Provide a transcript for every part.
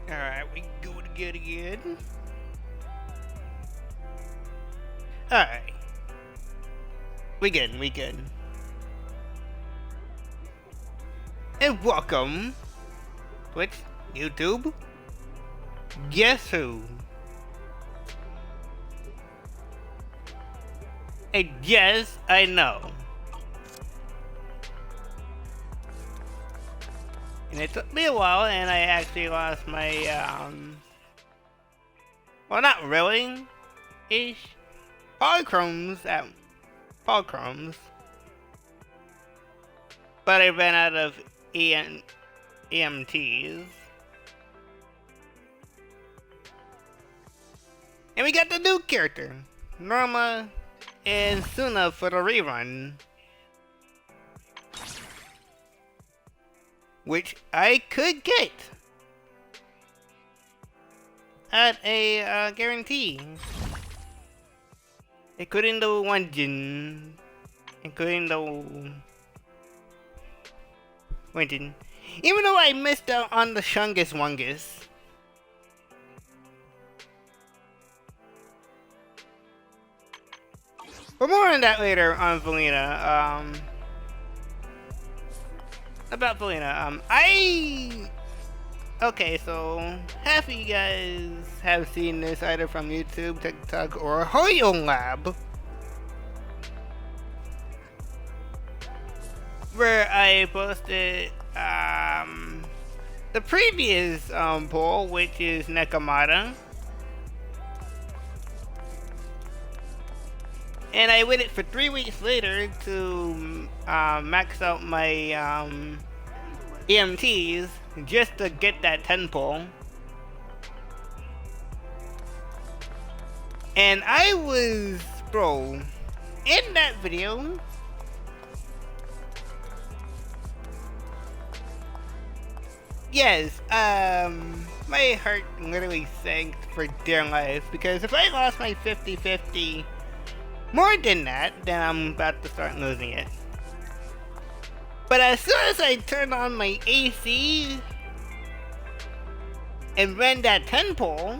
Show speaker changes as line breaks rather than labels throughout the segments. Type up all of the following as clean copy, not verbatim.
Alright, we go together again. Alright. We good. And welcome, Twitch, YouTube. Guess who? And yes, I know. And it took me a while, and I actually lost my, well, not really, ish, polychromes at polychromes. But I ran out of EMTs. And we got the new character, Norma and Suna for the rerun. Which I could get at a guarantee. Including the one Jin. Including the one Jin. Even though I missed out on the Shungus Wungus. But more on that later on Valina. About Valina, okay, so half of you guys have seen this either from YouTube, TikTok, or Hoyo Lab, where I posted the previous poll, which is Nekomata, and I waited for 3 weeks later to max out my EMTs just to get that 10 pull. And I was, bro, in that video, yes, my heart literally sank for dear life, because if I lost my 50-50 more than that, then I'm about to start losing it. But as soon as I turned on my AC and ran that 10 pull,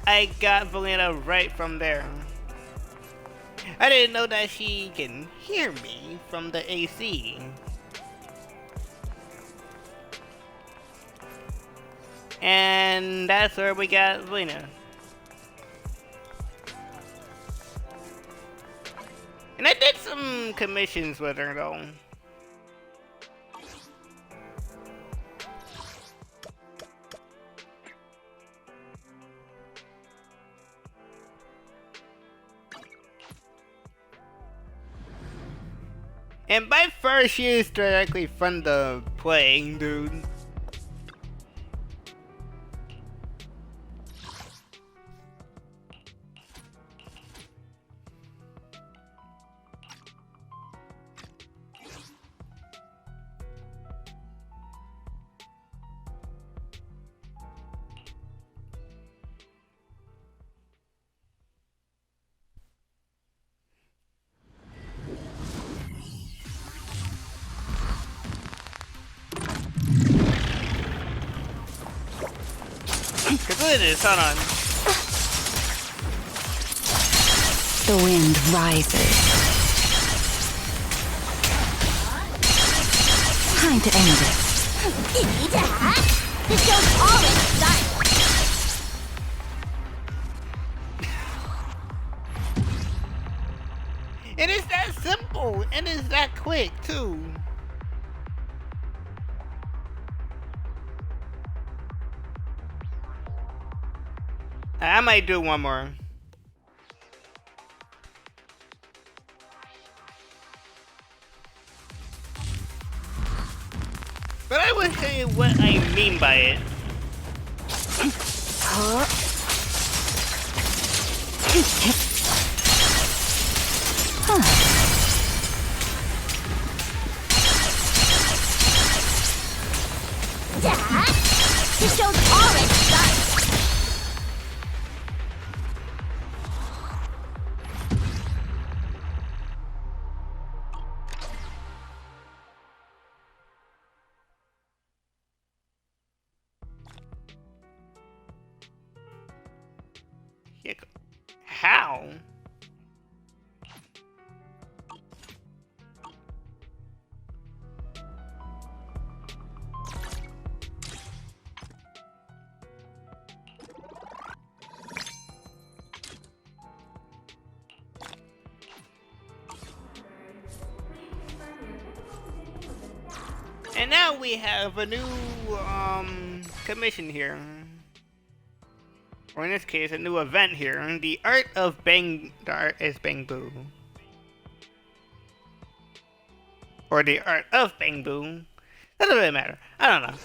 I got Valina right from there. I didn't know that she can hear me from the AC. And that's where we got Valina. And I did some commissions with her though. And by far she is directly from the playing, dude. Cause look at this, hold on.
The wind rises. Time to end it.
The show's already done.
It is that simple, and it's that quick too. I might do one more. But I will show you what I mean by it.
Huh?
Dad, the show's already done.
Yeah, how? And now we have a new commission here. Or in this case, a new event here. The art is Bang Boo. Or the art of Bang Boo. Doesn't really matter. I don't know.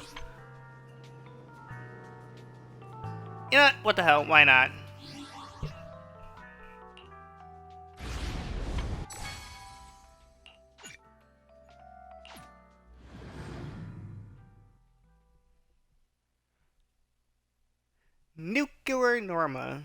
You know what? What the hell? Why not? Nuclear Norma.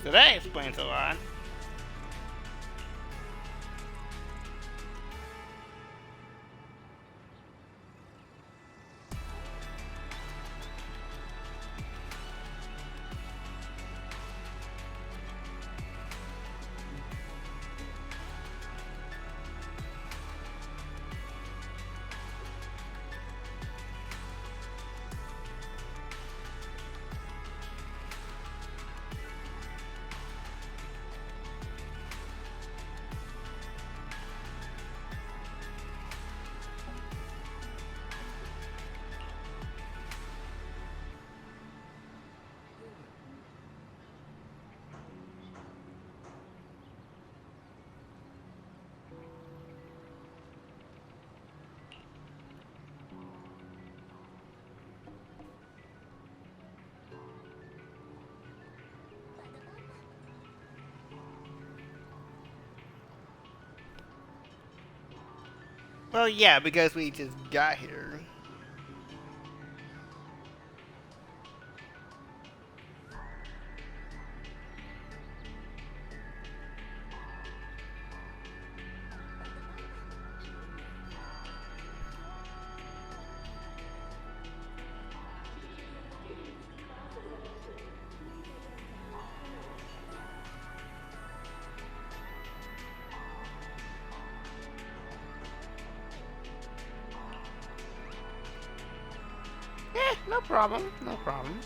So that explains a lot. Well, yeah, because we just got here. No problem, no problem.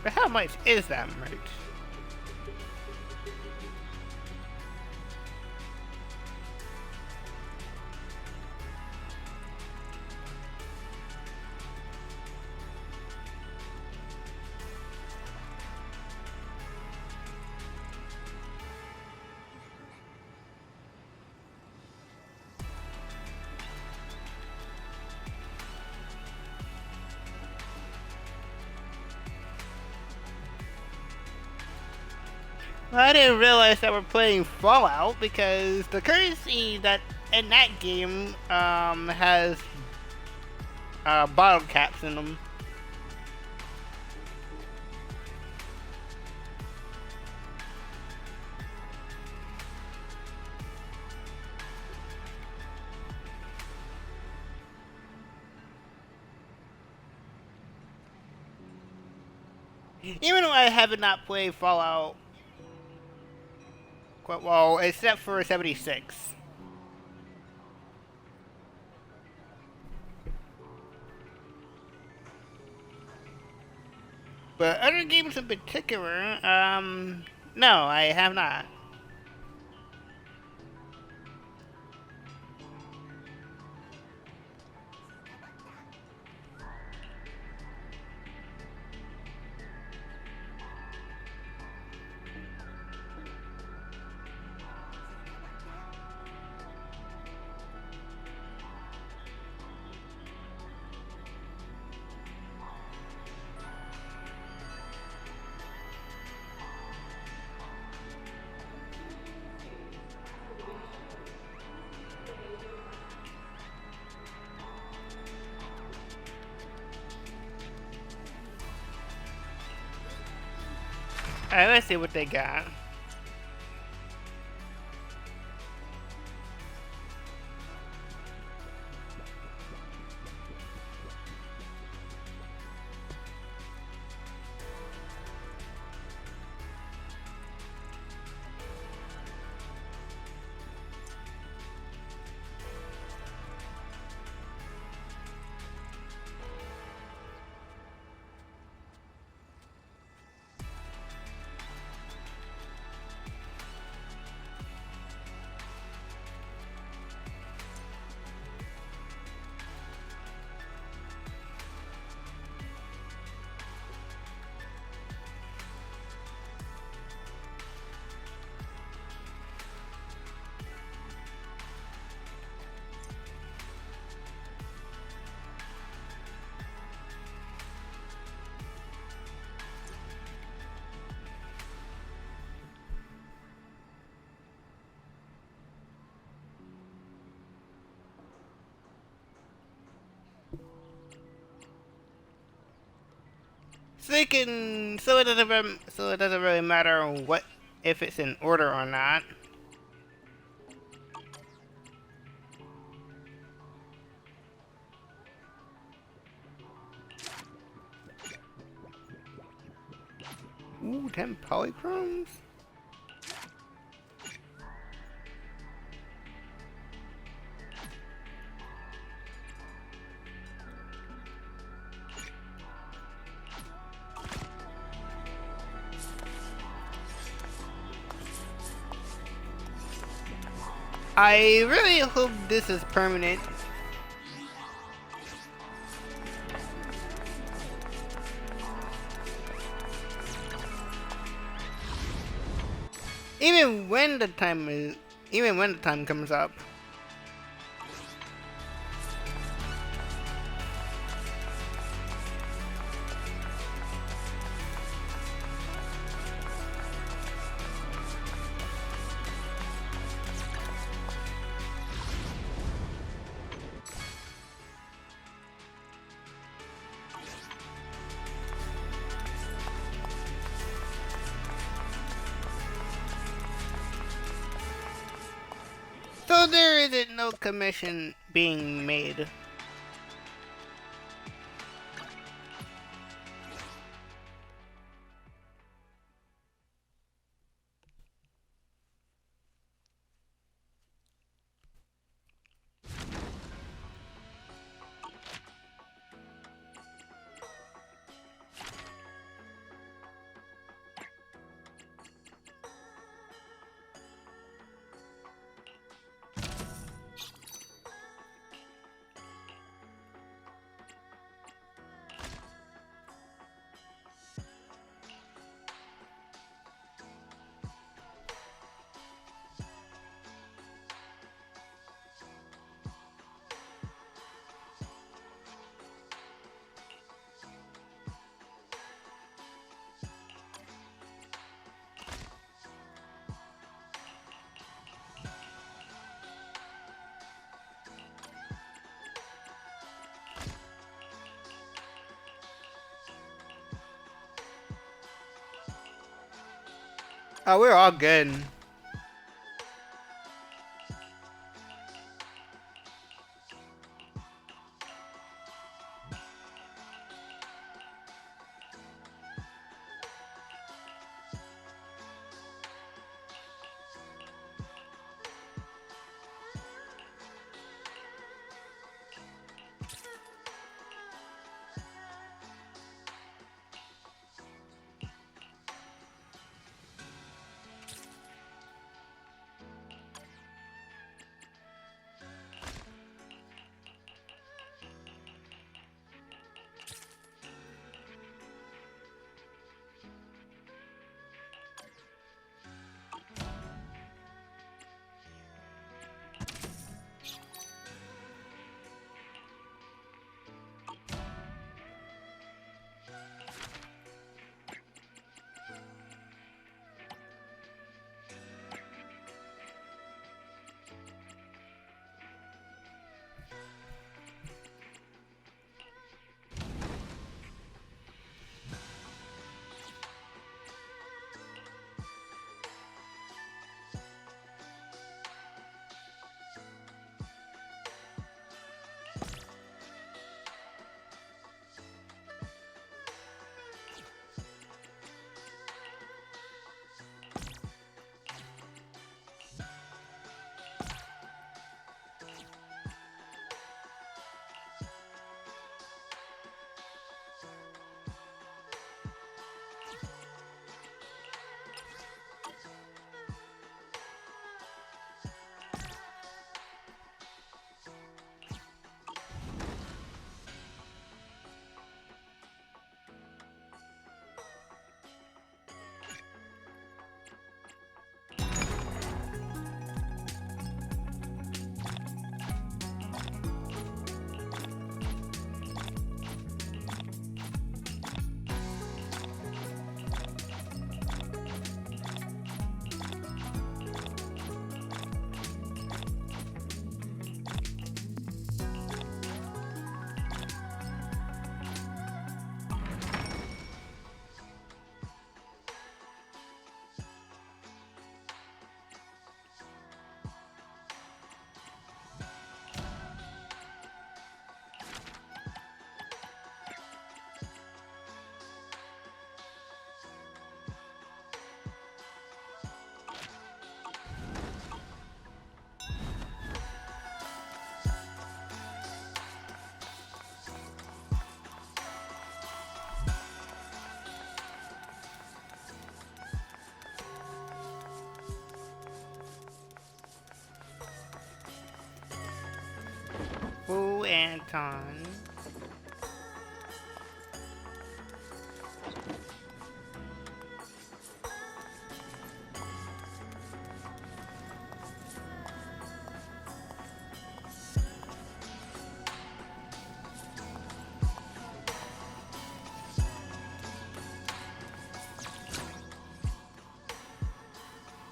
But how much is that merch? I didn't realize that we're playing Fallout because the currency that in that game has bottle caps in them. Even though I have not played Fallout quite well, except for 76. But other games in particular, no, I have not. Alright, let's see what they got. So they can, so it doesn't really matter what if it's in order or not. Ooh, 10 polychromes. I really hope this is permanent. Even when the time comes up. So there isn't no commission being made. Oh, we're all good. Ooh, Anton.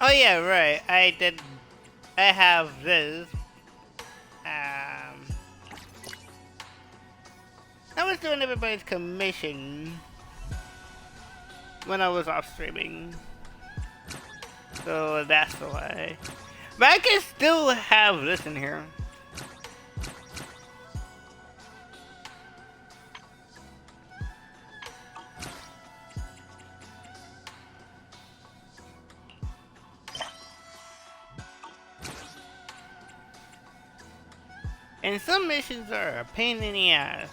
Oh yeah, right. I have this. Um, I was doing everybody's commission when I was off streaming, so that's why. But I can still have this in here. And some missions are a pain in the ass.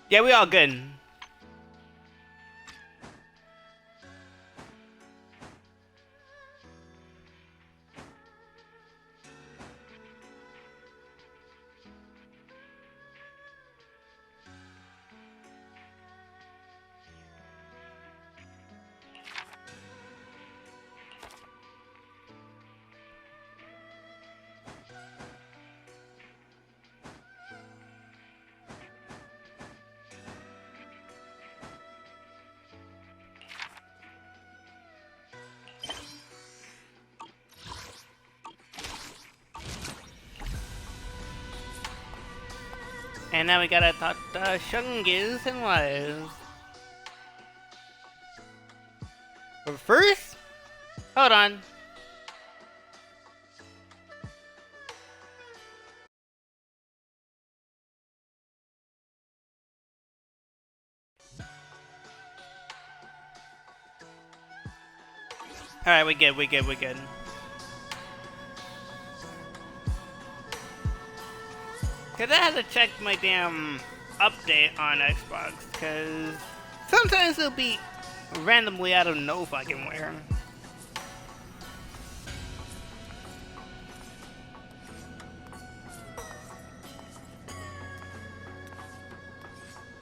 Yeah, we all good. And now we gotta talk to Waifei-Zenless. But first, hold on. Alright, we good. Cause I had to check my damn update on Xbox, cause sometimes it'll be randomly out of no fucking where.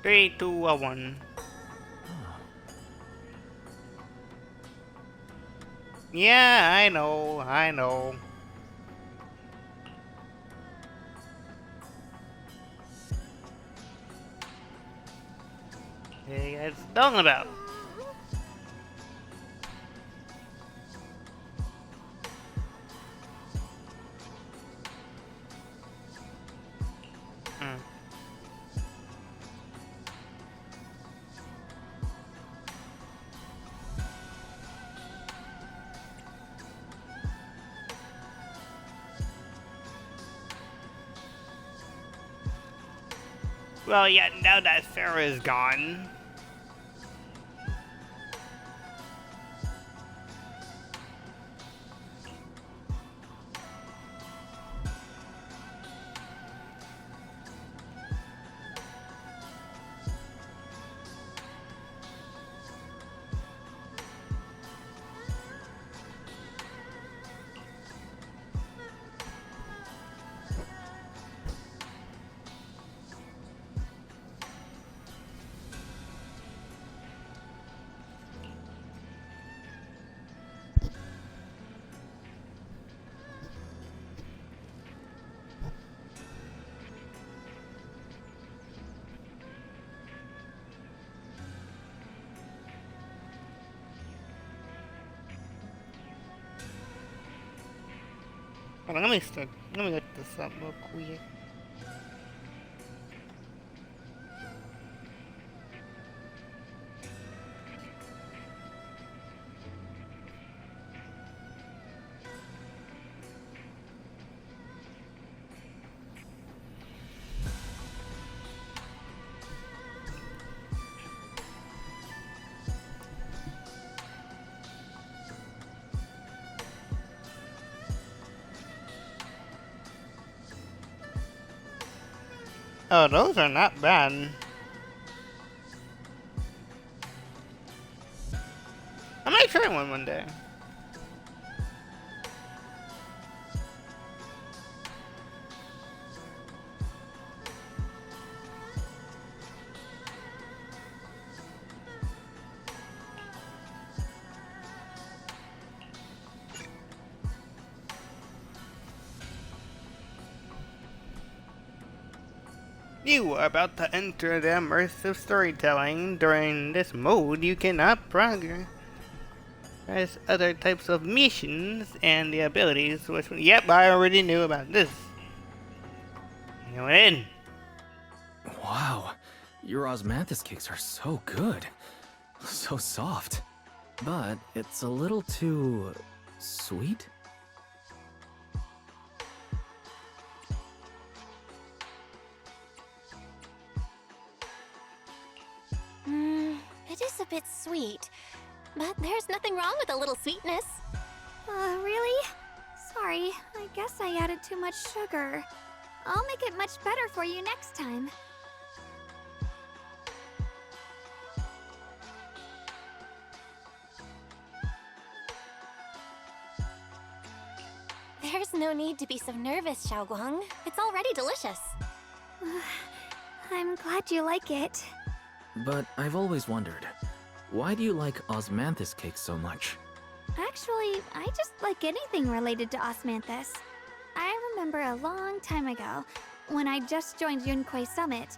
Three, two, one. Yeah, I know. What are you guys talking about? Well, yeah, now that Sarah is gone. Hold on, let me look this up real quick. Oh, those are not bad. I might try one day. You are about to enter the immersive storytelling. During this mode, you cannot progress other types of missions and the abilities. Which, yep, I already knew about this. You went in.
Wow, your osmanthus cakes are so good. So soft. But it's a little too sweet?
It is a bit sweet, but there's nothing wrong with a little sweetness. Really? Sorry, I guess I added too much sugar. I'll make it much better for you next time. There's no need to be so nervous, Xiaoguang. It's already delicious. I'm glad you like it.
But I've always wondered, why do you like osmanthus cakes so much?
Actually, I just like anything related to osmanthus. I remember a long time ago, when I just joined Yunquei Summit,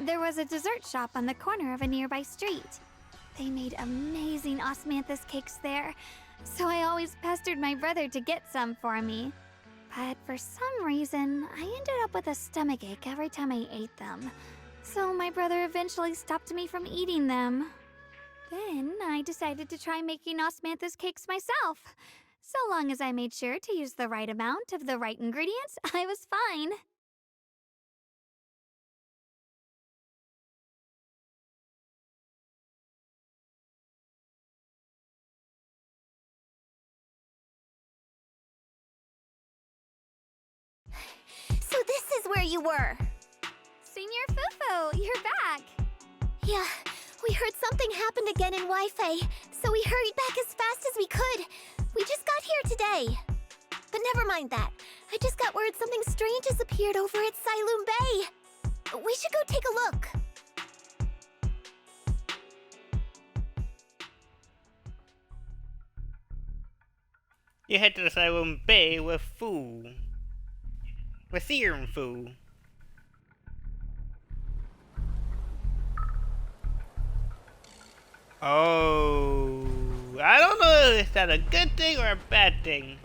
there was a dessert shop on the corner of a nearby street. They made amazing osmanthus cakes there, so I always pestered my brother to get some for me. but for some reason, I ended up with a stomachache every time I ate them. So my brother eventually stopped me from eating them. Then I decided to try making osmanthus cakes myself. So long as I made sure to use the right amount of the right ingredients, I was fine.
So this is where you were.
Senior Fufu, you're back.
Yeah, we heard something happened again in Waifei, so we hurried back as fast as we could. We just got here today. But never mind that. I just got word something strange has appeared over at Failume Bay. We should go take a look.
You head to the Failume Bay with Fu. With Theorem Fu. Oh, I don't know if that's a good thing or a bad thing.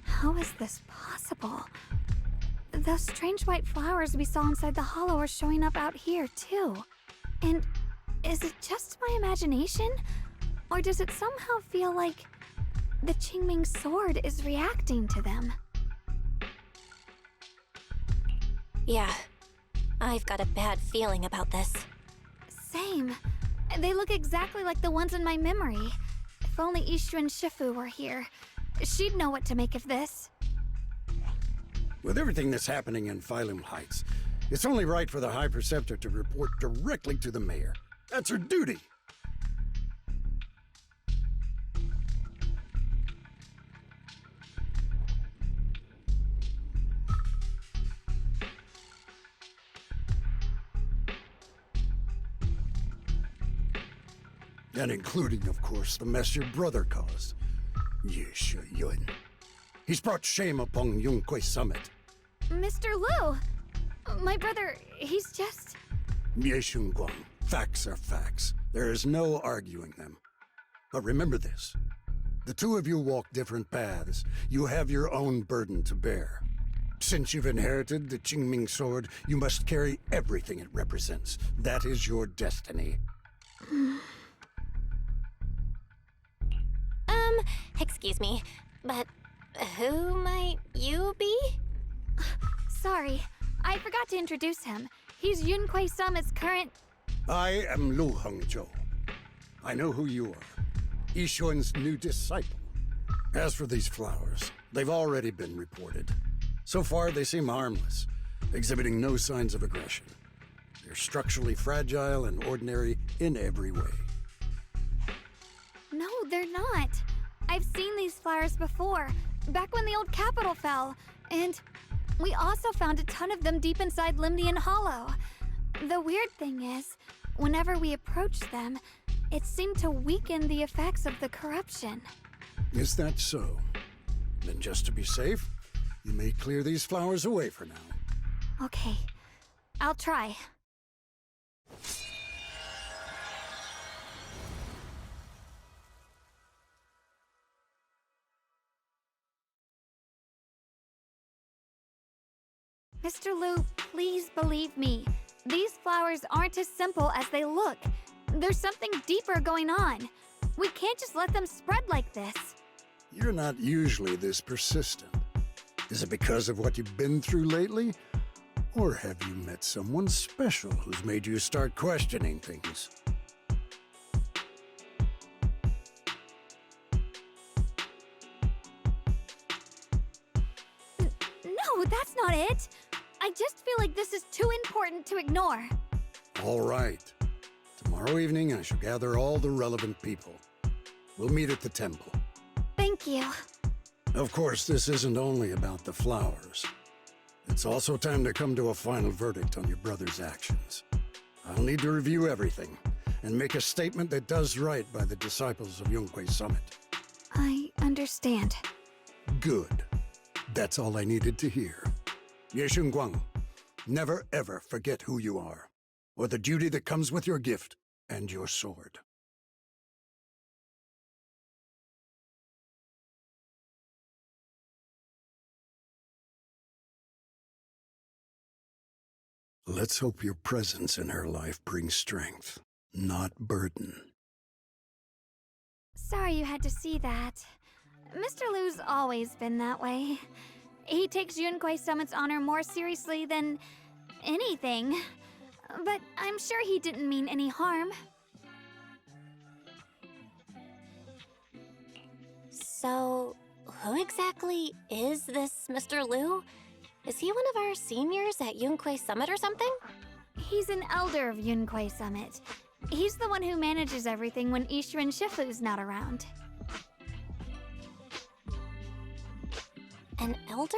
How is this possible? Those strange white flowers we saw inside the hollow are showing up out here, too. And is it just my imagination? Or does it somehow feel like the Qingming sword is reacting to them?
Yeah, I've got a bad feeling about this.
Same. They look exactly like the ones in my memory. If only Ishu and Shifu were here. She'd know what to make of this.
With everything that's happening in Failume Heights, it's only right for the High Preceptor to report directly to the mayor. That's her duty. And including, of course, the mess your brother caused. Yesha Yun. He's brought shame upon Yunquei Summit.
Mr. Liu! My brother, he's just...
Yeshun Guang. Facts are facts. There is no arguing them. But remember this. The two of you walk different paths. You have your own burden to bear. Since you've inherited the Qingming sword, you must carry everything it represents. That is your destiny.
Excuse me, but who might you be?
Sorry, I forgot to introduce him. He's Yunquei Summit's current...
I am Lu Hongzhou. I know who you are. Yishun's new disciple. As for these flowers, they've already been reported. So far, they seem harmless, exhibiting no signs of aggression. They're structurally fragile and ordinary in every way.
No, they're not. I've seen these flowers before, back when the old capital fell, and we also found a ton of them deep inside Limnian Hollow. The weird thing is, whenever we approached them, it seemed to weaken the effects of the corruption.
Is that so? Then just to be safe, you may clear these flowers away for now.
Okay, I'll try. Mr. Liu, please believe me. These flowers aren't as simple as they look. There's something deeper going on. We can't just let them spread like this.
You're not usually this persistent. Is it because of what you've been through lately? Or have you met someone special who's made you start questioning things?
No, that's not it. I just feel like this is too important to ignore.
All right. Tomorrow evening, I shall gather all the relevant people. We'll meet at the temple.
Thank you.
Of course, this isn't only about the flowers. It's also time to come to a final verdict on your brother's actions. I'll need to review everything, and make a statement that does right by the disciples of Yunkwei Summit.
I understand.
Good. That's all I needed to hear. Ye Shunguang, never ever forget who you are, or the duty that comes with your gift and your sword. Let's hope your presence in her life brings strength, not burden.
Sorry you had to see that. Mr. Lu's always been that way. He takes Yunkwei Summit's honor more seriously than anything. But I'm sure he didn't mean any harm.
So, who exactly is this Mr. Lu? Is he one of our seniors at Yunkwei Summit or something?
He's an elder of Yunkwei Summit. He's the one who manages everything when Ishu and Shifu's not around.
An elder?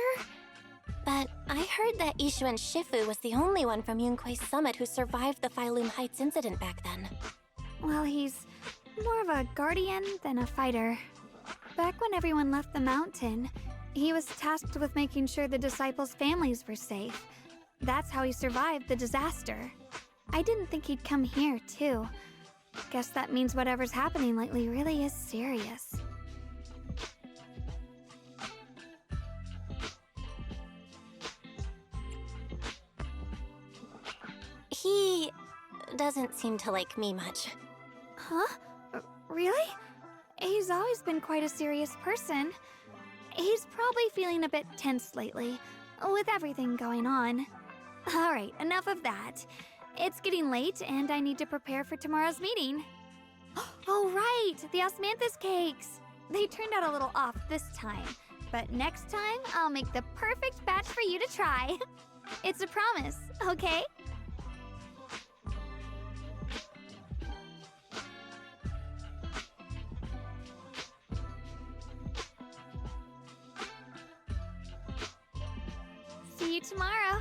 But I heard that Ishu and Shifu was the only one from Yunkwei Summit who survived the Failume Heights incident back then.
Well, he's more of a guardian than a fighter. Back when everyone left the mountain, he was tasked with making sure the disciples' families were safe. That's how he survived the disaster. I didn't think he'd come here, too. Guess that means whatever's happening lately really is serious.
He doesn't seem to like me much.
Huh? Really? He's always been quite a serious person. He's probably feeling a bit tense lately, with everything going on. Alright, enough of that. It's getting late, and I need to prepare for tomorrow's meeting. Oh right, the osmanthus cakes! They turned out a little off this time, but next time I'll make the perfect batch for you to try. It's a promise, okay? See you tomorrow.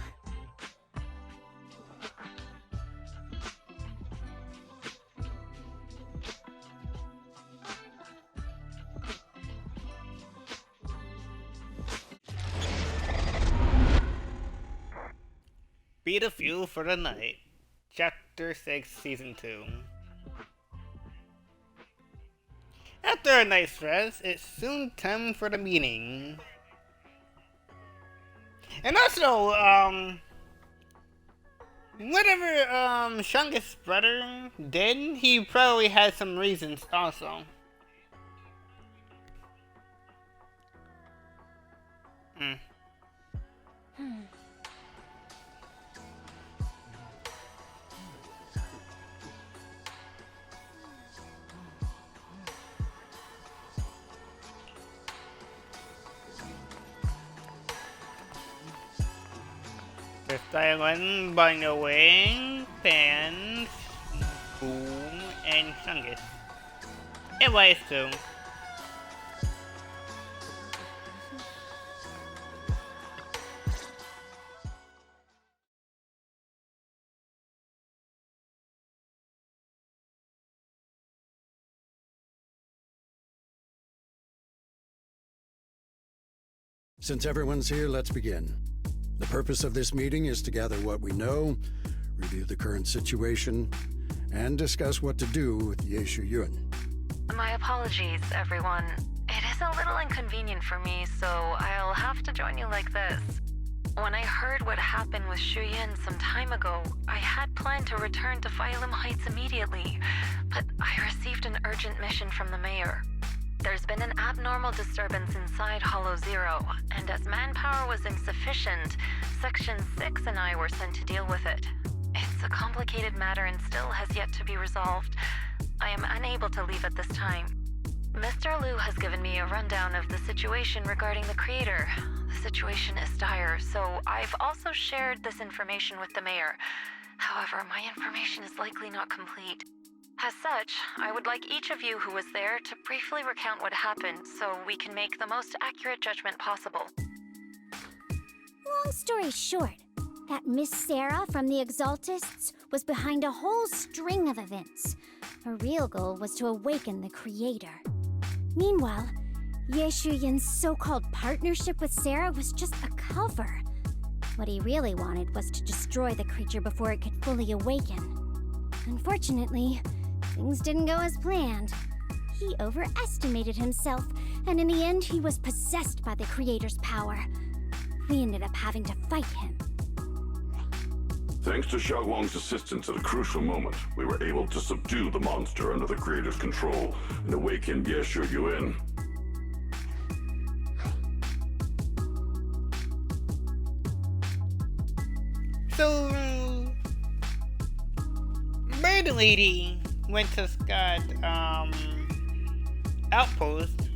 Be the fuel for the night. Chapter 6, Season 2. After a night's rest, it's soon time for the meeting. And also, whatever, Shungus' brother did, he probably had some reasons also. The Thailand, by the way, Pan, Boom, and Shungus. And Wise too.
Since everyone's here, let's begin. The purpose of this meeting is to gather what we know, review the current situation, and discuss what to do with Ye Shuyun.
My apologies, everyone. It is a little inconvenient for me, so I'll have to join you like this. When I heard what happened with Shuyin some time ago, I had planned to return to Failume Heights immediately, but I received an urgent mission from the mayor. There's been an abnormal disturbance inside Hollow Zero, and as manpower was insufficient, Section 6 and I were sent to deal with it. It's a complicated matter and still has yet to be resolved. I am unable to leave at this time. Mr. Lu has given me a rundown of the situation regarding the creator. The situation is dire, so I've also shared this information with the mayor. However, my information is likely not complete. As such, I would like each of you who was there to briefly recount what happened so we can make the most accurate judgment possible.
Long story short,
That Miss Sarah from the Exaltists was behind a whole string of events. Her real goal was to awaken the Creator. Meanwhile, Ye Shuyin's so-called partnership with Sarah was just a cover. What he really wanted was to destroy the creature before it could fully awaken. Unfortunately, things didn't go as planned. He overestimated himself, and in the end, he was possessed by the Creator's power. We ended up having to fight him.
Thanks to Xiaoguang's assistance at a crucial moment, we were able to subdue the monster under the Creator's control and awaken Ye Shuyuan.
So, Bird Lady went to Scott, outpost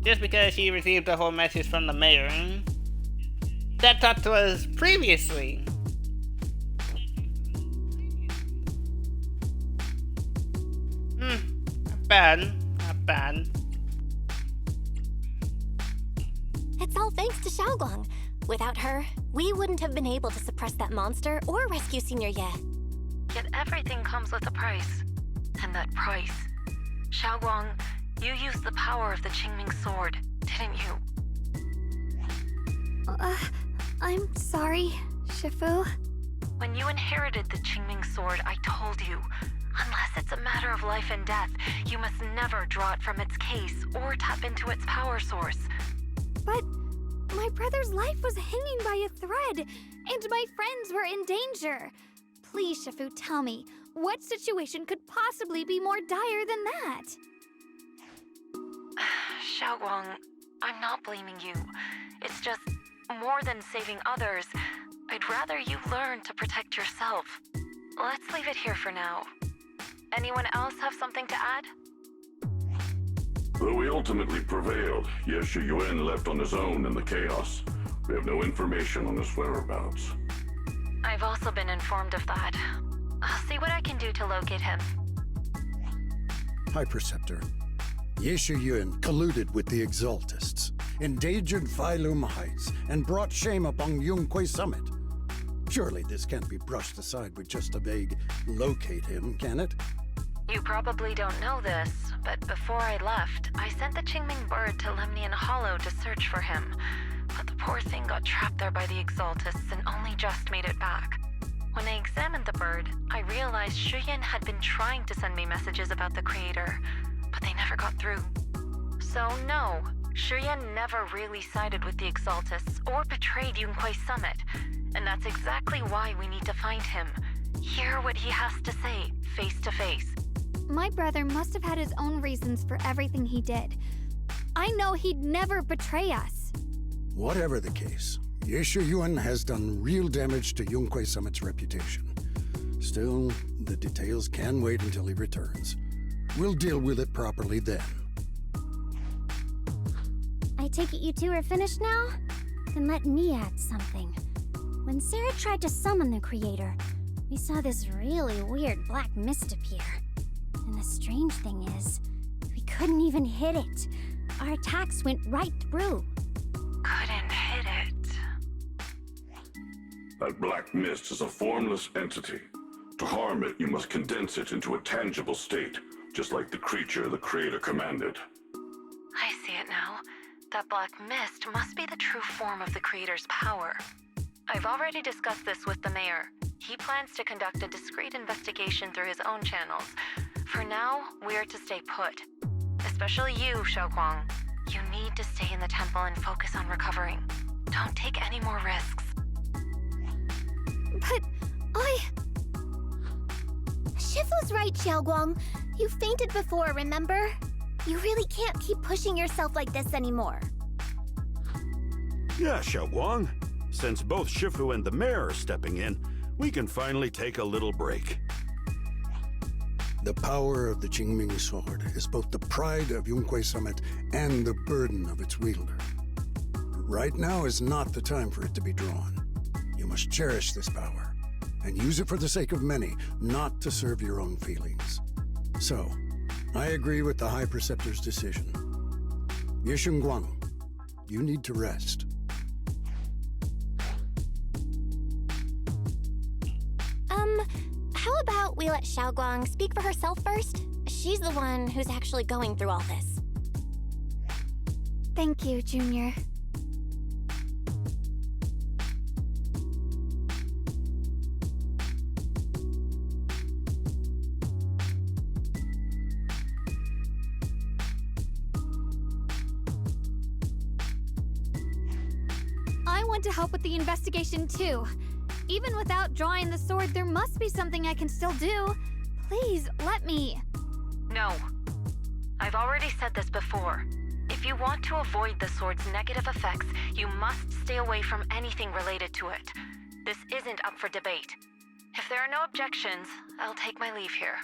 just because she received a whole message from the mayor that talked to us previously. Not bad. Not bad.
It's all thanks to Xiaoguang. Without her, we wouldn't have been able to suppress that monster or rescue Senior Ye.
Yet everything comes with a price. And that price... Xiaoguang, you used the power of the Qingming sword, didn't you?
I'm sorry, Shifu.
When you inherited the Qingming sword, I told you, unless it's a matter of life and death, you must never draw it from its case or tap into its power source.
But my brother's life was hanging by a thread, and my friends were in danger. Please, Shifu, tell me, what situation could possibly be more dire than that?
Xiaoguang, I'm not blaming you. It's just, more than saving others, I'd rather you learn to protect yourself. Let's leave it here for now. Anyone else have something to add?
Though we ultimately prevailed, Ye Shuyuan left on his own in the chaos. We have no information on his whereabouts.
I've also been informed of that. I'll see what I can do to locate him.
High Preceptor, Ye Shuyuan colluded with the Exaltists, endangered Failume Heights, and brought shame upon Yunquay Summit. Surely this can't be brushed aside with just a vague locate him, can it?
You probably don't know this, but before I left, I sent the Qingming bird to Lemnian Hollow to search for him. But the poor thing got trapped there by the Exaltists and only just made it back. When I examined the bird, I realized Shuyan had been trying to send me messages about the Creator, but they never got through. So no, Shuyan never really sided with the Exaltists or betrayed Yunquay Summit. And that's exactly why we need to find him. Hear what he has to say, face to face.
My brother must have had his own reasons for everything he did. I know he'd never betray us.
Whatever the case, Ye Shuyuan has done real damage to Yunquay Summit's reputation. Still, the details can wait until he returns. We'll deal with it properly then.
I take it you two are finished now? Then let me add something. When Sarah tried to summon the Creator, we saw this really weird black mist appear. And the strange thing is, we couldn't even hit it. Our attacks went right through.
Couldn't hit it.
That black mist is a formless entity. To harm it, you must condense it into a tangible state, just like the creature the Creator commanded.
I see it now. That black mist must be the true form of the Creator's power. I've already discussed this with the mayor. He plans to conduct a discreet investigation through his own channels. For now, we're to stay put. Especially you, Xiaoguang. You need to stay in the temple and focus on recovering. Don't take any more risks.
But
Shifu's right, Xiaoguang. You fainted before, remember? You really can't keep pushing yourself like this anymore.
Yeah, Xiaoguang. Since both Shifu and the mayor are stepping in, we can finally take a little break.
The power of the Qingming sword is both the pride of Yunquay Summit and the burden of its wielder. Right now is not the time for it to be drawn. You must cherish this power, and use it for the sake of many, not to serve your own feelings. So, I agree with the High Preceptor's decision. Ye Shuyuan, you need to rest.
how about we let Xiaoguang speak for herself first? She's the one who's actually going through all this.
Thank you, Junior. I want to help with the investigation too. Even without drawing the sword, there must be something I can still do. Please, let me.
No. I've already said this before. If you want to avoid the sword's negative effects, you must stay away from anything related to it. This isn't up for debate. If there are no objections, I'll take my leave here.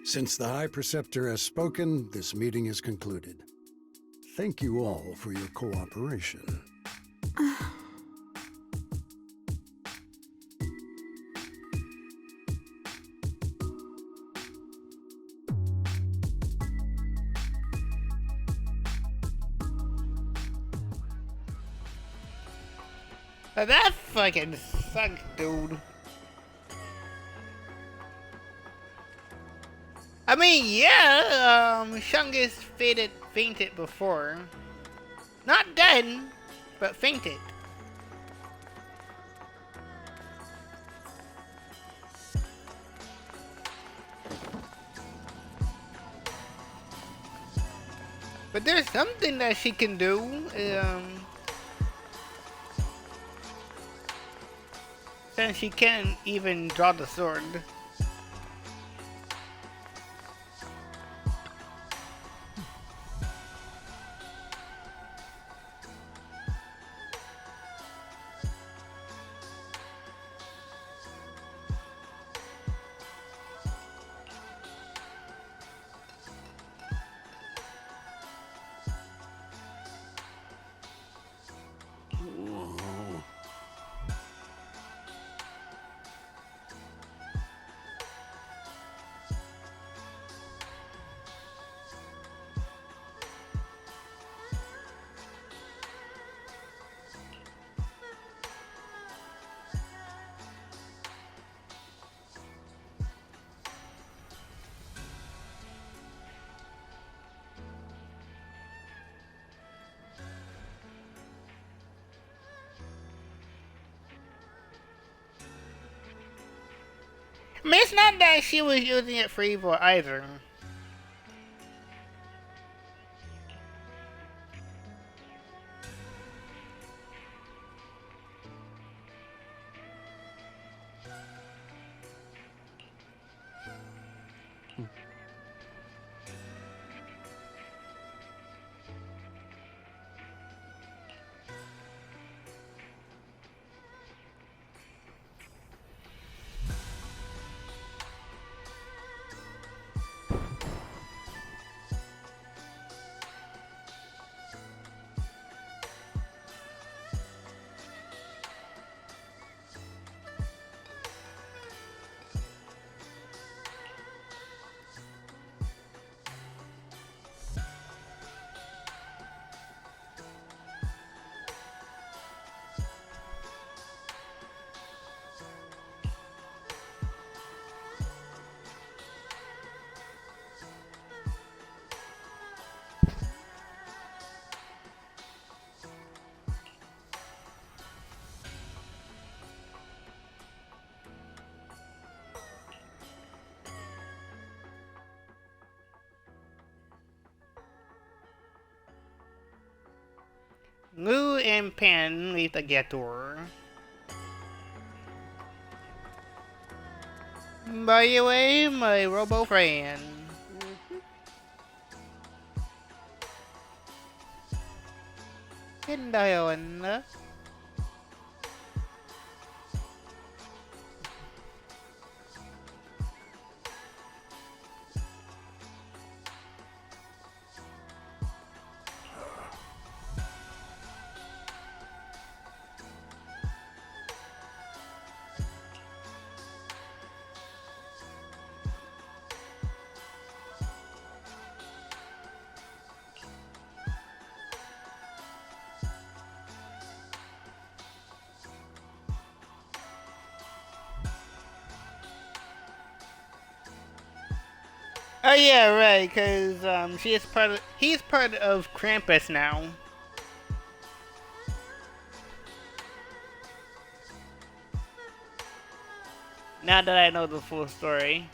Since the High Preceptor has spoken, this meeting is concluded. Thank you all for your cooperation.
That fucking sucks, dude. I mean, yeah, Shungus fainted before. Not dead, but fainted. But there's something that she can do, since she can't even draw the sword. I mean, it's not that she was using it for evil either. Lu and Pan leave the Gator. By the way, my robo friend. Ganda yun, ah. Oh yeah, right. Cause he's part of Krampus now. Now that I know the full story.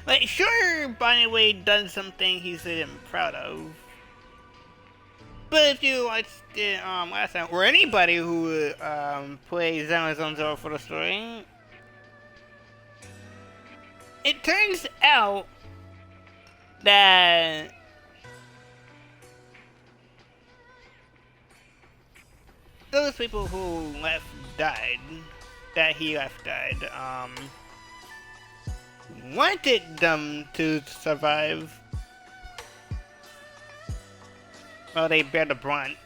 Like, sure, Bonnie Wade done something he's proud of. But if you watched it last time, or anybody who plays Amazon Zero for the story, it turns out that those people who died, that he left died, wanted them to survive. Well, they bear the brunt.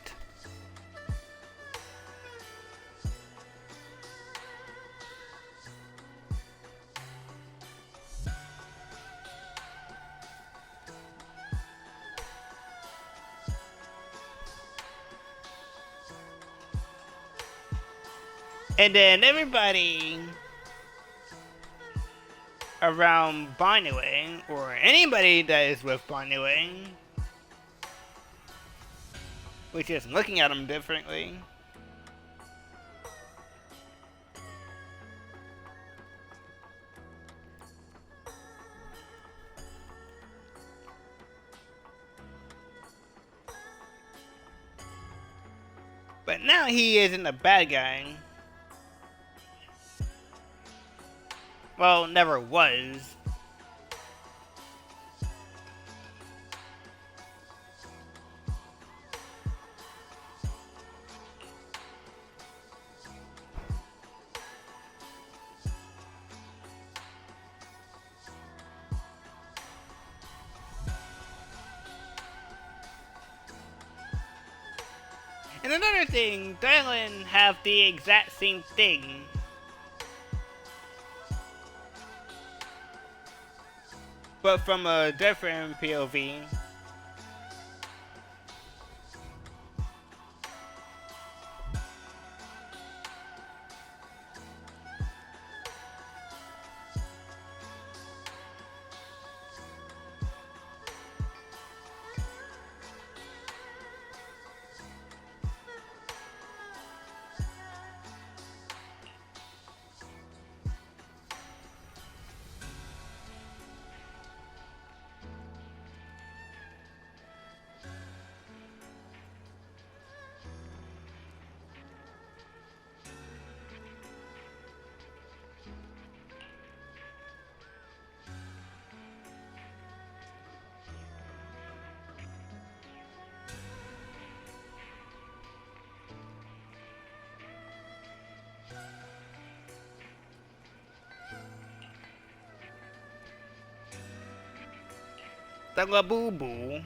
And then everybody around Bonnie Wang, or anybody that is with Bonnie Wang, which is looking at him differently. But now he isn't a bad guy. Well, never was. And another thing, Dylan have the exact same thing. But from a different POV. Boo.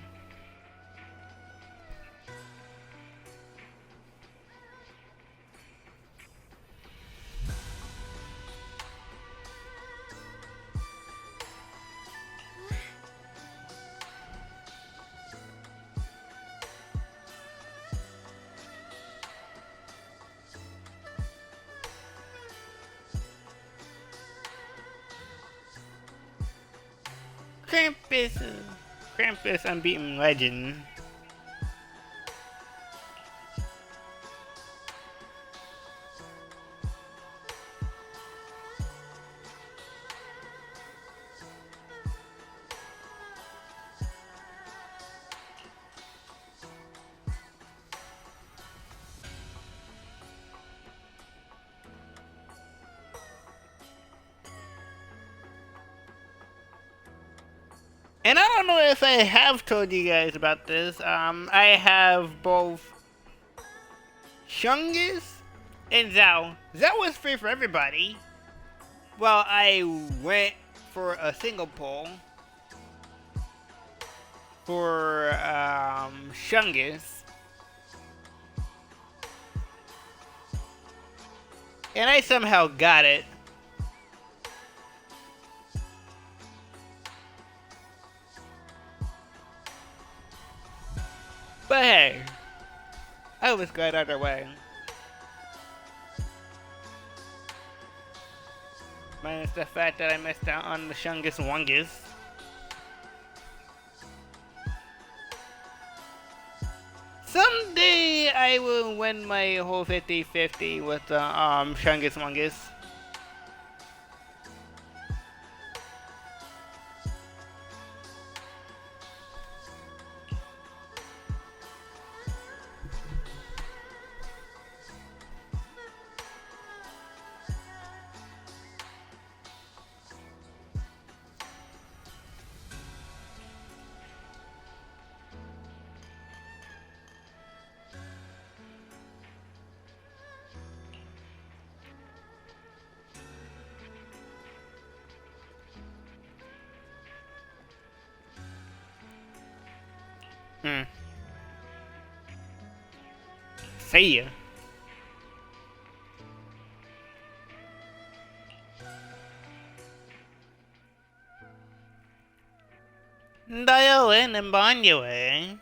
Krampus unbeaten legend. And I don't know if I have told you guys about this. I have both Shungus and Zhao. Zhao was free for everybody. Well, I went for a single pull for Shungus. And I somehow got it. But hey, I was glad either way. Minus the fact that I missed out on the Shungus Wungus. Someday I will win my whole 50-50 with the Shungus Wungus. See ya. Dial in and bond you, eh?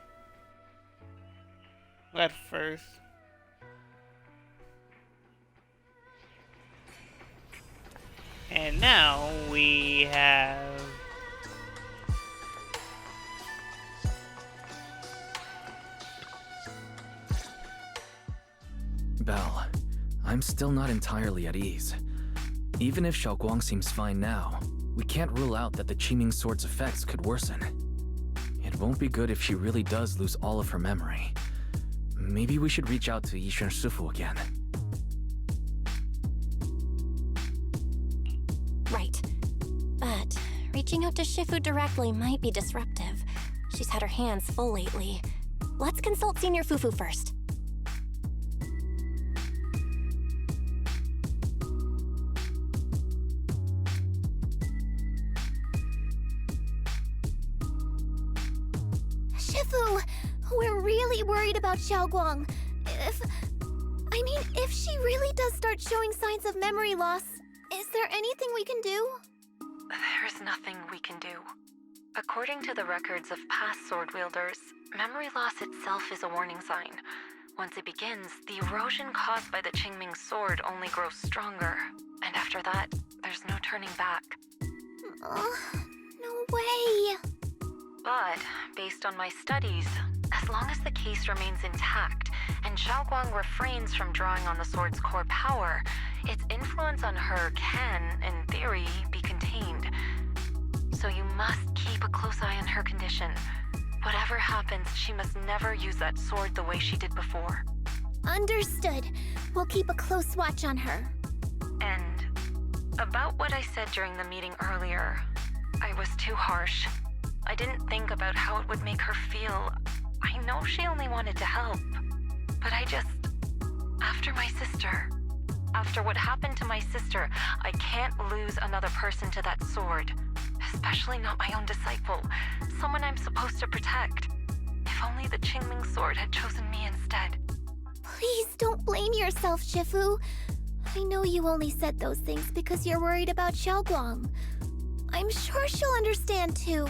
At first. And now we have...
Belle, I'm still not entirely at ease. Even if Xiaoguang seems fine now, we can't rule out that the Qiming Sword's effects could worsen. It won't be good if she really does lose all of her memory. Maybe we should reach out to Yixuan Shifu again.
Right. But reaching out to Shifu directly might be disruptive. She's had her hands full lately. Let's consult Senior Fufu first. Shifu, we're really worried about Xiaoguang. If she really does start showing signs of memory loss, is there anything we can do?
There's nothing we can do. According to the records of past sword wielders, memory loss itself is a warning sign. Once it begins, the erosion caused by the Qingming sword only grows stronger. And after that, there's no turning back.
No way.
But, based on my studies, as long as the case remains intact, and Xiaoguang refrains from drawing on the sword's core power, its influence on her can, in theory, be contained. So you must keep a close eye on her condition. Whatever happens, she must never use that sword the way she did before.
Understood. We'll keep a close watch on her.
And about what I said during the meeting earlier, I was too harsh. I didn't think about how it would make her feel. I know she only wanted to help. But after what happened to my sister, I can't lose another person to that sword. Especially not my own disciple, someone I'm supposed to protect. If only the Qingming sword had chosen me instead.
Please don't blame yourself, Shifu. I know you only said those things because you're worried about Xiaoguang. I'm sure she'll understand too.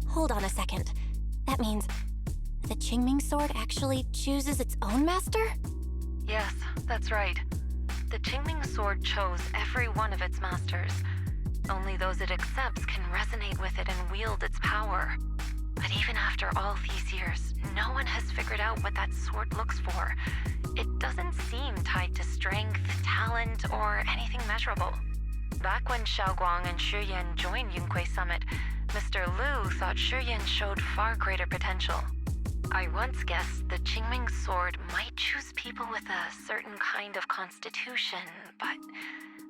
Hold on a second. That means the Qingming sword actually chooses its own master?
Yes, that's right. The Qingming sword chose every one of its masters. Only those it accepts can resonate with it and wield its power. But even after all these years, no one has figured out what that sword looks for. It doesn't seem tied to strength, talent, or anything measurable. Back when Xiaoguang and Shiyan joined Yunquei Summit, Mr. Liu thought Shiyan showed far greater potential. I once guessed the Qingming sword might choose people with a certain kind of constitution, but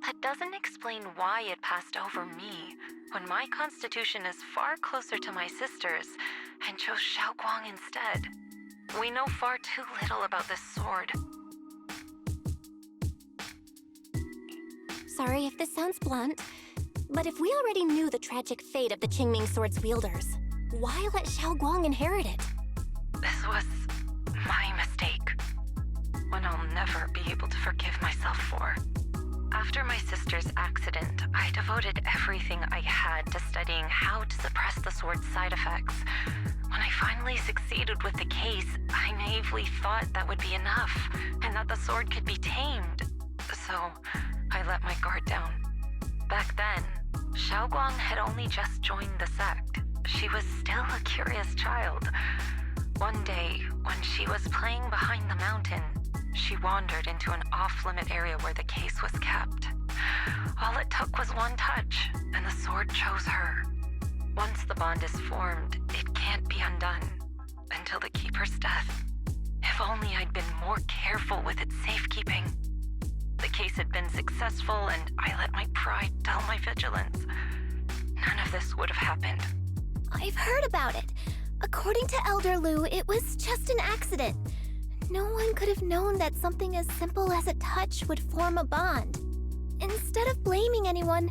that doesn't explain why it passed over me, when my constitution is far closer to my sister's, and chose Xiaoguang instead. We know far too little about this sword.
Sorry if this sounds blunt, but if we already knew the tragic fate of the Qingming sword's wielders, why let Xiaoguang inherit it?
This was my mistake. one I'll never be able to forgive myself for. After my sister's accident, I devoted everything I had to studying how to suppress the sword's side effects. When I finally succeeded with the case, I naively thought that would be enough, and that the sword could be tamed. So, I let my guard down. Back then, Xiaoguang had only just joined the sect. She was still a curious child. One day, when she was playing behind the mountain, she wandered into an off-limit area where the case was kept. All it took was one touch, and the sword chose her. Once the bond is formed, it can't be undone until the Keeper's death. If only I'd been more careful with its safekeeping. The case had been successful, and I let my pride dull my vigilance. None of this would have happened.
I've heard about it. According to Elder Lu, it was just an accident. No one could have known that something as simple as a touch would form a bond. Instead of blaming anyone,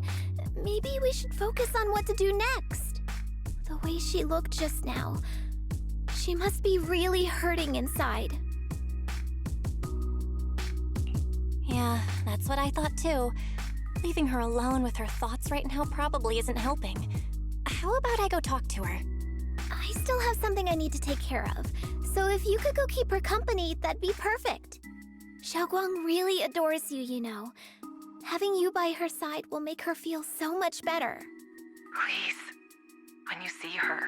maybe we should focus on what to do next. The way she looked just now, she must be really hurting inside.
Yeah, that's what I thought too. Leaving her alone with her thoughts right now probably isn't helping. How about I go talk to her?
I still have something I need to take care of, so if you could go keep her company, that'd be perfect. Xiaoguang really adores you, you know. Having you by her side will make her feel so much better.
Please, when you see her,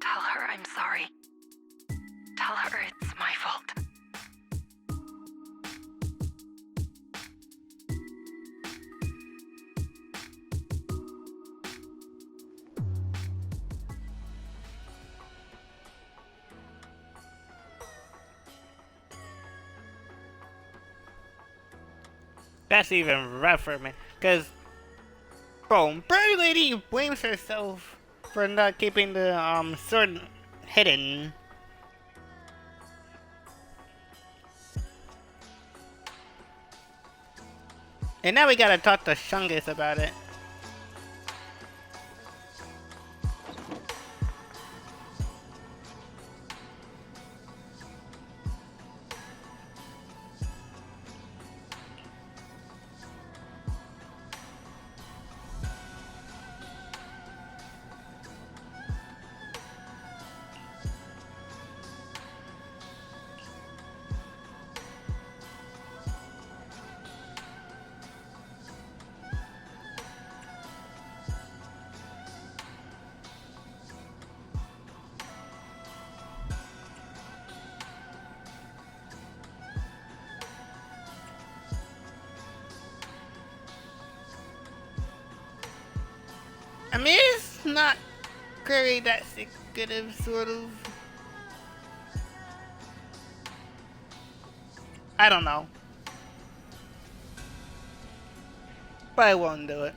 tell her I'm sorry. Tell her it's my fault.
That's even rougher, man. Because, boom, Bird Lady blames herself for not keeping the sword hidden. And now we gotta talk to Shungus about it. I mean, it's not really that secretive, sort of. I don't know. But I won't do it.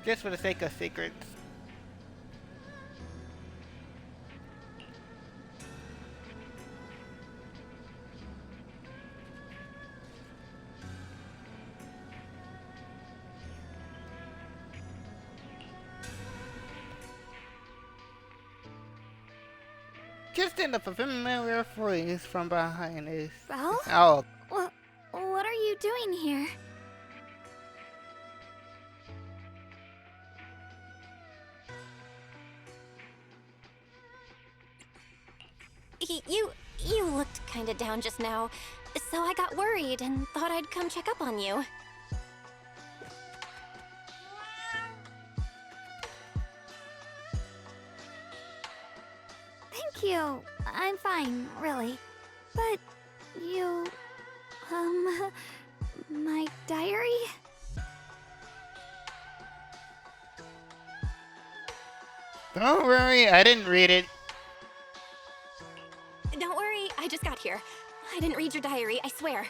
Just for the sake of secrets. Just in the familiar voice from behind us.
Well?
Oh.
What are you doing here?
You looked kinda down just now, so I got worried and thought I'd come check up on you.
Thank you. I'm fine, really. But you... my diary?
Don't worry, I didn't read it.
Don't worry, I just got here. I didn't read your diary, I swear.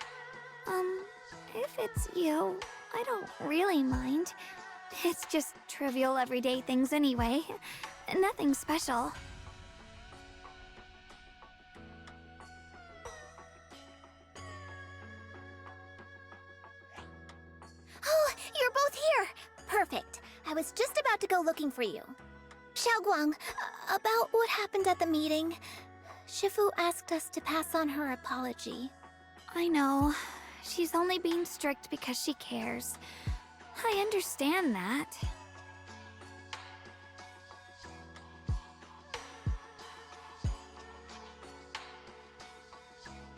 If it's you, I don't really mind. It's just trivial everyday things anyway. Nothing special.
Oh, you're both here! Perfect. I was just about to go looking for you. Xiaoguang, about what happened at the meeting. Shifu asked us to pass on her apology.
I know. She's only being strict because she cares. I understand that.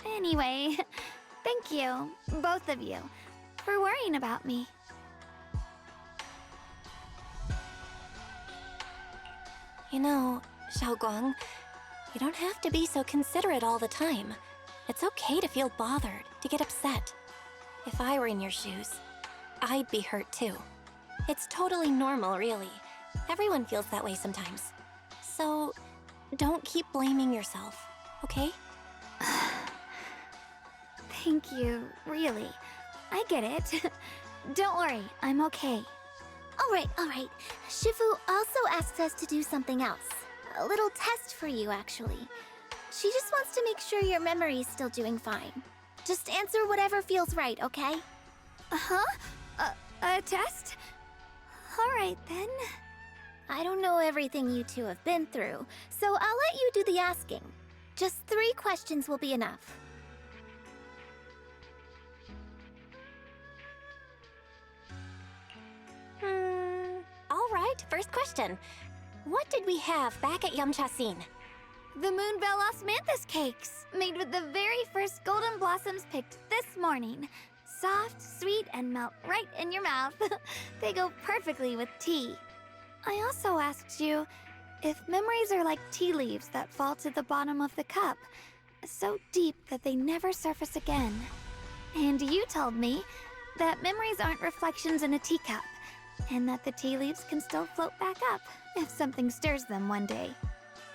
Anyway, thank you, both of you, for worrying about me.
You know, Xiaoguang, you don't have to be so considerate all the time. It's okay to feel bothered, to get upset. If I were in your shoes, I'd be hurt too. It's totally normal, really. Everyone feels that way sometimes. So, don't keep blaming yourself, okay?
Thank you, really. I get it. Don't worry, I'm okay.
Alright. Shifu also asked us to do something else. A little test for you, actually. She just wants to make sure your memory's still doing fine. Just answer whatever feels right, okay?
Uh-huh? A test? Alright then.
I don't know everything you two have been through, so I'll let you do the asking. Just 3 questions will be enough.
Alright, first question. What did we have back at Yamchasin?
The Moonbell Osmanthus cakes, made with the very first golden blossoms picked this morning. Soft, sweet, and melt right in your mouth. They go perfectly with tea. I also asked you if memories are like tea leaves that fall to the bottom of the cup, so deep that they never surface again. And you told me that memories aren't reflections in a teacup, and that the tea leaves can still float back up if something stirs them one day.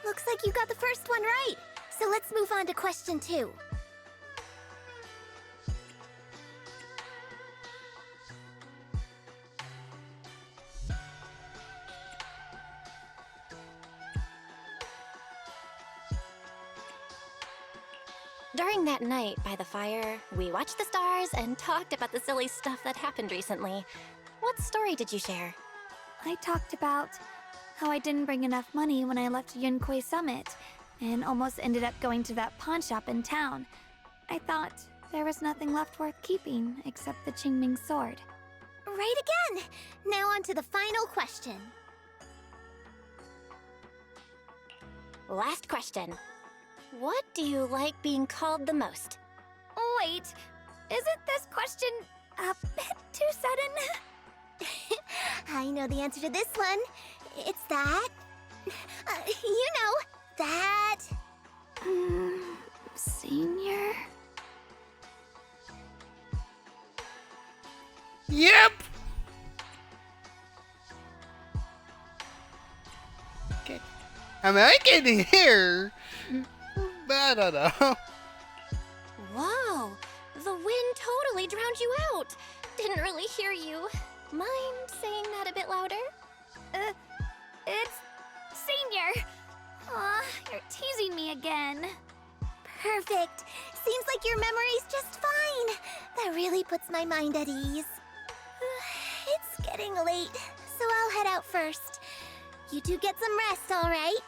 Looks like you got the first one right. So let's move on to question 2.
During that night by the fire, we watched the stars and talked about the silly stuff that happened recently. What story did you share?
I talked about how I didn't bring enough money when I left Yunquei Summit, and almost ended up going to that pawn shop in town. I thought there was nothing left worth keeping except the Qingming sword.
Right again! Now on to the final question.
Last question. What do you like being called the most?
Wait, isn't this question a bit too sudden?
I know the answer to this one. It's that... you know, that...
Senior?
Yep! Okay. I mean, I can hear, but I don't know.
Whoa! The wind totally drowned you out! Didn't really hear you. Mind saying that a bit louder?
It's Senior! Aw, you're teasing me again.
Perfect. Seems like your memory's just fine. That really puts my mind at ease. It's getting late, so I'll head out first. You two get some rest, all right?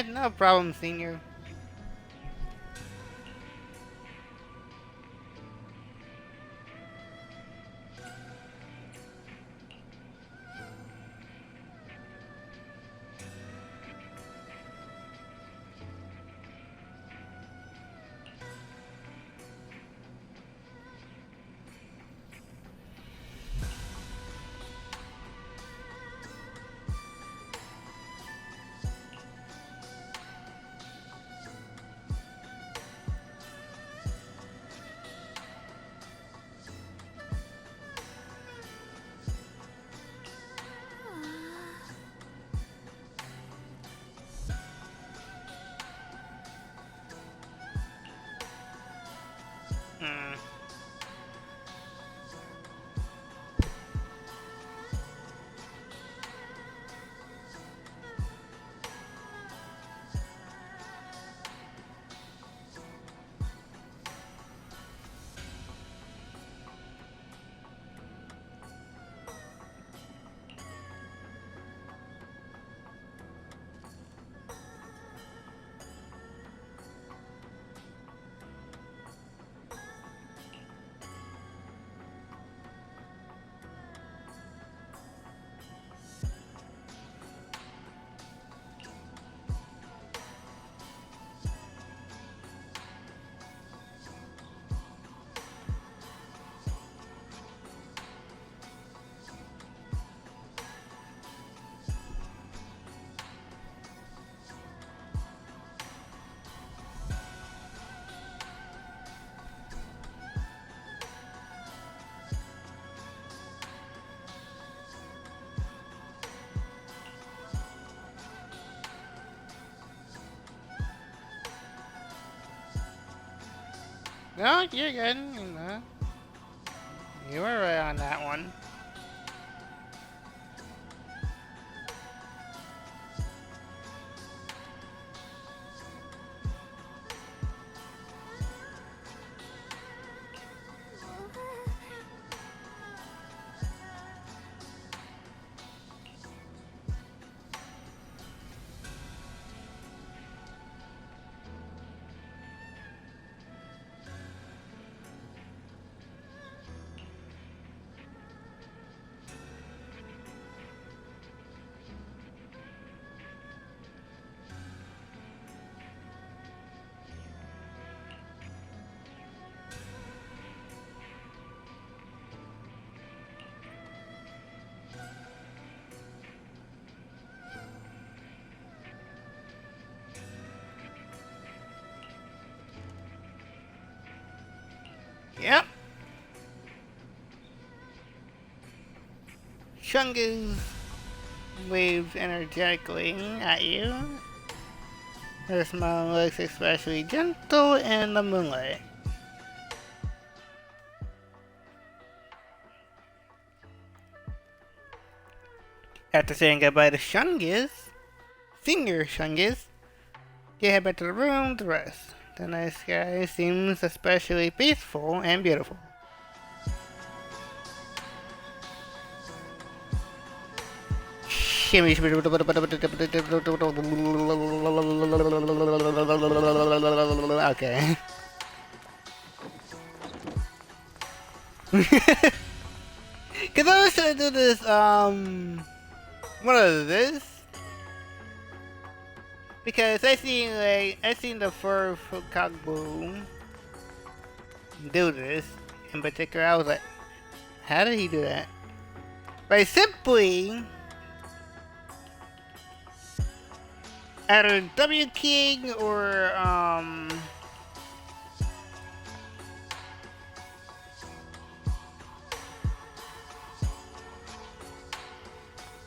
No problem, Senior. No, you're good. You were right on that one. Yep. Chungus waves energetically at you. Her smile looks especially gentle in the moonlight. After saying goodbye to Senior Shungus, you head back to the room to rest. The night sky seems especially peaceful and beautiful. Okay. Cause I was trying to do this, what is this? Because I seen the fur Fukagbu do this in particular. I was like, how did he do that? By simply either W keying or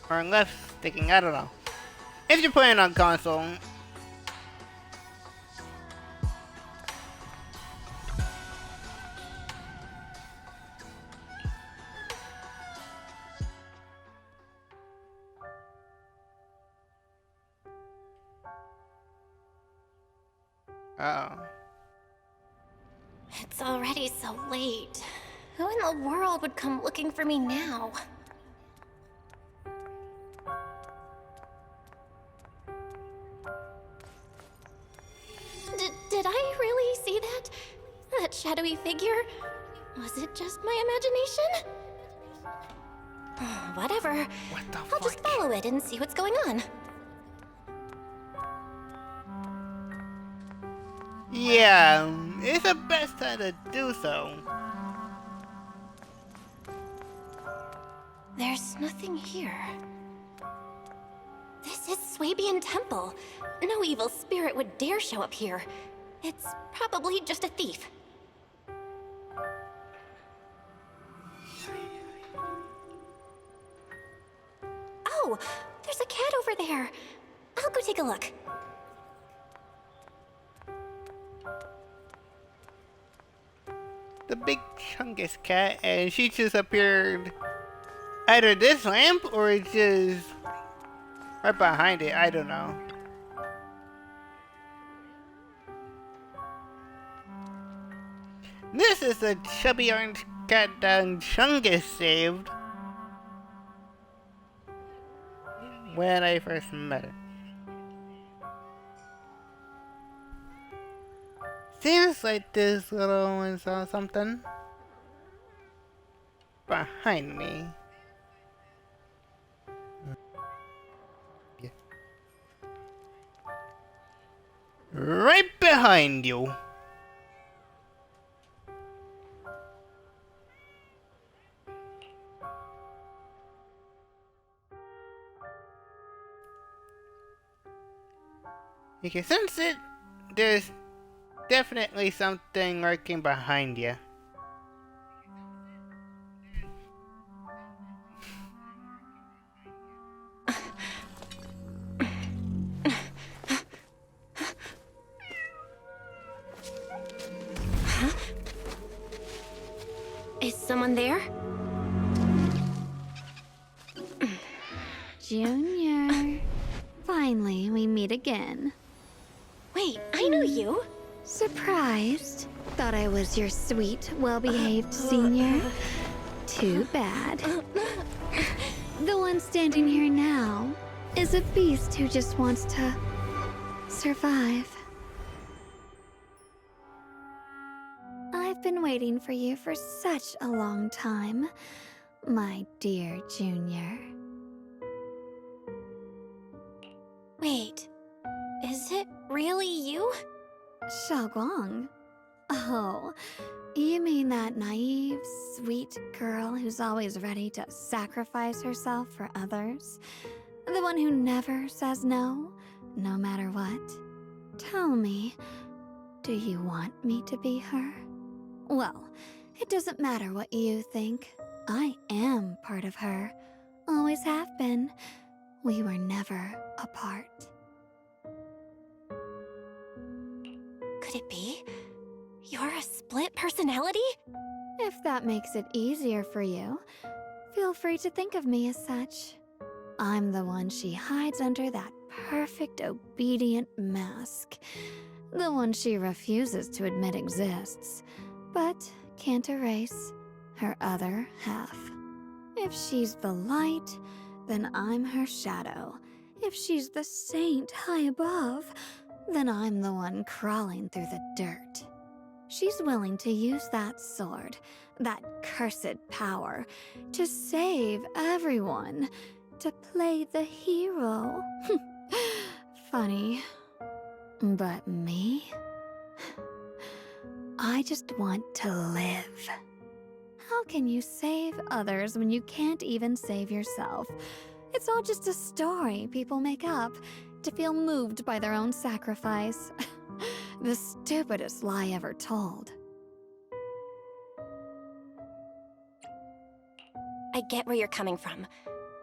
left sticking. I don't know. If you're playing on console. Uh-oh.
It's already so late. Who in the world would come looking for me now? Did I really see that? That shadowy figure? Was it just my imagination? Whatever.
What the
I'll just follow it and see what's going on.
Yeah, it's the best time to do so.
There's nothing here. This is Swabian Temple. No evil spirit would dare show up here. It's probably just a thief. Oh, there's a cat over there. I'll go take a look.
The big Chungus cat, and she just appeared either this lamp or just right behind it. I don't know. This is the chubby orange cat that Chungus saved when I first met her. Seems like this little one saw something behind me. Yeah. Right behind you. You can sense it. There's definitely something lurking behind you.
someone there?
Junior. Finally, we meet again.
Wait, I know you.
Surprised? Thought I was your sweet, well-behaved senior? Too bad. The one standing here now is a beast who just wants to survive. I've been waiting for you for such a long time, my dear Junior.
Wait, is it really you?
Xiaoguang? Oh, you mean that naive, sweet girl who's always ready to sacrifice herself for others? The one who never says no, no matter what? Tell me, do you want me to be her? Well, it doesn't matter what you think. I am part of her. Always have been. We were never apart.
Could it be? You're a split personality?
If that makes it easier for you, feel free to think of me as such. I'm the one she hides under that perfect obedient mask. The one she refuses to admit exists, but can't erase her other half. If she's the light, then I'm her shadow. If she's the saint high above, then I'm the one crawling through the dirt. She's willing to use that sword, that cursed power, to save everyone, to play the hero. Funny. But me? I just want to live. How can you save others when you can't even save yourself? It's all just a story people make up to feel moved by their own sacrifice. The stupidest lie ever told.
I get where you're coming from.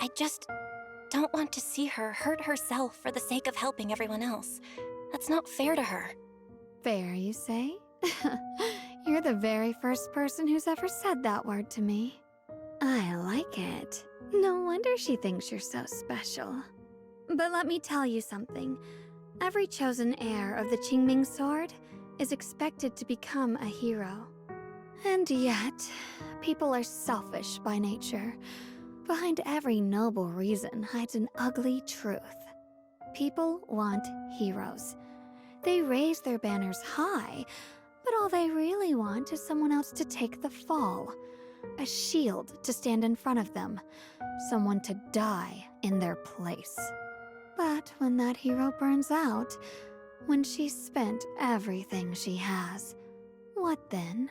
I just don't want to see her hurt herself for the sake of helping everyone else. That's not fair to her.
Fair, you say? You're the very first person who's ever said that word to me. I like it. No wonder she thinks you're so special. But let me tell you something. Every chosen heir of the Qingming sword is expected to become a hero. And yet, people are selfish by nature. Behind every noble reason hides an ugly truth. People want heroes. They raise their banners high, but all they really want is someone else to take the fall. A shield to stand in front of them. Someone to die in their place. But when that hero burns out, when she's spent everything she has, what then?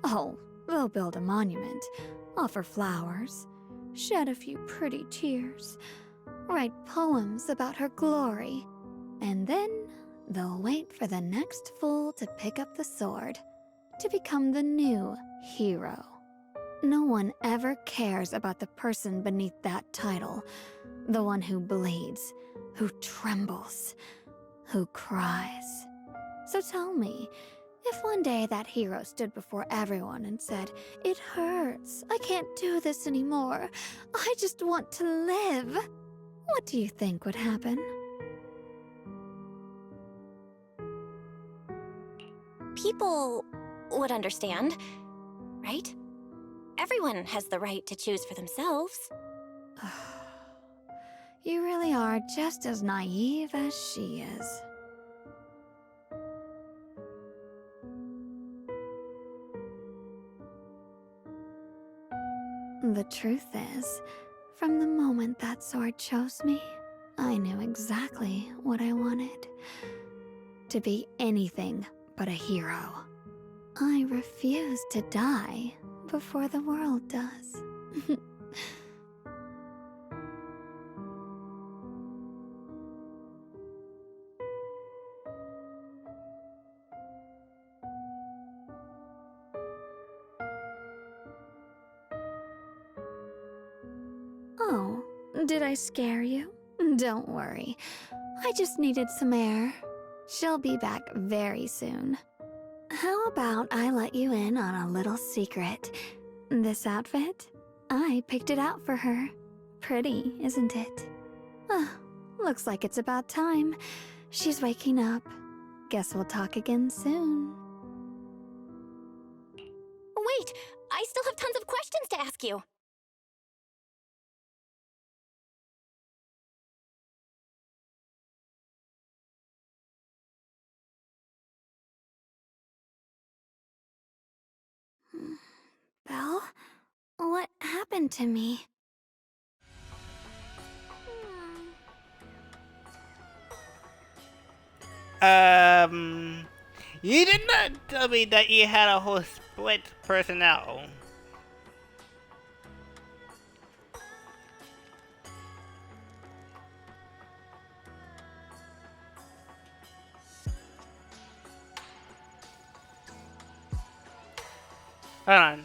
Oh, they'll build a monument, offer flowers, shed a few pretty tears, write poems about her glory, and then they'll wait for the next fool to pick up the sword, to become the new hero. No one ever cares about the person beneath that title, the one who bleeds, who trembles, who cries. So tell me, if one day that hero stood before everyone and said, "It hurts, I can't do this anymore, I just want to live," what do you think would happen?
People would understand, right? Everyone has the right to choose for themselves.
You really are just as naive as she is. The truth is, from the moment that sword chose me, I knew exactly what I wanted. To be anything but a hero. I refuse to die before the world does. Oh, did I scare you? Don't worry. I just needed some air. She'll be back very soon. How about I let you in on a little secret? This outfit? I picked it out for her. Pretty, isn't it? Looks like it's about time. She's waking up. Guess we'll talk again soon.
Wait! I still have tons of questions to ask you!
Belle? What happened to me?
You did not tell me that you had a whole split personnel. Hold on.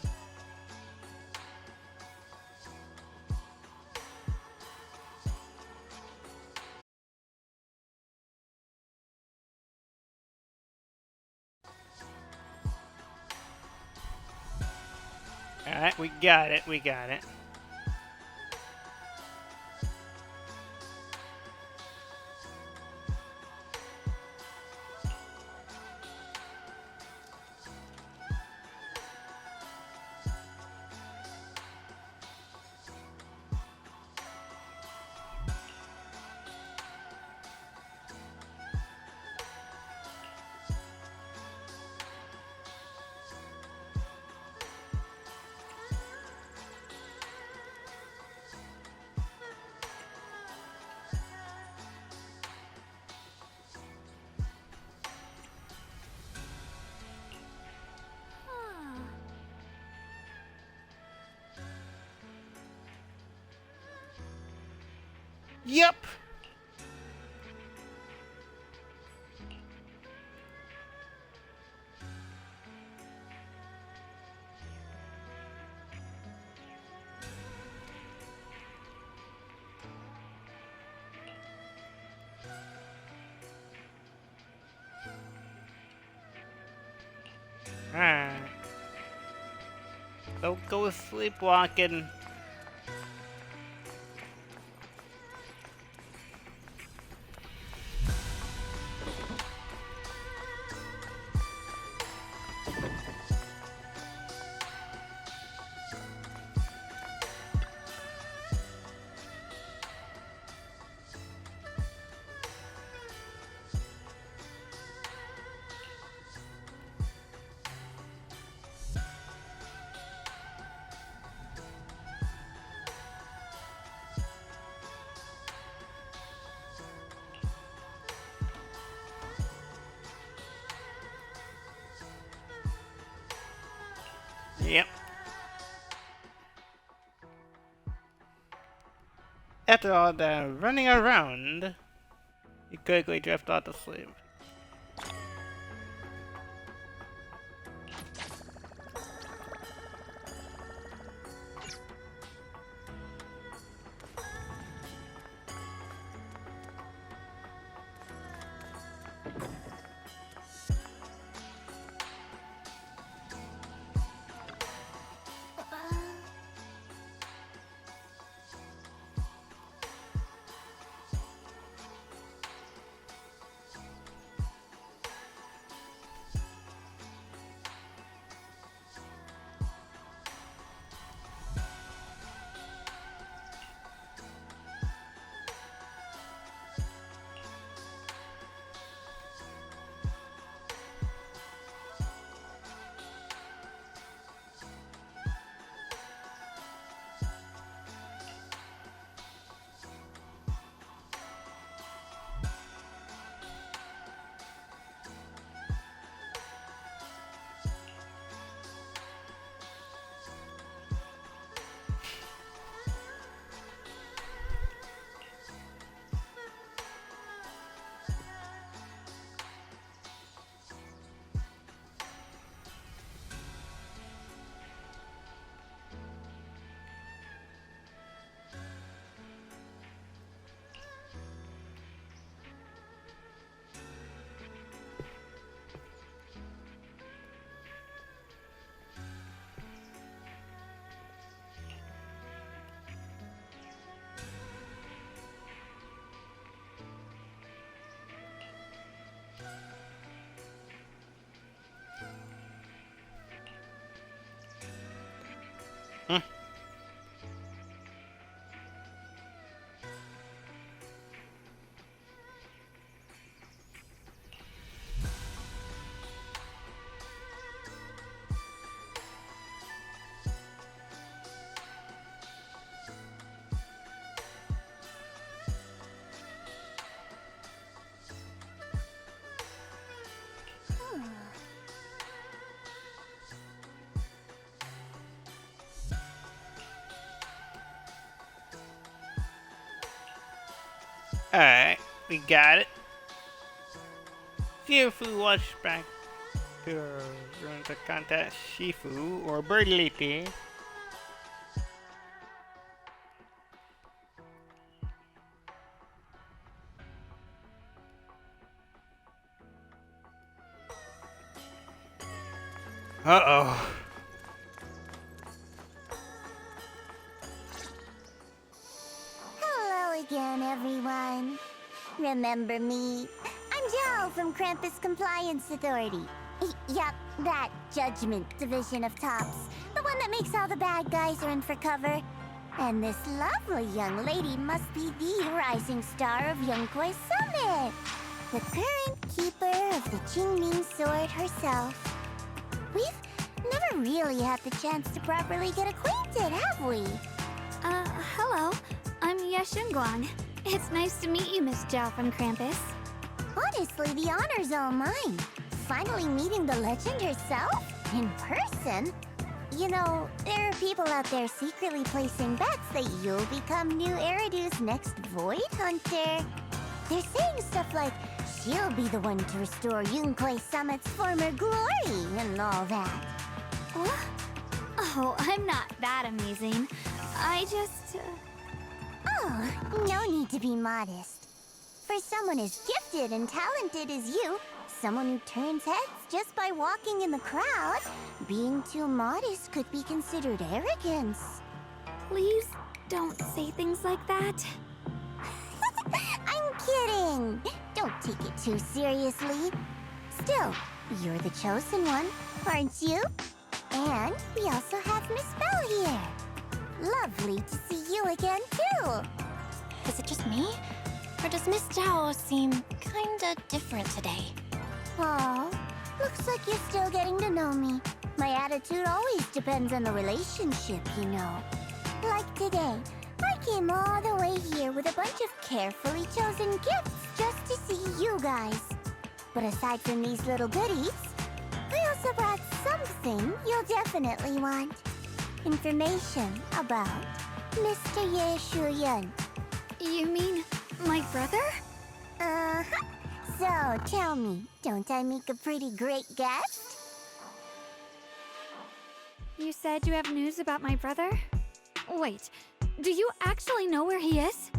Alright, we got it, we got it. Yep. Alright. Don't go sleepwalking. Yep. After all the running around, you quickly drift off to sleep. Alright, we got it. Shifu was back to run the contest. Shifu or Birdlity. Uh-oh.
Hello again, everyone. Remember me? I'm Joe from Krampus Compliance Authority. Yup, that Judgment Division of Tops. The one that makes all the bad guys run for cover. And this lovely young lady must be the rising star of Yunkwei Summit. The current keeper of the Qingming Sword herself. We've never really had the chance to properly get acquainted, have we?
Hello. I'm Yashunguang. It's nice to meet you, Miss Zhao from Krampus.
Honestly, the honor's all mine. Finally meeting the legend herself? In person? You know, there are people out there secretly placing bets that you'll become new Eridu's next Void Hunter. They're saying stuff like, she'll be the one to restore Yunkwei Summit's former glory and all that.
What? Oh, I'm not that amazing. I just...
Oh, no need to be modest. For someone as gifted and talented as you, someone who turns heads just by walking in the crowd, being too modest could be considered arrogance.
Please don't say things like that.
I'm kidding! Don't take it too seriously. Still, you're the chosen one, aren't you? And we also have Miss Belle here. Lovely to see you again, too.
Is it just me? Or does Miss Zhao seem kinda different today?
Aw, looks like you're still getting to know me. My attitude always depends on the relationship, you know. Like today, I came all the way here with a bunch of carefully chosen gifts just to see you guys. But aside from these little goodies, I also brought something you'll definitely want. Information about Mr. Ye Shuyun.
You mean my brother?
Uh-huh. So, tell me, don't I make a pretty great guest?
You said you have news about my brother? Wait, do you actually know where he is?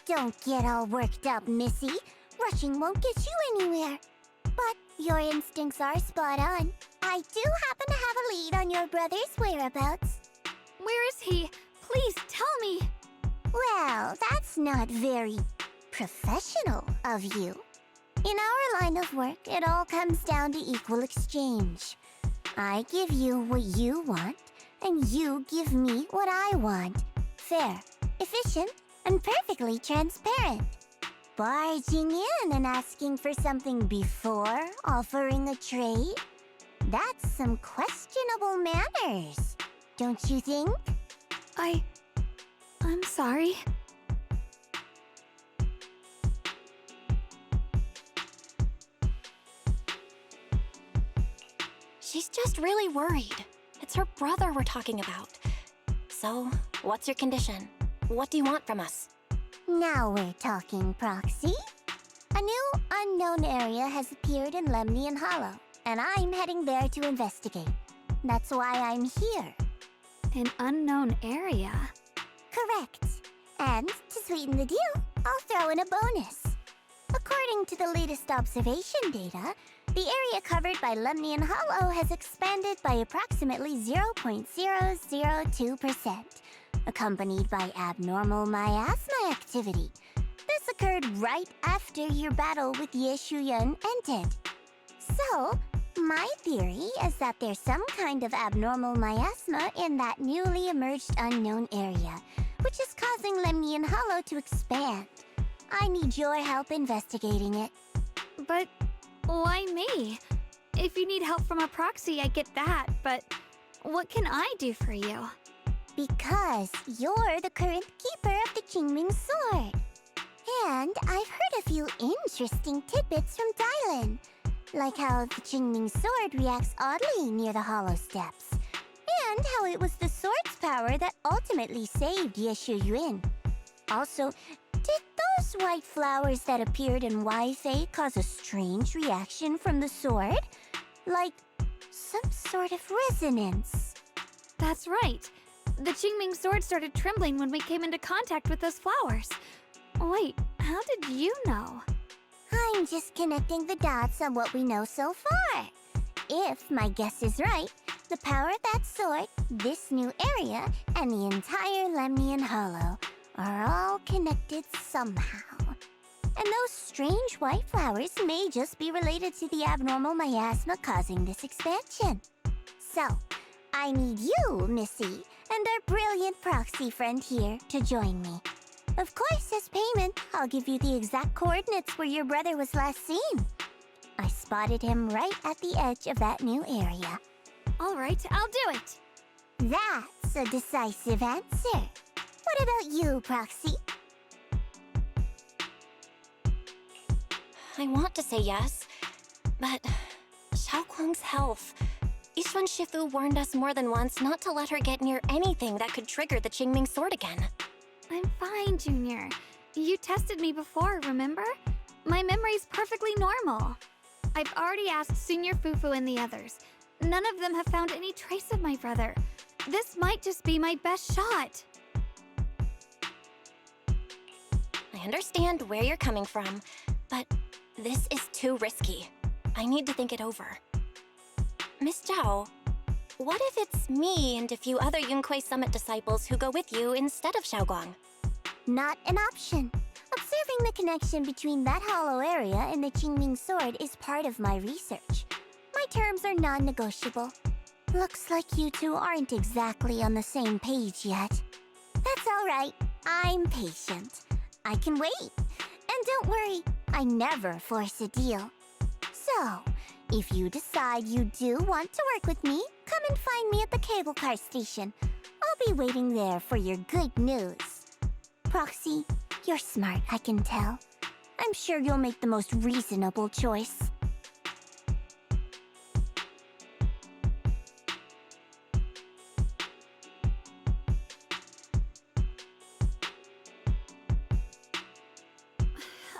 Don't get all worked up, Missy. Rushing won't get you anywhere. But your instincts are spot on. I do happen to have a lead on your brother's whereabouts.
Where is he? Please tell me.
Well, that's not very professional of you. In our line of work, it all comes down to equal exchange. I give you what you want, and you give me what I want. Fair, efficient, and perfectly transparent. Barging in and asking for something before offering a trade? That's some questionable manners, don't you think?
I'm sorry.
She's just really worried. It's her brother we're talking about. So, what's your condition? What do you want from us?
Now we're talking, Proxy. A new unknown area has appeared in Lemnian Hollow, and I'm heading there to investigate. That's why I'm here.
An unknown area?
Correct. And to sweeten the deal, I'll throw in a bonus. According to the latest observation data, the area covered by Lemnian Hollow has expanded by approximately 0.002%, accompanied by abnormal miasma activity. This occurred right after your battle with Ye Shuyun ended. So, my theory is that there's some kind of abnormal miasma in that newly emerged unknown area, which is causing Lemnian Hollow to expand. I need your help investigating it.
But why me? If you need help from a proxy, I get that, but what can I do for you?
Because you're the current keeper of the Qingming Sword. And I've heard a few interesting tidbits from Dylan, like how the Qingming Sword reacts oddly near the Hollow Steps, and how it was the sword's power that ultimately saved Ye Shuyun. Also, did those white flowers that appeared in Waifei cause a strange reaction from the sword? Like some sort of resonance.
That's right. The Qingming sword started trembling when we came into contact with those flowers. Wait, how did you know?
I'm just connecting the dots on what we know so far. If my guess is right, the power of that sword, this new area, and the entire Lemnian Hollow are all connected somehow. And those strange white flowers may just be related to the abnormal miasma causing this expansion. So, I need you, Missy, and our brilliant proxy friend here to join me. Of course, as payment, I'll give you the exact coordinates where your brother was last seen. I spotted him right at the edge of that new area.
All right, I'll do it.
That's a decisive answer. What about you, Proxy?
I want to say yes, but Xiaoguang's health. Yixuan Shifu warned us more than once not to let her get near anything that could trigger the Qingming sword again.
I'm fine, Junior. You tested me before, remember? My memory's perfectly normal. I've already asked Senior Fufu and the others. None of them have found any trace of my brother. This might just be my best shot.
I understand where you're coming from, but this is too risky. I need to think it over. Miss Zhao, what if it's me and a few other Yunquei Summit disciples who go with you instead of Xiaoguang?
Not an option. Observing the connection between that hollow area and the Qingming sword is part of my research. My terms are non-negotiable. Looks like you two aren't exactly on the same page yet. That's all right. I'm patient. I can wait. And don't worry, I never force a deal. So, if you decide you do want to work with me, come and find me at the cable car station. I'll be waiting there for your good news. Proxy, you're smart, I can tell. I'm sure you'll make the most reasonable choice.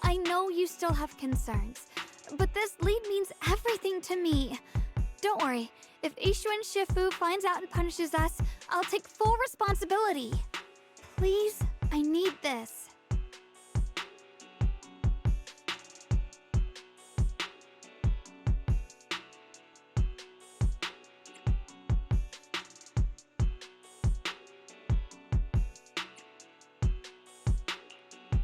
I know you still have concerns, but this lead means everything to me. Don't worry, if Yixuan Shifu finds out and punishes us, I'll take full responsibility. Please, I need this.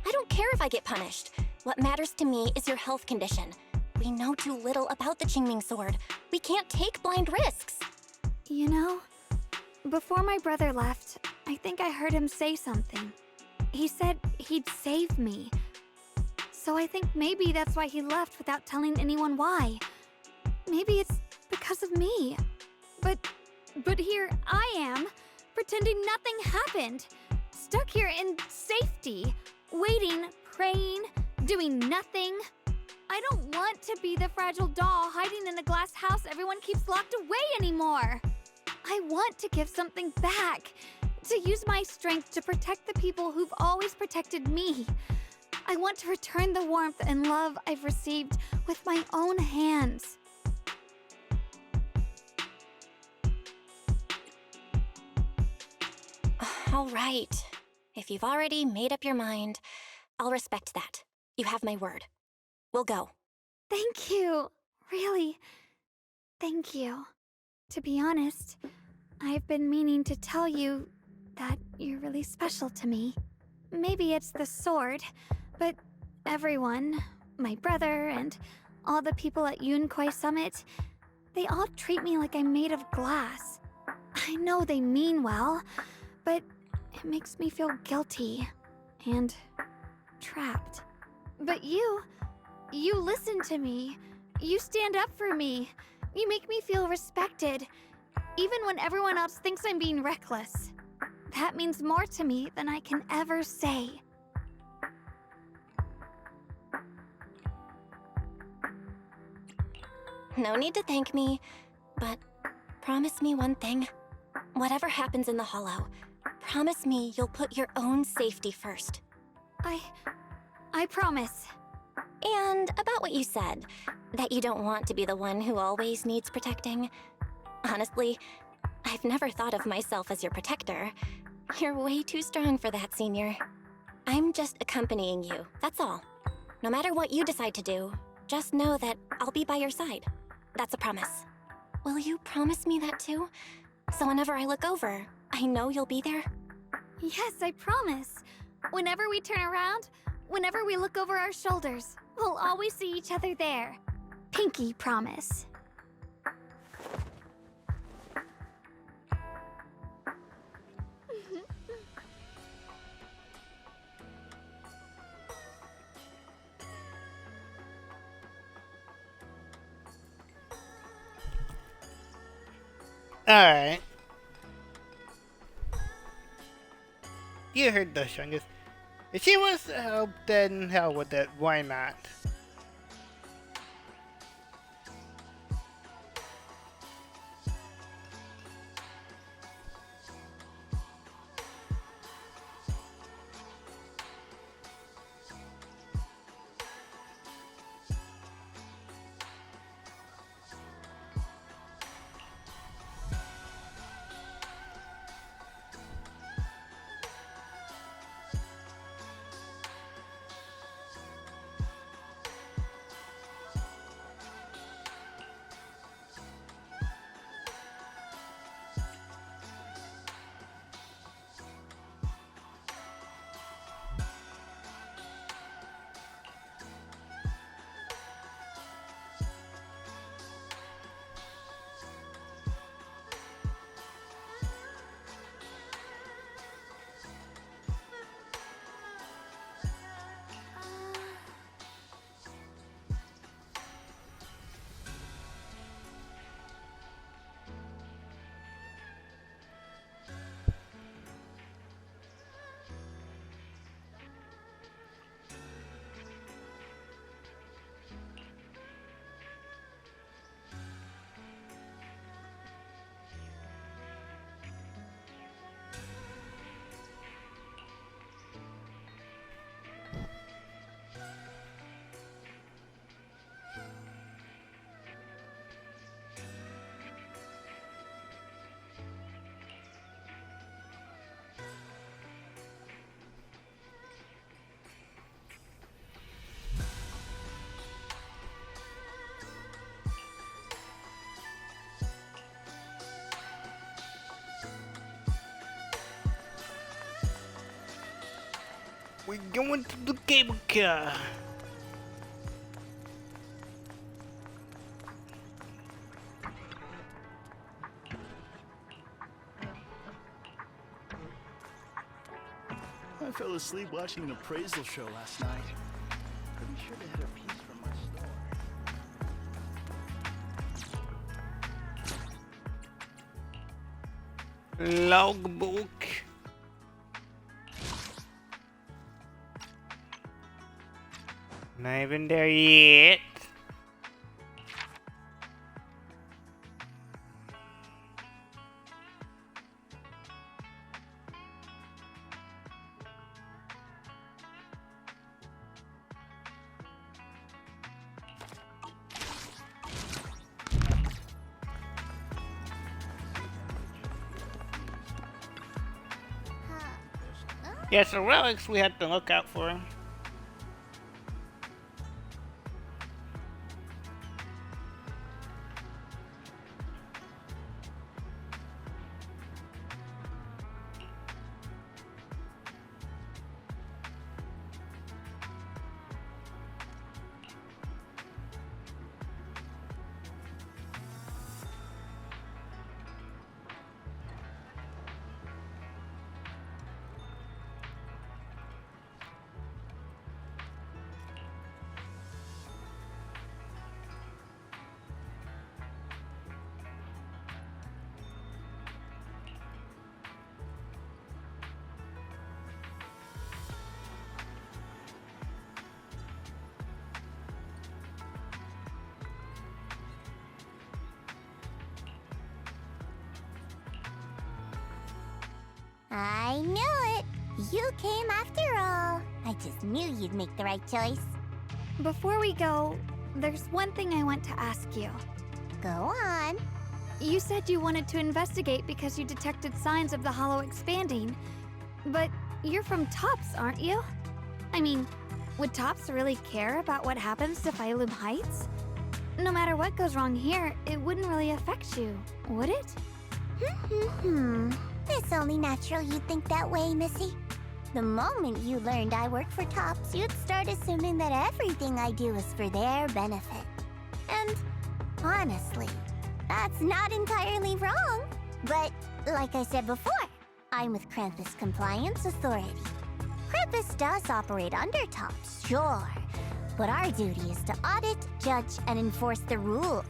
I don't care if I get punished. What matters to me is your health condition. We know too little about the Qingming sword. We can't take blind risks.
You know, before my brother left, I think I heard him say something. He said he'd save me. So I think maybe that's why he left without telling anyone why. Maybe it's because of me. But here I am, pretending nothing happened. Stuck here in safety, waiting, praying, doing nothing. I don't want to be the fragile doll hiding in a glass house everyone keeps locked away anymore. I want to give something back, to use my strength to protect the people who've always protected me. I want to return the warmth and love I've received with my own hands.
All right. If you've already made up your mind, I'll respect that. You have my word. We'll go.
Thank you. Really, thank you. To be honest, I've been meaning to tell you that you're really special to me. Maybe it's the sword, but everyone, my brother and all the people at Yunquei Summit, they all treat me like I'm made of glass. I know they mean well, but it makes me feel guilty and trapped. But you listen to me. You stand up for me. You make me feel respected, even when everyone else thinks I'm being reckless. That means more to me than I can ever say.
No need to thank me, but promise me one thing. Whatever happens in the Hollow, promise me you'll put your own safety first.
I promise.
And about what you said, that you don't want to be the one who always needs protecting. Honestly, I've never thought of myself as your protector. You're way too strong for that, Senior. I'm just accompanying you, that's all. No matter what you decide to do, just know that I'll be by your side. That's a promise. Will you promise me that too? So whenever I look over, I know you'll be there?
Yes, I promise. Whenever we turn around, whenever we look over our shoulders, we'll always see each other there. Pinky promise.
Alright. You heard the strongest. If she wants to help, then hell with it. Why not? We're going to the cable car.
I fell asleep watching an appraisal show last night. Pretty sure they had a piece from my store.
Logbook. Not even there yet. Yeah, so relics we have to look out for.
I knew it! You came after all. I just knew you'd make the right choice.
Before we go, there's one thing I want to ask you.
Go on.
You said you wanted to investigate because you detected signs of the hollow expanding. But you're from Tops, aren't you? I mean, would Tops really care about what happens to Failume Heights? No matter what goes wrong here, it wouldn't really affect you, would it?
It's only natural you'd think that way, Missy. The moment you learned I work for Tops, you'd start assuming that everything I do is for their benefit. And honestly, that's not entirely wrong. But like I said before, I'm with Krampus Compliance Authority. Krampus does operate under Tops, sure. But our duty is to audit, judge, and enforce the rules.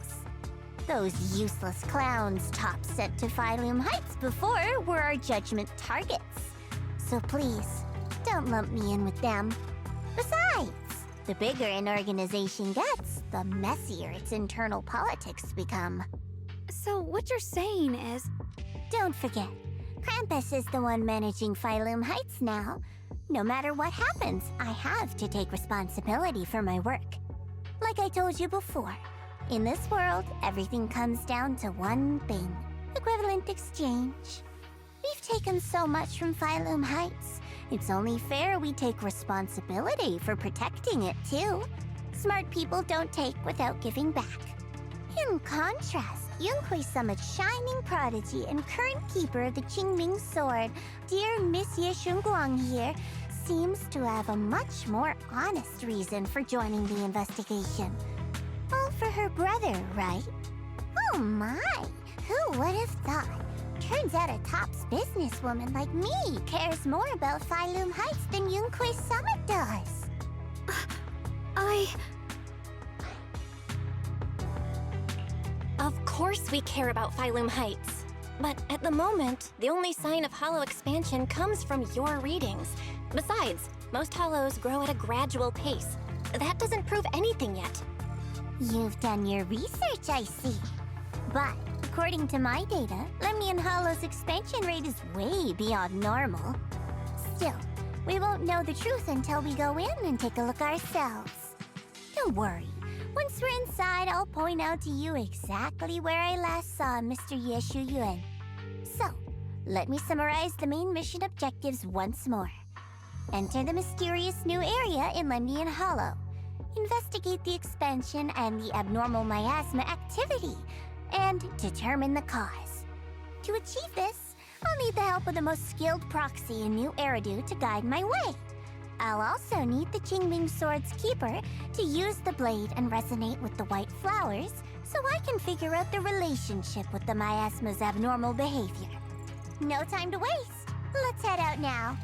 Those useless clowns Tops sent to Failume Heights before were our judgment targets. So please, don't lump me in with them. Besides, the bigger an organization gets, the messier its internal politics become.
So what you're saying is...
Don't forget, Krampus is the one managing Failume Heights now. No matter what happens, I have to take responsibility for my work. Like I told you before, in this world, everything comes down to one thing: equivalent exchange. We've taken so much from Failume Heights. It's only fair we take responsibility for protecting it, too. Smart people don't take without giving back. In contrast, Yunhui Summit's shining prodigy and current keeper of the Qingming Sword, dear Miss Ye Shunguang here, seems to have a much more honest reason for joining the investigation. All for her brother, right? Oh my! Who would have thought? Turns out a Tops businesswoman like me cares more about Failume Heights than Yunhui Summit does.
Of course we care about Failume Heights. But at the moment, the only sign of hollow expansion comes from your readings. Besides, most hollows grow at a gradual pace. That doesn't prove anything yet.
You've done your research, I see. But according to my data, Lemnian Hollow's expansion rate is way beyond normal. Still, we won't know the truth until we go in and take a look ourselves. Don't worry. Once we're inside, I'll point out to you exactly where I last saw Mr. Ye Shuyuan. So, let me summarize the main mission objectives once more. Enter the mysterious new area in Lemnian Hollow. Investigate the expansion and the abnormal miasma activity, and determine the cause. To achieve this, I'll need the help of the most skilled proxy in New Eridu to guide my way. I'll also need the Qingming Sword's keeper to use the blade and resonate with the white flowers so I can figure out the relationship with the miasma's abnormal behavior. No time to waste. Let's head out now.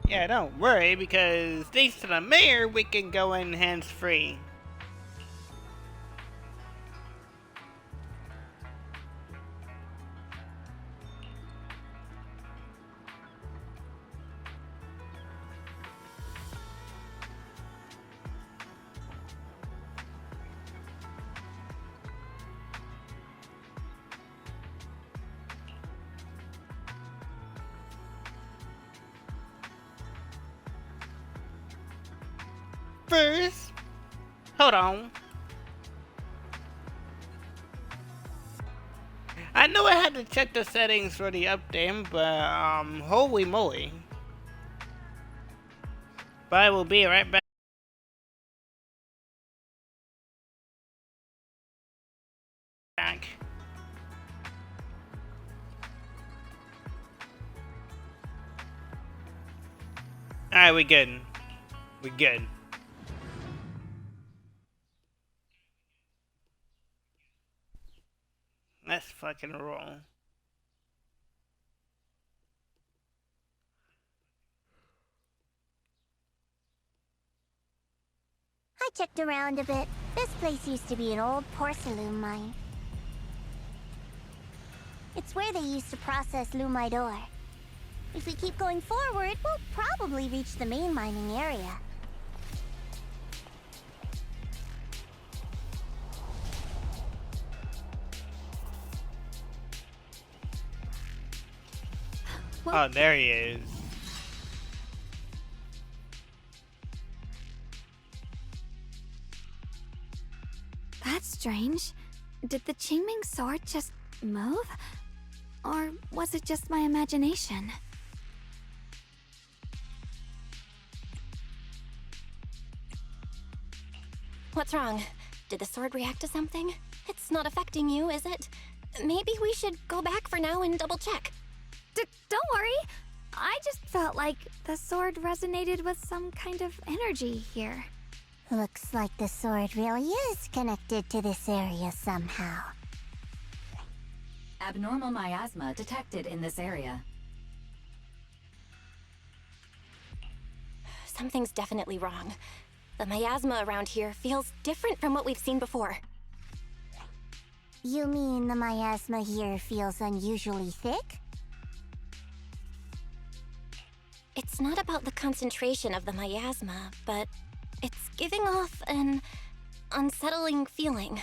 Yeah, don't worry, because thanks to the mayor, we can go in hands-free. first, hold on. I know I had to check the settings for the update, but holy moly. But I will be right back. Alright, we good. We good. Let's fucking roll.
I checked around a bit. This place used to be an old porcelain mine. It's where they used to process lumite ore. If we keep going forward, we'll probably reach the main mining area.
Oh, there he is.
That's strange. Did the Qingming sword just move? Or was it just my imagination?
What's wrong? Did the sword react to something? It's not affecting you, is it? Maybe we should go back for now and double check.
Don't worry. I just felt like the sword resonated with some kind of energy here.
Looks like the sword really is connected to this area somehow.
Abnormal miasma detected in this area.
Something's definitely wrong. The miasma around here feels different from what we've seen before.
You mean the miasma here feels unusually thick?
It's not about the concentration of the miasma, but it's giving off an unsettling feeling.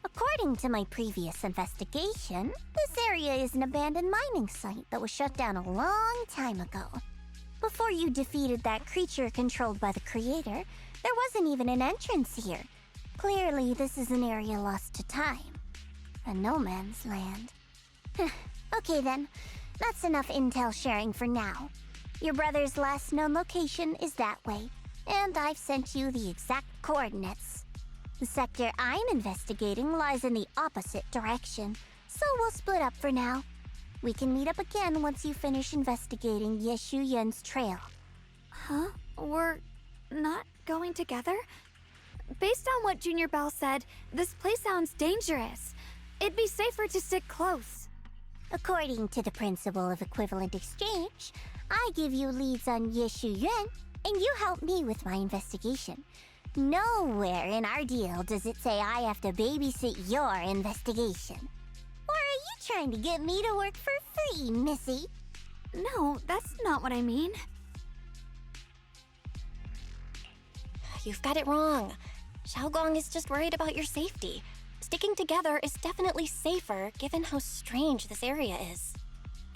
According to my previous investigation, this area is an abandoned mining site that was shut down a long time ago. Before you defeated that creature controlled by the Creator, there wasn't even an entrance here. Clearly, this is an area lost to time. A no man's land. Okay then, that's enough intel sharing for now. Your brother's last known location is that way, and I've sent you the exact coordinates. The sector I'm investigating lies in the opposite direction, so we'll split up for now. We can meet up again once you finish investigating Yeshu Yen's trail.
Huh? We're not going together? Based on what Junior Bell said, this place sounds dangerous. It'd be safer to stick close.
According to the principle of equivalent exchange, I give you leads on Yeshu Yuan, and you help me with my investigation. Nowhere in our deal does it say I have to babysit your investigation. Or are you trying to get me to work for free, Missy?
No, that's not what I mean.
You've got it wrong. Xiaogong is just worried about your safety. Sticking together is definitely safer given how strange this area is.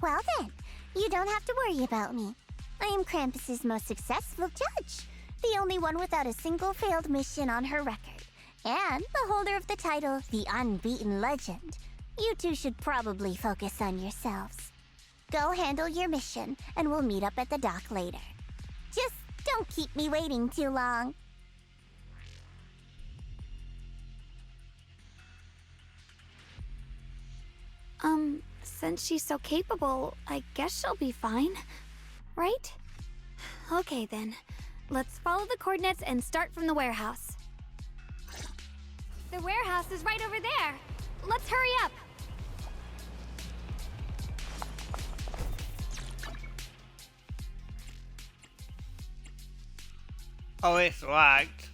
Well then, you don't have to worry about me. I am Krampus's most successful judge, the only one without a single failed mission on her record, and the holder of the title, the Unbeaten Legend. You two should probably focus on yourselves. Go handle your mission, and we'll meet up at the dock later. Just don't keep me waiting too long.
Since she's so capable, I guess she'll be fine, right? Okay then, let's follow the coordinates and start from the warehouse. The warehouse is right over there. Let's hurry up.
Oh, it's locked.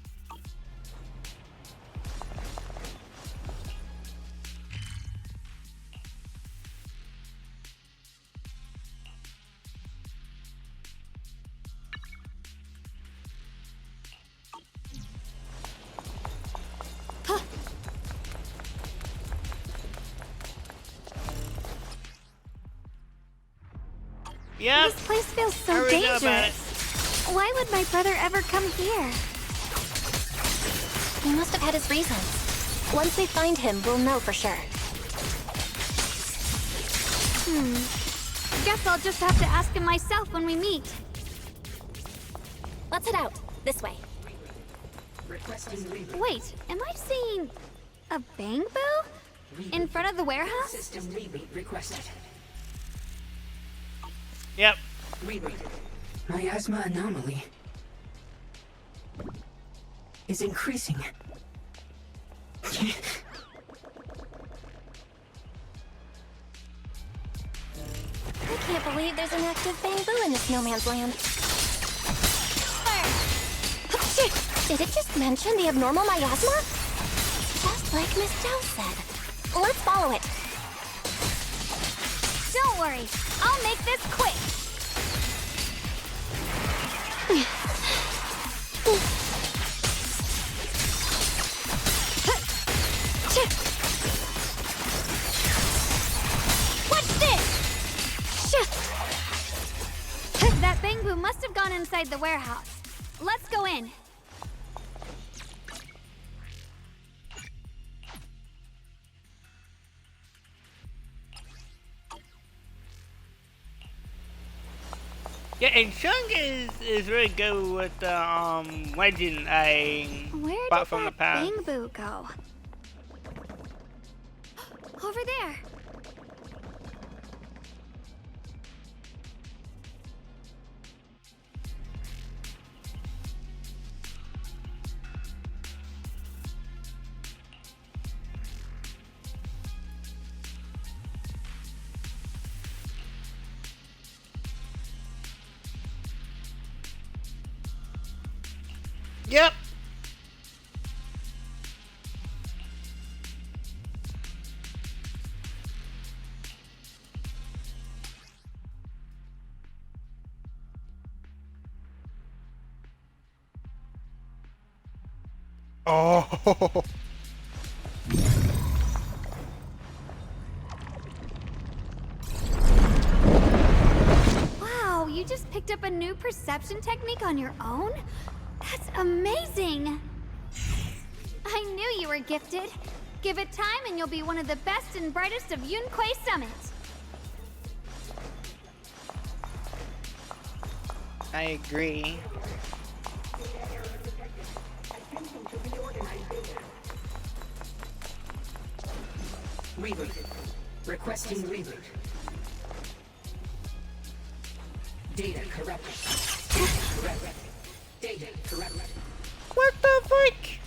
Yep.
This place feels so
I already know about
dangerous. Why would my brother ever come here?
He must have had his reasons. Once we find him, we'll know for sure.
Guess I'll just have to ask him myself when we meet.
Let's head out. This way.
Wait, am I seeing a Bang Boo? In front of the warehouse?
System reboot requested.
Yep.
Reboot. Miasma anomaly is increasing.
I can't believe there's an active Bang Boo in this no man's land. Did it just mention the abnormal miasma? Just like Miss Zhao said. Let's follow it.
Don't worry, I'll make this quick. What's this? That Bang Boo must have gone inside the warehouse. Let's go in.
Yeah, and Chung is really good with the legend I bought from the past.
Where did that Bang Boo go? Over there.
Yep. Oh.
Wow, you just picked up a new perception technique on your own? That's amazing! I knew you were gifted. Give it time and you'll be one of the best and brightest of Yunquei Summit.
I agree.
Reboot. Requesting reboot. Data corrupted. Correct. Data corrupted.
What the frick?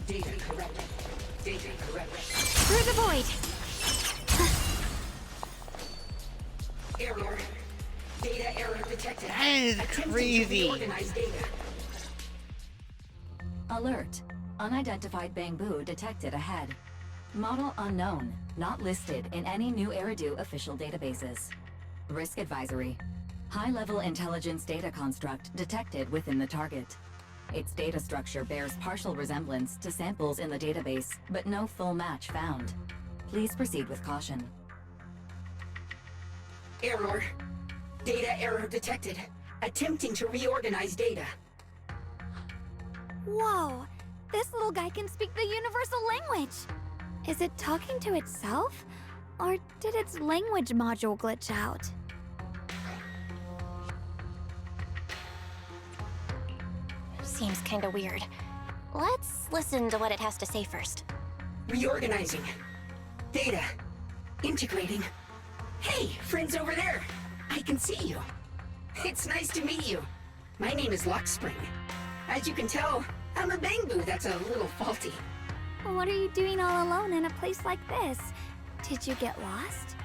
Data corrupted. Data corrupted.
Through the void.
Error. Data error detected.
That is crazy.
Data.
Alert. Unidentified Bang Boo detected ahead. Model unknown. Not listed in any new Eridu official databases. Risk advisory. High-level intelligence data construct detected within the target. Its data structure bears partial resemblance to samples in the database, but no full match found. Please proceed with caution.
Error. Data error detected. Attempting to reorganize data.
Whoa, this little guy can speak the universal language. Is it talking to itself? Or did its language module glitch out?
Seems kinda weird. Let's listen to what it has to say first.
Reorganizing. Data. Integrating. Hey, friends over there. I can see you. It's nice to meet you. My name is Lockspring. As you can tell, I'm a Bang Boo that's a little faulty.
What are you doing all alone in a place like this? Did you get lost?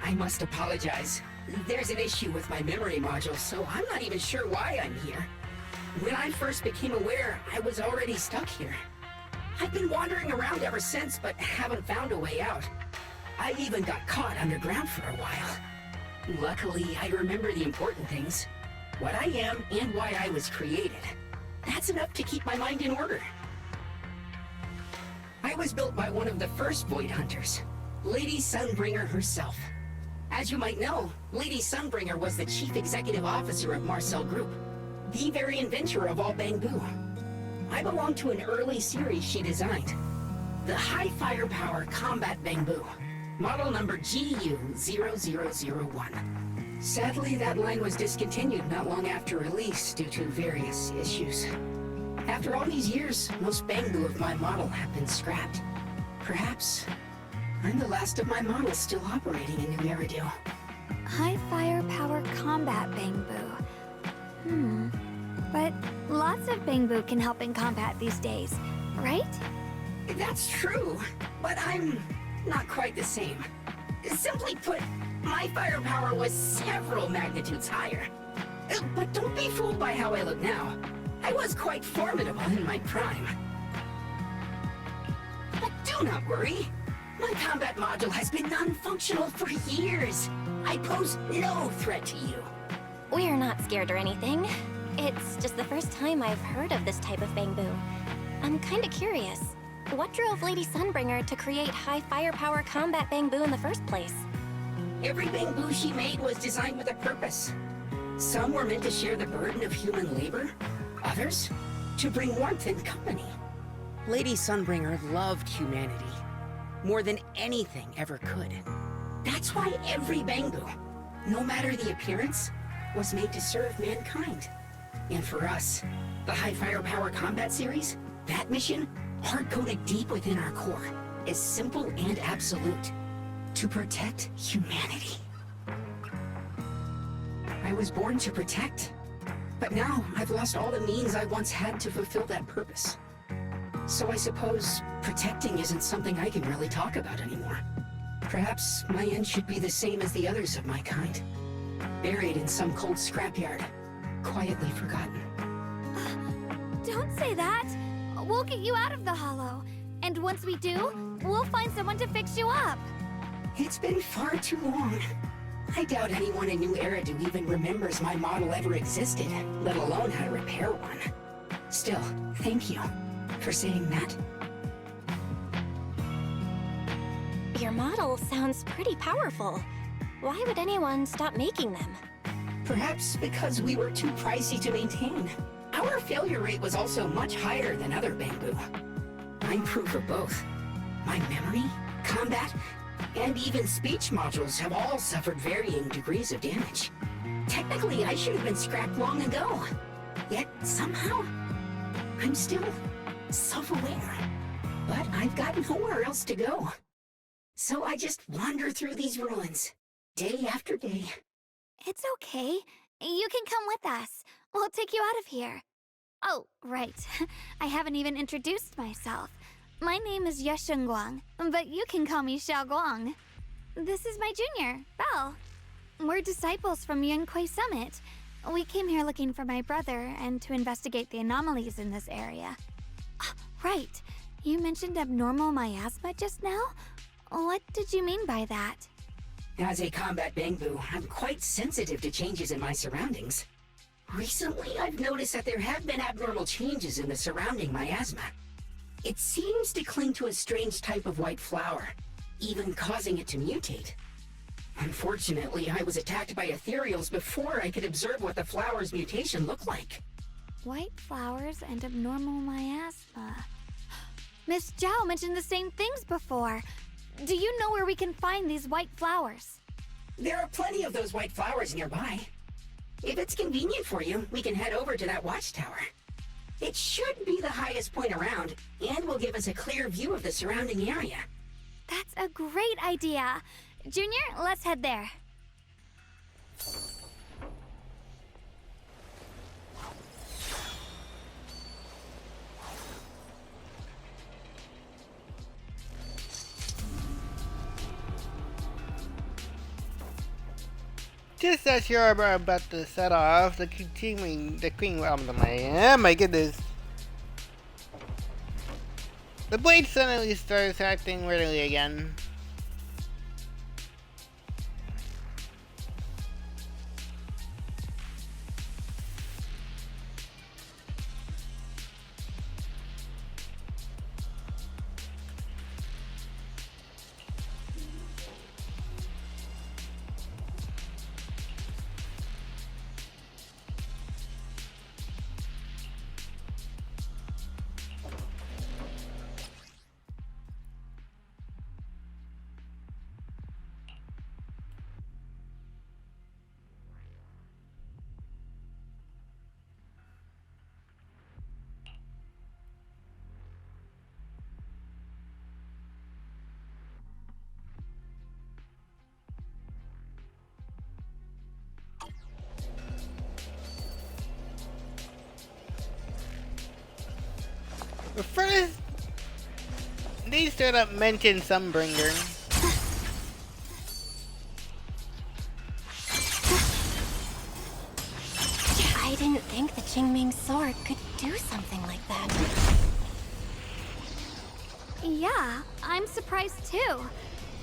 I must apologize. There's an issue with my memory module, so I'm not even sure why I'm here. When I first became aware, I was already stuck here. I've been wandering around ever since, but haven't found a way out. I even got caught underground for a while. Luckily, I remember the important things. What I am and why I was created. That's enough to keep my mind in order. I was built by one of the first Void Hunters, Lady Sunbringer herself. As you might know, Lady Sunbringer was the chief executive officer of Marcel Group, the very inventor of all bamboo. I belong to an early series she designed, the High Firepower Combat Bamboo, model number GU0001. Sadly, that line was discontinued not long after release due to various issues. After all these years, most bamboo of my model have been scrapped. Perhaps I'm the last of my models still operating in New Eridu.
High firepower combat bamboo. But lots of bamboo can help in combat these days, right?
That's true, but I'm not quite the same. Simply put, my firepower was several magnitudes higher. But don't be fooled by how I look now. I was quite formidable in my prime. But do not worry. My combat module has been non-functional for years. I pose no threat to you.
We're not scared or anything. It's just the first time I've heard of this type of bamboo. I'm kinda curious. What drove Lady Sunbringer to create high firepower combat bamboo in the first place?
Every bamboo she made was designed with a purpose. Some were meant to share the burden of human labor. Others, to bring warmth and company. Lady Sunbringer loved humanity more than anything ever could. That's why every bamboo, no matter the appearance, was made to serve mankind. And for us, the High Firepower Combat Series, that mission, hard-coded deep within our core, is simple and absolute. To protect humanity. I was born to protect, but now I've lost all the means I once had to fulfill that purpose. So I suppose protecting isn't something I can really talk about anymore. Perhaps my end should be the same as the others of my kind. Buried in some cold scrapyard, quietly forgotten.
Don't say that! We'll get you out of the hollow. And once we do, we'll find someone to fix you up.
It's been far too long. I doubt anyone in New Eridu even remembers my model ever existed, let alone how to repair one. Still, thank you for saying that.
Your model sounds pretty powerful. Why would anyone stop making them?
Perhaps because we were too pricey to maintain. Our failure rate was also much higher than other bamboo. I'm proof of both. My memory, combat, and even speech modules have all suffered varying degrees of damage. Technically, I should have been scrapped long ago. Yet, somehow, I'm still self-aware. But I've got nowhere else to go. So I just wander through these ruins, day after day.
It's okay. You can come with us. We'll take you out of here. Oh, right. I haven't even introduced myself. My name is Yeshengguang, but you can call me Xiaoguang. This is my junior, Belle. We're disciples from Yunquei Summit. We came here looking for my brother and to investigate the anomalies in this area. Right. You mentioned abnormal miasma just now? What did you mean by that?
As a combat bamboo, I'm quite sensitive to changes in my surroundings. Recently, I've noticed that there have been abnormal changes in the surrounding miasma. It seems to cling to a strange type of white flower, even causing it to mutate. Unfortunately, I was attacked by ethereals before I could observe what the flower's mutation looked like.
White flowers and abnormal miasma. Miss Zhao mentioned the same things before. Do you know where we can find these white flowers?
There are plenty of those white flowers nearby. If it's convenient for you, we can head over to that watchtower. It should be the highest point around, and will give us a clear view of the surrounding area.
That's a great idea. Junior, let's head there.
Just as you're about to set off, the queen, my goodness. The blade suddenly starts acting weirdly again. But first, they straight up mention Sunbringer.
I didn't think the Qingming sword could do something like that.
Yeah, I'm surprised too.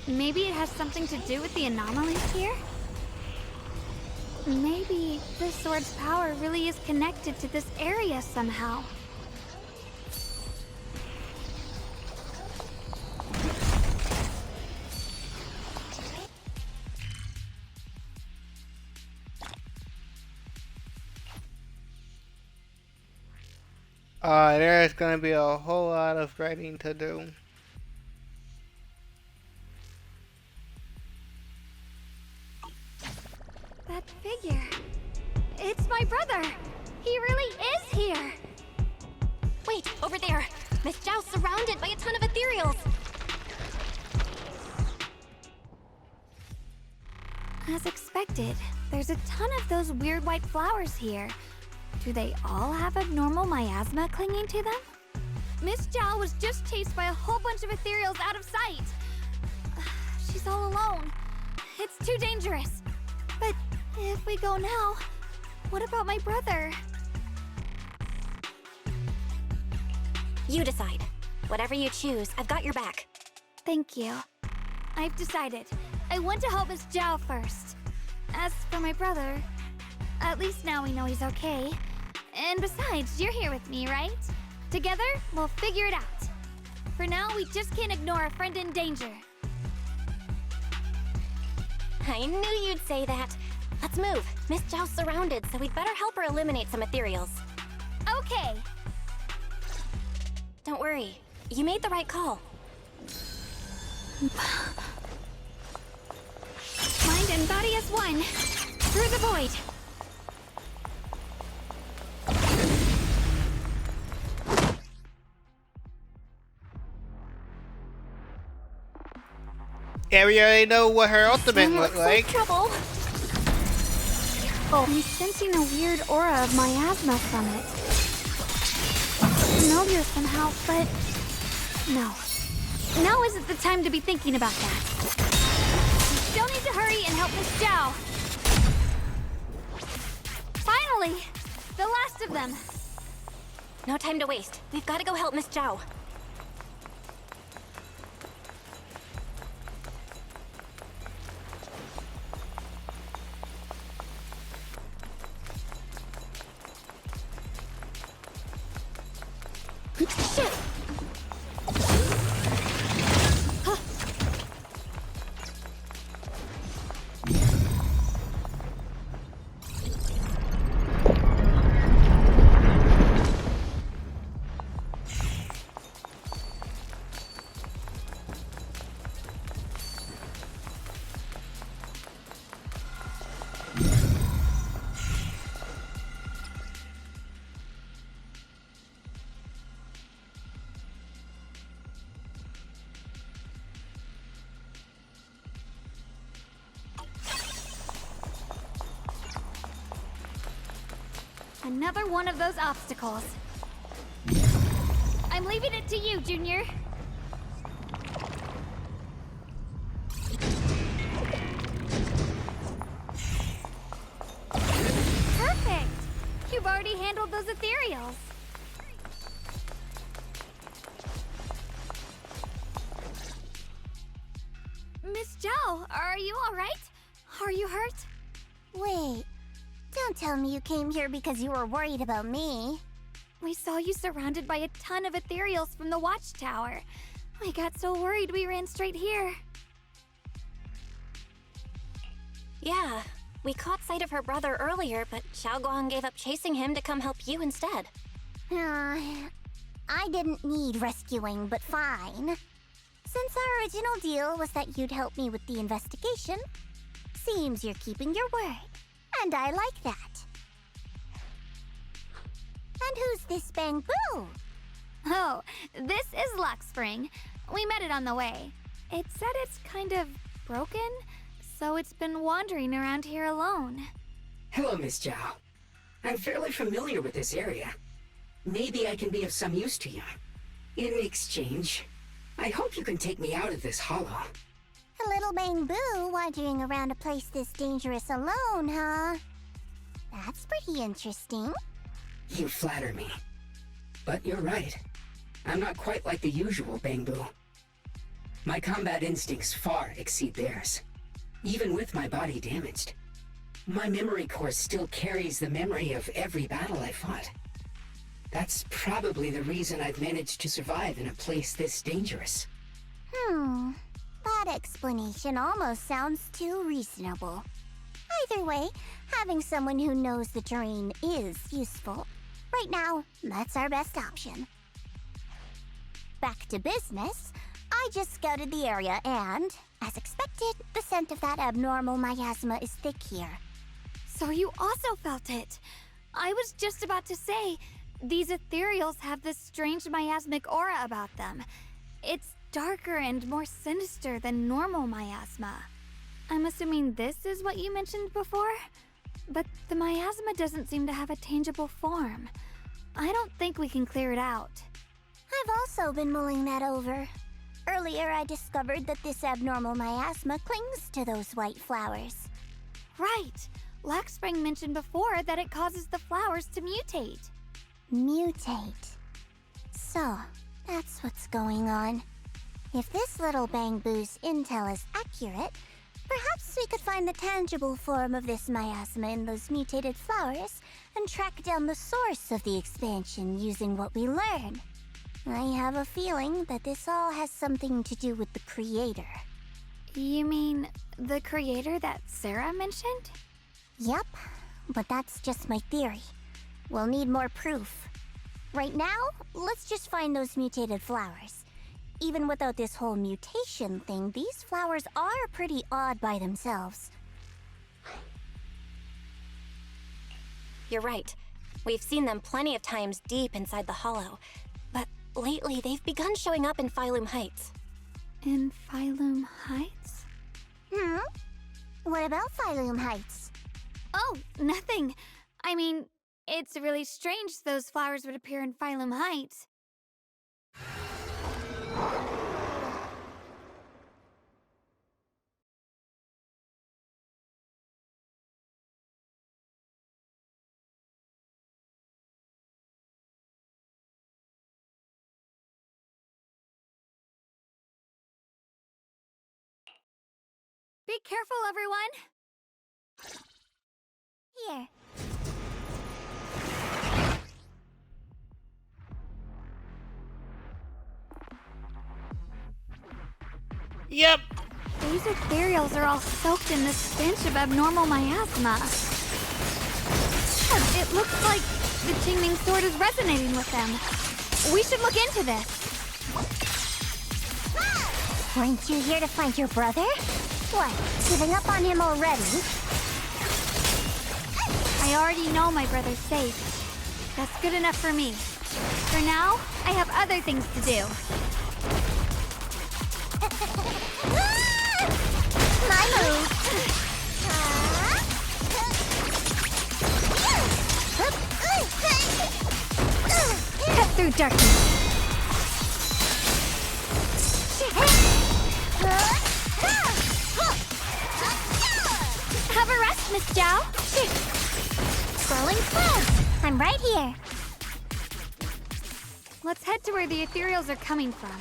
Maybe it has something to do with the anomalies here? Maybe the sword's power really is connected to this area somehow.
There's gonna be a whole lot of writing to do.
That figure. It's my brother. He really is here.
Wait, over there. Miss Zhao's surrounded by a ton of ethereals.
As expected, there's a ton of those weird white flowers here. Do they all have abnormal miasma clinging to them? Miss Zhao was just chased by a whole bunch of ethereals out of sight. She's all alone. It's too dangerous. But if we go now, what about my brother?
You decide. Whatever you choose, I've got your back.
Thank you. I've decided. I want to help Miss Zhao first. As for my brother, at least now we know he's okay. And besides, you're here with me, right? Together, we'll figure it out. For now, we just can't ignore a friend in danger.
I knew you'd say that. Let's move. Miss Zhao's surrounded, so we'd better help her eliminate some ethereals.
Okay.
Don't worry. You made the right call.
Mind and body as one. Through the void.
Yeah, we already know what her ultimate looked like.
Trouble.
Oh, I'm sensing a weird aura of miasma from it. Familiar somehow, but no. Now isn't the time to be thinking about that. We still need to hurry and help Miss Zhao. Finally! The last of them!
No time to waste. We've got to go help Miss Zhao. Shit!
Another one of those obstacles. I'm leaving it to you, Junior. Perfect! You've already handled those ethereals. Miss Zhao, are you alright? Are you hurt?
Wait, don't tell me you came here because you were worried about me.
We saw you surrounded by a ton of ethereals from the watchtower. We got so worried we ran straight here.
Yeah, we caught sight of her brother earlier, but Xiaoguang gave up chasing him to come help you instead.
I didn't need rescuing, but fine. Since our original deal was that you'd help me with the investigation, seems you're keeping your word, and I like that. And who's this Bangbu?
Oh, this is Luxspring. We met it on the way. It said it's kind of broken, so it's been wandering around here alone.
Hello, Miss Zhao. I'm fairly familiar with this area. Maybe I can be of some use to you. In exchange, I hope you can take me out of this hollow.
A little Bamboo wandering around a place this dangerous alone, huh? That's pretty interesting.
You flatter me. But you're right. I'm not quite like the usual Bamboo. My combat instincts far exceed theirs. Even with my body damaged, my memory core still carries the memory of every battle I fought. That's probably the reason I've managed to survive in a place this dangerous.
That explanation almost sounds too reasonable. Either way, having someone who knows the terrain is useful. Right now, that's our best option. Back to business, I just scouted the area and, as expected, the scent of that abnormal miasma is thick here.
So you also felt it. I was just about to say, these ethereals have this strange miasmic aura about them. It's darker and more sinister than normal miasma. I'm assuming this is what you mentioned before? But the miasma doesn't seem to have a tangible form. I don't think we can clear it out.
I've also been mulling that over. Earlier, I discovered that this abnormal miasma clings to those white flowers.
Right. Laxspring mentioned before that it causes the flowers to mutate.
Mutate. So, that's what's going on. If this little Bamboo's intel is accurate, perhaps we could find the tangible form of this miasma in those mutated flowers and track down the source of the expansion using what we learn. I have a feeling that this all has something to do with the creator.
You mean the creator that Sarah mentioned?
Yep, but that's just my theory. We'll need more proof. Right now, let's just find those mutated flowers. Even without this whole mutation thing, these flowers are pretty odd by themselves.
You're right. We've seen them plenty of times deep inside the hollow. But lately, they've begun showing up in Failume Heights.
In Failume Heights?
What about Failume Heights?
Oh, nothing. I mean, it's really strange those flowers would appear in Failume Heights. Be careful, everyone!
Here.
Yep.
These ethereals are all soaked in this stench of abnormal miasma. It looks like the Qingming sword is resonating with them. We should look into this.
Weren't you here to find your brother? What, giving up on him already?
I already know my brother's safe. That's good enough for me. For now, I have other things to do.
My move!
Cut through darkness.
Have a rest, Miss Zhao. Scrolling close. I'm right here.
Let's head to where the ethereals are coming from.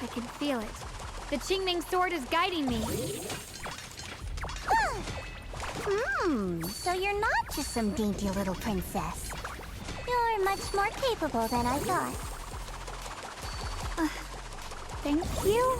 I can feel it. The Qingming sword is guiding me.
So you're not just some dainty little princess. You're much more capable than I thought.
Thank you.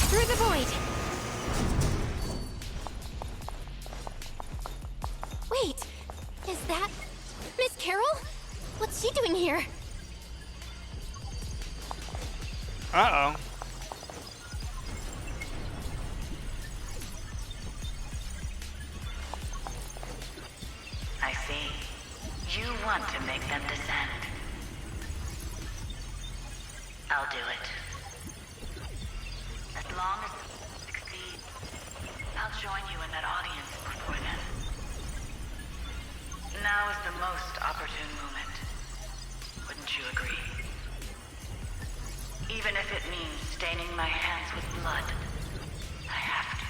Through the void! Wait! Is that Miss Carol? What's she doing here?
Uh-oh.
I see.
You want to make them descend. I'll do it. As long as it succeeds, I'll join you in that audience before then. Now is the most opportune moment. Wouldn't you agree? Even if it means staining my hands with blood, I have to.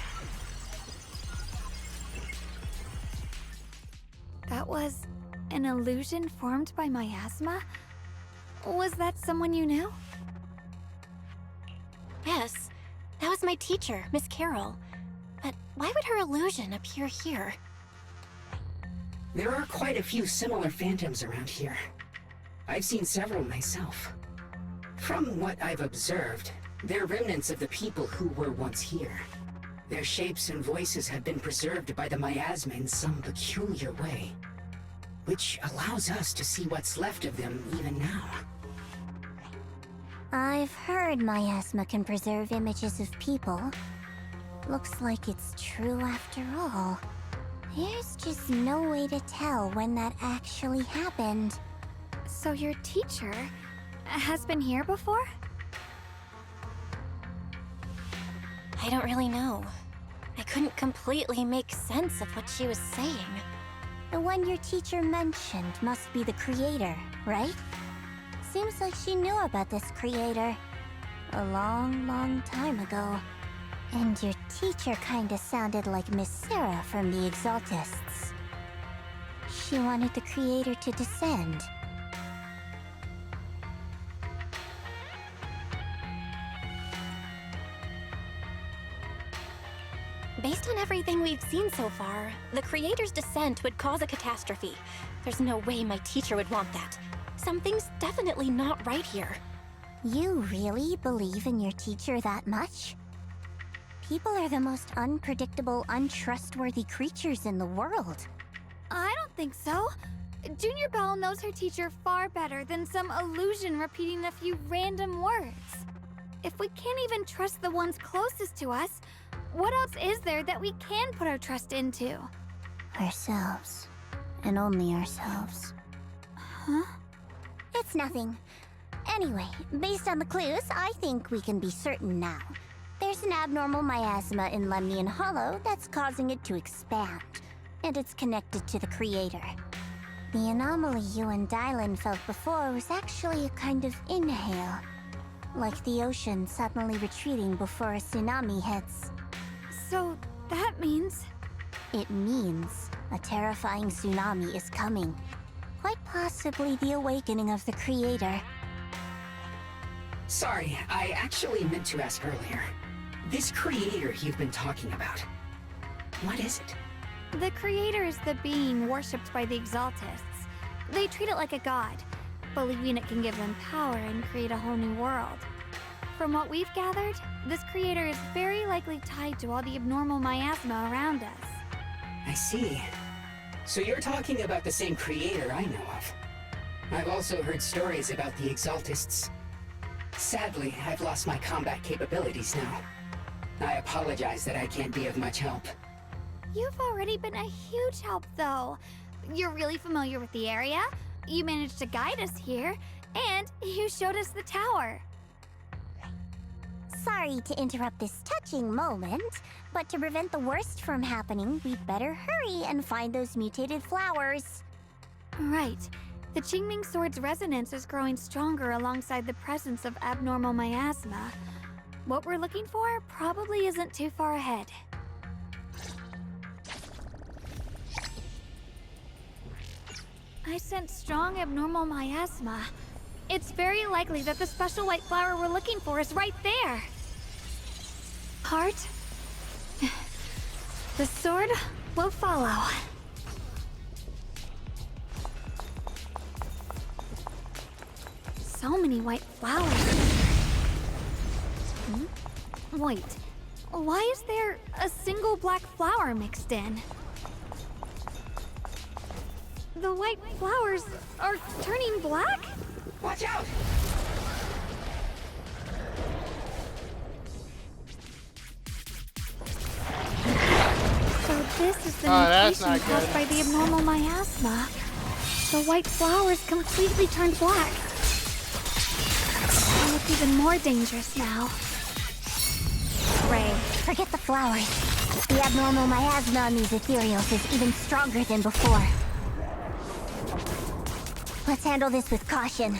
That was an illusion formed by miasma? Was that someone you knew?
Yes, that was my teacher, Miss Carroll. But why would her illusion appear here?
There are quite a few similar phantoms around here. I've seen several myself. From what I've observed, they're remnants of the people who were once here. Their shapes and voices have been preserved by the miasma in some peculiar way, which allows us to see what's left of them even now.
I've heard miasma can preserve images of people. Looks like it's true after all. There's just no way to tell when that actually happened.
So your teacher has been here before?
I don't really know. I couldn't completely make sense of what she was saying.
The one your teacher mentioned must be the creator, right? Seems like she knew about this creator a long, long time ago. And your teacher kinda sounded like Miss Sarah from the Exaltists. She wanted the creator to descend.
Based on everything we've seen so far, the creator's descent would cause a catastrophe. There's no way my teacher would want that. Something's definitely not right here.
You really believe in your teacher that much? People are the most unpredictable, untrustworthy creatures in the world.
I don't think so. Junior Belle knows her teacher far better than some illusion repeating a few random words. If we can't even trust the ones closest to us, what else is there that we can put our trust into?
Ourselves. And only ourselves.
Huh?
It's nothing. Anyway, based on the clues, I think we can be certain now. There's an abnormal miasma in Lemnian Hollow that's causing it to expand, and it's connected to the creator. The anomaly you and Dylan felt before was actually a kind of inhale, like the ocean suddenly retreating before a tsunami hits.
So that means...
It means a terrifying tsunami is coming. Quite possibly the awakening of the creator.
Sorry, I actually meant to ask earlier. This creator you've been talking about, what is it?
The creator is the being worshipped by the Exaltists. They treat it like a god, believing it can give them power and create a whole new world. From what we've gathered, this creator is very likely tied to all the abnormal miasma around us.
I see. So you're talking about the same creator I know of. I've also heard stories about the Exaltists. Sadly, I've lost my combat capabilities now. I apologize that I can't be of much help.
You've already been a huge help, though. You're really familiar with the area, you managed to guide us here, and you showed us the tower.
Sorry to interrupt this touching moment, but to prevent the worst from happening, we'd better hurry and find those mutated flowers.
Right. The Qingming Sword's resonance is growing stronger alongside the presence of abnormal miasma. What we're looking for probably isn't too far ahead. I sense strong abnormal miasma. It's very likely that the special white flower we're looking for is right there. Heart? The sword will follow. So many white flowers. Wait, why is there a single black flower mixed in? The white flowers are turning black?
Watch out!
So this is the
Oh, that's
mutation
not
caused
good.
by the abnormal miasma. The white flowers completely turned black. They look even more dangerous now.
Ray, forget the flowers. The abnormal miasma on these ethereals is even stronger than before. Let's handle this with caution.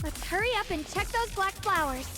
Let's hurry up and check those black flowers.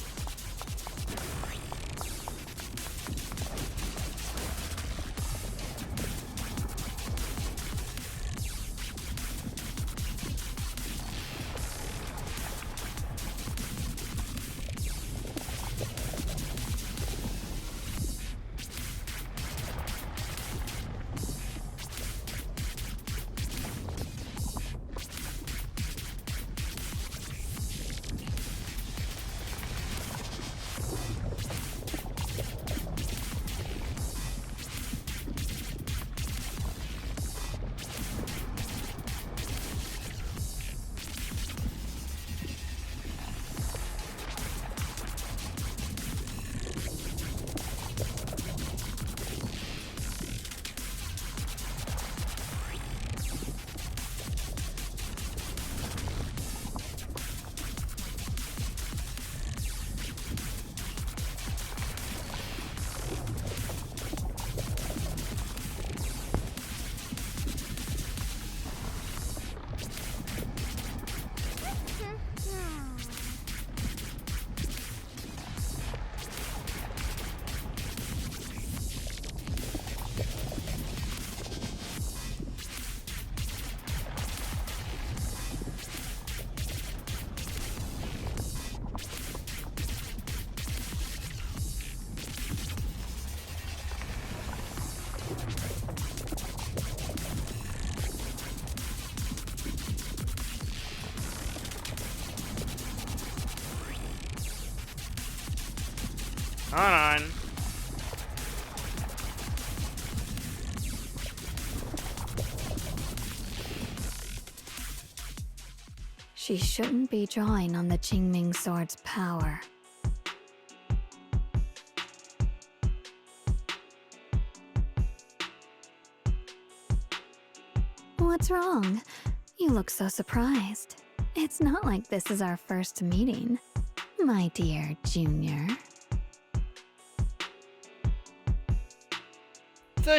Hold on.
She shouldn't be drawing on the Qingming sword's power. What's wrong? You look so surprised. It's not like this is our first meeting, my dear Junior.
So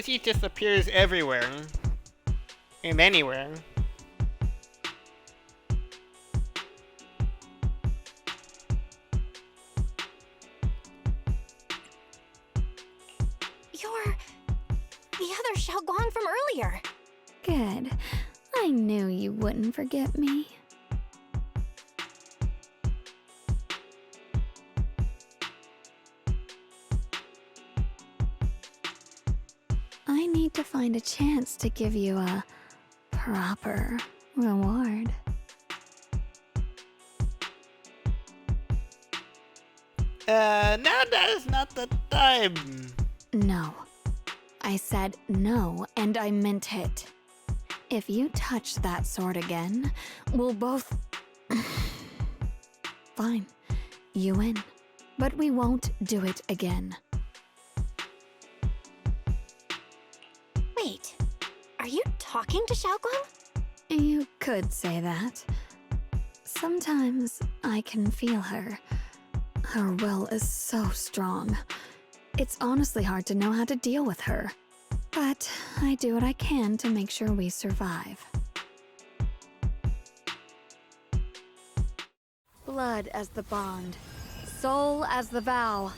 she just appears everywhere. And anywhere.
You're the other Xiaoguang from earlier.
Good. I knew you wouldn't forget me. I need to find a chance to give you a proper reward.
Now that is not the time.
No. I said no, and I meant it. If you touch that sword again, we'll both... Fine. You win. But we won't do it again.
Wait, are you talking to Xiaoguang?
You could say that. Sometimes I can feel her. Her will is so strong. It's honestly hard to know how to deal with her. But I do what I can to make sure we survive. Blood as the bond. Soul as the vow.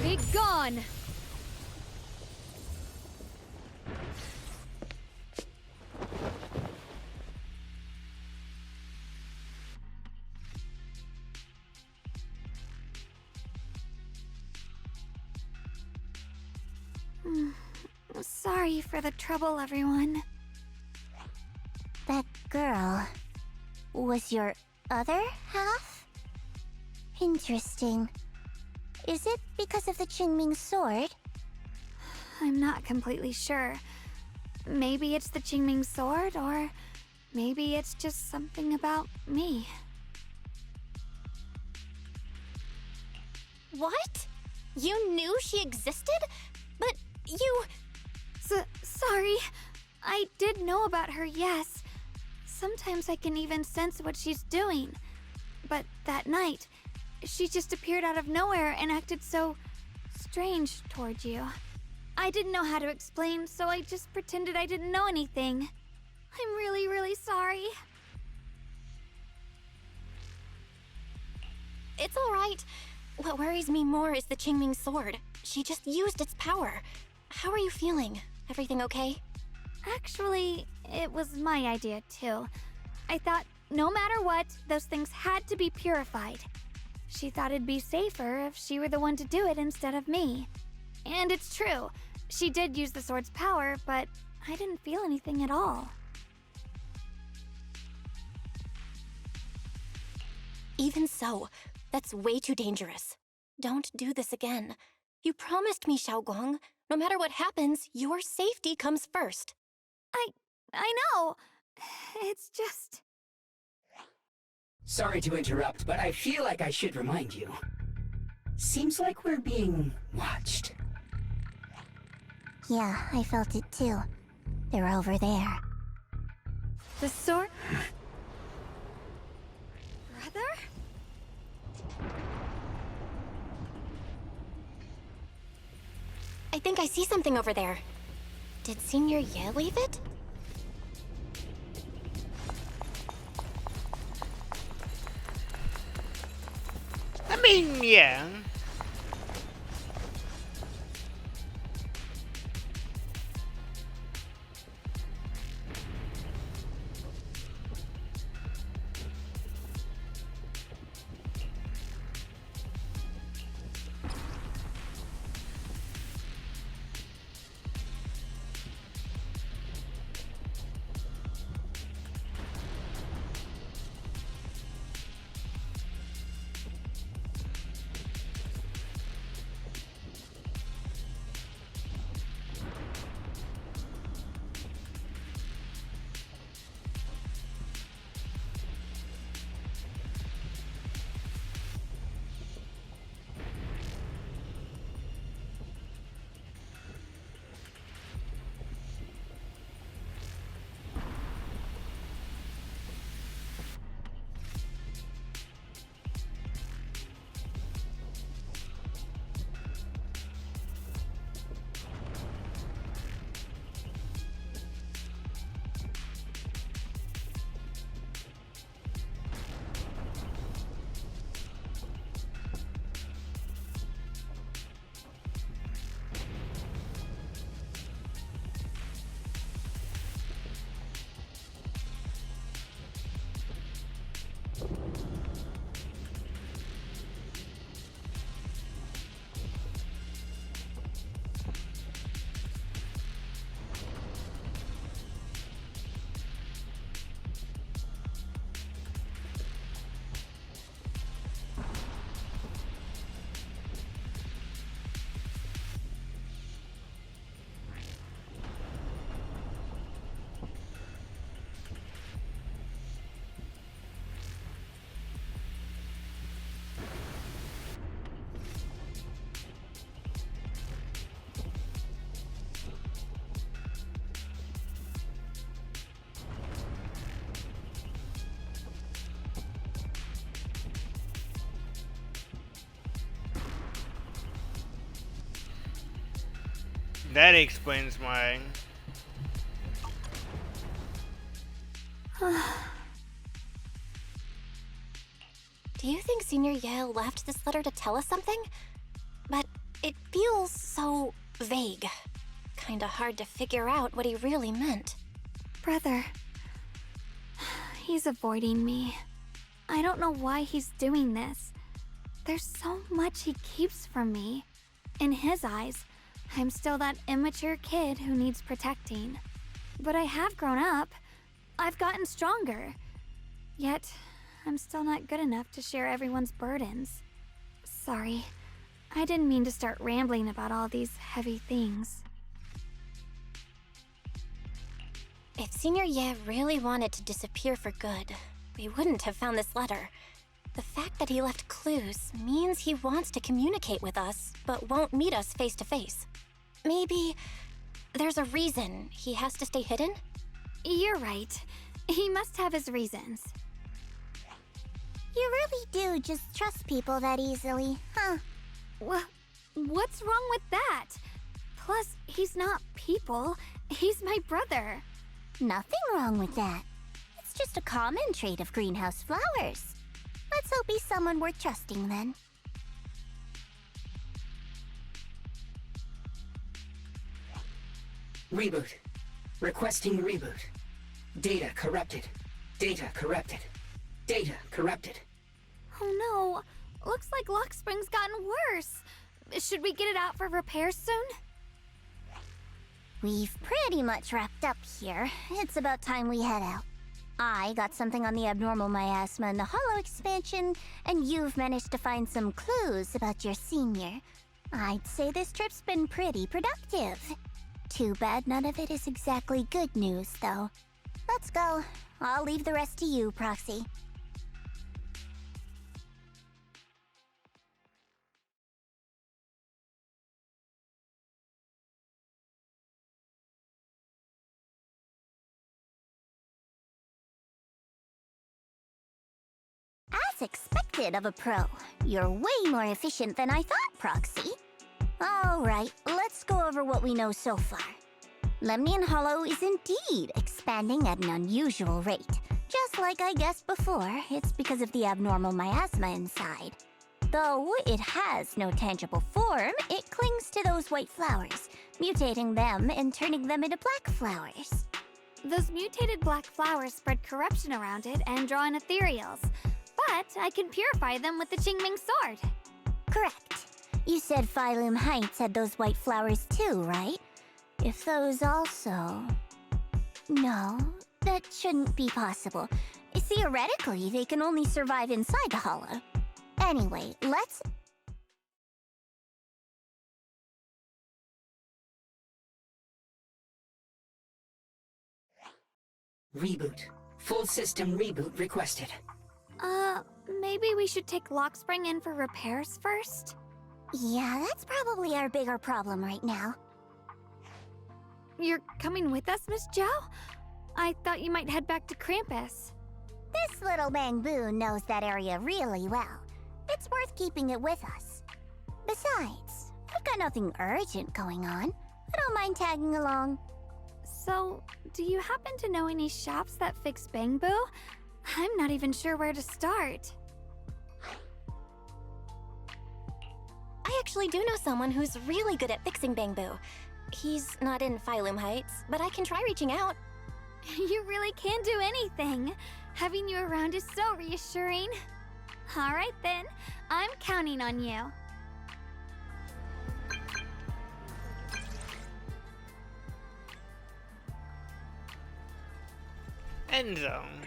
Be gone! Sorry for the trouble, everyone.
That girl was your other half? Interesting. Is it because of the Qingming sword?
I'm not completely sure. Maybe it's the Qingming sword, or maybe it's just something about me.
What? You knew she existed? But you...
Sorry. I did know about her, yes. Sometimes I can even sense what she's doing. But that night, she just appeared out of nowhere and acted so strange toward you. I didn't know how to explain, so I just pretended I didn't know anything. I'm really, really sorry.
It's alright. What worries me more is the Qingming sword. She just used its power. How are you feeling? Everything okay?
Actually, it was my idea too. I thought no matter what, those things had to be purified. She thought it'd be safer if she were the one to do it instead of me. And it's true. She did use the sword's power, but I didn't feel anything at all.
Even so, that's way too dangerous. Don't do this again. You promised me, Xiaoguang. No matter what happens, your safety comes first.
I know. It's just...
Sorry to interrupt, but I feel like I should remind you. Seems like we're being watched.
Yeah, I felt it too. They're over there.
The sword... Brother?
I think I see something over there. Did Senior Ye leave it?
I mean, yeah. That explains why.
Do you think Senior Ye left this letter to tell us something? But it feels so vague. Kinda hard to figure out what he really meant.
Brother. He's avoiding me. I don't know why he's doing this. There's so much he keeps from me. In his eyes, I'm still that immature kid who needs protecting. But I have grown up. I've gotten stronger. Yet, I'm still not good enough to share everyone's burdens. Sorry. I didn't mean to start rambling about all these heavy things.
If Senior Ye really wanted to disappear for good, we wouldn't have found this letter. The fact that he left clues means he wants to communicate with us, but won't meet us face to face. Maybe There's a reason he has to stay hidden?
You're right. He must have his reasons.
You really do just trust people that easily, huh?
What's wrong with that? Plus, he's not people. He's my brother.
Nothing wrong with that. It's just a common trait of greenhouse flowers. Let's hope he's someone worth trusting then.
Reboot. Requesting reboot. Data corrupted. Data corrupted. Data corrupted.
Oh no. Looks like Lock Spring's gotten worse. Should we get it out for repairs soon?
We've pretty much wrapped up here. It's about time we head out. I got something on the abnormal miasma and the hollow expansion, and you've managed to find some clues about your senior. I'd say this trip's been pretty productive. Too bad none of it is exactly good news, though. Let's go. I'll leave the rest to you, Proxy. As expected of a pro, you're way more efficient than I thought, Proxy. Alright, let's go over what we know so far. Lemnian Hollow is indeed expanding at an unusual rate. Just like I guessed before, it's because of the abnormal miasma inside. Though it has no tangible form, it clings to those white flowers, mutating them and turning them into black flowers.
Those mutated black flowers spread corruption around it and draw in ethereals. But I can purify them with the Qingming sword.
Correct. You said Failume Heights had those white flowers too, right? If those also... No, that shouldn't be possible. Theoretically, they can only survive inside the hollow. Anyway, let's...
Reboot. Full system reboot requested.
Maybe we should take Lock Spring in for repairs first?
Yeah, that's probably our bigger problem right now.
You're coming with us, Miss Zhao? I thought you might head back to Krampus.
This little bamboo knows that area really well. It's worth keeping it with us. Besides, I've got nothing urgent going on. I don't mind tagging along.
So, do you happen to know any shops that fix bamboo? I'm not even sure where to start.
I actually do know someone who's really good at fixing bamboo. He's not in Failume Heights, but I can try reaching out.
You really can do anything. Having you around is so reassuring. All right then, I'm counting on you.
End zone.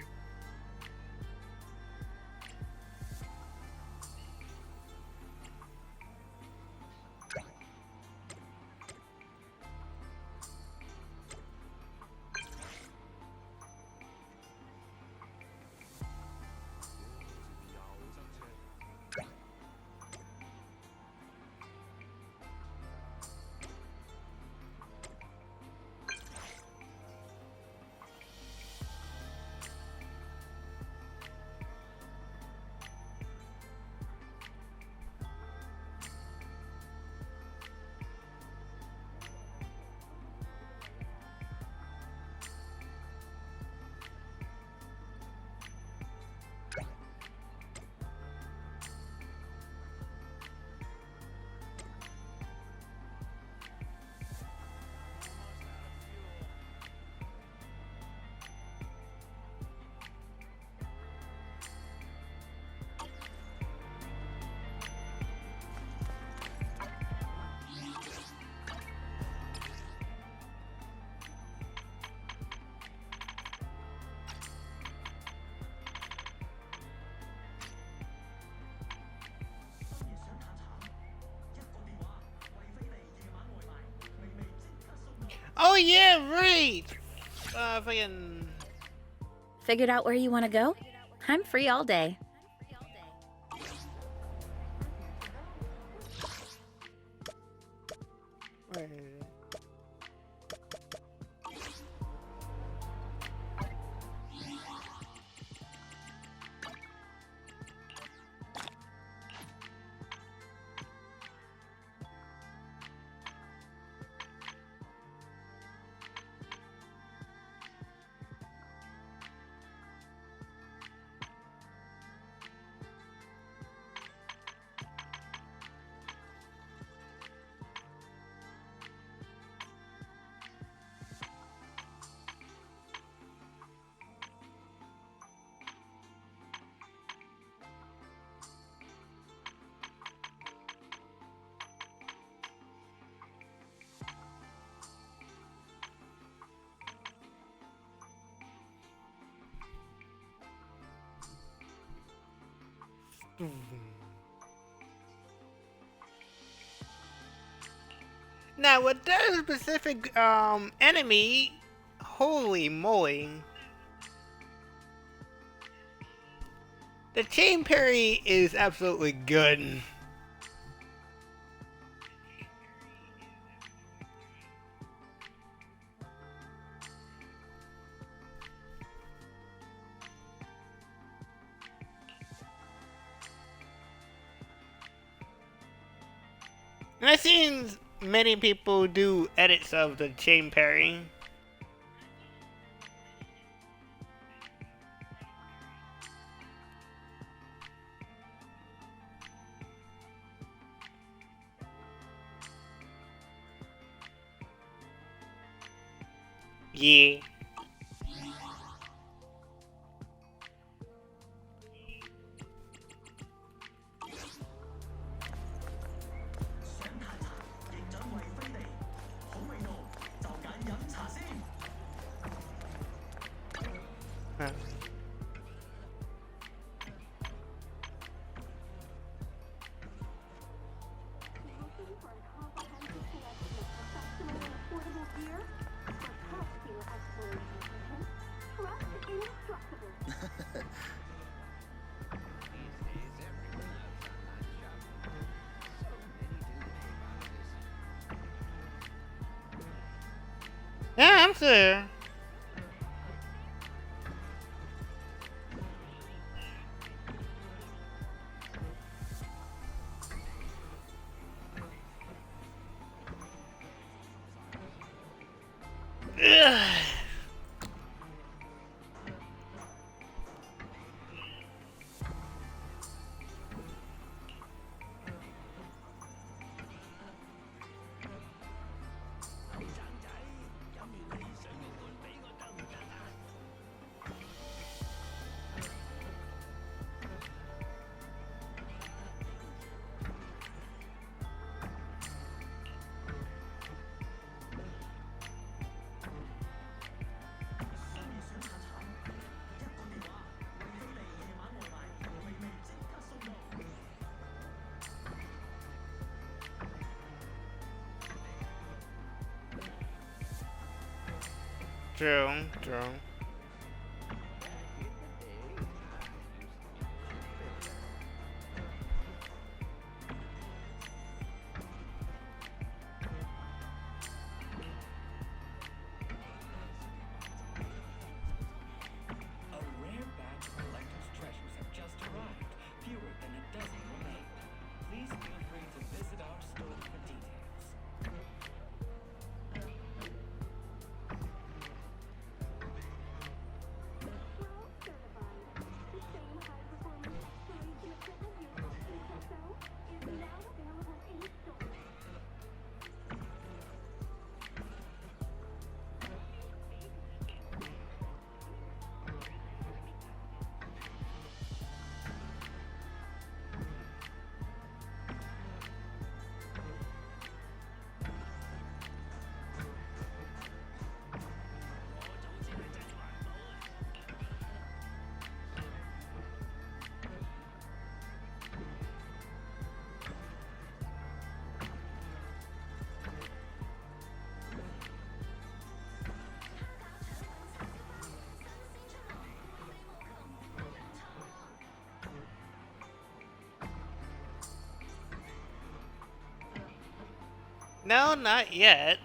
Oh yeah, right! Fucking...
Figured out where you want to go? I'm free all day.
Now, with that specific enemy, holy moly. The chain parry is absolutely good. And I've seen many people do edits of the chain parry. Yeah. Huh. Yeah, I'm sure. Ugh. True, true. No, not yet.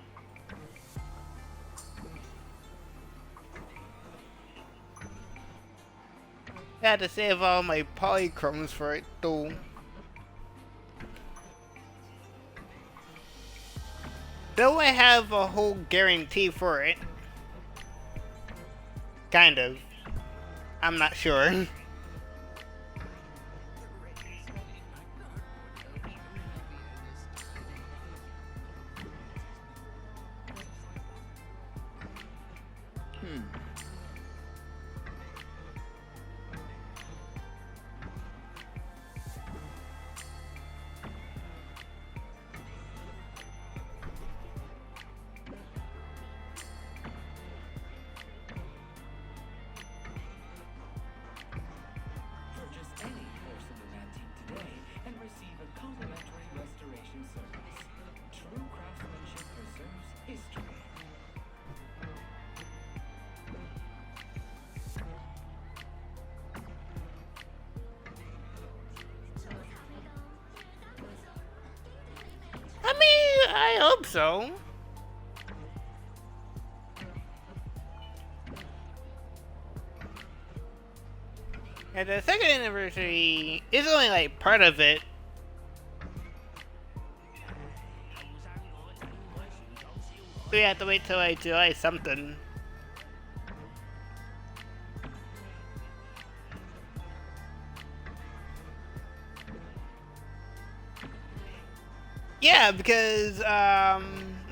I had to save all my polychromes for it though. Though I have a whole guarantee for it. Kind of. I'm not sure. I hope so. And the second anniversary is only like part of it. We have to wait till like July something. Yeah, because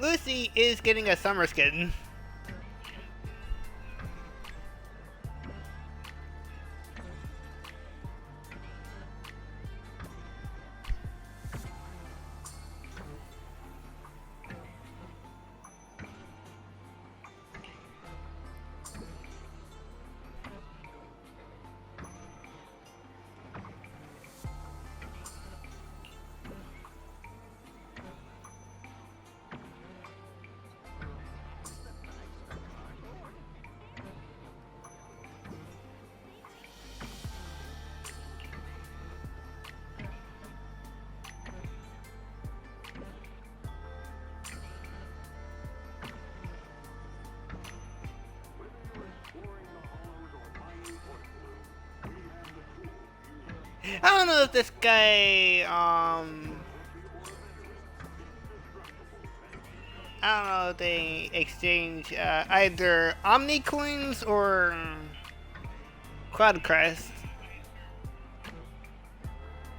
Lucy is getting a summer skin. I don't know if this guy, I don't know if they exchange either Omni coins or Cloud Crest.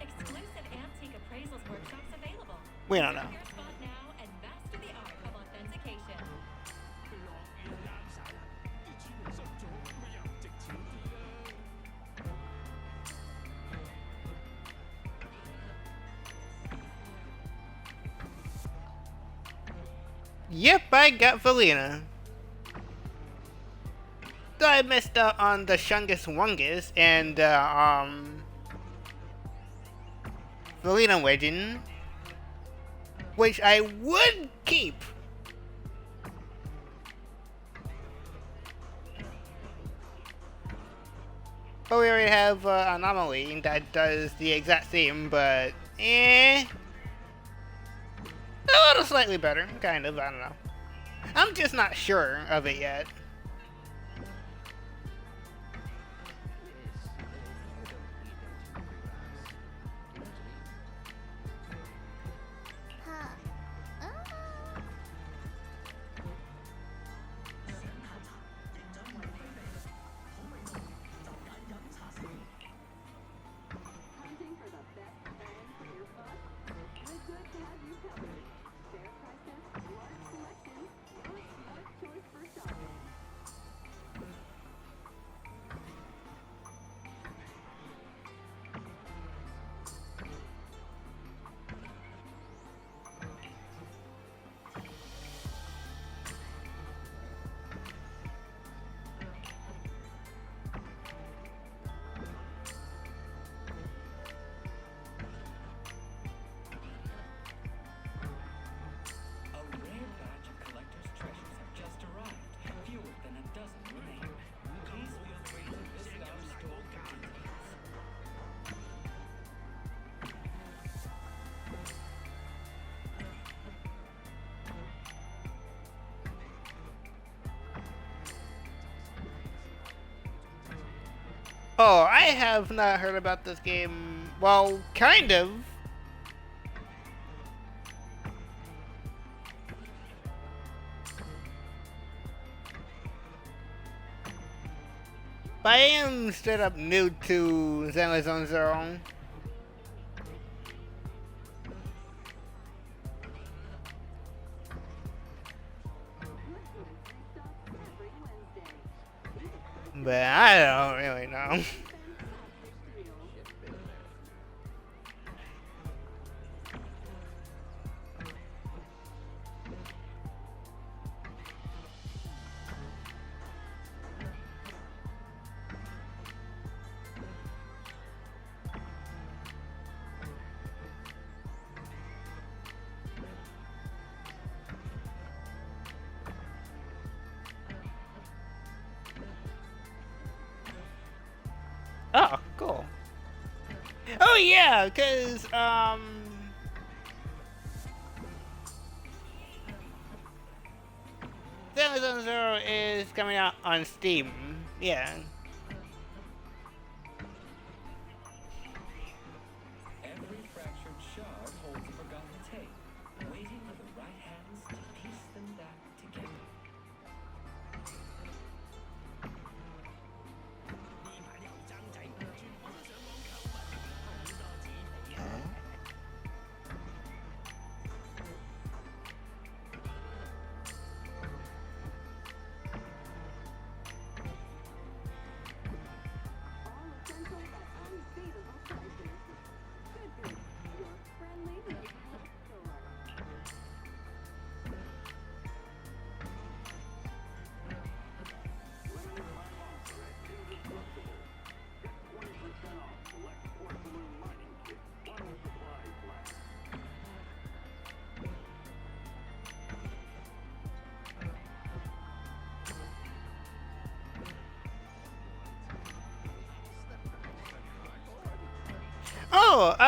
Exclusive antique appraisals workshops available.
We don't know.
Your spot now and master the art of authentication.
Yep, I got Felina. Though I missed out on the Shungus Wungus and Felina Legend, which I would keep. But we already have Anomaly that does the exact same, but a little slightly better, kind of, I don't know. I'm just not sure of it yet. Oh, I have not heard about this game. Well, kind of. But I am straight up new to Zenless Zone Zero. But I don't really know. Oh, cool. Oh yeah, cause Zenless Zone Zero is coming out on Steam. Yeah.
Every fractured shard holds a forgotten tape, waiting for the right hands to piece them back together.
Oh,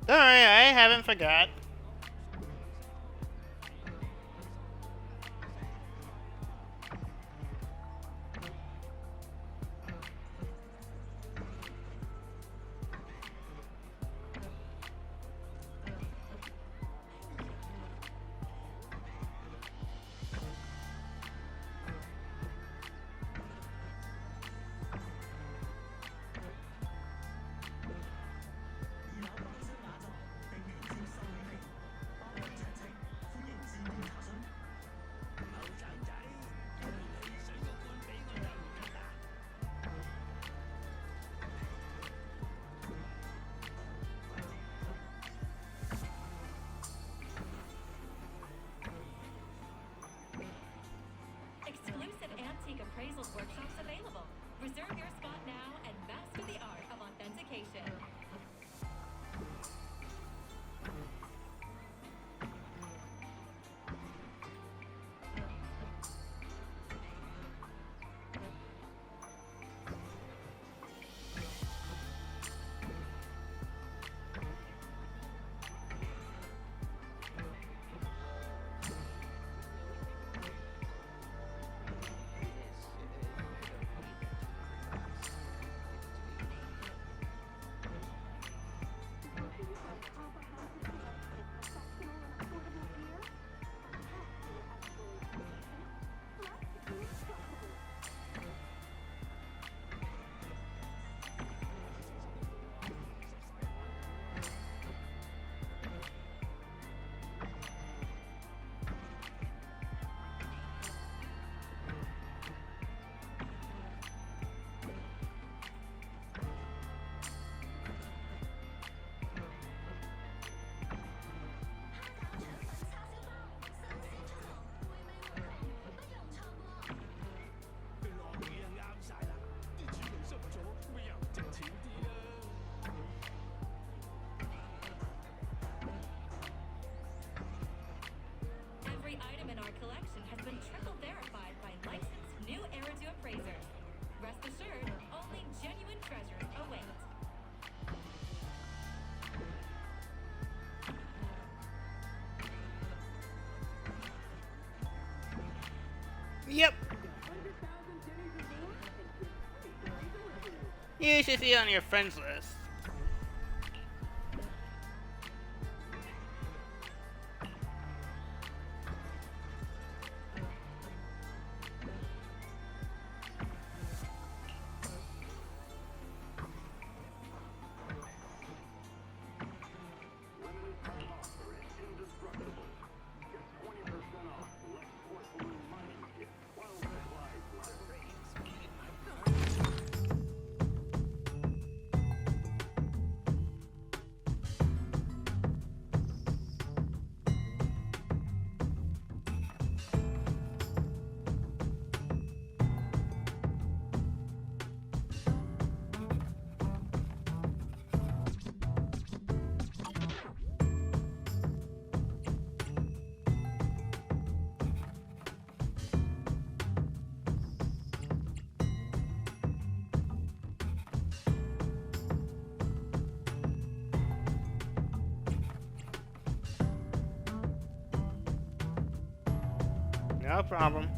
don't worry, I haven't forgot.
Exclusive antique appraisals workshops available. Reserve your spot now and master the art of authentication. Every item in our collection has been triple verified by licensed new Eridu appraisers. Rest assured, only genuine treasures await.
Yep. You should see it on your friends list. No problem.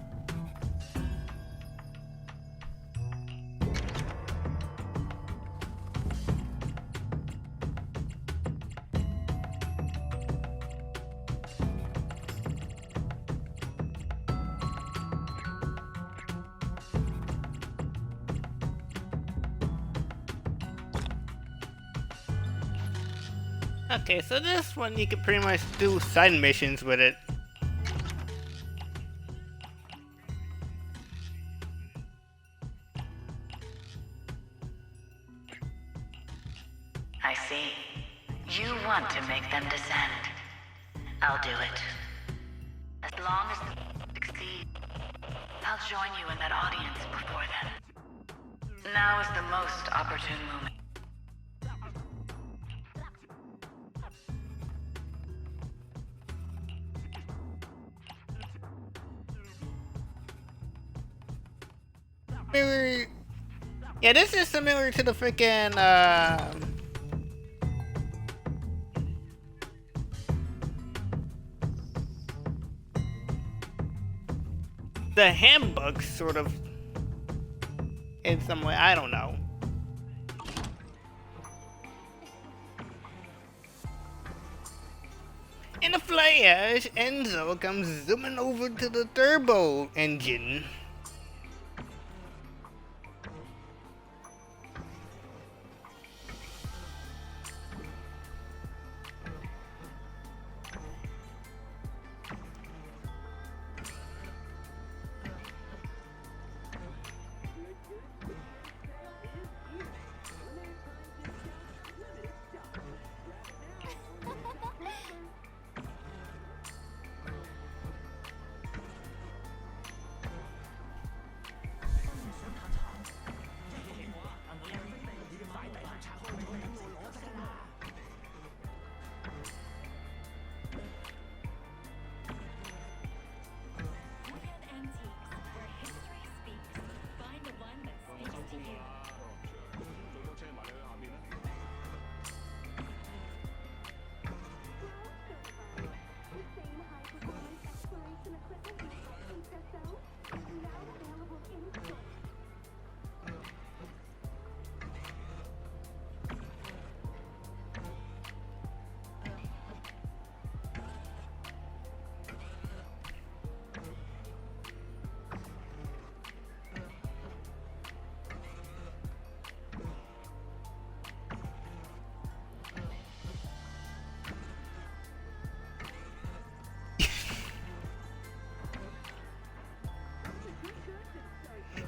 Okay, so this one you can pretty much do side missions with it.
I see. You want to make them descend. I'll do it. As long as they succeed, I'll join you in that audience before then. Now is the most opportune moment.
Yeah, this is similar to the freaking the handbook, sort of, in some way. I don't know. In a flash, Enzo comes zooming over to the turbo engine.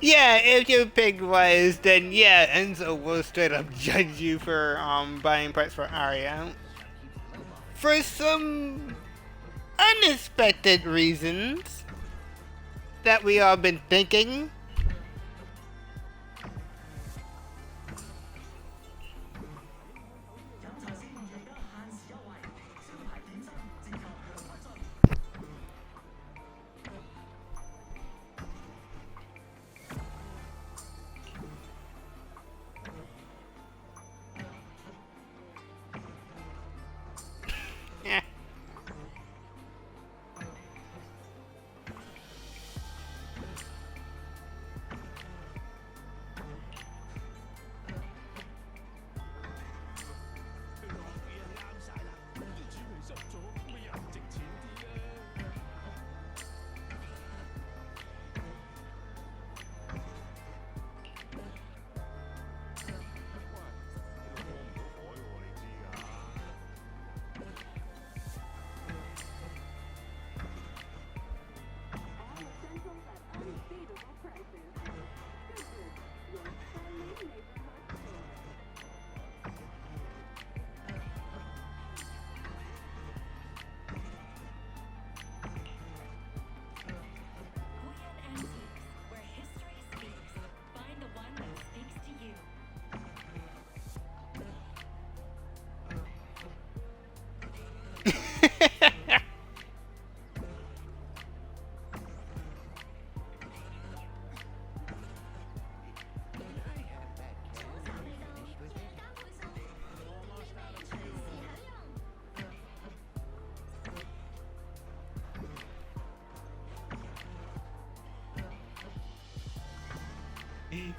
Yeah, if you're pig-wise, then yeah, Enzo will straight up judge you for buying parts for Arya. For some unexpected reasons that we all been thinking.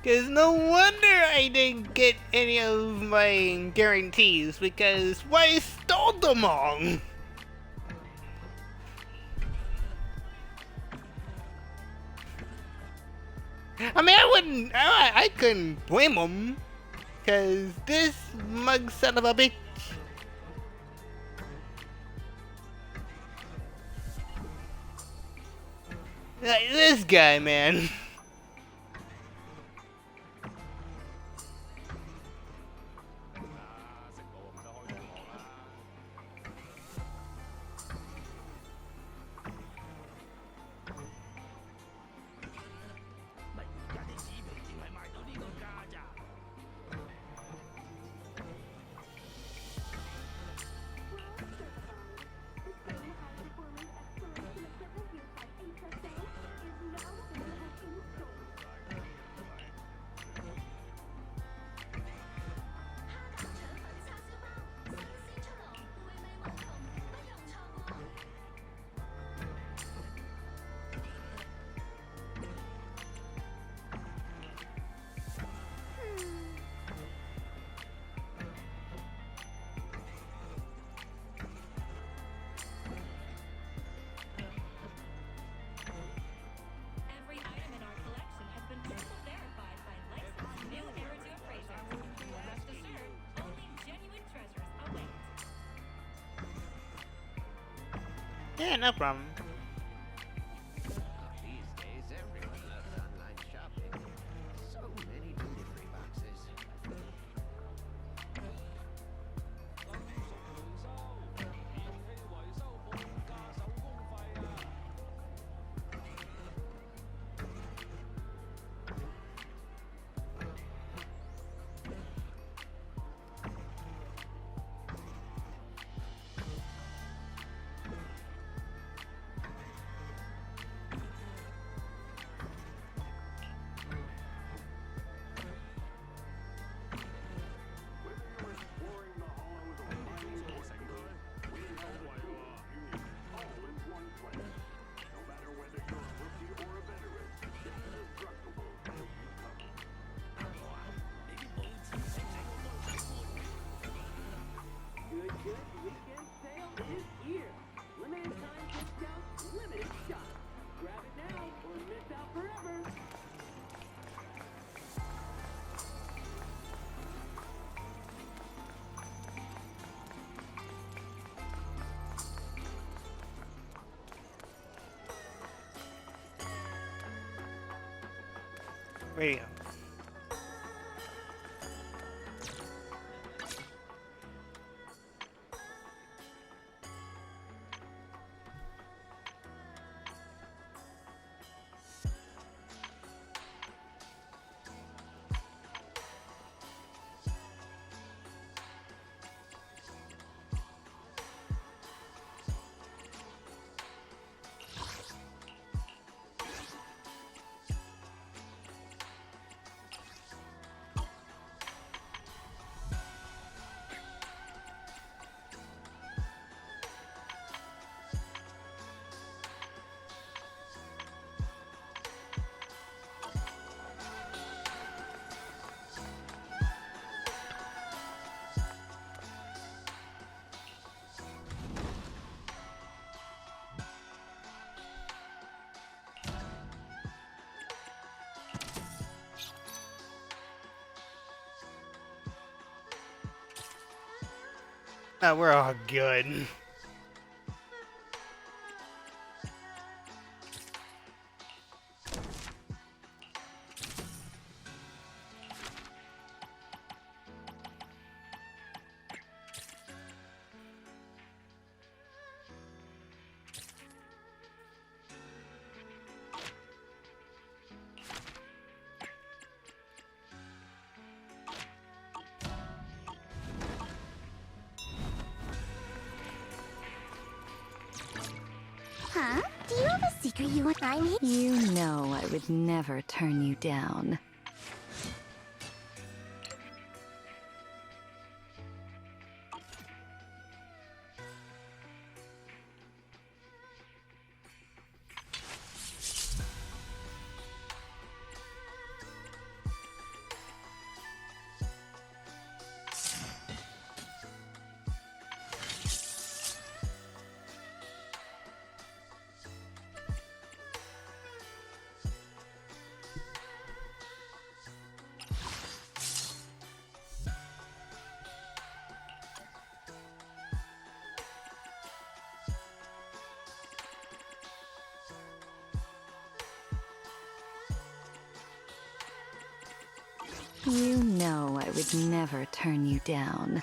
Because no wonder I didn't get any of my guarantees, because why stole them all? I mean, I couldn't blame them, because this mug son of a bitch. Like, this guy, man.
Every item in our collection has been triple verified by licensed new Eridu appraisers. Rest assured, only genuine treasures await.
Yeah, no problem.
These days, everyone loves online shopping. So many delivery boxes.
Radio. We're all good.
Huh? Do you have a secret you want I need?
You know I would never turn you down. You know I would never turn you down.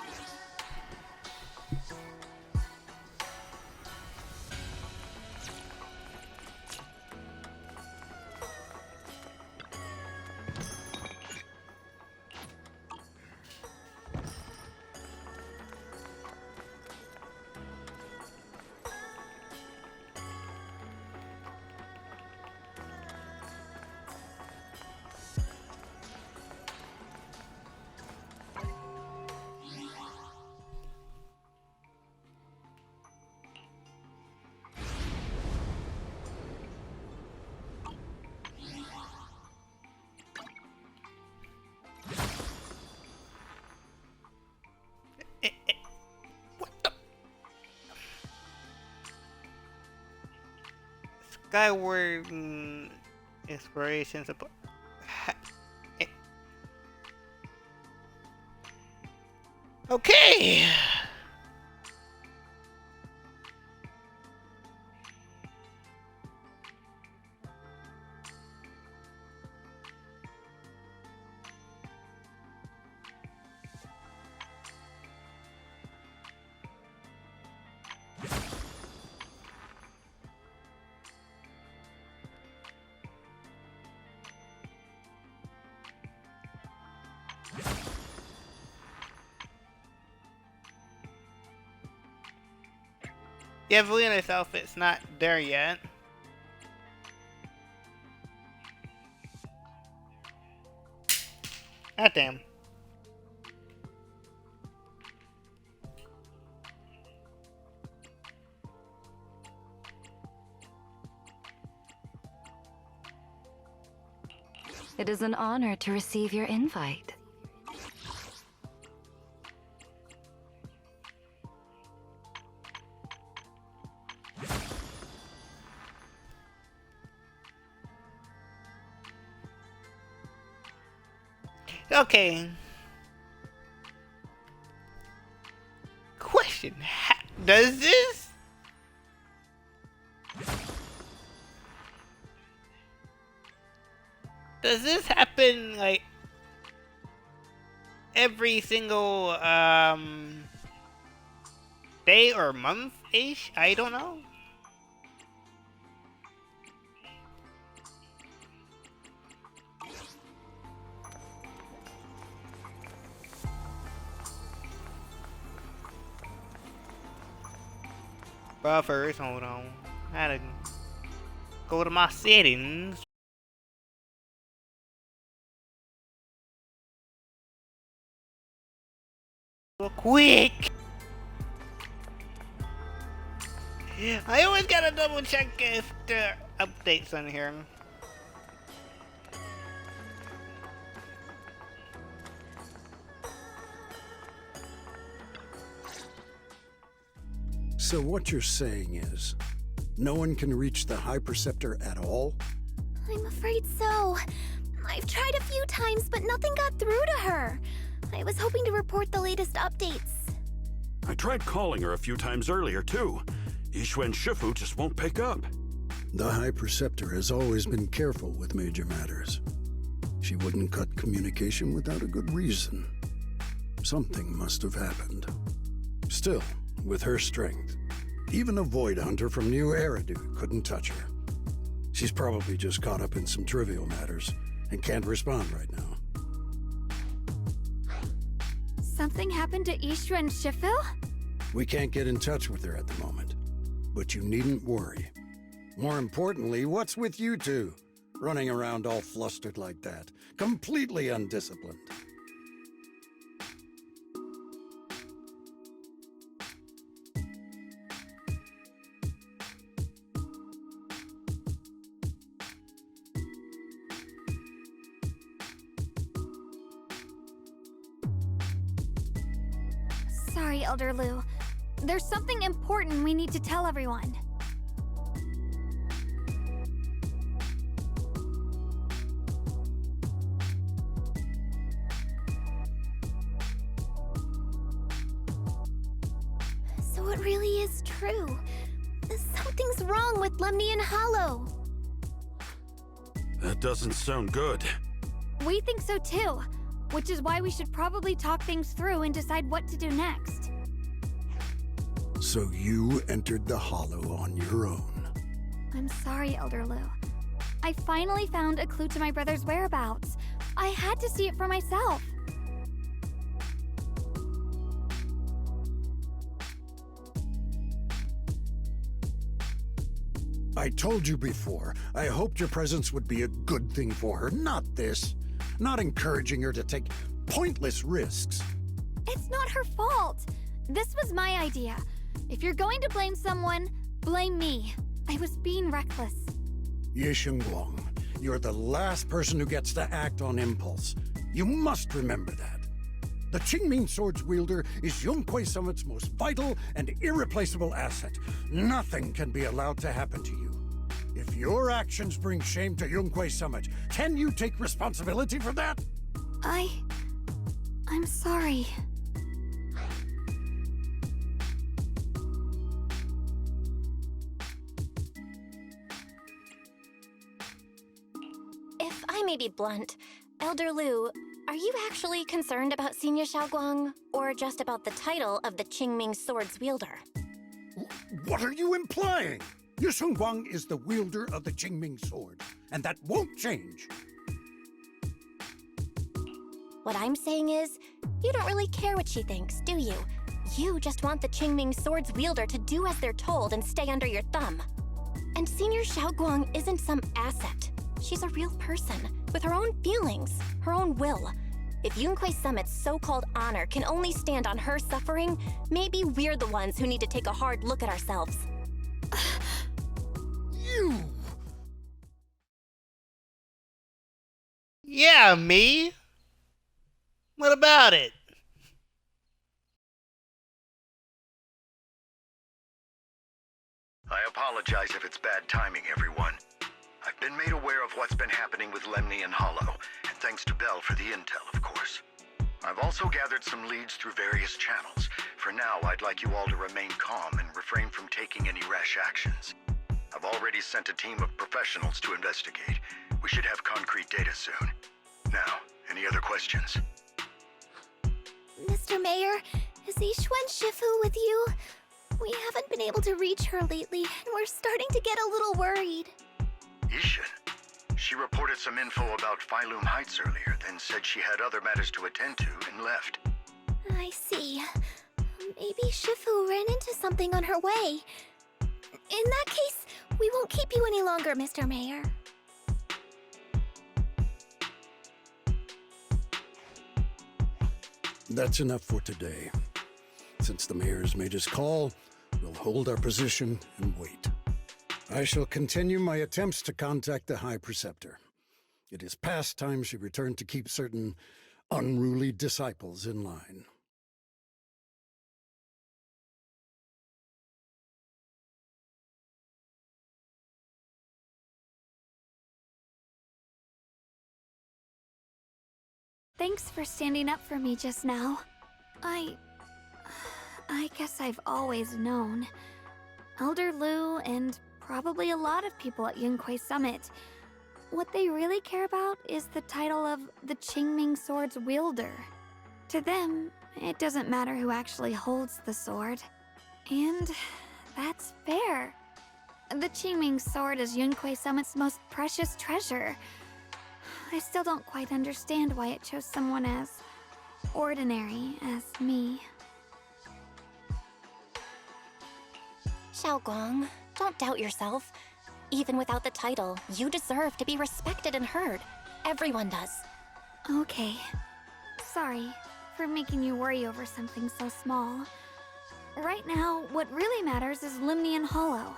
Skyward inspiration support. Okay. Yeah, Valina's outfit's not there yet. God damn.
It is an honor to receive your invite.
Okay. Question: does this happen like every single day or month ish? I don't know. But first, hold on. I had to go to my settings. Real quick. I always gotta double check if there are updates on here.
So what you're saying is, no one can reach the High Preceptor at all?
I'm afraid so. I've tried a few times, but nothing got through to her. I was hoping to report the latest updates.
I tried calling her a few times earlier, too. Yixuan Shifu just won't pick up.
The High Preceptor has always been careful with major matters. She wouldn't cut communication without a good reason. Something must have happened. Still, with her strength, even a Void Hunter from New Eridu couldn't touch her. She's probably just caught up in some trivial matters and can't respond right now.
Something happened to Yixuan Shifu?
We can't get in touch with her at the moment, but you needn't worry. More importantly, what's with you two? Running around all flustered like that, completely undisciplined.
Sorry, Elder Lu. There's something important we need to tell everyone.
So it really is true. Something's wrong with Lemnian Hollow.
That doesn't sound good.
We think so too. which is why we should probably talk things through and decide what to do next.
So you entered the Hollow on your own.
I'm sorry, Elder Lu. I finally found a clue to my brother's whereabouts. I had to see it for myself.
I told you before, I hoped your presence would be a good thing for her, not this. Not encouraging her to take pointless risks.
It's not her fault. This was my idea. If you're going to blame someone, blame me. I was being reckless.
Ye Guang, you're the last person who gets to act on impulse. You must remember that. The Qingming Sword's wielder is Yunquei Summit's most vital and irreplaceable asset. Nothing can be allowed to happen to you. If your actions bring shame to Yunquei Summit, can you take responsibility for that?
I'm sorry.
If I may be blunt, Elder Lu, are you actually concerned about Senior Xiaoguang, or just about the title of the Qingming Sword's wielder?
What are you implying? Ye Guang is the wielder of the Qingming Sword, and that won't change.
What I'm saying is, you don't really care what she thinks, do you? You just want the Qingming Sword's wielder to do as they're told and stay under your thumb. And Senior Xiaoguang isn't some asset. She's a real person, with her own feelings, her own will. If Yunquei Summit's so-called honor can only stand on her suffering, maybe we're the ones who need to take a hard look at ourselves.
You!
Yeah, me? What about it?
I apologize if it's bad timing, everyone. I've been made aware of what's been happening with Lemny and Hollow, and thanks to Bell for the intel, of course. I've also gathered some leads through various channels. For now, I'd like you all to remain calm and refrain from taking any rash actions. I've already sent a team of professionals to investigate. We should have concrete data soon. Now, any other questions?
Mr. Mayor, is Yixuan Shifu with you? We haven't been able to reach her lately, and we're starting to get a little worried.
Yixuan? She reported some info about Failume Heights earlier, then said she had other matters to attend to and left.
I see. Maybe Shifu ran into something on her way. In that case, we won't keep you any longer, Mr. Mayor.
That's enough for today. Since the mayor's made his call, we'll hold our position and wait. I shall continue my attempts to contact the High Preceptor. It is past time she returned to keep certain unruly disciples in line.
Thanks for standing up for me just now. I guess I've always known. Elder Lu and probably a lot of people at Yunquei Summit, what they really care about is the title of the Qingming Sword's wielder. To them, it doesn't matter who actually holds the sword. And that's fair. The Qingming Sword is Yunquei Summit's most precious treasure. I still don't quite understand why it chose someone as ordinary as me.
Xiaoguang, don't doubt yourself. Even without the title, you deserve to be respected and heard. Everyone does.
Okay. Sorry for making you worry over something so small. Right now, what really matters is Lemny and Hollow.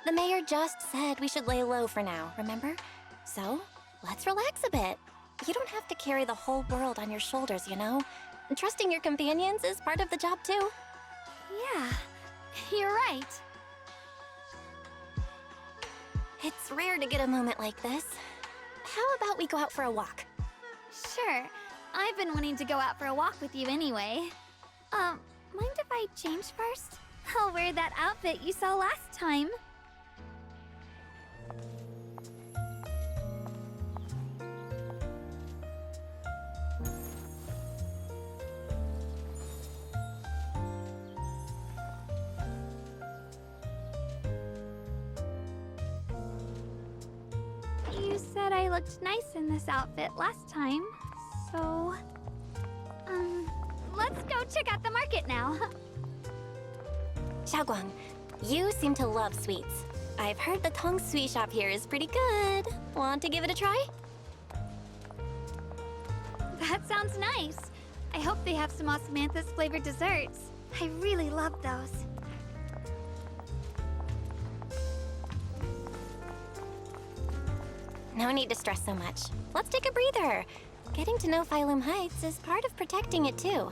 The mayor just said we should lay low for now, remember? So, let's relax a bit. You don't have to carry the whole world on your shoulders, you know? Trusting your companions is part of the job too.
Yeah, you're right.
It's rare to get a moment like this. How about we go out for a walk?
Sure. I've been wanting to go out for a walk with you anyway. Mind if I change first? I'll wear that outfit you saw last time. looked nice in this outfit last time, so... let's go check out the market now.
Xiaoguang, you seem to love sweets. I've heard the Tong Sweet shop here is pretty good. Want to give it a try?
That sounds nice. I hope they have some osmanthus flavored desserts. I really love those.
No need to stress so much. Let's take a breather. Getting to know Failume Heights is part of protecting it too.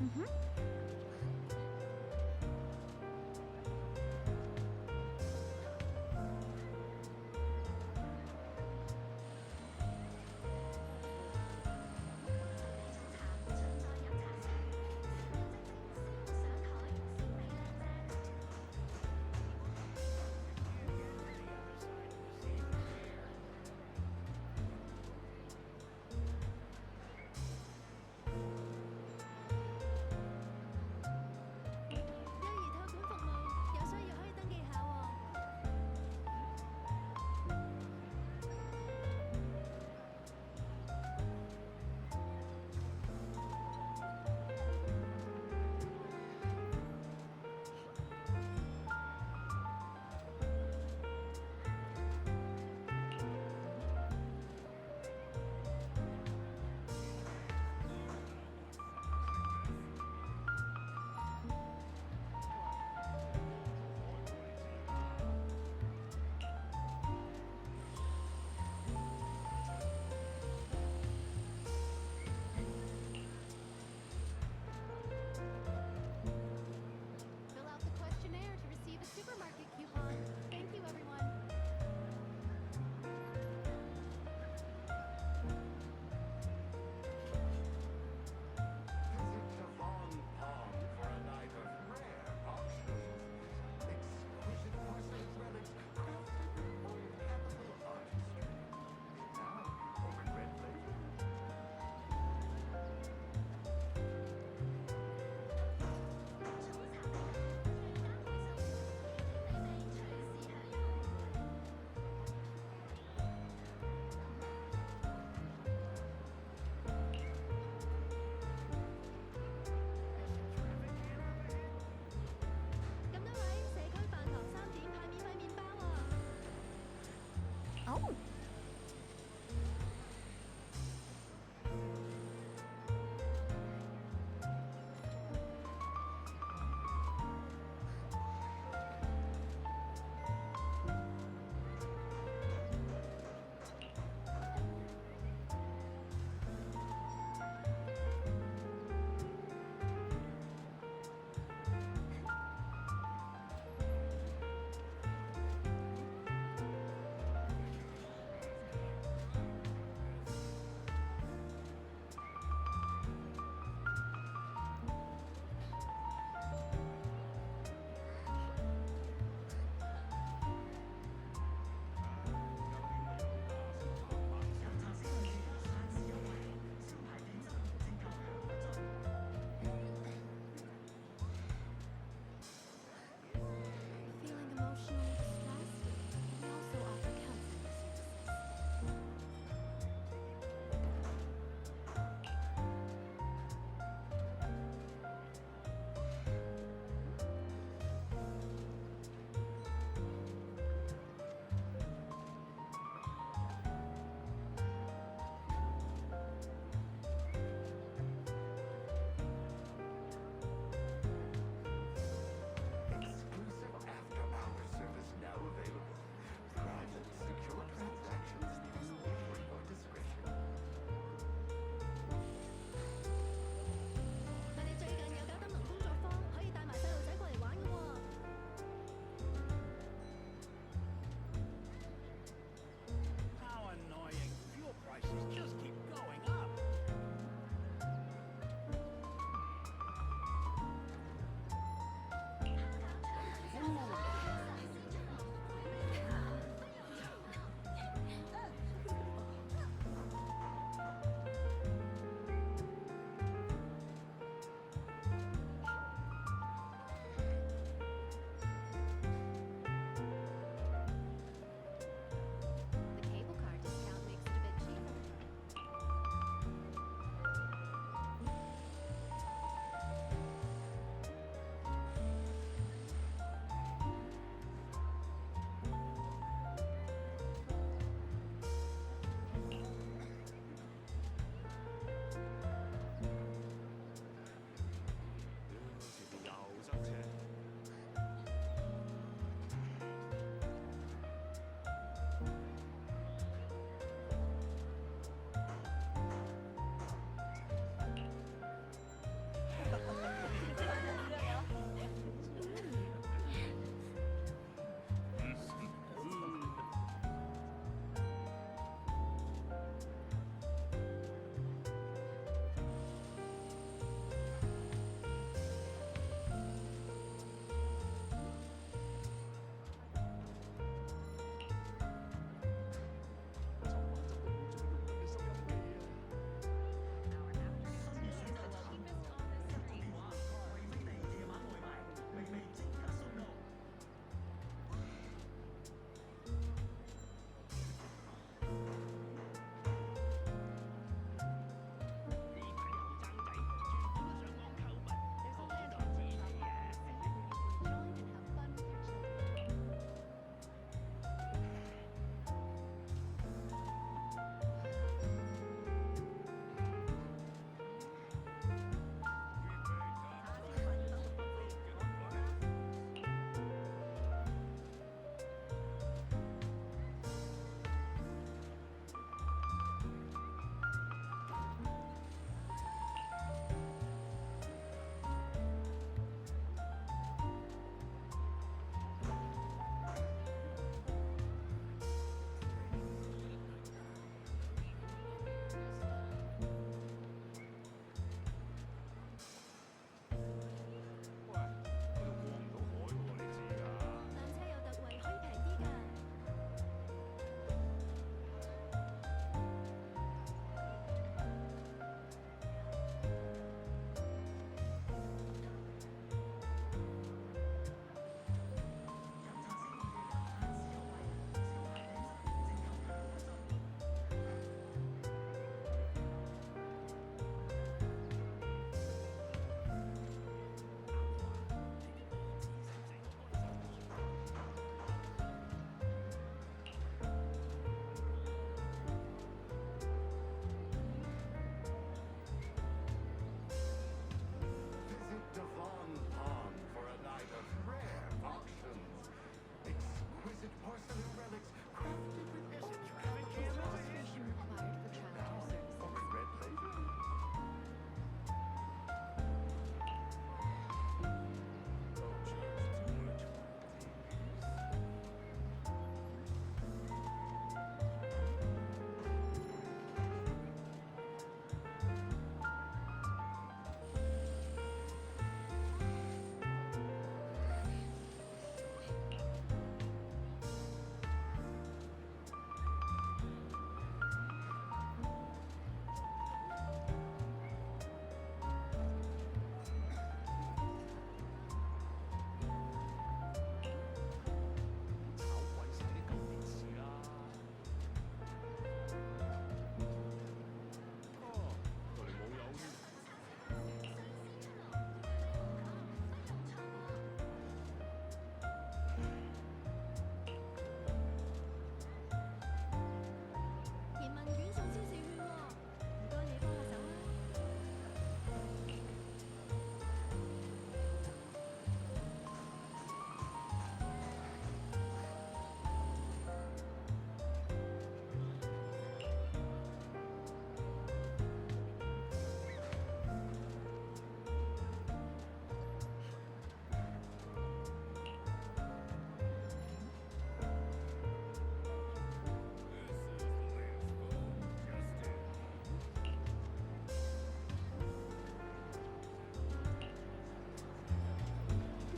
Mm-hmm.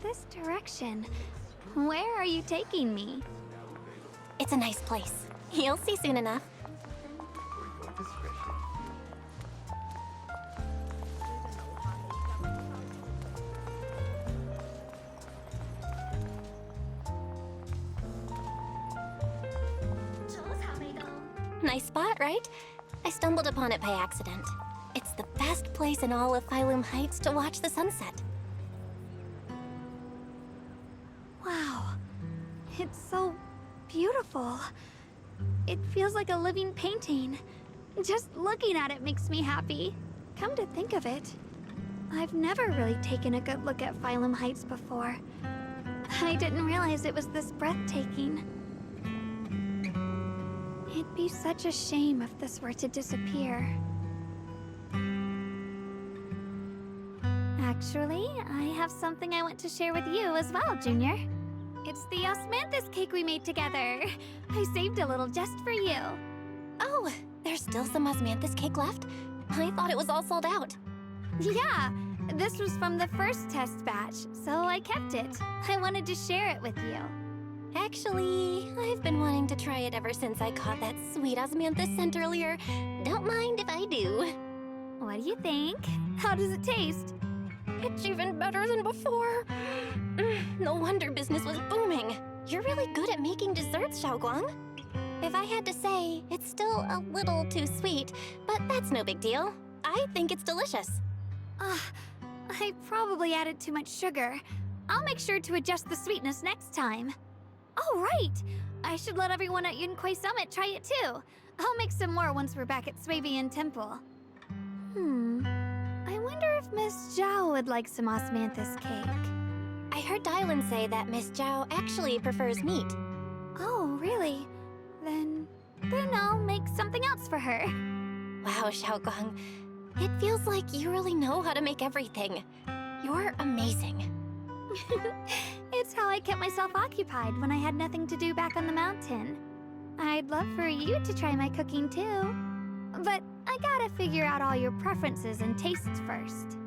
this direction? Where are you taking me?
It's a nice place. You'll see soon enough. Nice spot, right? I stumbled upon it by accident. It's the best place in all of Failume Heights to watch the sunset.
Wow. It's so beautiful. It feels like a living painting. Just looking at it makes me happy. Come to think of it, I've never really taken a good look at Failume Heights before. I didn't realize it was this breathtaking. It'd be such a shame if this were to disappear. Actually, I have something I want to share with you as well, Junior. It's the osmanthus cake we made together. I saved a little just for you.
Oh, there's still some osmanthus cake left? I thought it was all sold out.
Yeah, this was from the first test batch, so I kept it. I wanted to share it with you.
Actually, I've been wanting to try it ever since I caught that sweet osmanthus scent earlier. Don't mind if I do.
What do you think? How does it taste?
It's even better than before. No wonder business was booming. You're really good at making desserts, Xiaoguang. If I had to say, it's still a little too sweet, but that's no big deal. I think it's delicious.
I probably added too much sugar. I'll make sure to adjust the sweetness next time. Oh, right! I should let everyone at Yunquei Summit try it too. I'll make some more once we're back at Swabian Temple. I wonder if Miss Zhao would like some osmanthus cake.
I heard Dylan say that Miss Zhao actually prefers meat.
Oh, really? Then I'll make something else for her.
Wow, Xiaoguang. It feels like you really know how to make everything. You're amazing.
It's how I kept myself occupied when I had nothing to do back on the mountain. I'd love for you to try my cooking too. But I gotta figure out all your preferences and tastes first.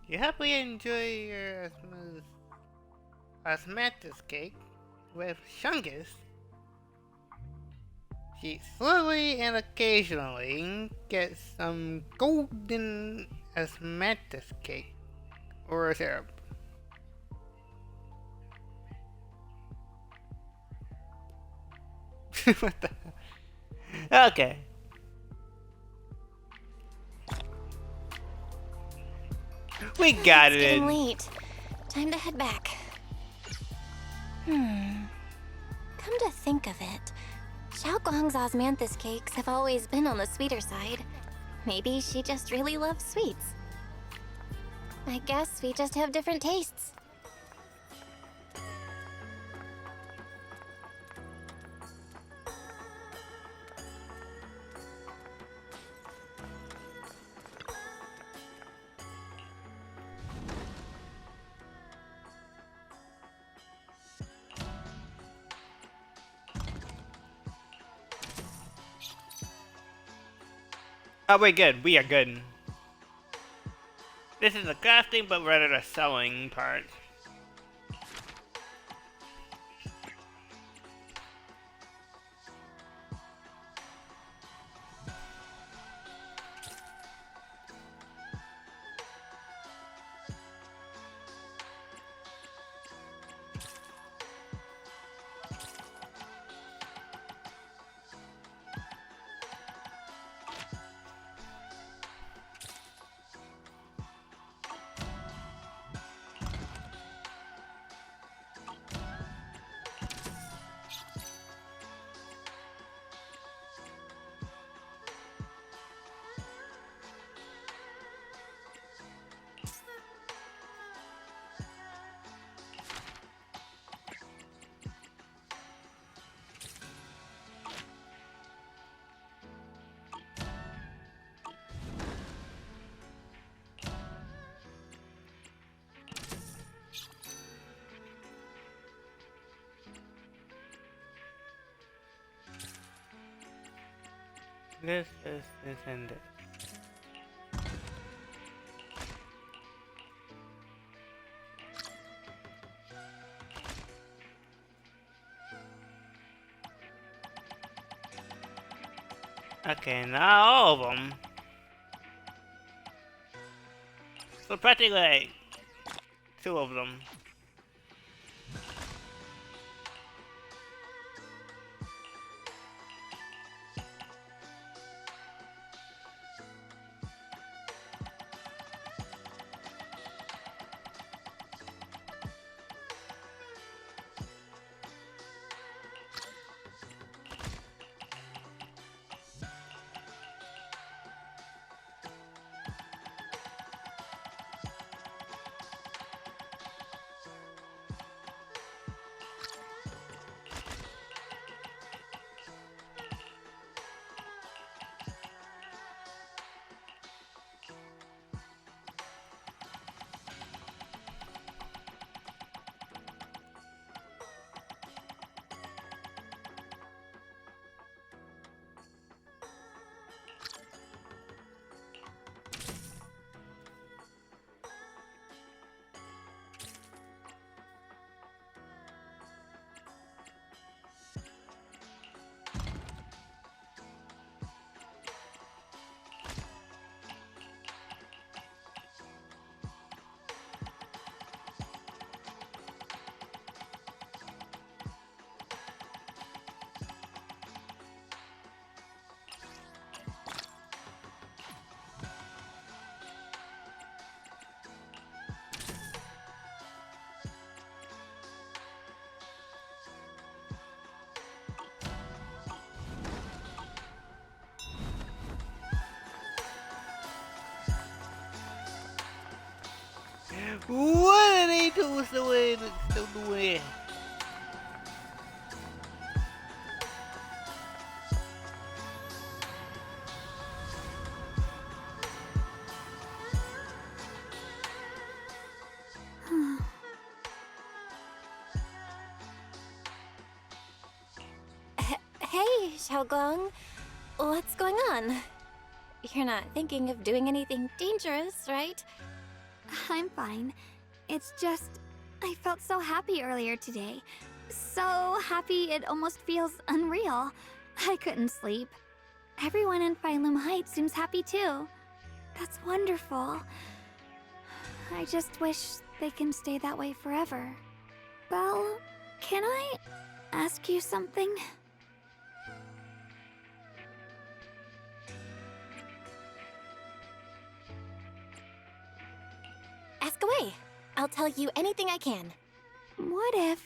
You happily enjoy your osmanthus cake with Shungus. She slowly and occasionally gets some golden osmanthus cake or syrup. What the hell? Okay. We got
It's
it.
getting late. Time to head back. Come to think of it, Xiaoguang's osmanthus cakes have always been on the sweeter side. Maybe she just really loves sweets. I guess we just have different tastes.
Oh, we're good. We are good. This is the crafting, but rather the selling part. This, and this. Okay, now all of them. So practically like 2 of them. What are they doing still doing it?
Hey, Xiaogong. What's going on? You're not thinking of doing anything dangerous, right?
I'm fine. It's just, I felt so happy earlier today. So happy it almost feels unreal. I couldn't sleep. Everyone in Failume Heights seems happy too. That's wonderful. I just wish they can stay that way forever. Belle, can I ask you something?
Ask away. I'll tell you anything I can.
What if...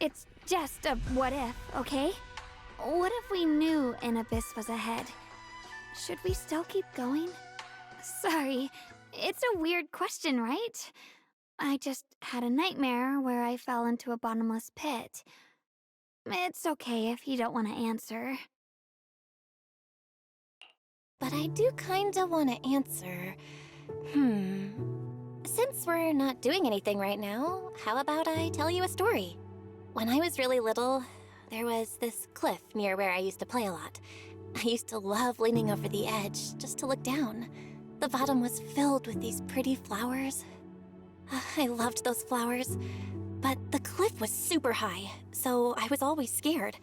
It's just a what if, okay? What if we knew an abyss was ahead? Should we still keep going? Sorry, it's a weird question, right? I just had a nightmare where I fell into a bottomless pit. It's okay if you don't want to answer.
But I do kinda wanna answer. Since we're not doing anything right now, how about I tell you a story? When I was really little, there was this cliff near where I used to play a lot. I used to love leaning over the edge just to look down. The bottom was filled with these pretty flowers. I loved those flowers, but the cliff was super high, so I was always scared.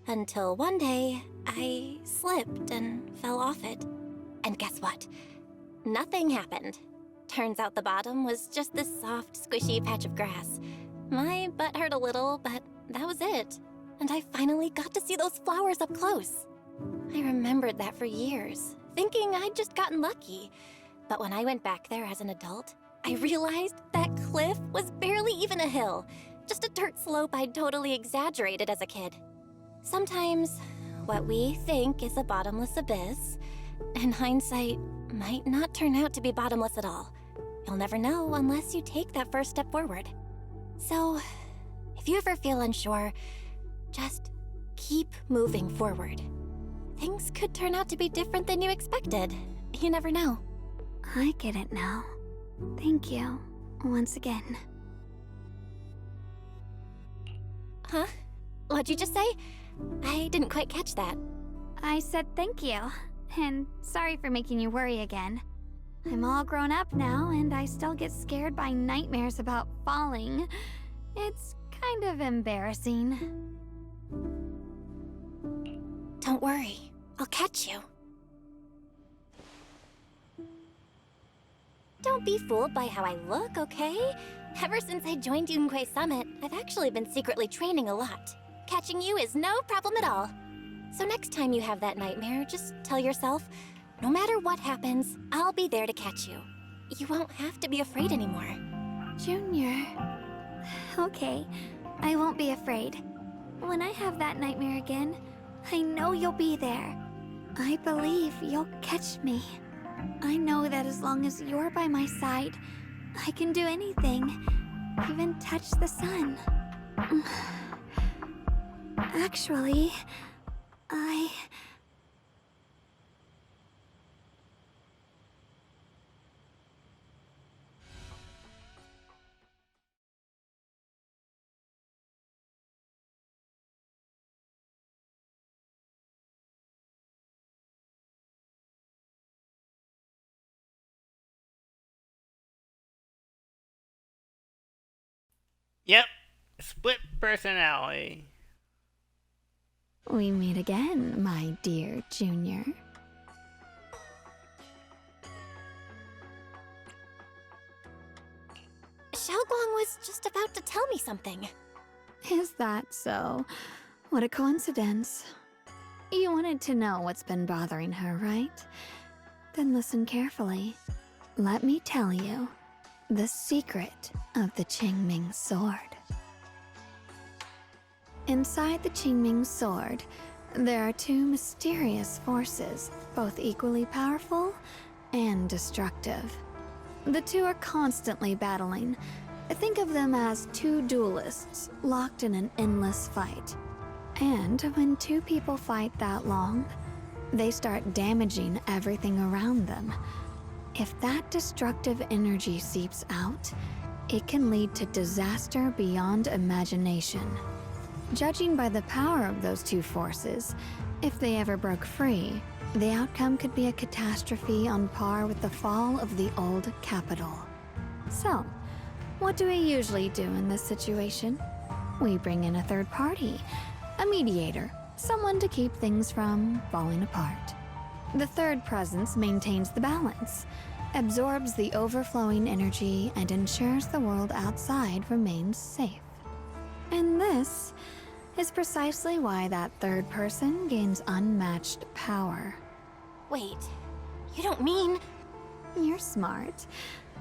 Until one day, I slipped and fell off it. And guess what? Nothing happened. Turns out the bottom was just this soft, squishy patch of grass. My butt hurt a little, but that was it. And I finally got to see those flowers up close. I remembered that for years, thinking I'd just gotten lucky. But when I went back there as an adult, I realized that cliff was barely even a hill, just a dirt slope I'd totally exaggerated as a kid. Sometimes, what we think is a bottomless abyss, in hindsight, might not turn out to be bottomless at all. You'll never know unless you take that first step forward. So, if you ever feel unsure, just keep moving forward. Things could turn out to be different than you expected. You never know.
I get it now. Thank you, once again.
Huh? What'd you just say? I didn't quite catch that.
I said thank you, and sorry for making you worry again. I'm all grown up now, and I still get scared by nightmares about falling. It's kind of embarrassing.
Don't worry, I'll catch you. Don't be fooled by how I look, okay? Ever since I joined Yunquei Summit, I've actually been secretly training a lot. Catching you is no problem at all. So next time you have that nightmare, just tell yourself, no matter what happens, I'll be there to catch you. You won't have to be afraid anymore.
Junior... Okay, I won't be afraid. When I have that nightmare again, I know you'll be there. I believe you'll catch me. I know that as long as you're by my side, I can do anything, even touch the sun. Actually,
Yep, split personality.
We meet again, my dear Junior.
Xiaoguang was just about to tell me something.
Is that so? What a coincidence. You wanted to know what's been bothering her, right? Then listen carefully. Let me tell you the secret of the Qingming sword. Inside the Qingming sword, there are two mysterious forces, both equally powerful and destructive. The two are constantly battling. Think of them as two duelists locked in an endless fight. And when two people fight that long, they start damaging everything around them. If that destructive energy seeps out, it can lead to disaster beyond imagination. Judging by the power of those two forces, if they ever broke free, the outcome could be a catastrophe on par with the fall of the old capital. So, what do we usually do in this situation? We bring in a third party, a mediator, someone to keep things from falling apart. The third presence maintains the balance, absorbs the overflowing energy, and ensures the world outside remains safe. And this is precisely why that third person gains unmatched power.
Wait, you don't mean...
You're smart.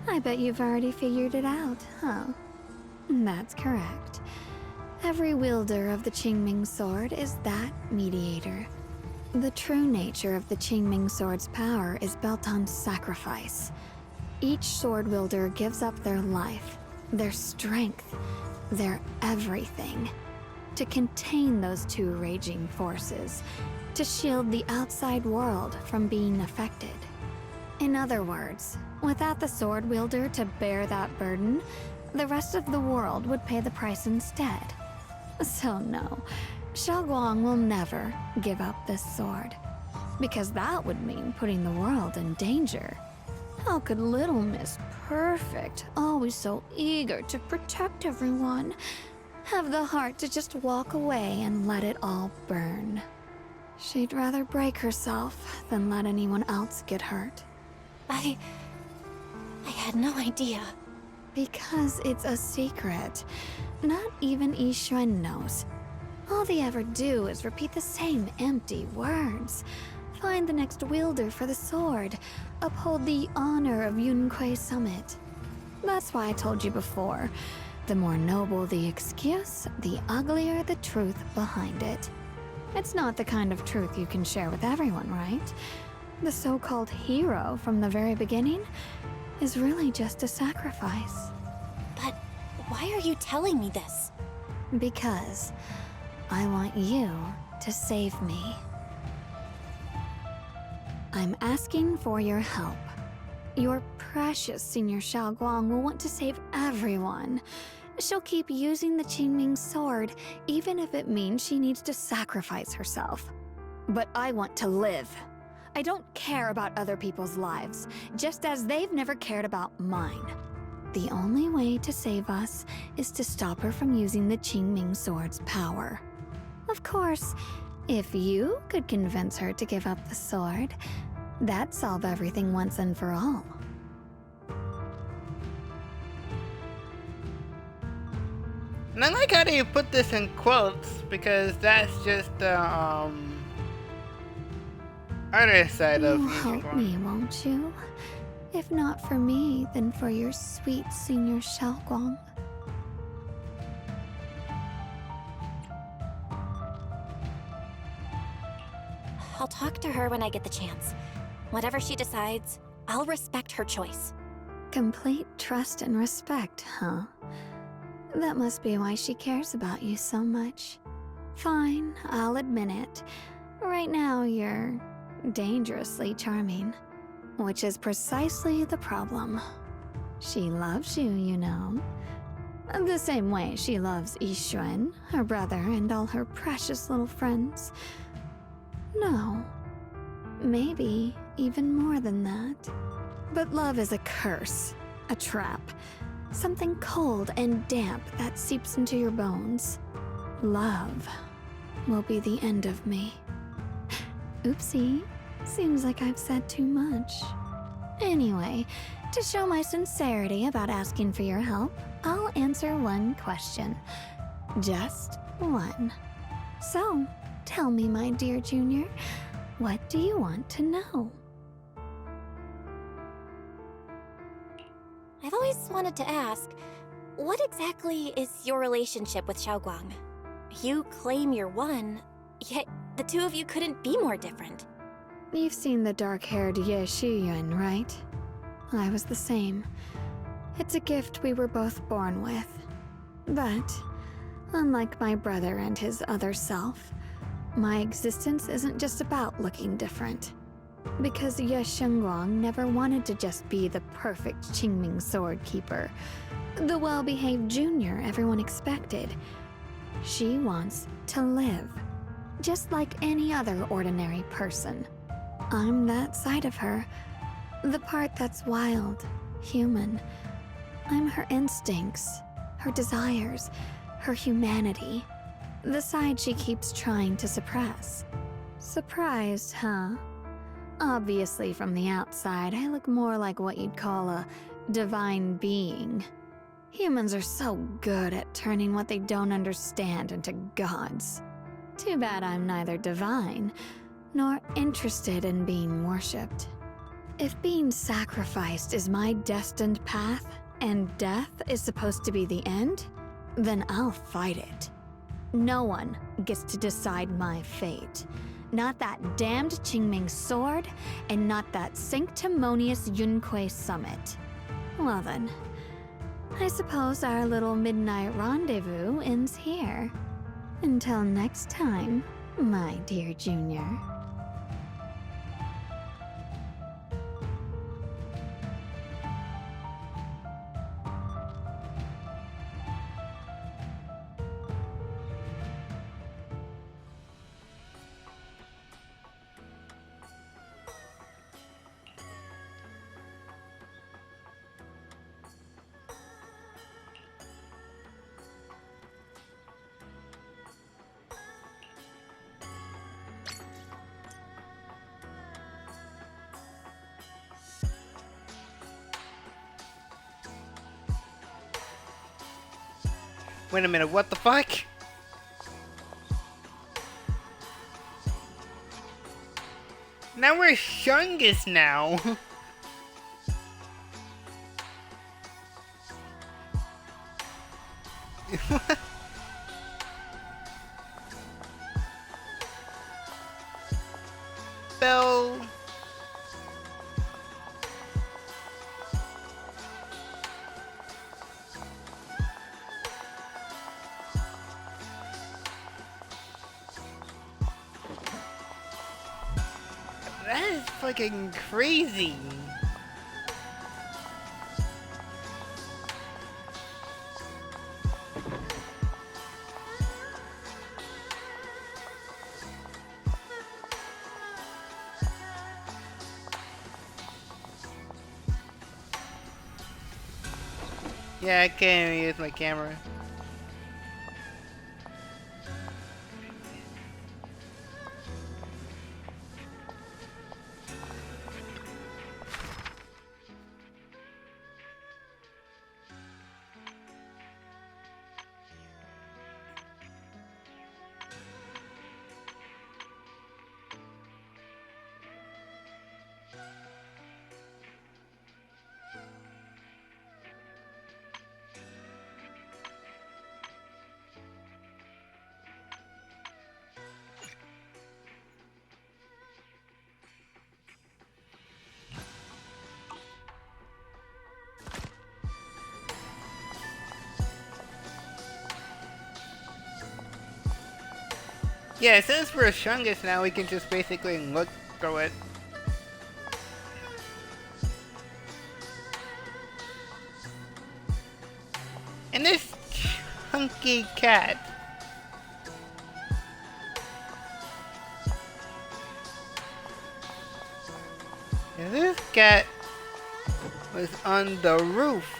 I bet you've already figured it out, huh? That's correct. Every wielder of the Qingming sword is that mediator. The true nature of the Qingming sword's power is built on sacrifice. Each sword wielder gives up their life, their strength, their everything, to contain those two raging forces, to shield the outside world from being affected. In other words, without the sword wielder to bear that burden, the rest of the world would pay the price instead. So no, Xiaoguang will never give up this sword, because that would mean putting the world in danger. How could little Miss Perfect, always so eager to protect everyone, have the heart to just walk away and let it all burn? She'd rather break herself than let anyone else get hurt.
I had no idea.
Because it's a secret. Not even Yixuan knows. All they ever do is repeat the same empty words. Find the next wielder for the sword. Uphold the honor of Yunquei Summit. That's why I told you before. The more noble the excuse, the uglier the truth behind it. It's not the kind of truth you can share with everyone, right? The so-called hero from the very beginning is really just a sacrifice.
But why are you telling me this?
Because I want you to save me. I'm asking for your help. Your precious Senior Xiaoguang will want to save everyone. She'll keep using the Qingming sword, even if it means she needs to sacrifice herself.
But I want to live. I don't care about other people's lives, just as they've never cared about mine. The only way to save us is to stop her from using the Qingming Sword's power. Of course, if you could convince her to give up the sword, that'd solve everything once and for all.
And I like how you put this in quotes, because that's just the other side of
You'll help me, won't you? If not for me, then for your sweet senior Xiaoguang.
I'll talk to her when I get the chance. Whatever she decides, I'll respect her choice.
Complete trust and respect, huh? That must be why she cares about you so much. Fine, I'll admit it. Right now, you're dangerously charming. Which is precisely the problem. She loves you, you know. The same way she loves Yixuan, her brother, and all her precious little friends. No. Maybe even more than that.
But love is a curse, a trap. Something cold and damp that seeps into your bones.
Love will be the end of me. Oopsie. Seems like I've said too much. Anyway, to show my sincerity about asking for your help, I'll answer one question. Just one. So, tell me, my dear Junior, what do you want to know?
I've always wanted to ask, what exactly is your relationship with Xiaoguang? You claim you're one, yet the two of you couldn't be more different.
You've seen the dark-haired Ye Shiyuan, right? I was the same. It's a gift we were both born with. But, unlike my brother and his other self, my existence isn't just about looking different. Because Ye Shengguang never wanted to just be the perfect Qingming sword keeper, the well-behaved junior everyone expected. She wants to live, just like any other ordinary person. I'm that side of her, the part that's wild, human. I'm her instincts, her desires, her humanity, the side she keeps trying to suppress. Surprised, huh? Obviously, from the outside, I look more like what you'd call a divine being. Humans are so good at turning what they don't understand into gods. Too bad I'm neither divine nor interested in being worshipped. If being sacrificed is my destined path, and death is supposed to be the end, then I'll fight it. No one gets to decide my fate. Not that damned Qingming sword, and not that sanctimonious Yunque summit. Well then, I suppose our little midnight rendezvous ends here. Until next time, my dear Junior.
Wait a minute, what the fuck? Now we're Shungus now. Bell. That is fucking crazy. Yeah, I can't even use my camera. Yeah, since we're strongest now, we can just basically look through it. And this chunky cat. And this cat was on the roof.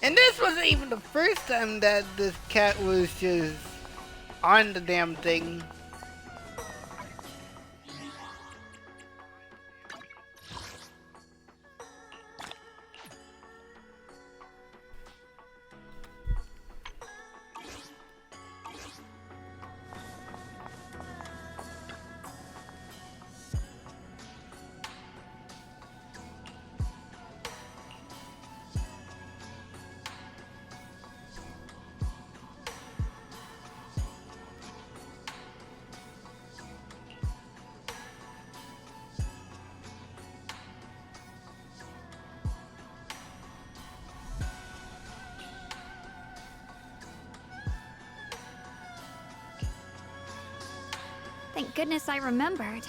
And this wasn't even the first time that this cat was just on the damn thing.
Thank goodness I remembered.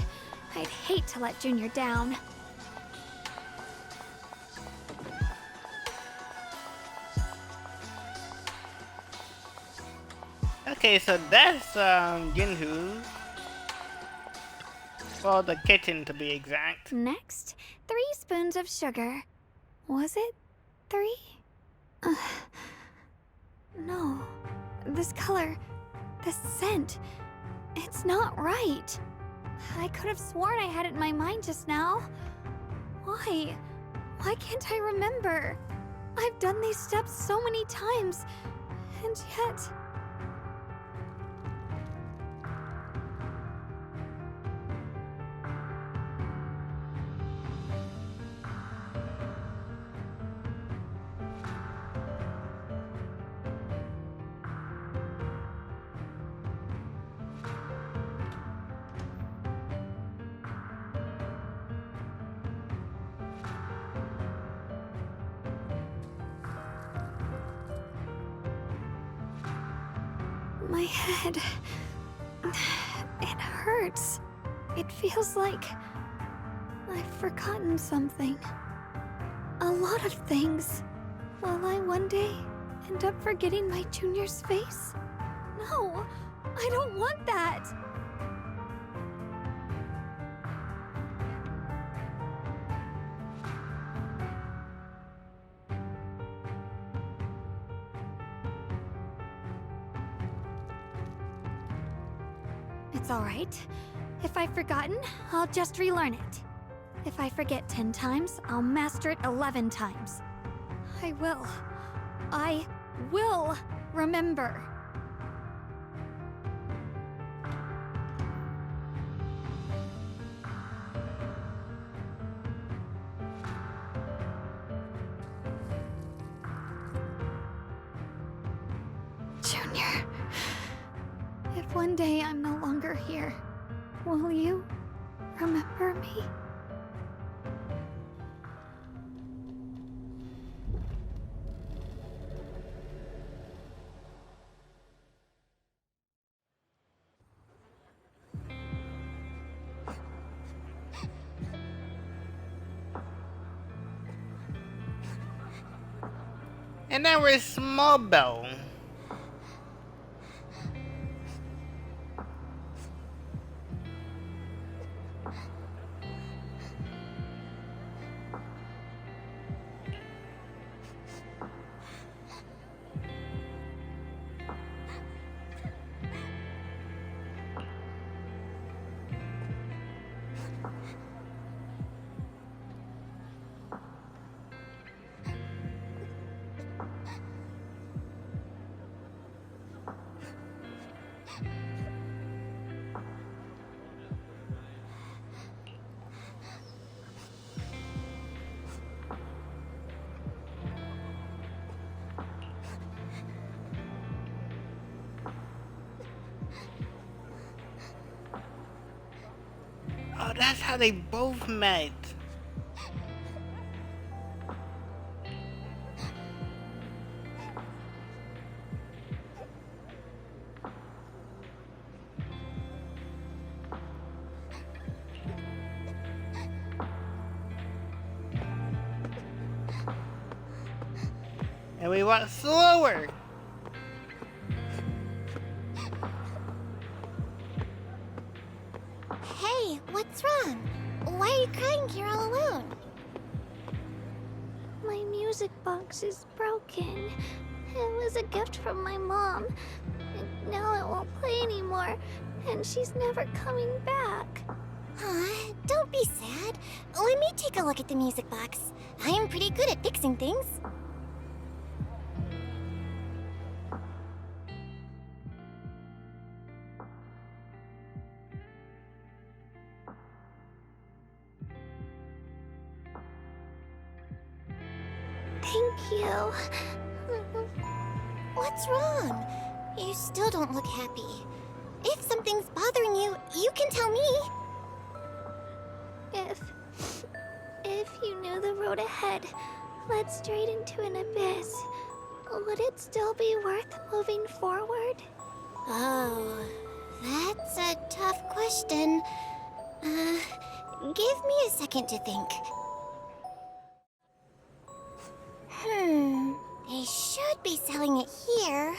I'd hate to let Junior down.
Okay, so that's Jinhu. Well, the kitten to be exact.
Next, 3 spoons of sugar. Was it 3? No. This color, this scent, it's not right. I could have sworn I had it in my mind just now. Why? Why can't I remember? I've done these steps so many times, and yet... My head... it hurts. It feels like... I've forgotten something. A lot of things. Will I one day end up forgetting my Junior's face? No! I don't want that! It's alright. If I've forgotten, I'll just relearn it. If I forget 10 times, I'll master it 11 times. I will remember. Junior. If one day I'm no longer here, will you remember me?
And now we're Small Bell. that's how they both met. And we walk slower.
Hey, what's wrong? Why are you crying here all alone?
My music box is broken. It was a gift from my mom. And now it won't play anymore. And she's never coming back.
Don't be sad. Let me take a look at the music box. I am pretty good at fixing things.
Thank you.
What's wrong? You still don't look happy. If something's bothering you, you can tell me.
If you knew the road ahead led straight into an abyss, would it still be worth moving forward?
Oh, that's a tough question. Give me a second to think. They should be selling it here.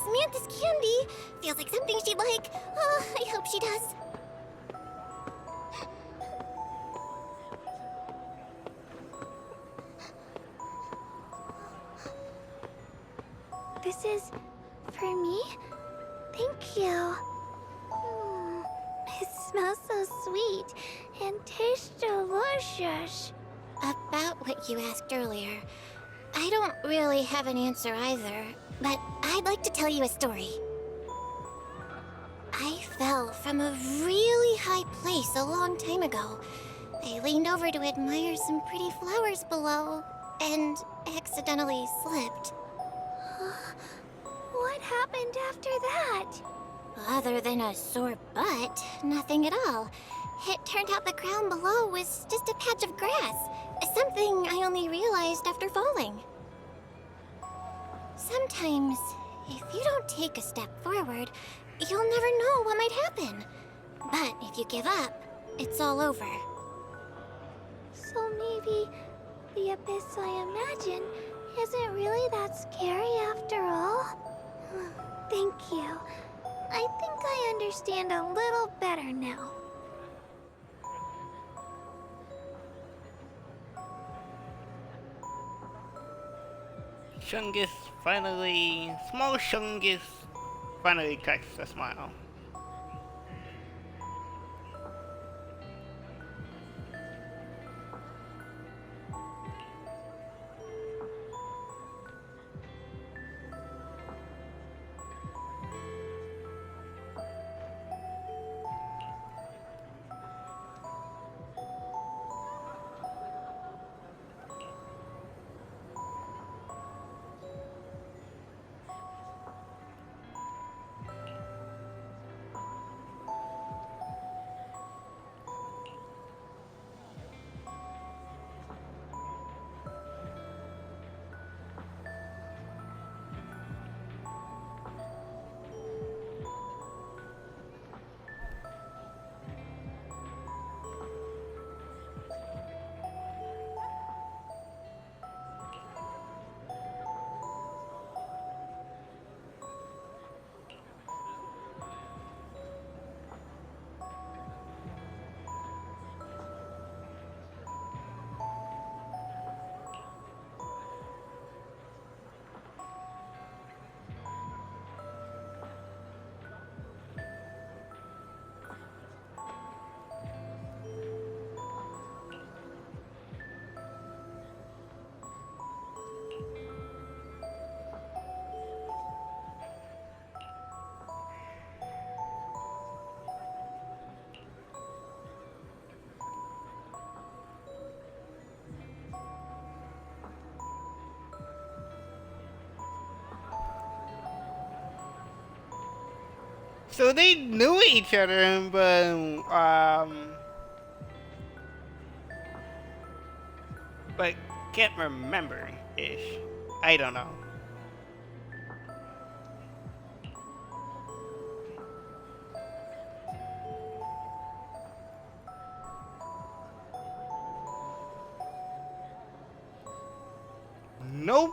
Samantha's candy! Feels like something she'd like. Oh, I hope she does.
This is for me? Thank you. It smells so sweet and tastes delicious.
About what you asked earlier, I don't really have an answer either, but I'd like to tell you a story. I fell from a really high place a long time ago. I leaned over to admire some pretty flowers below, and accidentally slipped.
What happened after that?
Other than a sore butt, nothing at all. It turned out the ground below was just a patch of grass, something I only realized after falling. Sometimes, if you don't take a step forward, you'll never know what might happen. But if you give up, it's all over.
So maybe the abyss I imagine isn't really that scary after all? Thank you. I think I understand a little better now.
Shungus small Shungus finally cracks a smile. So they knew each other, but can't remember ish. I don't know. Nope.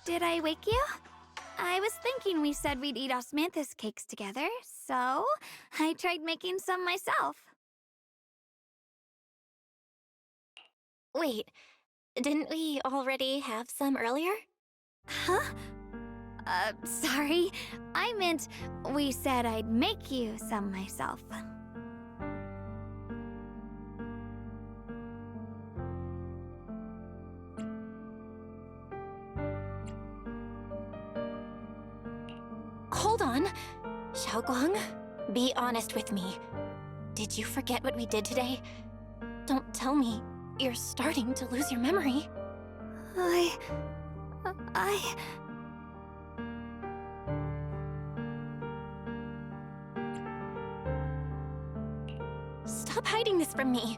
Did I wake you? I was thinking we said we'd eat osmanthus cakes together, so I tried making some myself.
Wait, didn't we already have some earlier?
Huh? Sorry. I meant we said I'd make you some myself.
Hold on. Xiaoguang, be honest with me. Did you forget what we did today? Don't tell me you're starting to lose your memory.
I...
Stop hiding this from me.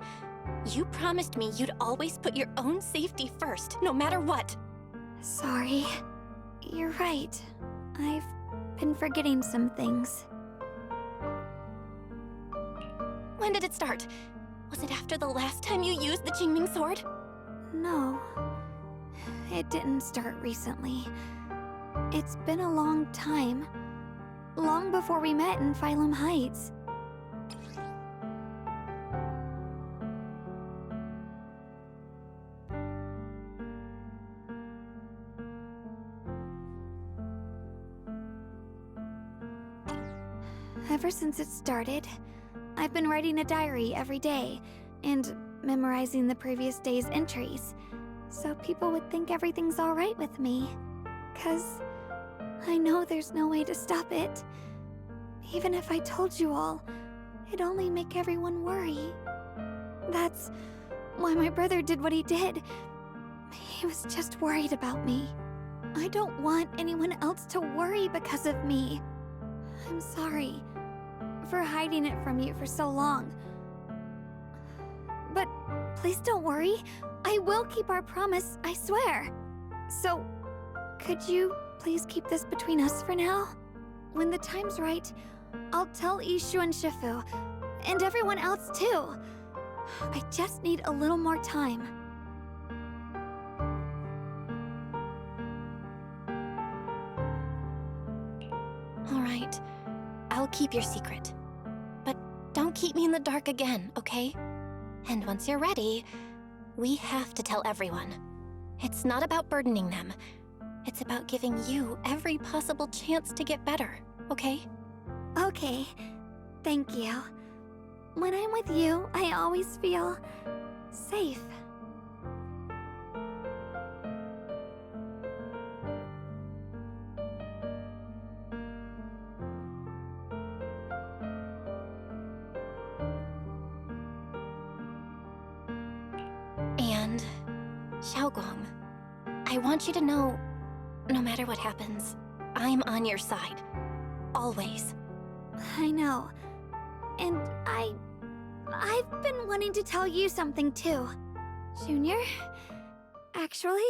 You promised me you'd always put your own safety first, no matter what.
Sorry. You're right. I've been forgetting some things.
When did it start? Was it after the last time you used the Qingming sword?
No. It didn't start recently. It's been a long time. Long before we met in Failume Heights. Ever since it started, I've been writing a diary every day and memorizing the previous day's entries, so people would think everything's alright with me. 'Cause I know there's no way to stop it. Even if I told you all, it'd only make everyone worry. That's why my brother did what he did. He was just worried about me. I don't want anyone else to worry because of me. I'm sorry for hiding it from you for so long. But please don't worry. I will keep our promise, I swear. So, could you please keep this between us for now? When the time's right, I'll tell Ishu and Shifu, and everyone else too. I just need a little more time.
All right. I'll keep your secret. But don't keep me in the dark again, okay? And once you're ready, we have to tell everyone. It's not about burdening them. It's about giving you every possible chance to get better, okay?
Okay. Thank you. When I'm with you, I always feel safe.
And Xiaoguang, I want you to know, no matter what happens, I'm on your side. Always.
I know. And I've been wanting to tell you something too. Junior, actually,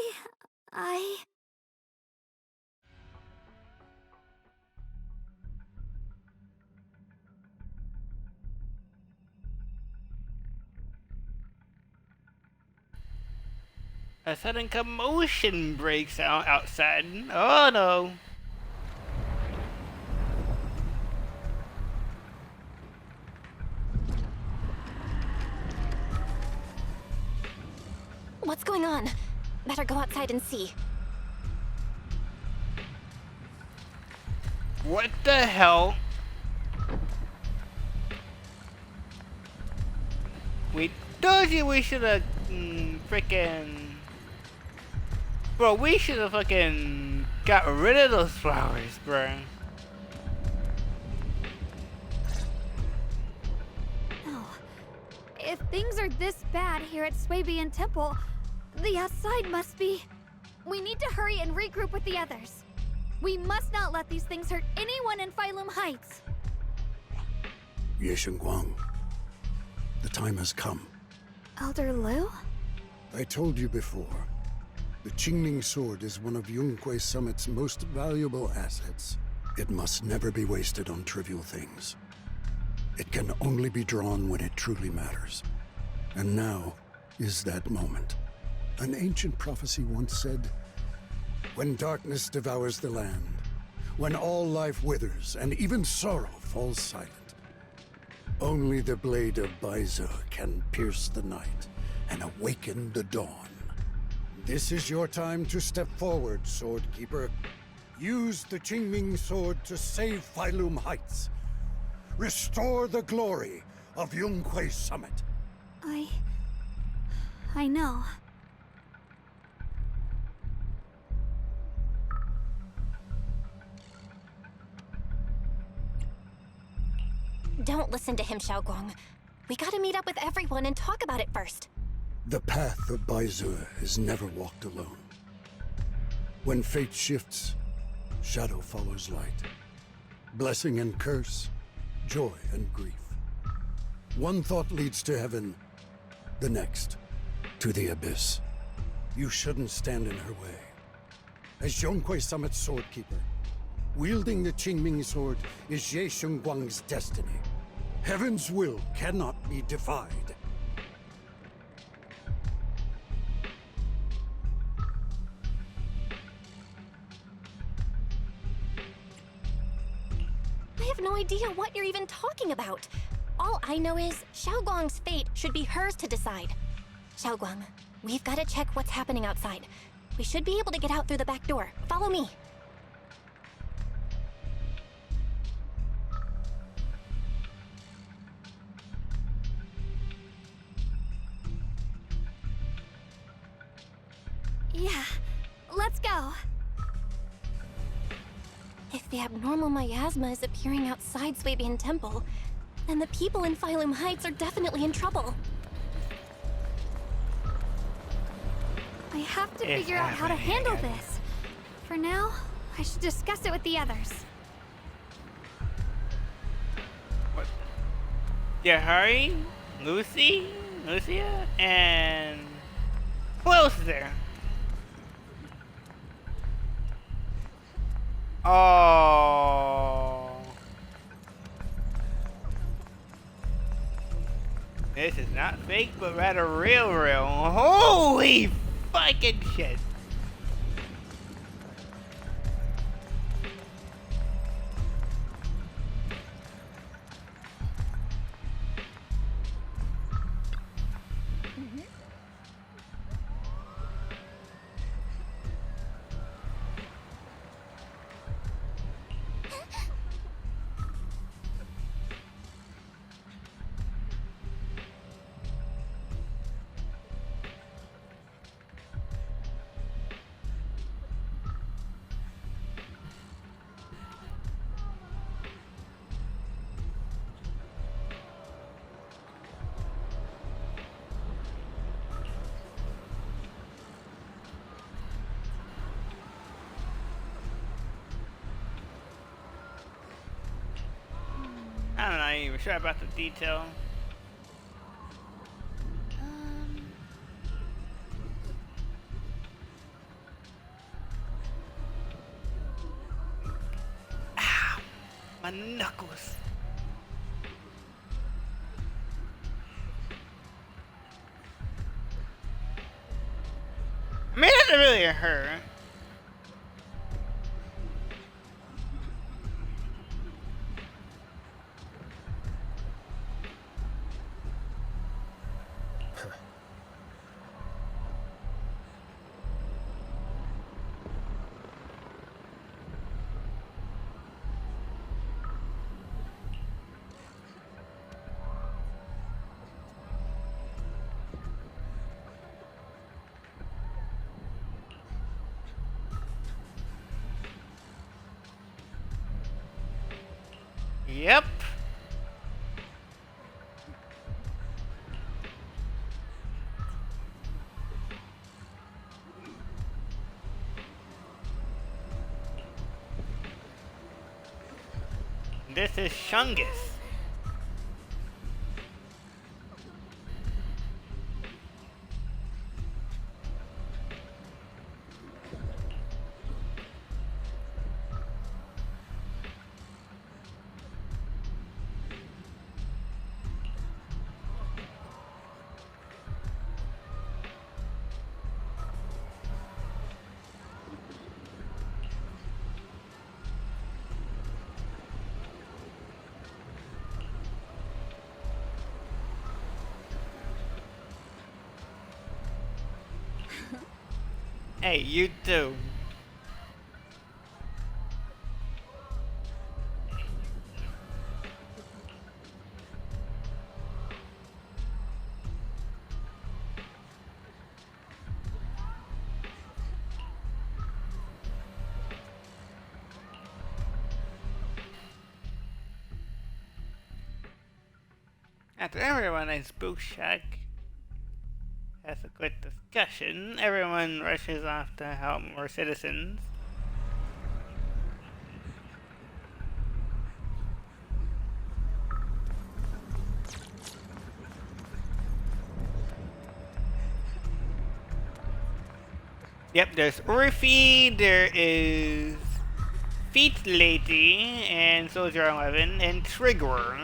A sudden commotion breaks out outside. Oh no.
What's going on? Better go outside and see.
What the hell? We told you we should have freaking. Bro, we should have fucking got rid of those flowers, bro.
No. If things are this bad here at Swabian Temple, the outside must be. We need to hurry and regroup with the others. We must not let these things hurt anyone in Failume Heights.
Ye Guang, the time has come.
Elder Liu?
I told you before, the Qingming sword is one of Yunque Summit's most valuable assets. It must never be wasted on trivial things. It can only be drawn when it truly matters. And now is that moment. An ancient prophecy once said, when darkness devours the land, when all life withers and even sorrow falls silent, only the blade of Baize can pierce the night and awaken the dawn. This is your time to step forward, Swordkeeper. Use the Qingming sword to save Failume Heights. Restore the glory of Yunque Summit.
I know.
Don't listen to him, Xiaoguang. We gotta meet up with everyone and talk about it first.
The path of Baize is never walked alone. When fate shifts, shadow follows light. Blessing and curse, joy and grief. One thought leads to heaven, the next to the abyss. You shouldn't stand in her way. As Yunque Summit's swordkeeper, wielding the Qingming sword is Ye Guang's destiny. Heaven's will cannot be defied.
I have no idea what you're even talking about. All I know is Xiaoguang's fate should be hers to decide. Xiaoguang, we've got to check what's happening outside. We should be able to get out through the back door. Follow me.
Yeah, let's go.
If the abnormal miasma is appearing outside Swabian Temple, then the people in Failume Heights are definitely in trouble.
I have to figure out how to handle this. For now, I should discuss it with the others.
What? Yeah, hurry, Lucia, and who else is there? Oh, this is not fake, but rather real. Holy fucking shit! I'm not even sure about the detail. Ow! My knuckles. Doesn't really hurt. Yep. This is Shungus. Hey, you too. After everyone in Spook Shack has a quick discussion, everyone rushes off to help more citizens. Yep, there's Orphe, there is Feet Lady, and Soldier 11, and Trigger.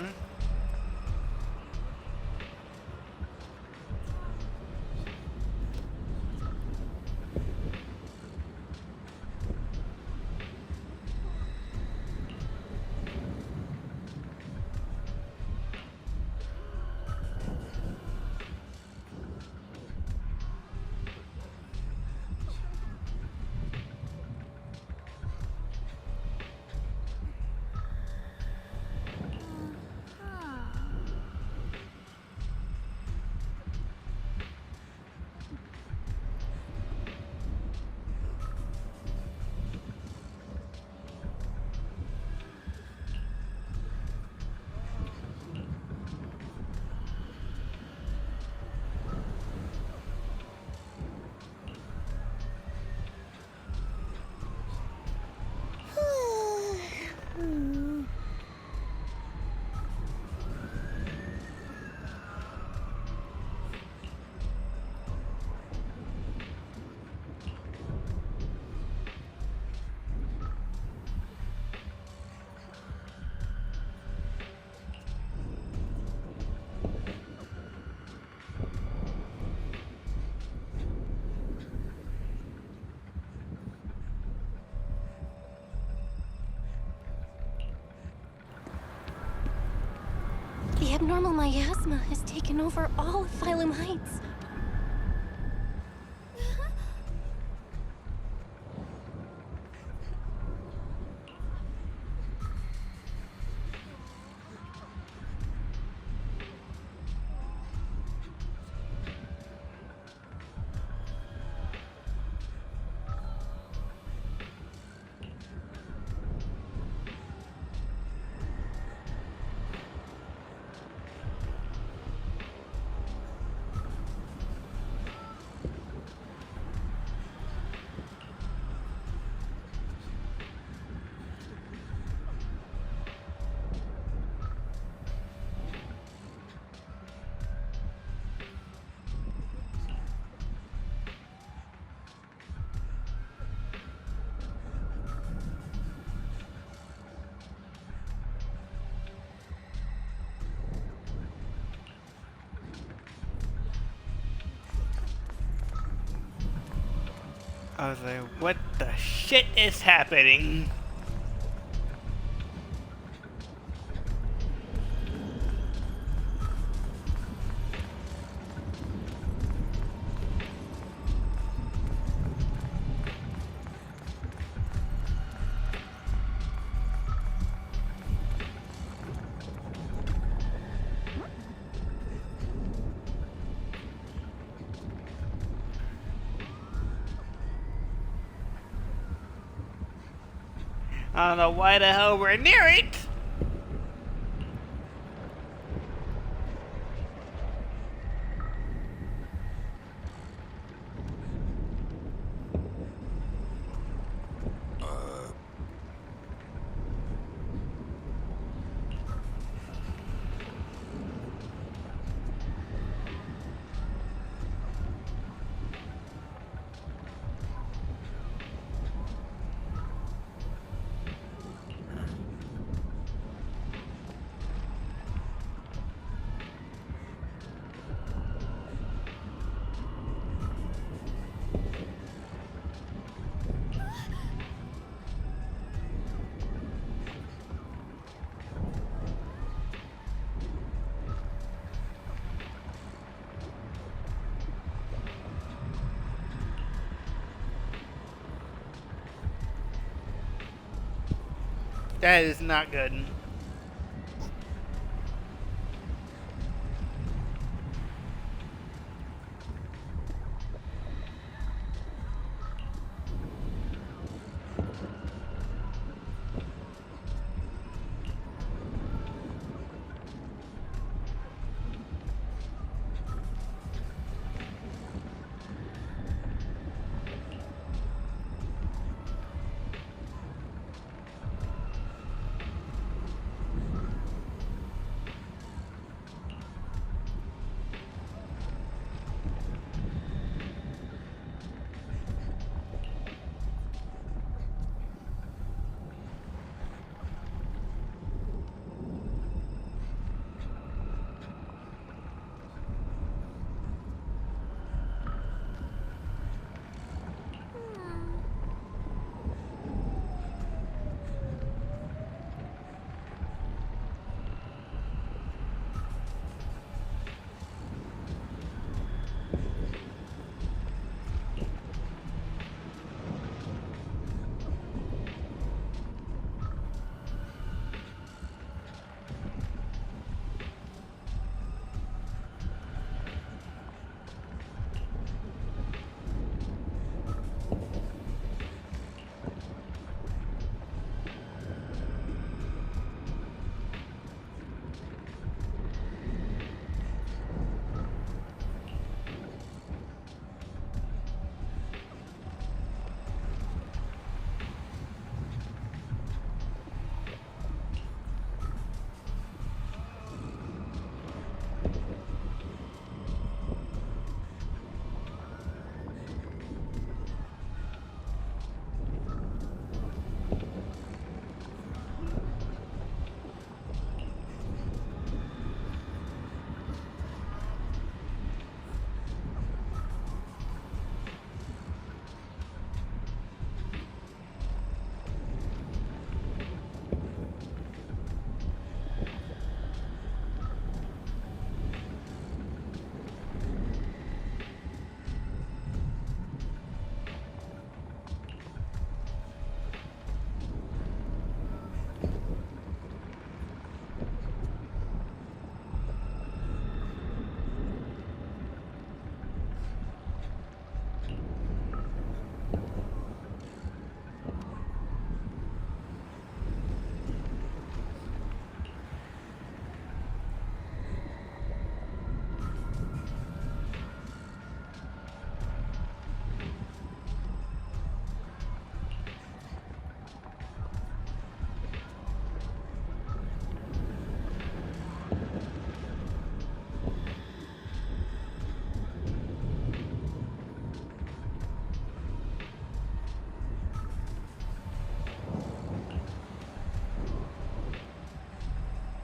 The abnormal miasma has taken over all of Failume Heights.
I was like, what the shit is happening? I don't know why the hell we're near it. That is not good.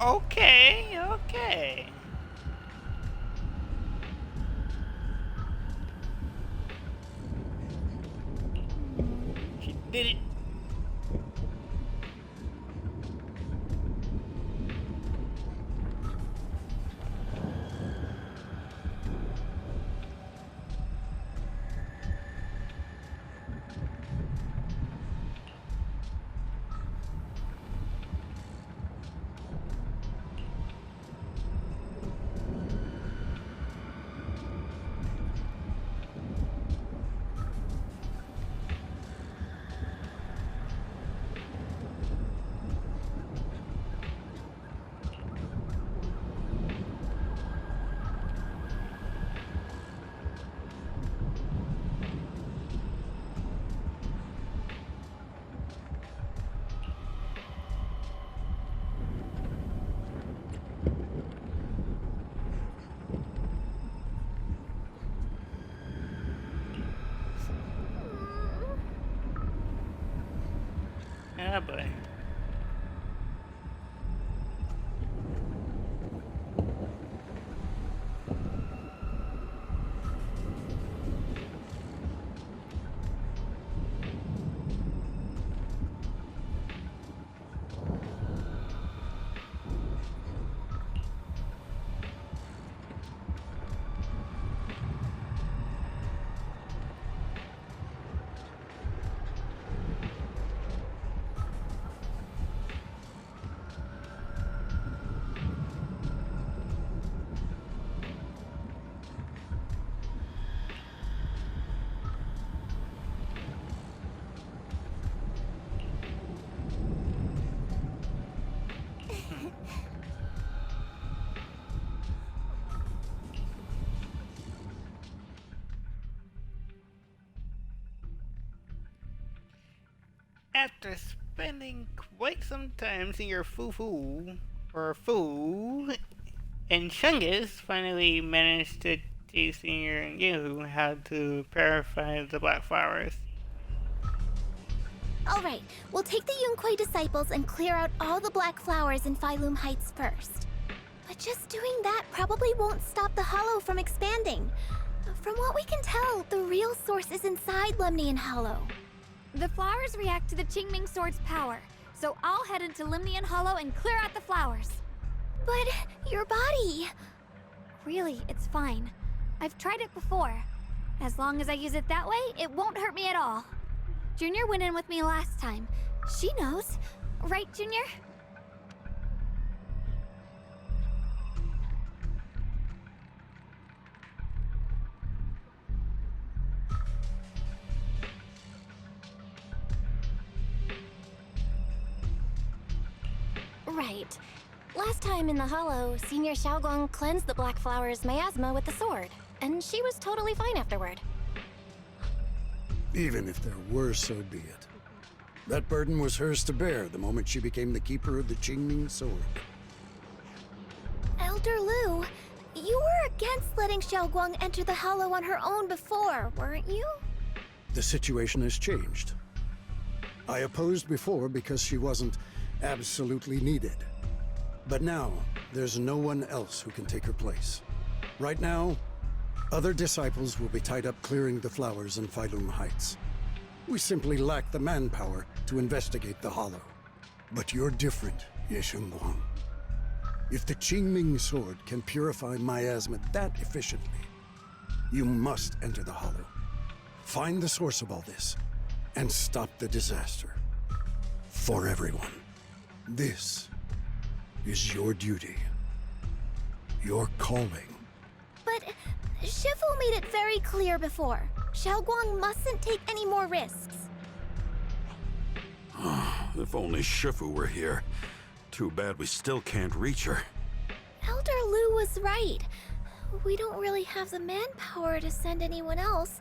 Okay, okay. Did it? Ah, boy. After spending quite some time seeing your foo-foo, or foo, and Chungus finally managed to teach you how to purify the black flowers.
Alright, we'll take the Yunquei disciples and clear out all the black flowers in Failume Heights first. But just doing that probably won't stop the Hollow from expanding. From what we can tell, the real source is inside Lemnian Hollow.
The flowers react to the Qingming Sword's power, so I'll head into Lemnian Hollow and clear out the flowers.
But your body...
Really, it's fine. I've tried it before. As long as I use it that way, it won't hurt me at all. Junior went in with me last time. She knows. Right, Junior?
Right. Last time in the Hollow, Senior Xiaoguang cleansed the black flower's miasma with the sword, and she was totally fine afterward.
Even if there were, so be it. That burden was hers to bear the moment she became the keeper of the Qingming Sword.
Elder Lu, you were against letting Xiaoguang enter the Hollow on her own before, weren't you?
The situation has changed. I opposed before because she wasn't absolutely needed. But now, there's no one else who can take her place. Right now, other disciples will be tied up clearing the flowers in Failume Heights. We simply lack the manpower to investigate the Hollow. But you're different, Yeshunguang. If the Qingming Sword can purify miasma that efficiently, you must enter the Hollow. Find the source of all this, and stop the disaster. For everyone. This is your duty. Your calling.
But Shifu made it very clear before. Xiaoguang mustn't take any more risks.
If only Shifu were here. Too bad we still can't reach her.
Elder Lu was right. We don't really have the manpower to send anyone else.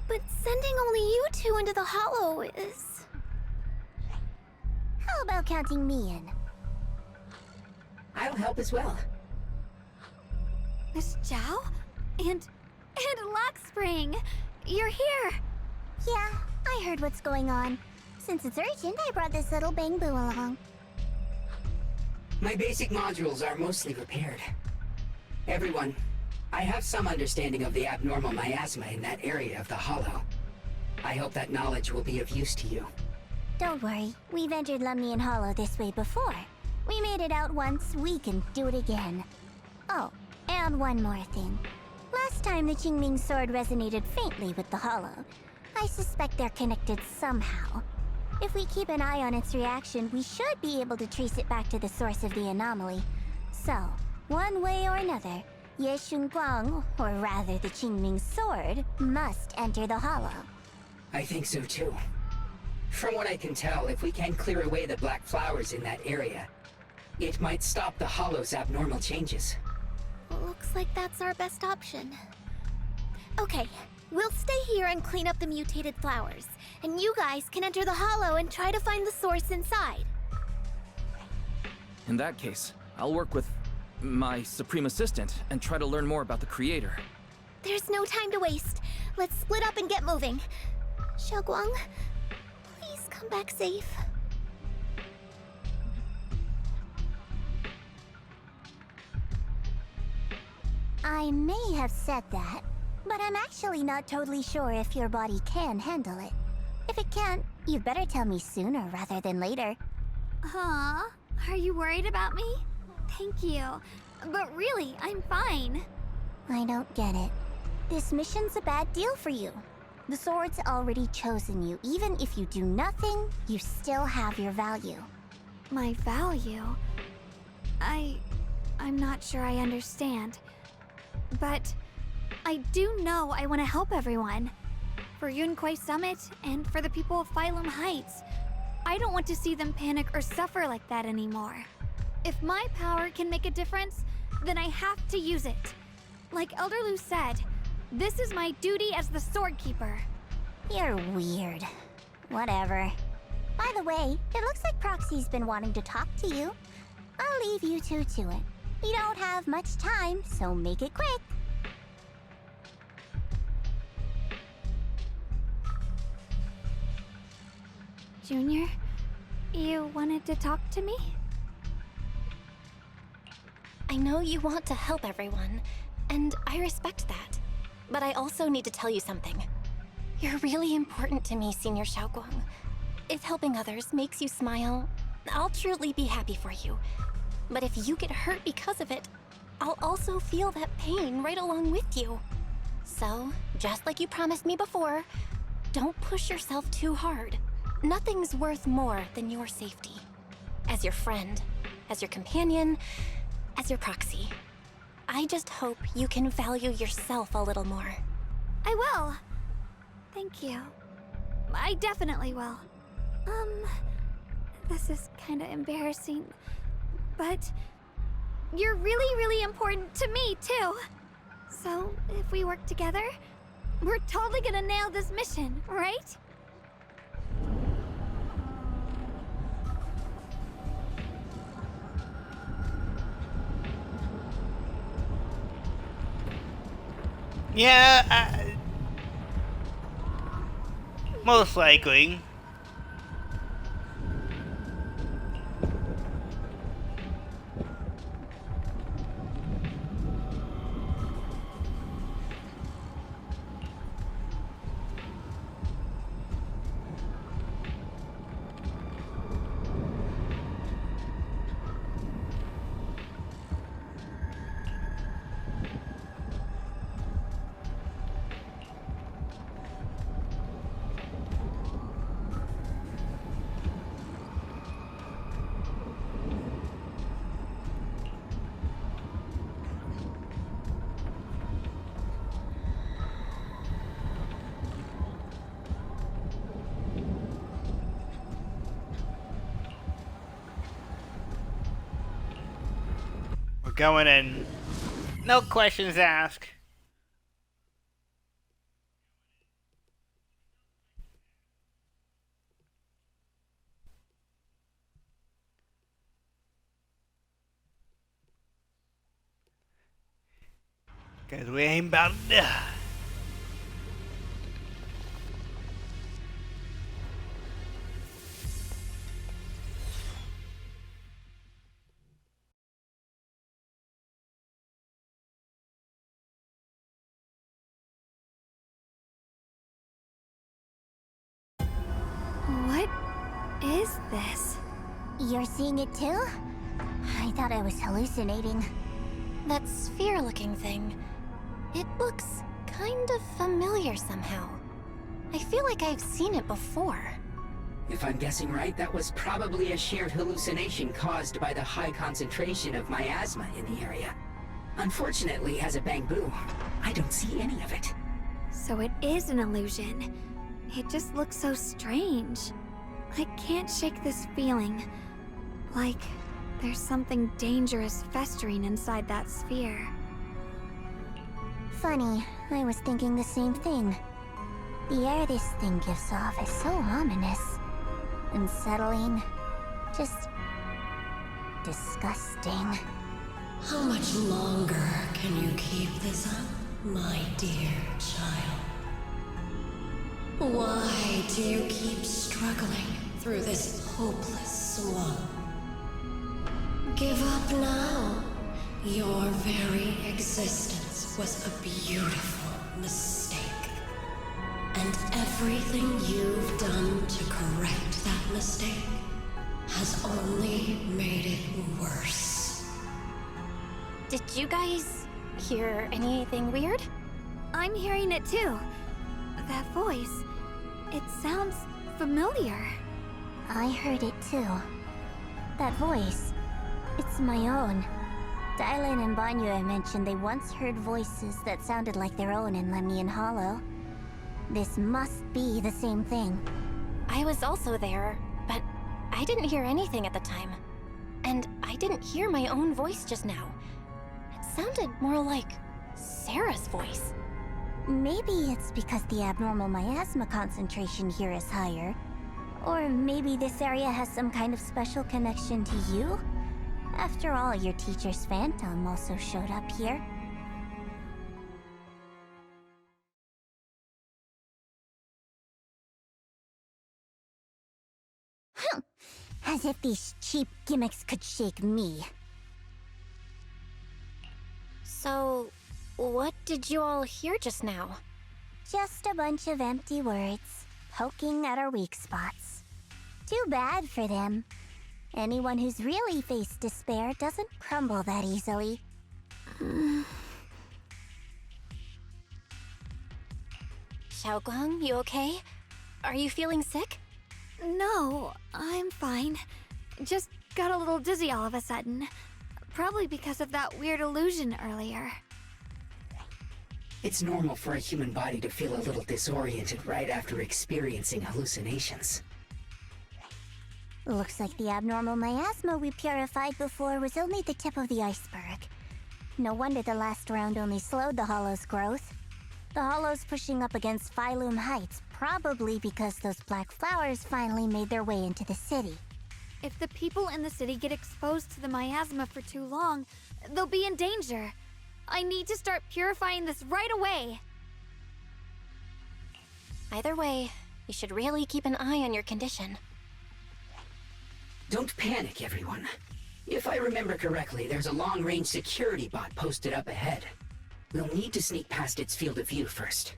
But sending only you two into the Hollow is...
How about counting me in?
I'll help as well.
Miss Zhao? And Lockspring! You're here!
Yeah, I heard what's going on. Since it's urgent, I brought this little Bangbu along.
My basic modules are mostly repaired. Everyone, I have some understanding of the abnormal miasma in that area of the Hollow. I hope that knowledge will be of use to you.
Don't worry, we've entered Lemnian Hollow this way before. We made it out once, we can do it again. Oh, and one more thing. Last time the Qingming sword resonated faintly with the Hollow. I suspect they're connected somehow. If we keep an eye on its reaction, we should be able to trace it back to the source of the anomaly. So, one way or another, Ye Shunguang, or rather the Qingming sword, must enter the Hollow.
I think so too. From what I can tell, if we can clear away the black flowers in that area, it might stop the Hollow's abnormal changes.
Looks like that's our best option. Okay, we'll stay here and clean up the mutated flowers, and you guys can enter the Hollow and try to find the source inside.
In that case, I'll work with my Supreme Assistant and try to learn more about the Creator.
There's no time to waste. Let's split up and get moving. Xiaoguang, please come back safe. I may have said that, but I'm actually not totally sure if your body can handle it. If it can't, you'd better tell me sooner rather than later.
Huh? Are you worried about me? Thank you. But really, I'm fine.
I don't get it. This mission's a bad deal for you. The sword's already chosen you. Even if you do nothing, you still have your value.
My value? I'm not sure I understand. But I do know I want to help everyone. For Yunquay Summit and for the people of Failume Heights. I don't want to see them panic or suffer like that anymore. If my power can make a difference, then I have to use it. Like Elder Lu said, this is my duty as the Sword Keeper.
You're weird. Whatever. By the way, it looks like Proxy's been wanting to talk to you. I'll leave you two to it. You don't have much time, so make it quick.
Junior, you wanted to talk to me?
I know you want to help everyone, and I respect that. But I also need to tell you something. You're really important to me, Senior Xiaoguang. If helping others makes you smile, I'll truly be happy for you. But if you get hurt because of it, I'll also feel that pain right along with you. So, just like you promised me before, don't push yourself too hard. Nothing's worth more than your safety. As your friend, as your companion, as your proxy. I just hope you can value yourself a little more.
I will. Thank you. I definitely will. This is kinda embarrassing, but you're really, really important to me, too. So, if we work together, we're totally gonna nail this mission, right?
Yeah, most likely. We're going in. No questions asked. Cause we ain't about to die.
is this?
You're seeing it too? I thought I was hallucinating.
That sphere-looking thing. It looks kind of familiar somehow. I feel like I've seen it before.
If I'm guessing right, that was probably a shared hallucination caused by the high concentration of miasma in the area. Unfortunately, as a Bangbu, I don't see any of it.
So it is an illusion. It just looks so strange. I can't shake this feeling. Like there's something dangerous festering inside that sphere.
Funny, I was thinking the same thing. The air this thing gives off is so ominous. Unsettling. Just... disgusting.
How much longer can you keep this up, my dear child? Why do you keep struggling through this hopeless swamp? Give up now. Your very existence was a beautiful mistake. And everything you've done to correct that mistake has only made it worse.
Did you guys hear anything weird?
I'm hearing it too. That voice. It sounds familiar.
I heard it too. That voice. It's my own. Dylan and Banyue mentioned they once heard voices that sounded like their own in Lemnian Hollow. This must be the same thing.
I was also there, but I didn't hear anything at the time. And I didn't hear my own voice just now. It sounded more like Sarah's voice.
Maybe it's because the abnormal miasma concentration here is higher. Or maybe this area has some kind of special connection to you? After all, your teacher's phantom also showed up here. As if these cheap gimmicks could shake me.
So, what did you all hear just now?
Just a bunch of empty words, poking at our weak spots. Too bad for them. Anyone who's really faced despair doesn't crumble that easily.
Xiaoguang, you okay? Are you feeling sick?
No, I'm fine. Just got a little dizzy all of a sudden. Probably because of that weird illusion earlier.
It's normal for a human body to feel a little disoriented right after experiencing hallucinations.
Looks like the abnormal miasma we purified before was only the tip of the iceberg. No wonder the last round only slowed the Hollow's growth. The Hollow's pushing up against Failume Heights, probably because those black flowers finally made their way into the city.
If the people in the city get exposed to the miasma for too long, they'll be in danger. I need to start purifying this right away.
Either way, you should really keep an eye on your condition.
Don't panic, everyone. If I remember correctly, there's a long-range security bot posted up ahead. We'll need to sneak past its field of view first.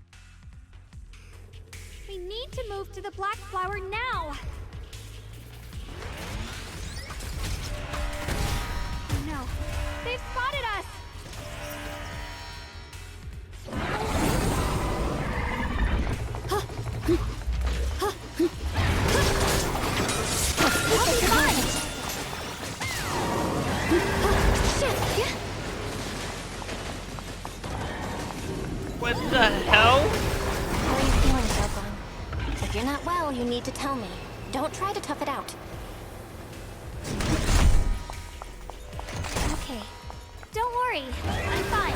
We need to move to the black flower now! Oh no, they've spotted us!
I'll be fine!
What the hell?
How are you feeling, Xiaoguang? If you're not well, you need to tell me. Don't try to tough it out.
Okay, don't worry, I'm fine.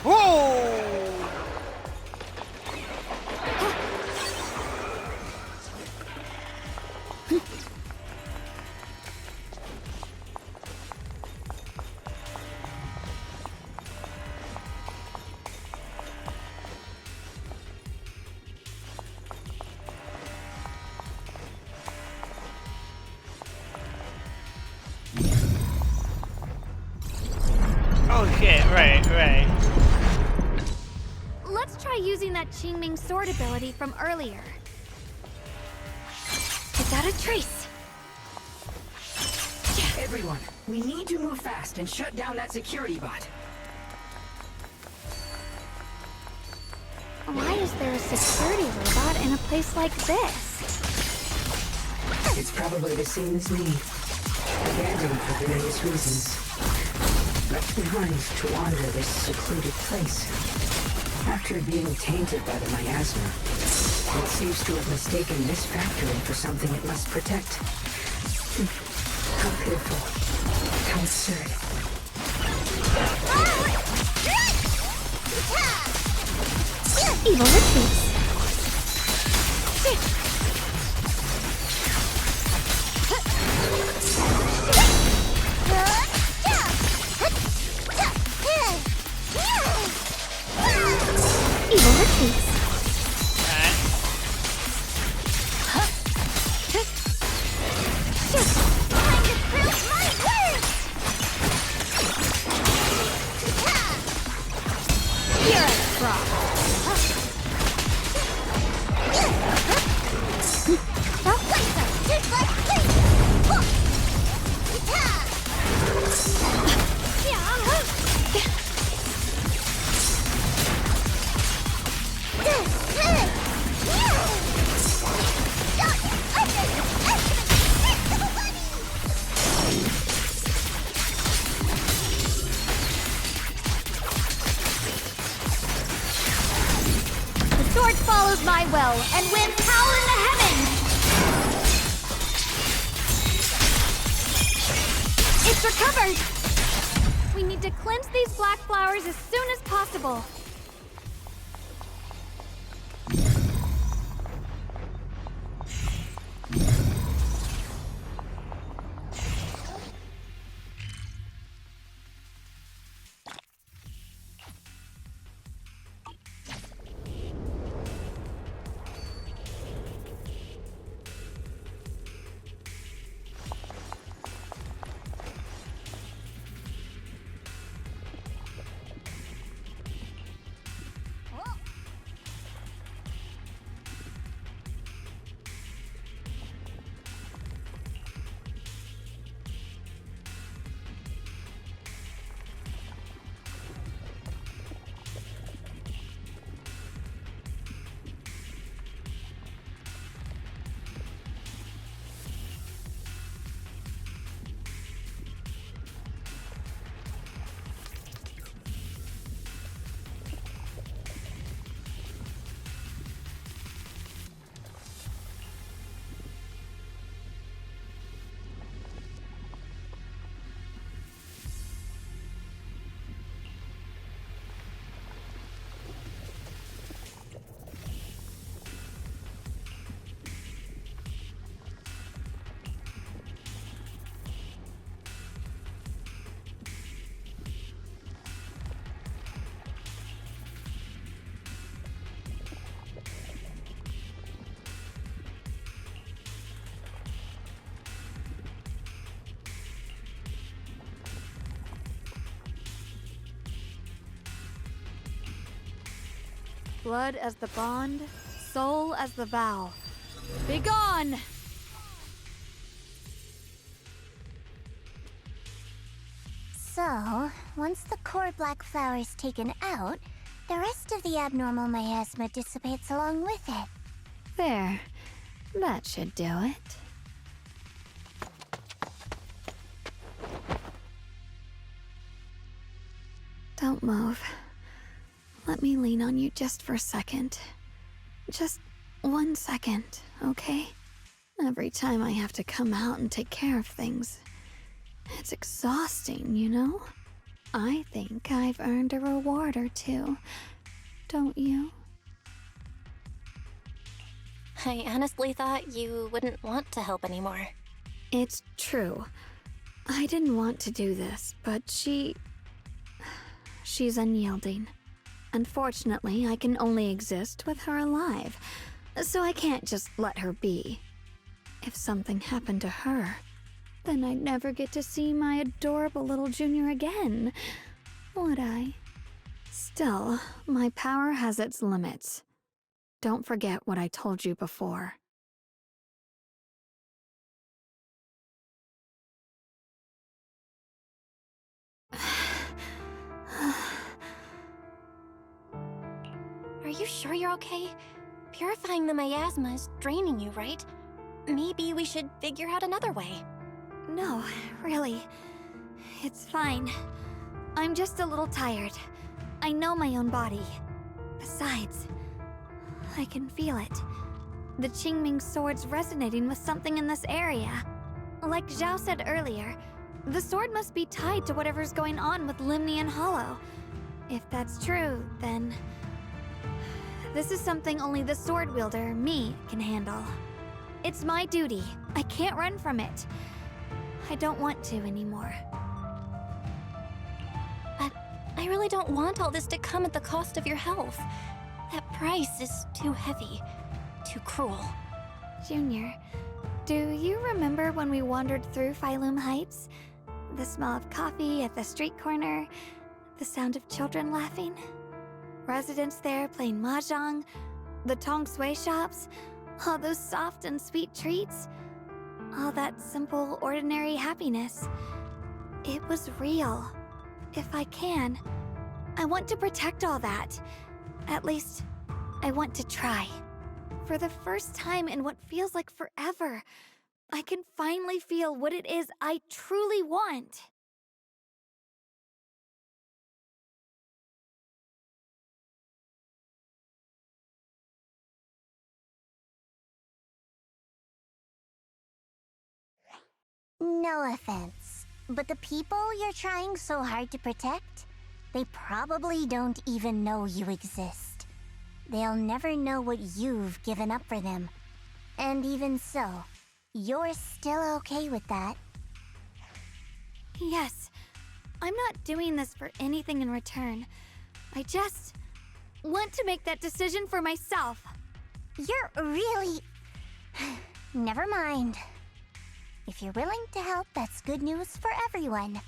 Whoa! Oh shit, right.
Let's try try using that Qingming sword ability from earlier.
Without a trace.
Everyone, we need to move fast and shut down that security bot.
Why is there a security robot in a place like this?
It's probably the same as me. Abandoned for various reasons. Left behind to wander this secluded place. After being tainted by the miasma, it seems to have mistaken this factory for something it must protect. How pitiful. How absurd.
Evil retreats. Evil retreats. You're a fraud. The sword follows my will and wins power in the heavens! It's recovered! We need to cleanse these black flowers as soon as possible. Blood as the bond, soul as the vow. Begone!
So, once the core black flower is taken out, the rest of the abnormal miasma dissipates along with it.
There. That should do it. Don't move. Let me lean on you just for a second. Just 1 second, okay? Every time I have to come out and take care of things, it's exhausting, you know? I think I've earned a reward or two. Don't you?
I honestly thought you wouldn't want to help anymore.
It's true. I didn't want to do this, but she's unyielding. Unfortunately, I can only exist with her alive, so I can't just let her be. If something happened to her, then I'd never get to see my adorable little junior again, would I? Still, my power has its limits. Don't forget what I told you before.
Are you sure you're okay? Purifying the miasma is draining you, right? Maybe we should figure out another way.
No, really. It's fine. I'm just a little tired. I know my own body. Besides, I can feel it. The Qingming sword's resonating with something in this area. Like Zhao said earlier, the sword must be tied to whatever's going on with Limnian Hollow. If that's true, then this is something only the sword wielder, me, can handle. It's my duty. I can't run from it. I don't want to anymore.
But I really don't want all this to come at the cost of your health. That price is too heavy, too cruel.
Junior, do you remember when we wandered through Failume Heights? The smell of coffee at the street corner, the sound of children laughing? Residents there playing mahjong, the tong sui shops, all those soft and sweet treats, all that simple, ordinary happiness. It was real. If I can, I want to protect all that. At least, I want to try. For the first time in what feels like forever, I can finally feel what it is I truly want.
No offense, but the people you're trying so hard to protect, they probably don't even know you exist. They'll never know what you've given up for them. And even so, you're still okay with that.
Yes, I'm not doing this for anything in return. I just want to make that decision for myself.
You're really... Never mind. If you're willing to help, that's good news for everyone.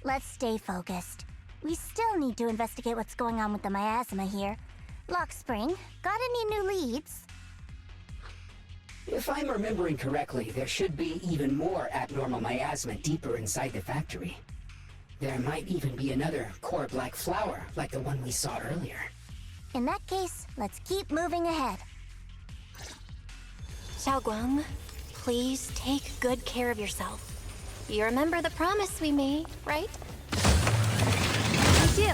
Let's stay focused. We still need to investigate what's going on with the miasma here. Lockspring, got any new leads?
If I'm remembering correctly, there should be even more abnormal miasma deeper inside the factory. There might even be another core black flower, like the one we saw earlier.
In that case, let's keep moving ahead.
Xiaoguang, please take good care of yourself. You remember the promise we made, right?
I do.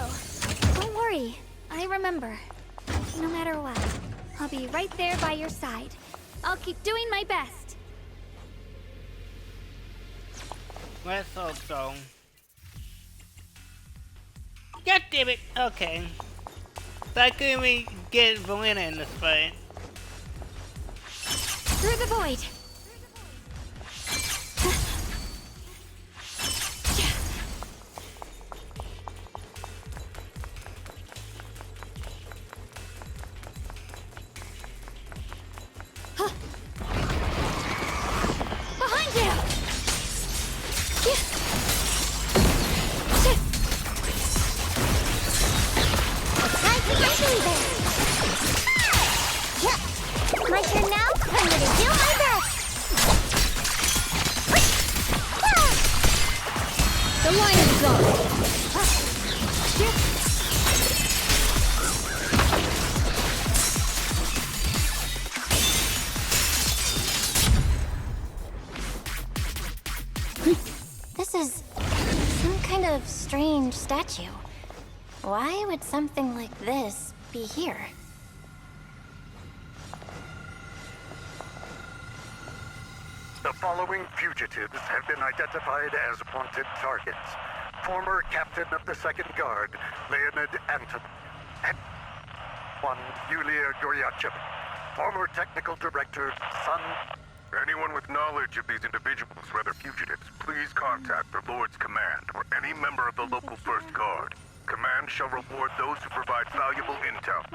Don't worry. I remember. No matter what, I'll be right there by your side. I'll keep doing my best.
Let's hope so. God damn it! Okay. Why couldn't we get Valina in this fight?
Through the void! Behind you!
Time to get moving! Yeah. My turn now? I'm gonna do my best!
The line is gone.
This is some kind of strange statue. Why would something like this be here?
The following fugitives have been identified as wanted targets. Former Captain of the Second Guard, Leonid Anton. And one, Yulia Goryachev. Former Technical Director, Sun.
Anyone with knowledge of these individuals, whether fugitives, please contact the Lord's Command or any member of the local First Guard. Command shall reward those who provide valuable intel.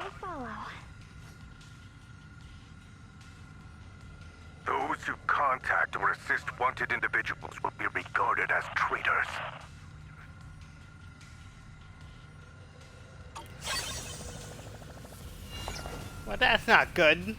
Those who contact or assist wanted individuals will be regarded as traitors.
Well, that's not good.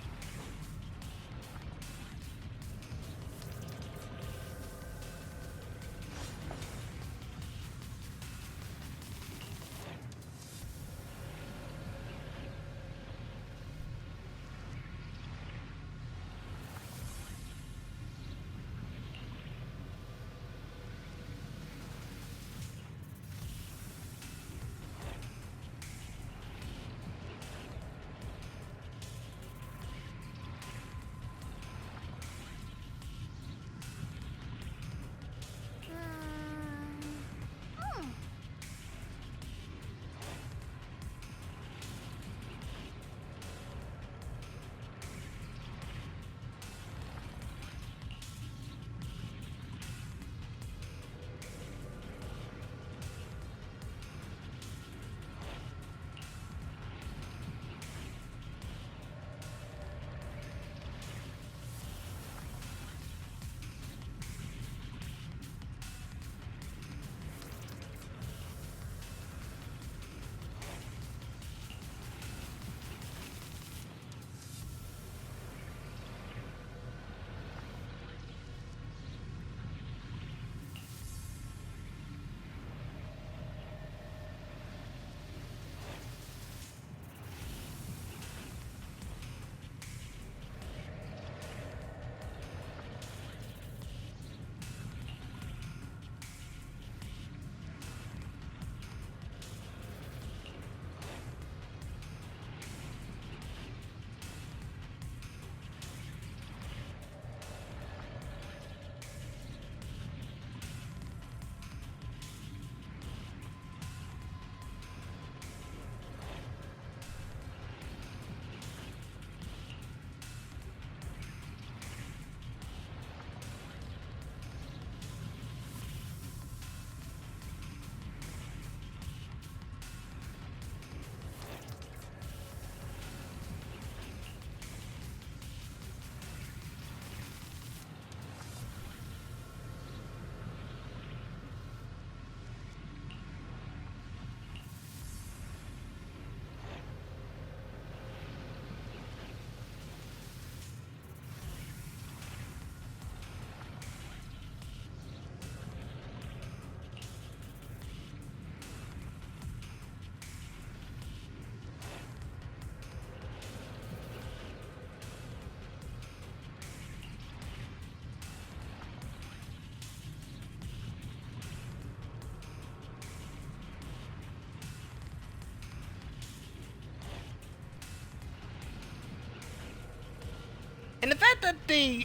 And the fact that they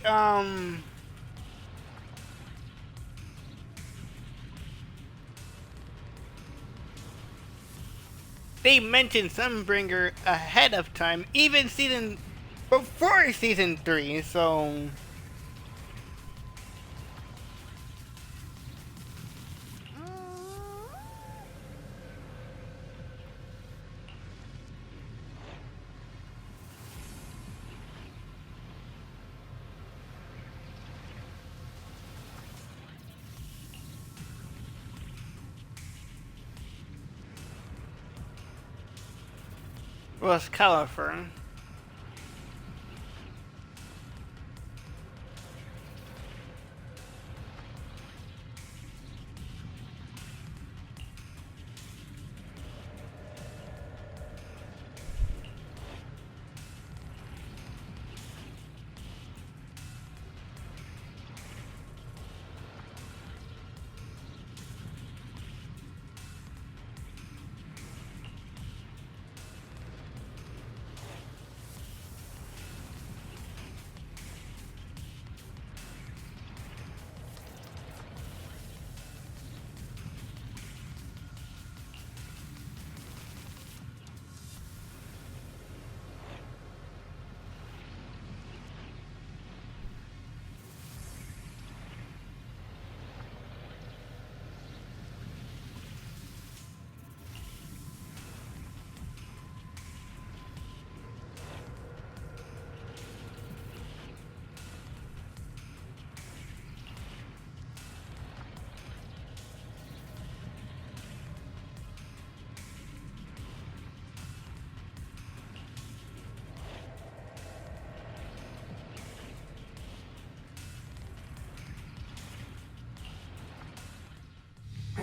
mentioned Sunbringer ahead of time, even before season 3, so was California.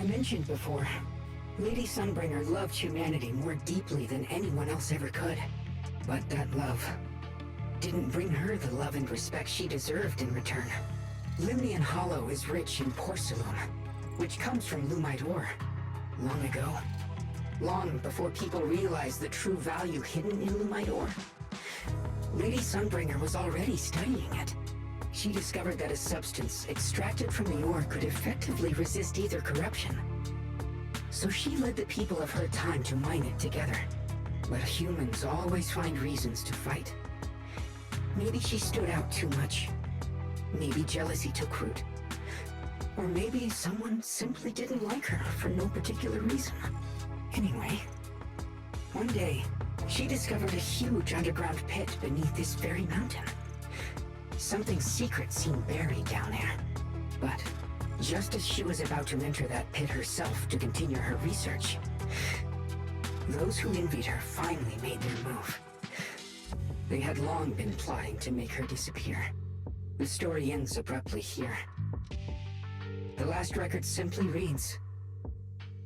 mentioned before, Lady Sunbringer loved humanity more deeply than anyone else ever could. But that love didn't bring her the love and respect she deserved in return. Limnian Hollow is rich in porcelain, which comes from Lumite ore. Long ago, long before people realized the true value hidden in Lumite ore, Lady Sunbringer was already studying it. She discovered that a substance extracted from the ore could effectively resist either corruption. So she led the people of her time to mine it together. But humans always find reasons to fight. Maybe she stood out too much. Maybe jealousy took root. Or maybe someone simply didn't like her for no particular reason. Anyway, one day, she discovered a huge underground pit beneath this very mountain. Something secret seemed buried down there. But just as she was about to enter that pit herself to continue her research, those who envied her finally made their move. They had long been plotting to make her disappear. The story ends abruptly here. The last record simply reads,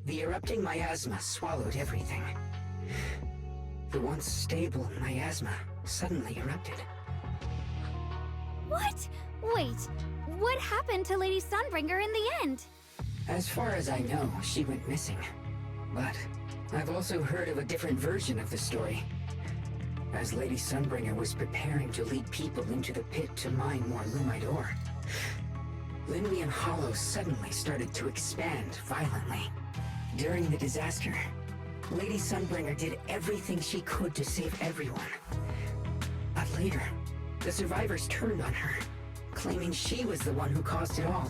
"The erupting miasma swallowed everything." The once stable miasma suddenly erupted.
What? Wait, what happened to Lady Sunbringer in the end?
As far as I know, she went missing. But I've also heard of a different version of the story. As Lady Sunbringer was preparing to lead people into the pit to mine more Lumite ore, Limnian Hollow suddenly started to expand violently. During the disaster, Lady Sunbringer did everything she could to save everyone. But later, the survivors turned on her, claiming she was the one who caused it all.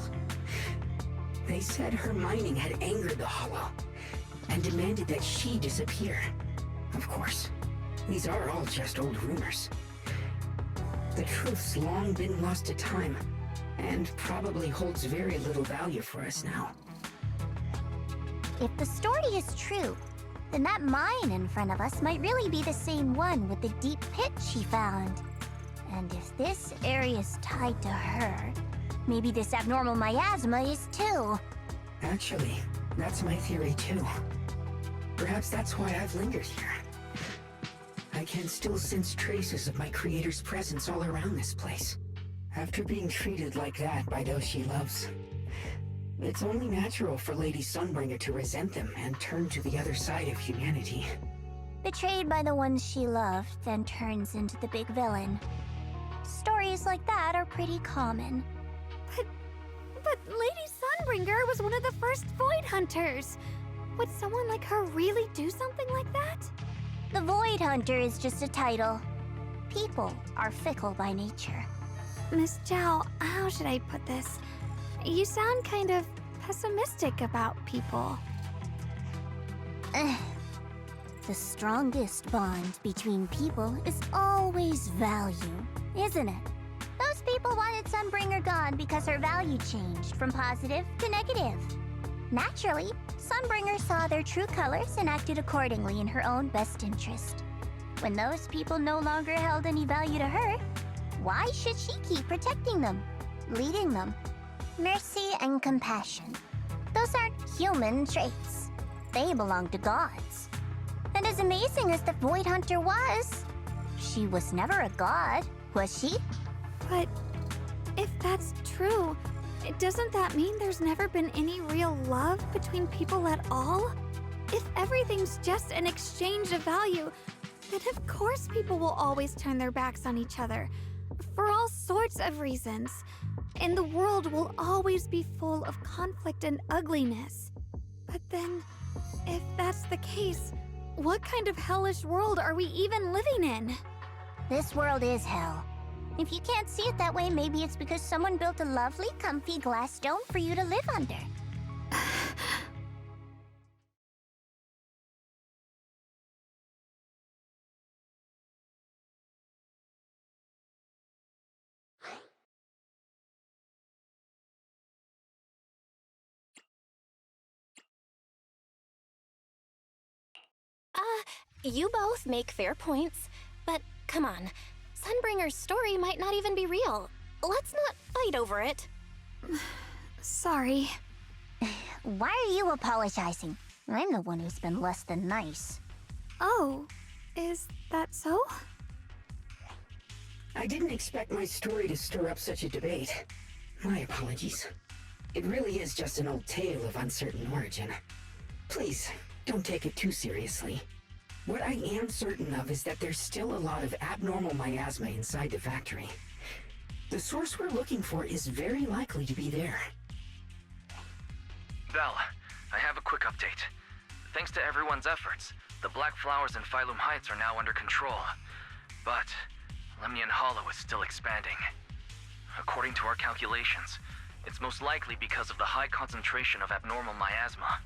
They said her mining had angered the Hollow, and demanded that she disappear. Of course, these are all just old rumors. The truth's long been lost to time, and probably holds very little value for us now.
If the story is true, then that mine in front of us might really be the same one with the deep pit she found. And if this area's tied to her, maybe this abnormal miasma is too.
Actually, that's my theory too. Perhaps that's why I've lingered here. I can still sense traces of my creator's presence all around this place. After being treated like that by those she loves, it's only natural for Lady Sunbringer to resent them and turn to the other side of humanity.
Betrayed by the ones she loved, then turns into the big villain. Stories like that are pretty common.
But Lady Sunbringer was one of the first Void Hunters. Would someone like her really do something like that?
The Void Hunter is just a title. People are fickle by nature.
Miss Zhao, how should I put this? You sound kind of pessimistic about people.
The strongest bond between people is always value, isn't it? Those people wanted Sunbringer gone because her value changed from positive to negative. Naturally, Sunbringer saw their true colors and acted accordingly in her own best interest. When those people no longer held any value to her, why should she keep protecting them, leading them? Mercy and compassion. Those aren't human traits. They belong to gods. And as amazing as the Void Hunter was, she was never a god, was she?
But if that's true, doesn't that mean there's never been any real love between people at all? If everything's just an exchange of value, then of course people will always turn their backs on each other, for all sorts of reasons. And the world will always be full of conflict and ugliness. But then, if that's the case, what kind of hellish world are we even living in?
This world is hell. If you can't see it that way, maybe it's because someone built a lovely, comfy glass dome for you to live under.
You both make fair points, but come on. Sunbringer's story might not even be real. Let's not fight over it.
Sorry.
Why are you apologizing? I'm the one who's been less than nice.
Oh, is that so?
I didn't expect my story to stir up such a debate. My apologies. It really is just an old tale of uncertain origin. Please, don't take it too seriously. What I am certain of is that there's still a lot of abnormal miasma inside the factory. The source we're looking for is very likely to be there.
Belle, I have a quick update. Thanks to everyone's efforts, the Black Flowers in Failume Heights are now under control. But Lemnian Hollow is still expanding. According to our calculations, it's most likely because of the high concentration of abnormal miasma.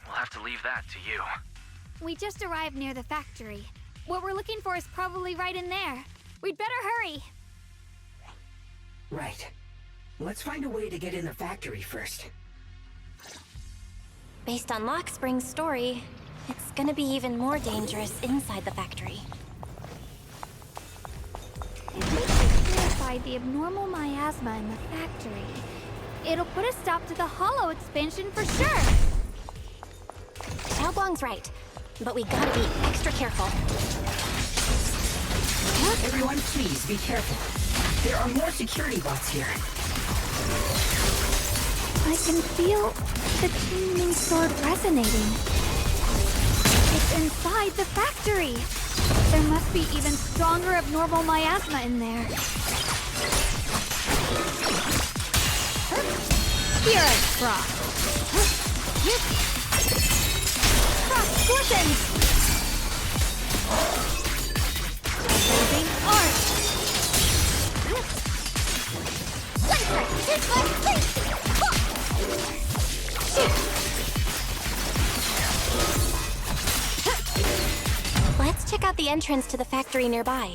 We'll have to leave that to you.
We just arrived near the factory. What we're looking for is probably right in there. We'd better hurry.
Right. Let's find a way to get in the factory first.
Based on Lockspring's story, it's gonna be even more dangerous inside the factory.
If we can purify the abnormal miasma in the factory, it'll put a stop to the hollow expansion for sure.
Xiaoguang's right, but we gotta be extra careful.
Everyone, please be careful. There are more security bots here.
I can feel the Qingming sword resonating. It's inside the factory. There must be even stronger abnormal miasma in there. Here I cross. Cross scorpions! Blazing arch!
Let's check out the entrance to the factory nearby.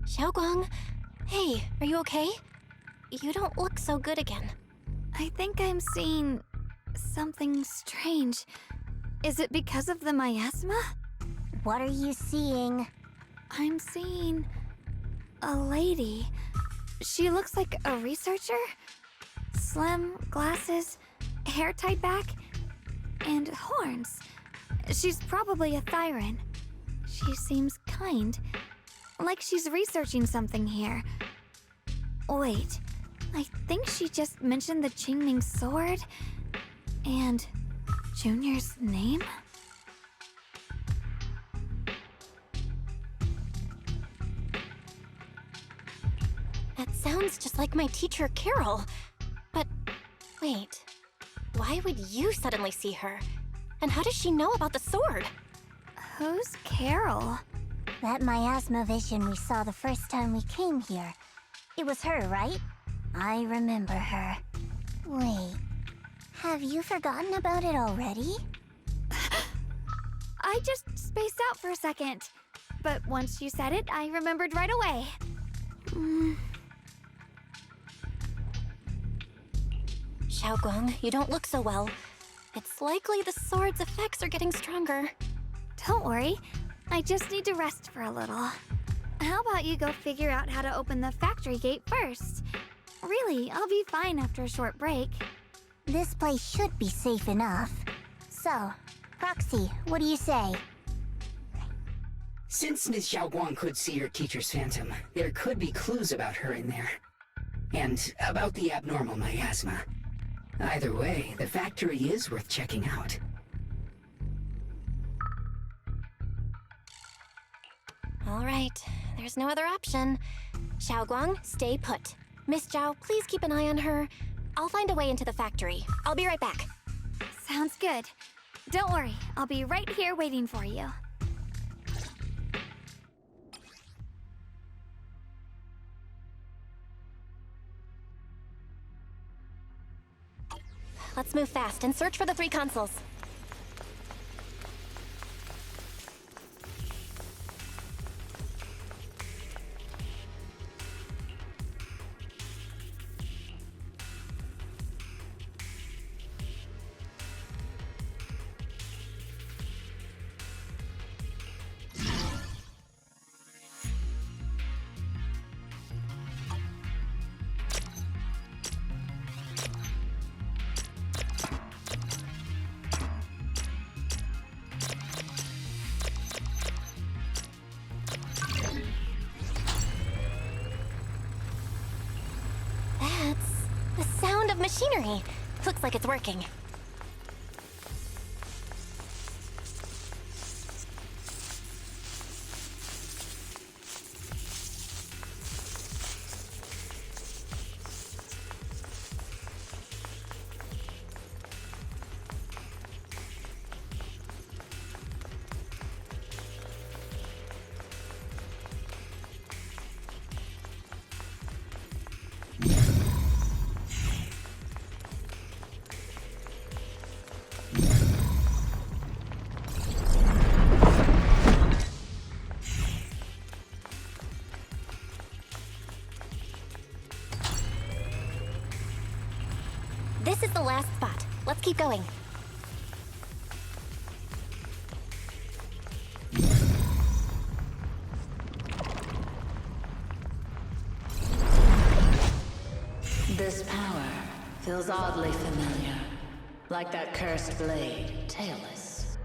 Xiaoguang, hey, are you okay? You don't look so good again.
I think I'm seeing something strange. Is it because of the miasma?
What are you seeing?
I'm seeing a lady. She looks like a researcher. Slim, glasses, hair tied back, and horns. She's probably a Thyran. She seems kind, like she's researching something here. Wait, I think she just mentioned the Qingming sword and Junior's name?
That sounds just like my teacher, Carol. But wait, why would you suddenly see her? And how does she know about the sword?
Who's Carol?
That miasma vision we saw the first time we came here. It was her, right? I remember her. Wait, have you forgotten about it already?
I just spaced out for a second. But once you said it, I remembered right away.
Xiaoguang, you don't look so well. It's likely the sword's effects are getting stronger.
Don't worry. I just need to rest for a little. How about you go figure out how to open the factory gate first? Really, I'll be fine after a short break.
This place should be safe enough. So, Proxy, what do you say?
Since Ms. Xiaoguang could see her teacher's phantom, there could be clues about her in there. And about the abnormal miasma. Either way, the factory is worth checking out.
All right, there's no other option. Xiaoguang, stay put. Miss Zhao, please keep an eye on her. I'll find a way into the factory. I'll be right back.
Sounds good. Don't worry, I'll be right here waiting for you.
Let's move fast and search for the 3 consoles. machinery. Looks like it's working. This is the last spot. Let's keep going.
This power feels oddly familiar. Like that cursed blade, tailless.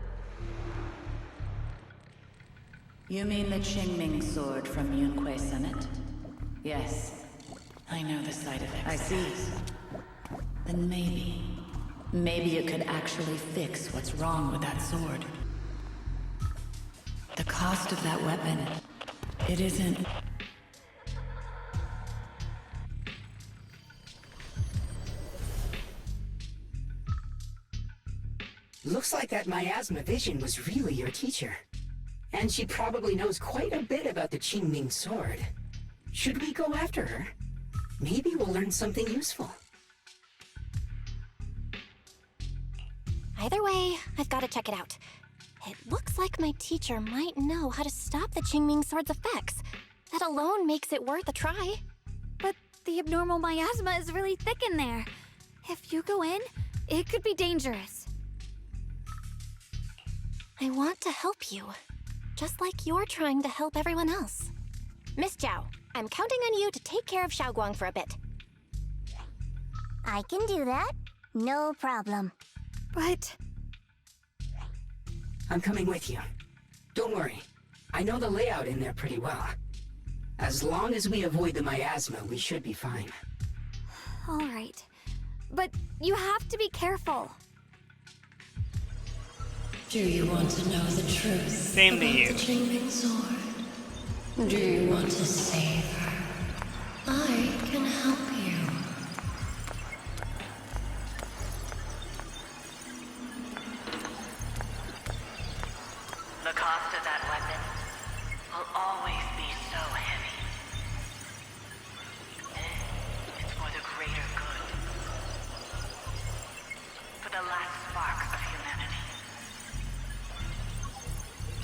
You mean the Qingming sword from Yunquei Summit? Yes. I know the side effects. I see. Then maybe it could actually fix what's wrong with that sword. The cost of that weapon, it isn't...
Looks like that miasma vision was really your teacher. And she probably knows quite a bit about the Qingming sword. Should we go after her? Maybe we'll learn something useful.
Either way, I've got to check it out. It looks like my teacher might know how to stop the Qingming sword's effects. That alone makes it worth a try.
But the abnormal miasma is really thick in there. If you go in, it could be dangerous.
I want to help you, just like you're trying to help everyone else. Miss Zhao, I'm counting on you to take care of Xiaoguang for a bit.
I can do that. No problem.
But...
I'm coming with you. Don't worry. I know the layout in there pretty well. As long as we avoid the miasma, we should be fine.
All right. But you have to be careful.
Do you want to know the truth
Same to you.
about the Qingming sword? Do you want to save her? I can help you.
The cost of that weapon will always be so heavy. It's for the greater good. For the last spark of humanity.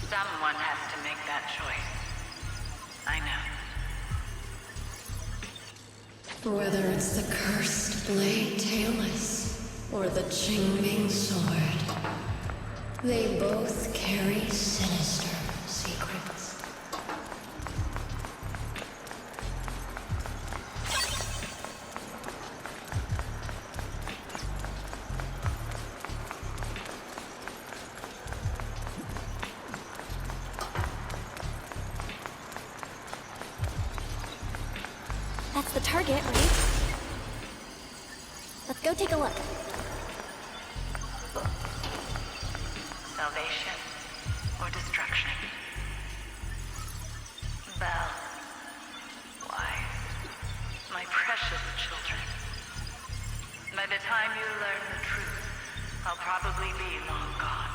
Someone has to make that choice. I know.
Whether it's the cursed blade tailless or the Qingming sword, they both carry sinister secrets.
That's the target, right? Let's go take a look.
Salvation or destruction? Belle, why, my precious children, by the time you learn the truth, I'll probably be long gone.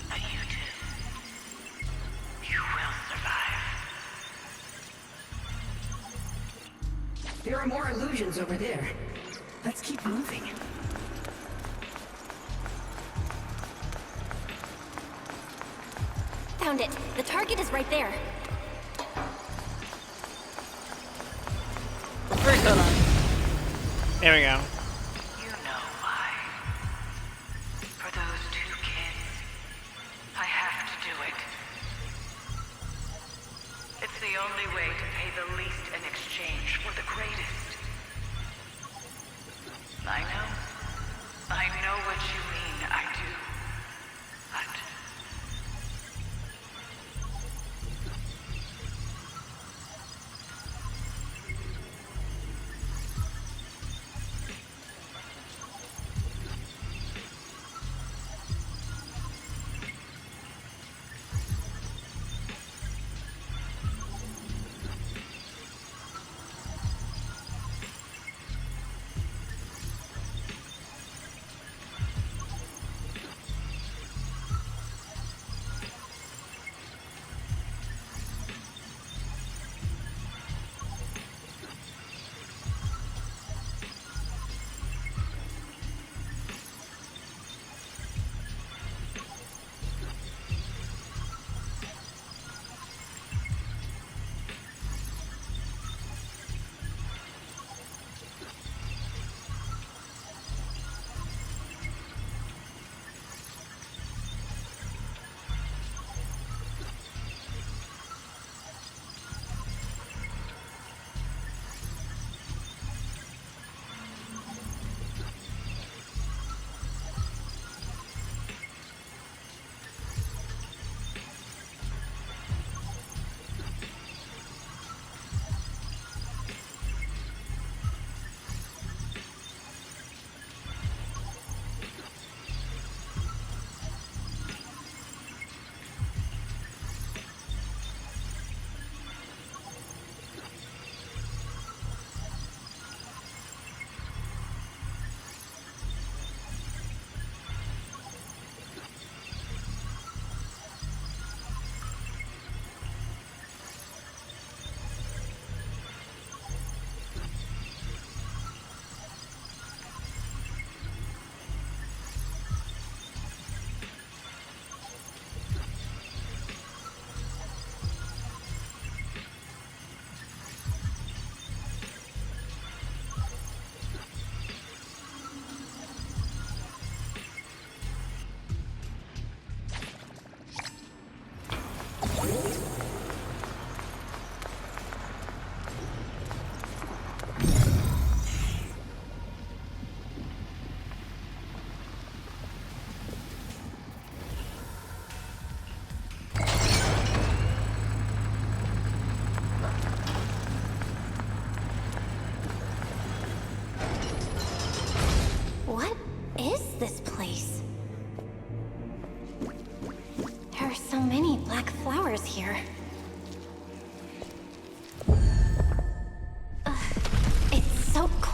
But you two, you will survive.
There are more illusions over there. Let's keep moving.
Found it. The target is right there.
First, hold on. There we go.
You know why. For those two kids, I have to do it. It's the only way to pay the least in exchange for the greatest. I know what you mean, I do. But...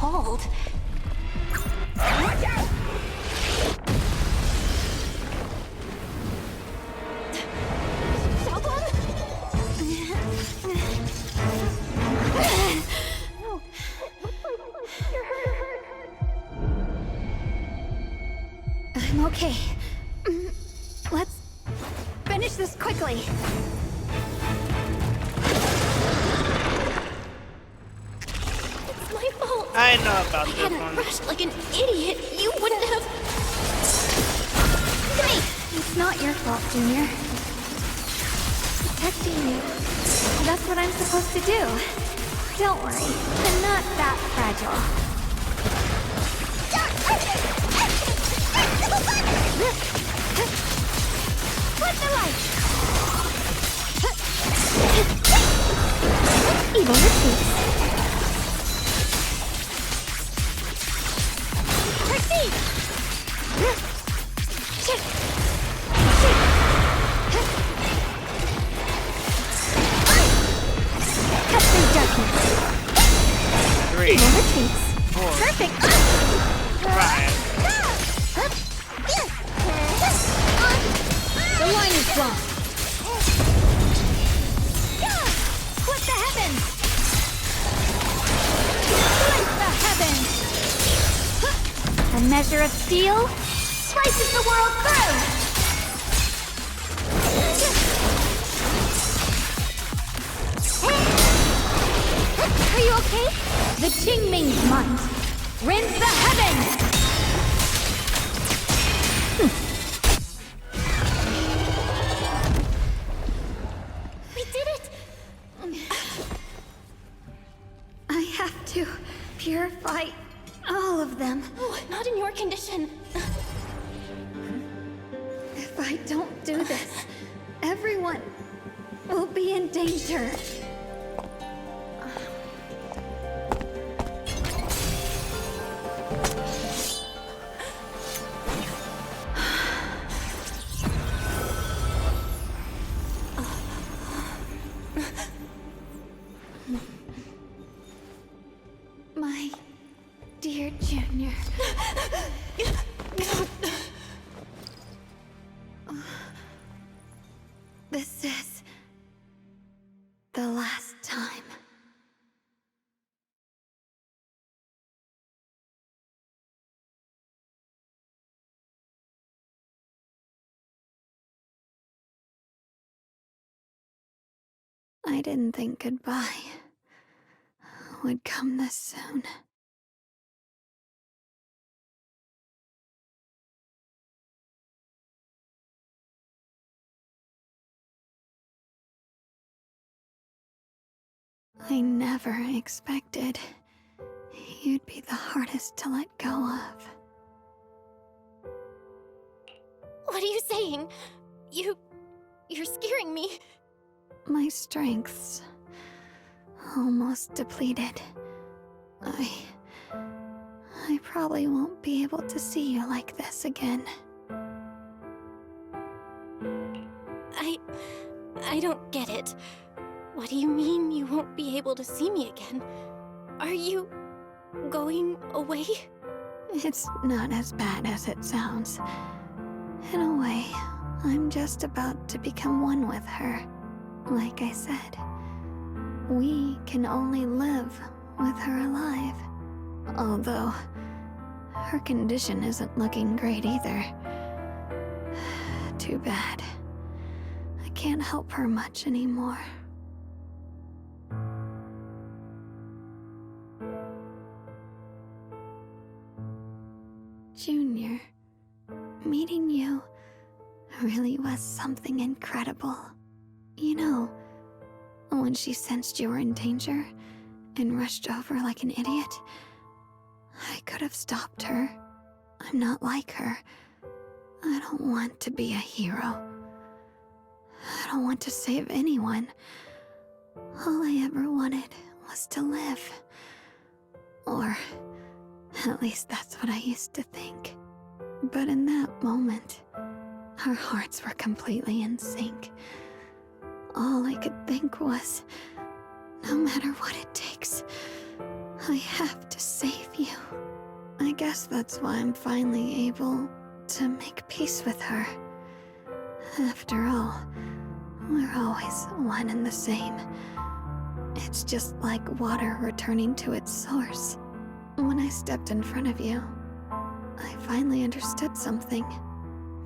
cold.
Watch out!
I'm okay. Let's finish this quickly.
It's my fault.
I know about
I
this
hadn't
one.
rushed like an idiot. You wouldn't have.
Great! It's not your fault, Junior. Protecting you. That's what I'm supposed to do. Don't worry, I'm not that fragile.
What's the light?
Evil retreats.
Proceed!
Cut through darkness.
3,
Evil retreats.
4,
Perfect.
5.
The line is drawn.
Split the heavens!
Split the heavens. A measure of steel slices the world through. Are you okay? The Qingming's might rends the heavens.
We did it!
I have to purify all of them.
Oh, not in your condition.
If I don't do this, everyone will be in danger. My dear Junior. This is the last time. I didn't think goodbye would come this soon. I never expected you'd be the hardest to let go of.
What are you saying? You're scaring me.
My strength's almost depleted. I probably won't be able to see you like this again.
I don't get it. What do you mean you won't be able to see me again? Are you going away?
It's not as bad as it sounds. In a way, I'm just about to become one with her. Like I said, we can only live with her alive. Although, her condition isn't looking great either. Too bad. I can't help her much anymore. Junior, meeting you really was something incredible. You know, when she sensed you were in danger and rushed over like an idiot, I could have stopped her. I'm not like her. I don't want to be a hero. I don't want to save anyone. All I ever wanted was to live. Or at least that's what I used to think. But in that moment, our hearts were completely in sync. All I could think was, no matter what it takes, I have to save you. I guess that's why I'm finally able to make peace with her. After all, we're always one and the same. It's just like water returning to its source. When I stepped in front of you, I finally understood something.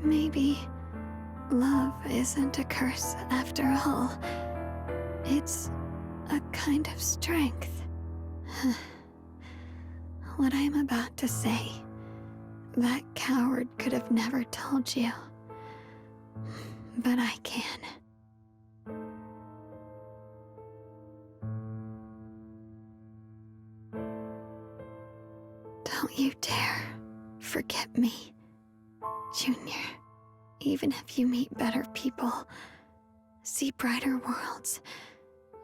Maybe love isn't a curse after all. It's a kind of strength. What I'm about to say, that coward could have never told you. But I can. Don't you dare forget me, Junior. Even if you meet better people, see brighter worlds,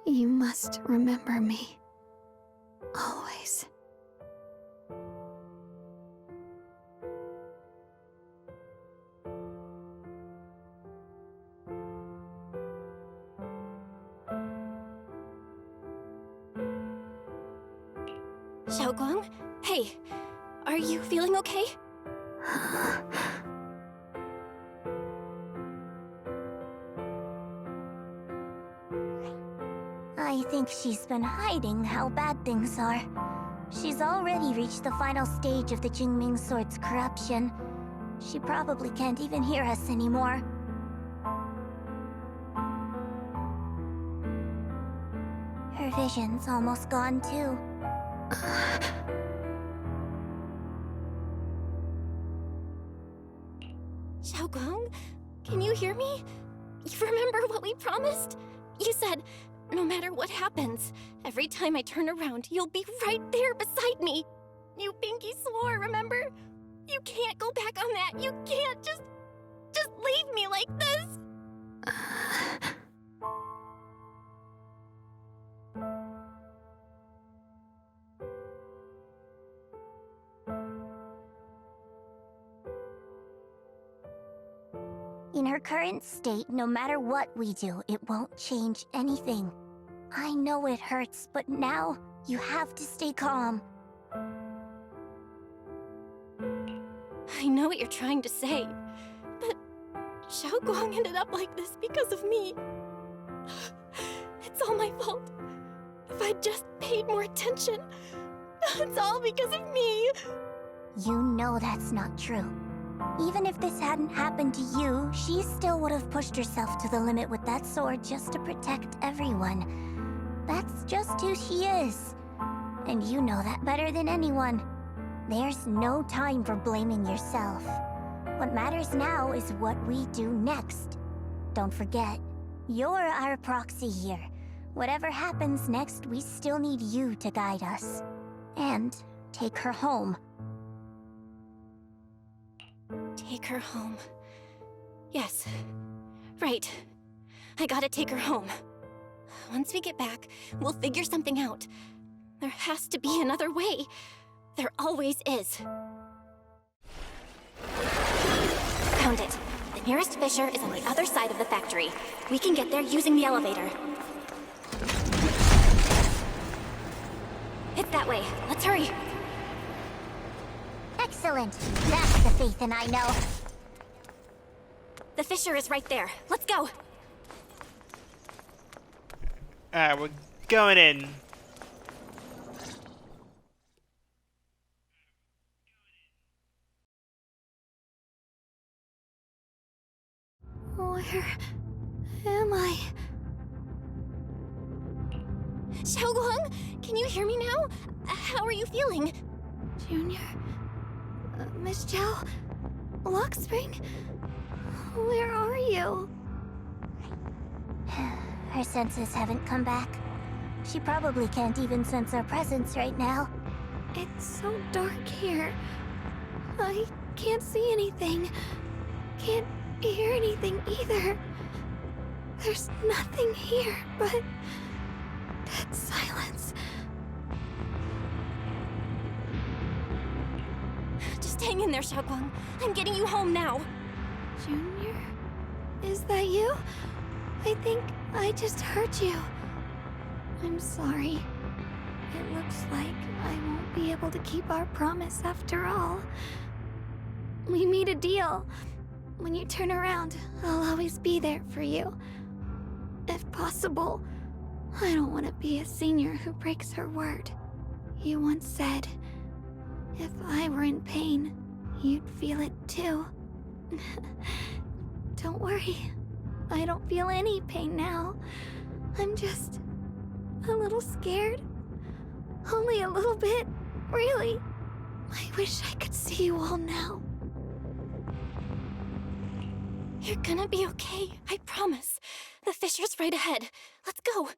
you must remember me. Always.
Xiaoguang? Hey, are you feeling okay?
I think she's been hiding how bad things are. She's already reached the final stage of the Jingming Sword's corruption. She probably can't even hear us anymore. Her vision's almost gone too.
Xiaoguang, can you hear me? You remember what we promised? You said, no matter what happens, every time I turn around, you'll be right there beside me. You pinky swore, remember? You can't go back on that. You can't just leave me like this.
In her current state, no matter what we do, it won't change anything. I know it hurts, but now you have to stay calm.
I know what you're trying to say, but Xiaoguang ended up like this because of me. It's all my fault. If I'd just paid more attention, it's all because of me.
You know that's not true. Even if this hadn't happened to you, she still would have pushed herself to the limit with that sword just to protect everyone. That's just who she is. And you know that better than anyone. There's no time for blaming yourself. What matters now is what we do next. Don't forget, you're our proxy here. Whatever happens next, we still need you to guide us. And take her home.
Take her home. Yes. Right. I gotta take her home. Once we get back, we'll figure something out. There has to be another way. There always is. Found it. The nearest fissure is on the other side of the factory. We can get there using the elevator. It's that way. Let's hurry.
Excellent. That's the Faithin I know.
The fissure is right there. Let's go.
Alright, we're going in.
Where am I?
Xiaoguang, can you hear me now? How are you feeling?
Junior? Miss Zhao? Lock Spring? Where are you?
Her senses haven't come back. She probably can't even sense our presence right now.
It's so dark here. I can't see anything. Can't hear anything either. There's nothing here but dead silence.
Just hang in there, Xiaoguang. I'm getting you home now.
Junior? Is that you? I think I just hurt you. I'm sorry.
It looks like I won't be able to keep our promise after all. We made a deal. When you turn around, I'll always be there for you. If possible, I don't want to be a senior who breaks her word. You once said, if I were in pain, you'd feel it too. Don't worry. I don't feel any pain now. I'm just a little scared. Only a little bit, really. I wish I could see you all now.
You're gonna be okay, I promise. The fissure's right ahead. Let's go.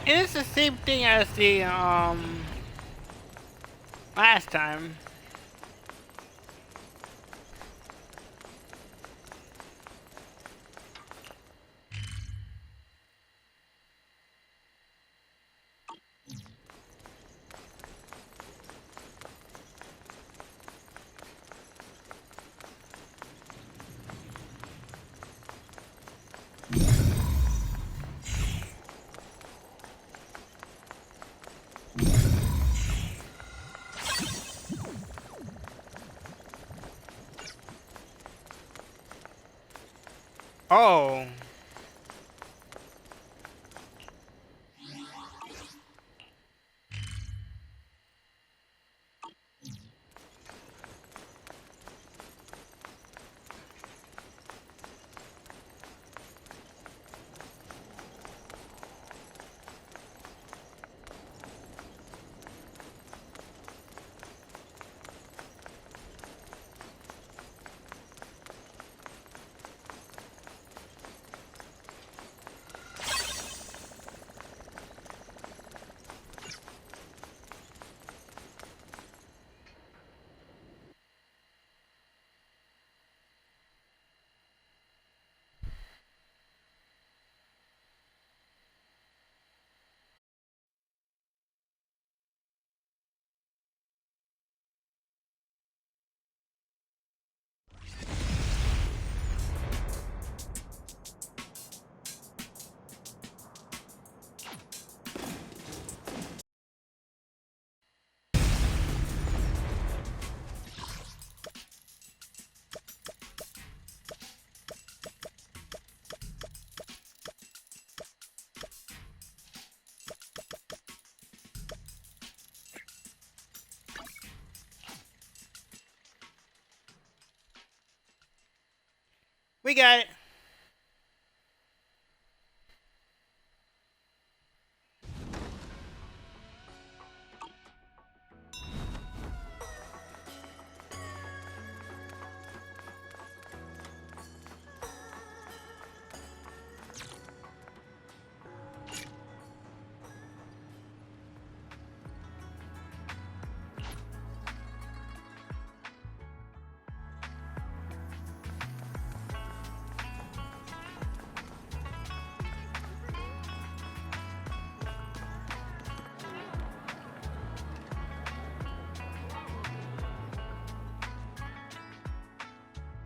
It is the same thing as the last time. Oh. We got it.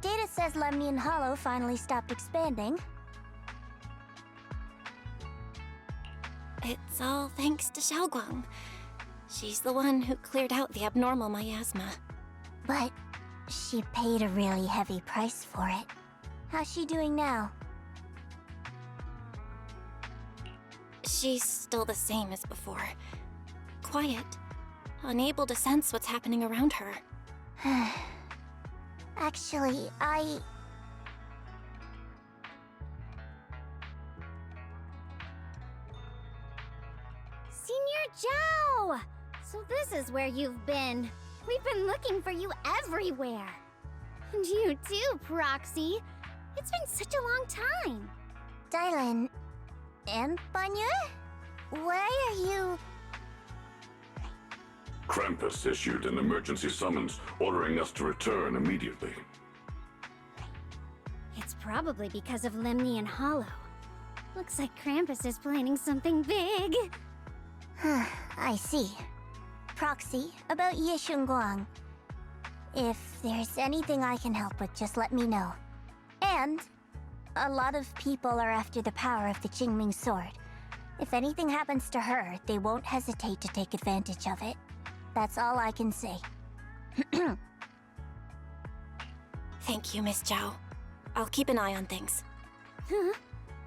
Data says Lemnian Hollow finally stopped expanding.
It's all thanks to Xiaoguang. She's the one who cleared out the abnormal miasma.
But she paid a really heavy price for it. How's she doing now?
She's still the same as before. Quiet. Unable to sense what's happening around her.
Actually,
Senior Zhao! So this is where you've been. We've been looking for you everywhere. And you too, Proxy. It's been such a long time.
Dylan and Banya? Why are you...
Krampus issued an emergency summons ordering us to return immediately.
It's probably because of Lemnian Hollow. Looks like Krampus is planning something big.
I see. Proxy, about Ye Shunguang. If there's anything I can help with, just let me know. And a lot of people are after the power of the Qingming sword. If anything happens to her, they won't hesitate to take advantage of it. That's all I can say.
Thank you, Miss Zhao. I'll keep an eye on things.
Huh?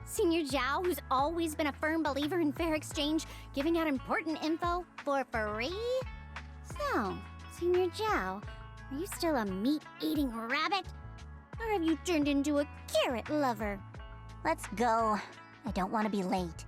Senior Zhao, who's always been a firm believer in fair exchange, giving out important info for free? So, Senior Zhao, are you still a meat-eating rabbit? Or have you turned into a carrot lover?
Let's go. I don't want to be late.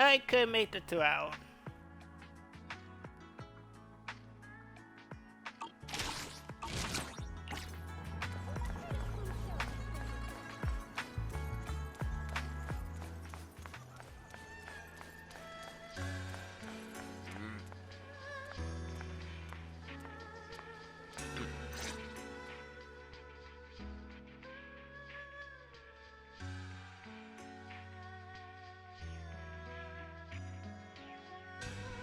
I could make the 2 hour.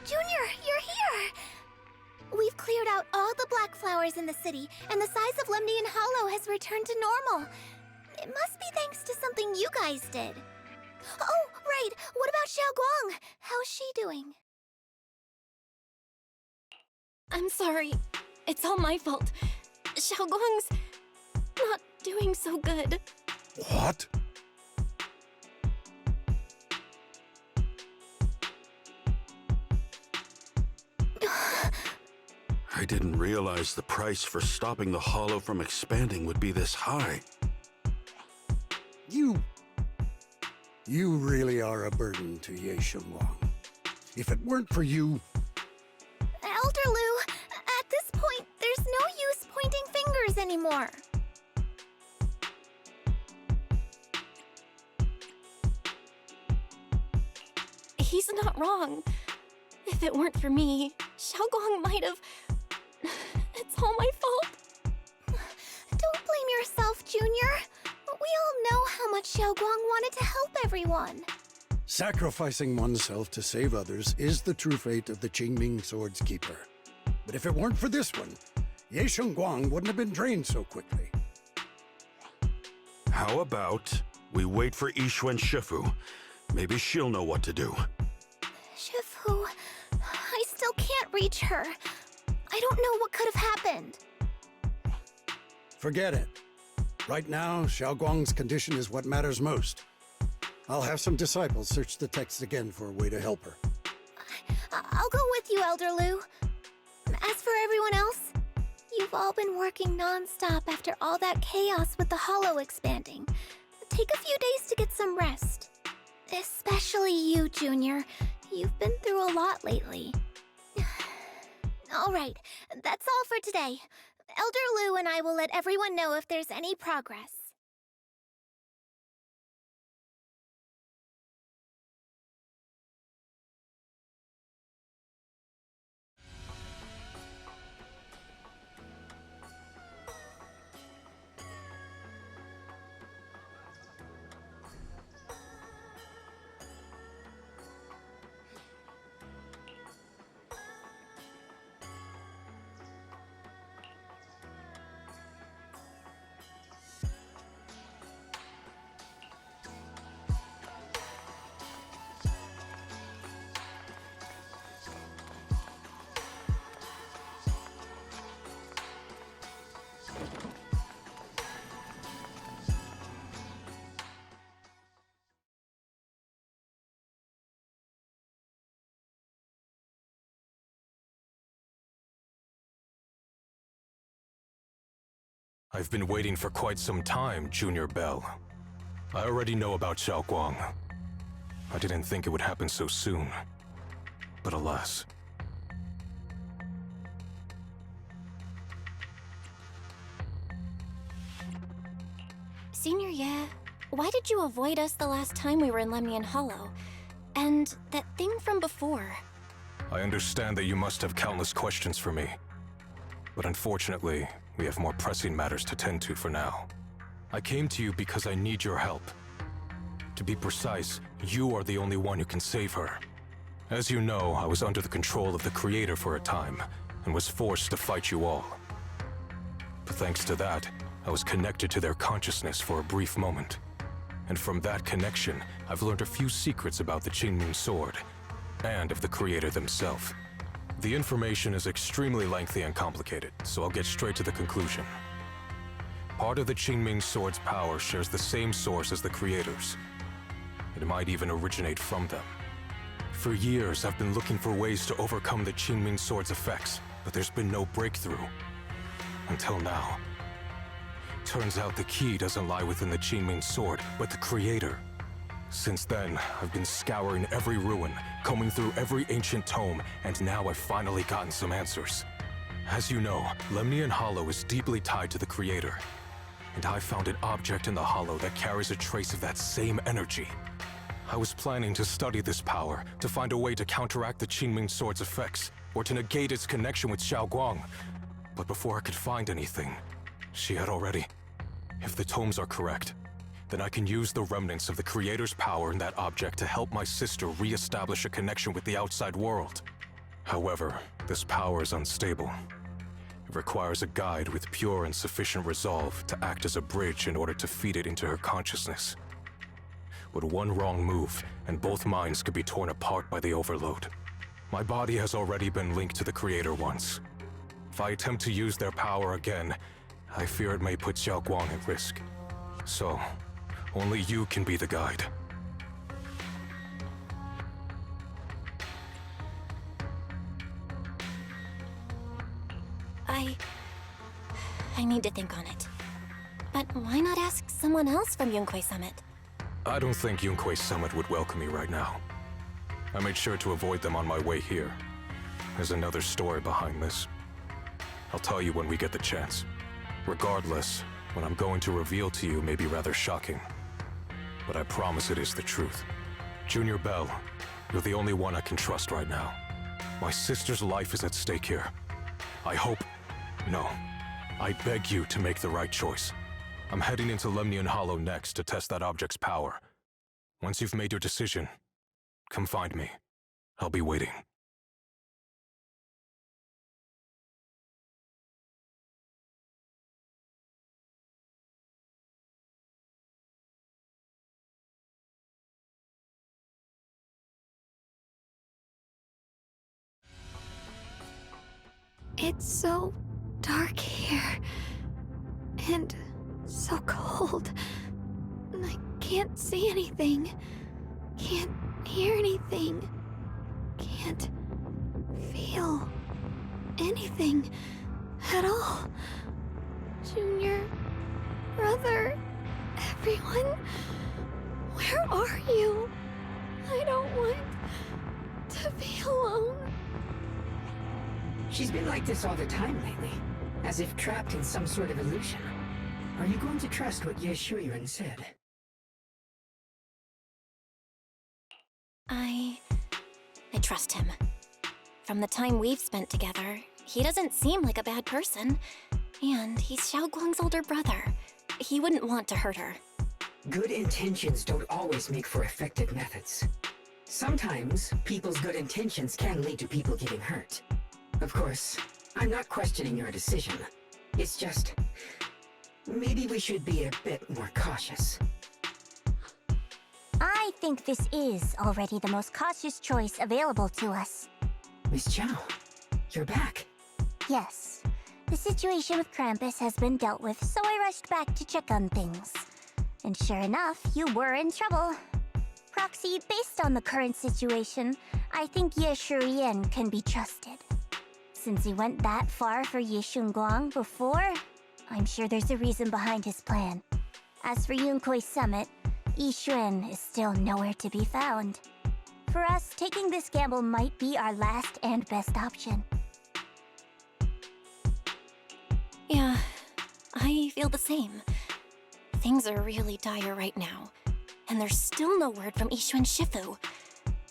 Junior, you're here! We've cleared out all the black flowers in the city, and the size of Lemnian Hollow has returned to normal. It must be thanks to something you guys did. Oh, right! What about Xiaoguang? How's she doing?
I'm sorry. It's all my fault. Xiaoguang's not doing so good.
What?
I didn't realize the price for stopping the Hollow from expanding would be this high.
You really are a burden to Ye Shengwang. If it weren't for you...
Elder Lu, at this point, there's no use pointing fingers anymore.
He's not wrong. If it weren't for me, Xiaoguang might have... It's all my fault.
Don't blame yourself, Junior. We all know how much Xiaoguang wanted to help everyone.
Sacrificing oneself to save others is the true fate of the Qingming Sword's Keeper. But if it weren't for this one, Ye Shengguang wouldn't have been drained so quickly.
How about we wait for Yixuan Shifu? Maybe she'll know what to do.
Shifu, I still can't reach her. I don't know what could have happened.
Forget it. Right now, Xiaoguang's condition is what matters most. I'll have some disciples search the text again for a way to help her.
I'll go with you, Elder Lu. As for everyone else, you've all been working non-stop after all that chaos with the Hollow expanding. Take a few days to get some rest. Especially you, Junior. You've been through a lot lately. All right, that's all for today. Elder Lu and I will let everyone know if there's any progress.
I've been waiting for quite some time, Junior Bell. I already know about Xiaoguang. I didn't think it would happen so soon. But alas.
Senior Ye, why did you avoid us the last time we were in Lemnian Hollow? And that thing from before?
I understand that you must have countless questions for me. But unfortunately, we have more pressing matters to tend to for now. I came to you because I need your help. To be precise, you are the only one who can save her. As you know, I was under the control of the Creator for a time, and was forced to fight you all. But thanks to that, I was connected to their consciousness for a brief moment. And from that connection, I've learned a few secrets about the Qingming Sword, and of the Creator themselves. The information is extremely lengthy and complicated, so I'll get straight to the conclusion. Part of the Qingming Sword's power shares the same source as the Creator's. It might even originate from them. For years, I've been looking for ways to overcome the Qingming Sword's effects, but there's been no breakthrough. Until now. Turns out the key doesn't lie within the Qingming Sword, but the Creator. Since then, I've been scouring every ruin, combing through every ancient tome, and now I've finally gotten some answers. As you know, Lemnian Hollow is deeply tied to the Creator, and I found an object in the Hollow that carries a trace of that same energy. I was planning to study this power, to find a way to counteract the Qingming Sword's effects, or to negate its connection with Xiaoguang. But before I could find anything, she had already... If the tomes are correct, then I can use the remnants of the Creator's power in that object to help my sister re-establish a connection with the outside world. However, this power is unstable. It requires a guide with pure and sufficient resolve to act as a bridge in order to feed it into her consciousness. With one wrong move, and both minds could be torn apart by the overload. My body has already been linked to the Creator once. If I attempt to use their power again, I fear it may put Xiaoguang at risk. So, only you can be the guide.
I need to think on it. But why not ask someone else from Yunquei Summit?
I don't think Yunquei Summit would welcome me right now. I made sure to avoid them on my way here. There's another story behind this. I'll tell you when we get the chance. Regardless, what I'm going to reveal to you may be rather shocking. But I promise it is the truth. Junior Bell, you're the only one I can trust right now. My sister's life is at stake here. I hope... No. I beg you to make the right choice. I'm heading into Lemnian Hollow next to test that object's power. Once you've made your decision, come find me. I'll be waiting.
It's so dark here. And so cold. I can't see anything. Can't hear anything. Can't feel anything at all. Junior, brother, everyone, where are you? I don't want to be alone.
She's been like this all the time lately, as if trapped in some sort of illusion. Are you going to trust what Ye Shuyan said?
I trust him. From the time we've spent together, he doesn't seem like a bad person. And he's Xiaoguang's older brother. He wouldn't want to hurt her.
Good intentions don't always make for effective methods. Sometimes, people's good intentions can lead to people getting hurt. Of course, I'm not questioning your decision. It's just... maybe we should be a bit more cautious.
I think this is already the most cautious choice available to us.
Miss Chow, you're back.
Yes. The situation with Krampus has been dealt with, so I rushed back to check on things. And sure enough, you were in trouble. Proxy, based on the current situation, I think Ye Shuyan can be trusted. Since he went that far for Ye Shunguang before, I'm sure there's a reason behind his plan. As for Yunquei Summit, Yi Xuan is still nowhere to be found. For us, taking this gamble might be our last and best option.
Yeah, I feel the same. Things are really dire right now, and there's still no word from Yixuan Shifu.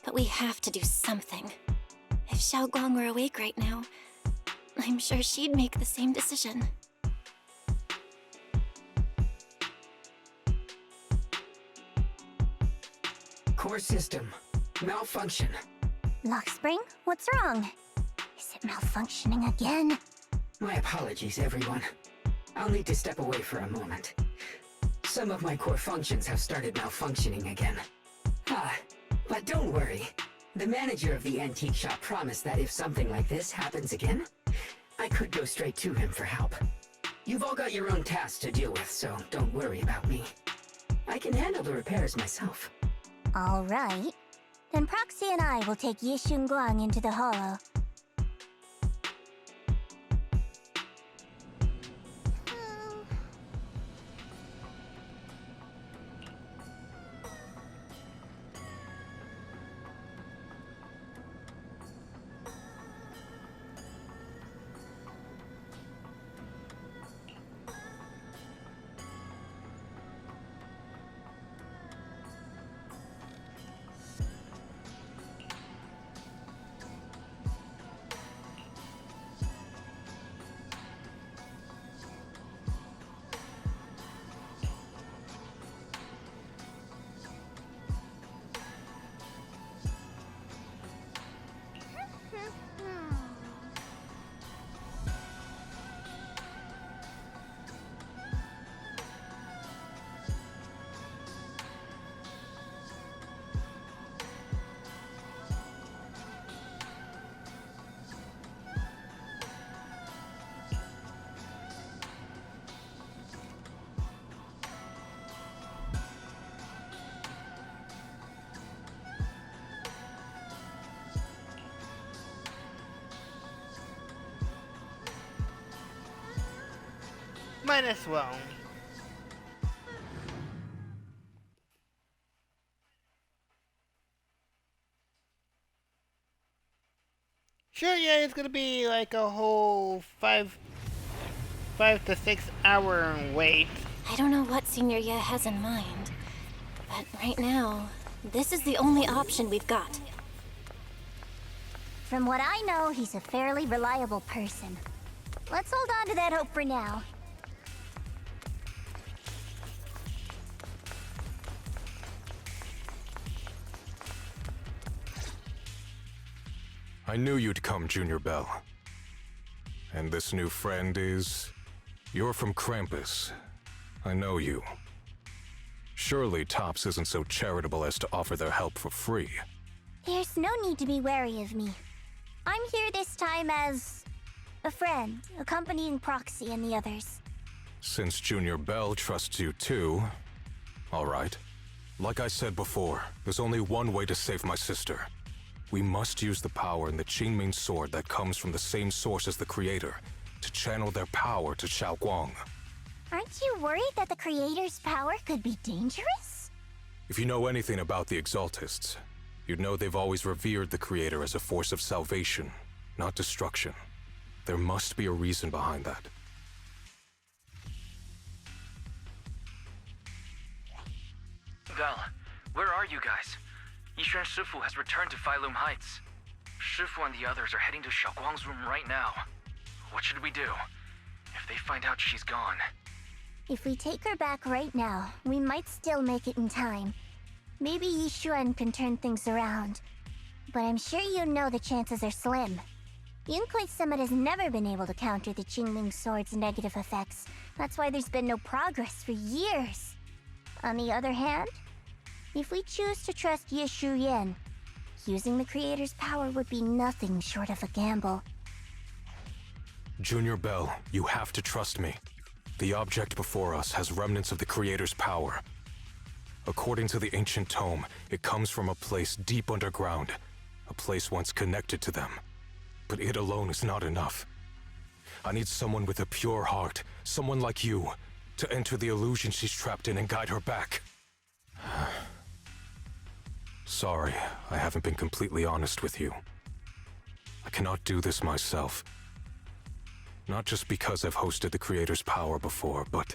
But we have to do something. If Xiaoguang were awake right now, I'm sure she'd make the same decision.
Core system. Malfunction.
Lockspring, what's wrong? Is it malfunctioning again?
My apologies, everyone. I'll need to step away for a moment. Some of my core functions have started malfunctioning again. But don't worry. The manager of the antique shop promised that if something like this happens again, I could go straight to him for help. You've all got your own tasks to deal with, so don't worry about me. I can handle the repairs myself.
All right. Then Proxy and I will take Ye Shunguang into the Hollow.
Might as well. Sure, yeah, it's gonna be like a whole 5 to 6 hour wait.
I don't know what Senior Ye has in mind, but right now, this is the only option we've got.
From what I know, he's a fairly reliable person. Let's hold on to that hope for now.
I knew you'd come, Junior Bell. And this new friend is... You're from Krampus. I know you. Surely Tops isn't so charitable as to offer their help for free.
There's no need to be wary of me. I'm here this time as... a friend, accompanying Proxy and the others.
Since Junior Bell trusts you too... Alright. Like I said before, there's only one way to save my sister. We must use the power in the Qingming sword that comes from the same source as the Creator to channel their power to Xiaoguang.
Aren't you worried that the Creator's power could be dangerous?
If you know anything about the Exaltists, you'd know they've always revered the Creator as a force of salvation, not destruction. There must be a reason behind that.
Val, where are you guys? Yixuan Shifu has returned to Failume Heights. Shifu and the others are heading to Xiaoguang's room right now. What should we do? If they find out she's gone...
If we take her back right now, we might still make it in time. Maybe Yixuan can turn things around. But I'm sure you know the chances are slim. Yunkuei Summit has never been able to counter the Qingming Sword's negative effects. That's why there's been no progress for years. On the other hand, if we choose to trust Ye Shuyan, using the Creator's power would be nothing short of a gamble.
Junior Bell, you have to trust me. The object before us has remnants of the Creator's power. According to the ancient tome, it comes from a place deep underground, a place once connected to them. But it alone is not enough. I need someone with a pure heart, someone like you, to enter the illusion she's trapped in and guide her back. Sorry, I haven't been completely honest with you. I cannot do this myself. Not just because I've hosted the Creator's power before, but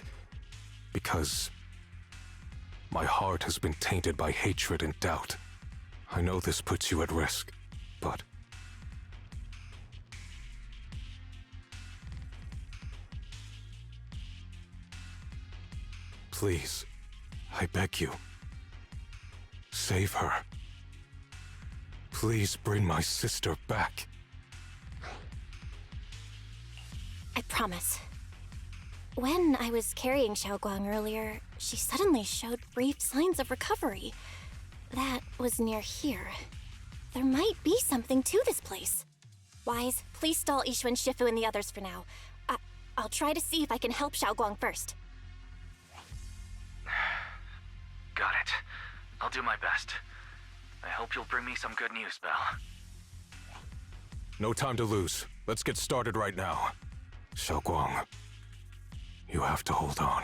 because my heart has been tainted by hatred and doubt. I know this puts you at risk, but... Please, I beg you. Save her. Please bring my sister back.
I promise. When I was carrying Xiaoguang earlier, she suddenly showed brief signs of recovery. That was near here. There might be something to this place. Wise, please stall Yixuan Shifu and the others for now. I'll try to see if I can help Xiaoguang first.
Got it. I'll do my best. I hope you'll bring me some good news, Belle.
No time to lose. Let's get started right now. Xiaoguang, you have to hold on.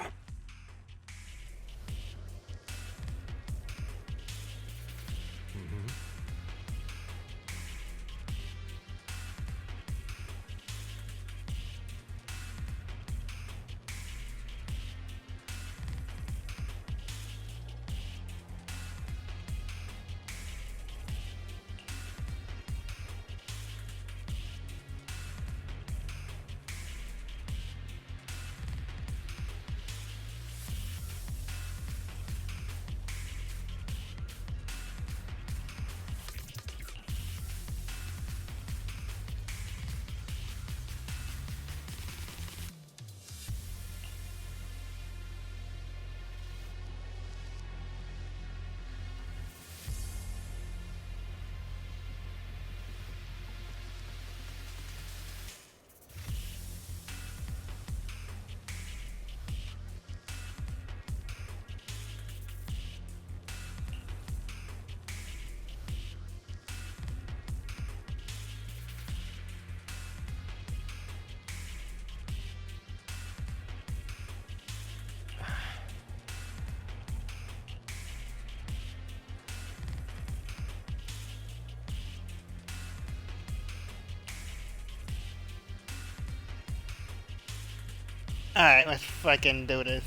Alright, let's fucking do this.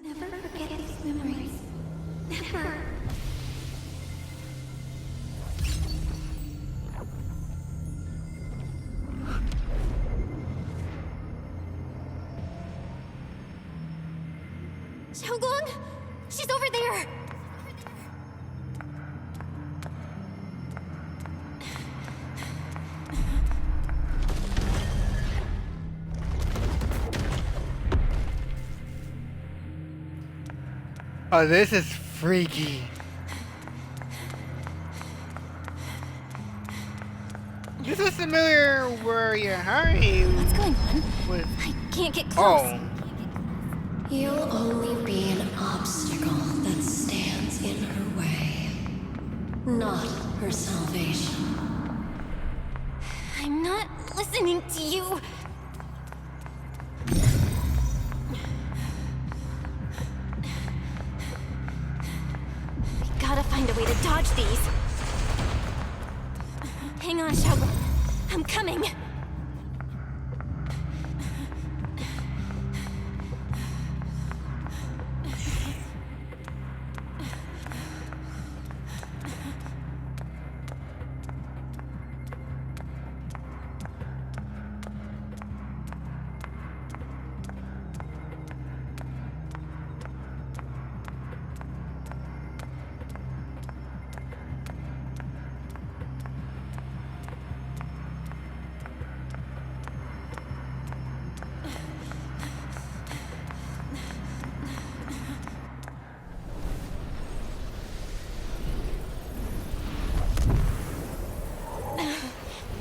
Never forget these memories. Never.
Xiaoguang! She's over there!
Oh, this is freaky. This is familiar where your Harry.
What's going on?
With...
I can't get close.
Oh.
You'll only be an obstacle that stands in her way, not her salvation.
I'm not listening to you. We gotta find a way to dodge these. Hang on, Xiaoguang. I'm coming.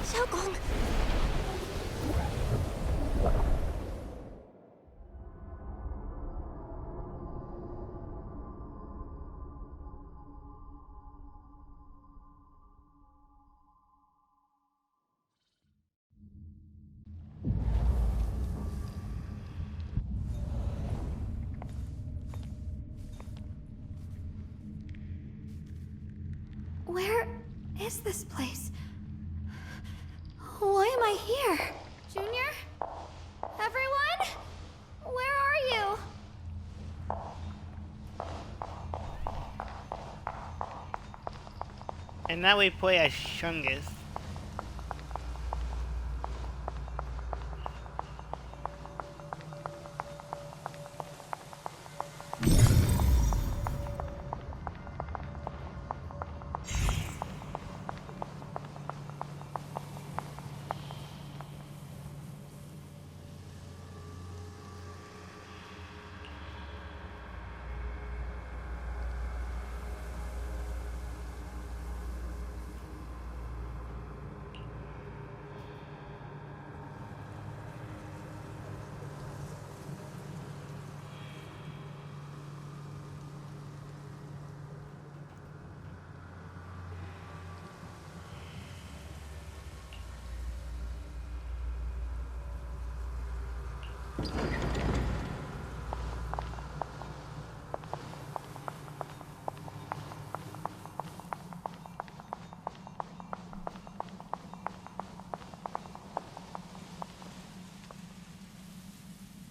Xiaoguang.
Where is this place? Why am I here? Junior? Everyone? Where are you?
And now we play as Shungus.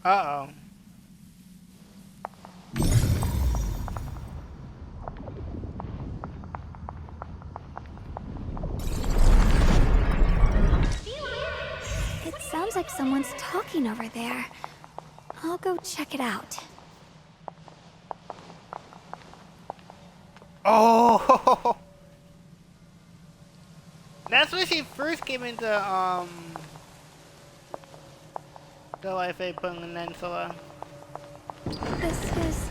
Uh-oh.
It sounds like someone's talking over there. I'll go check it out.
Oh! That's when she first came into, the Waifei-Peninsula.
This is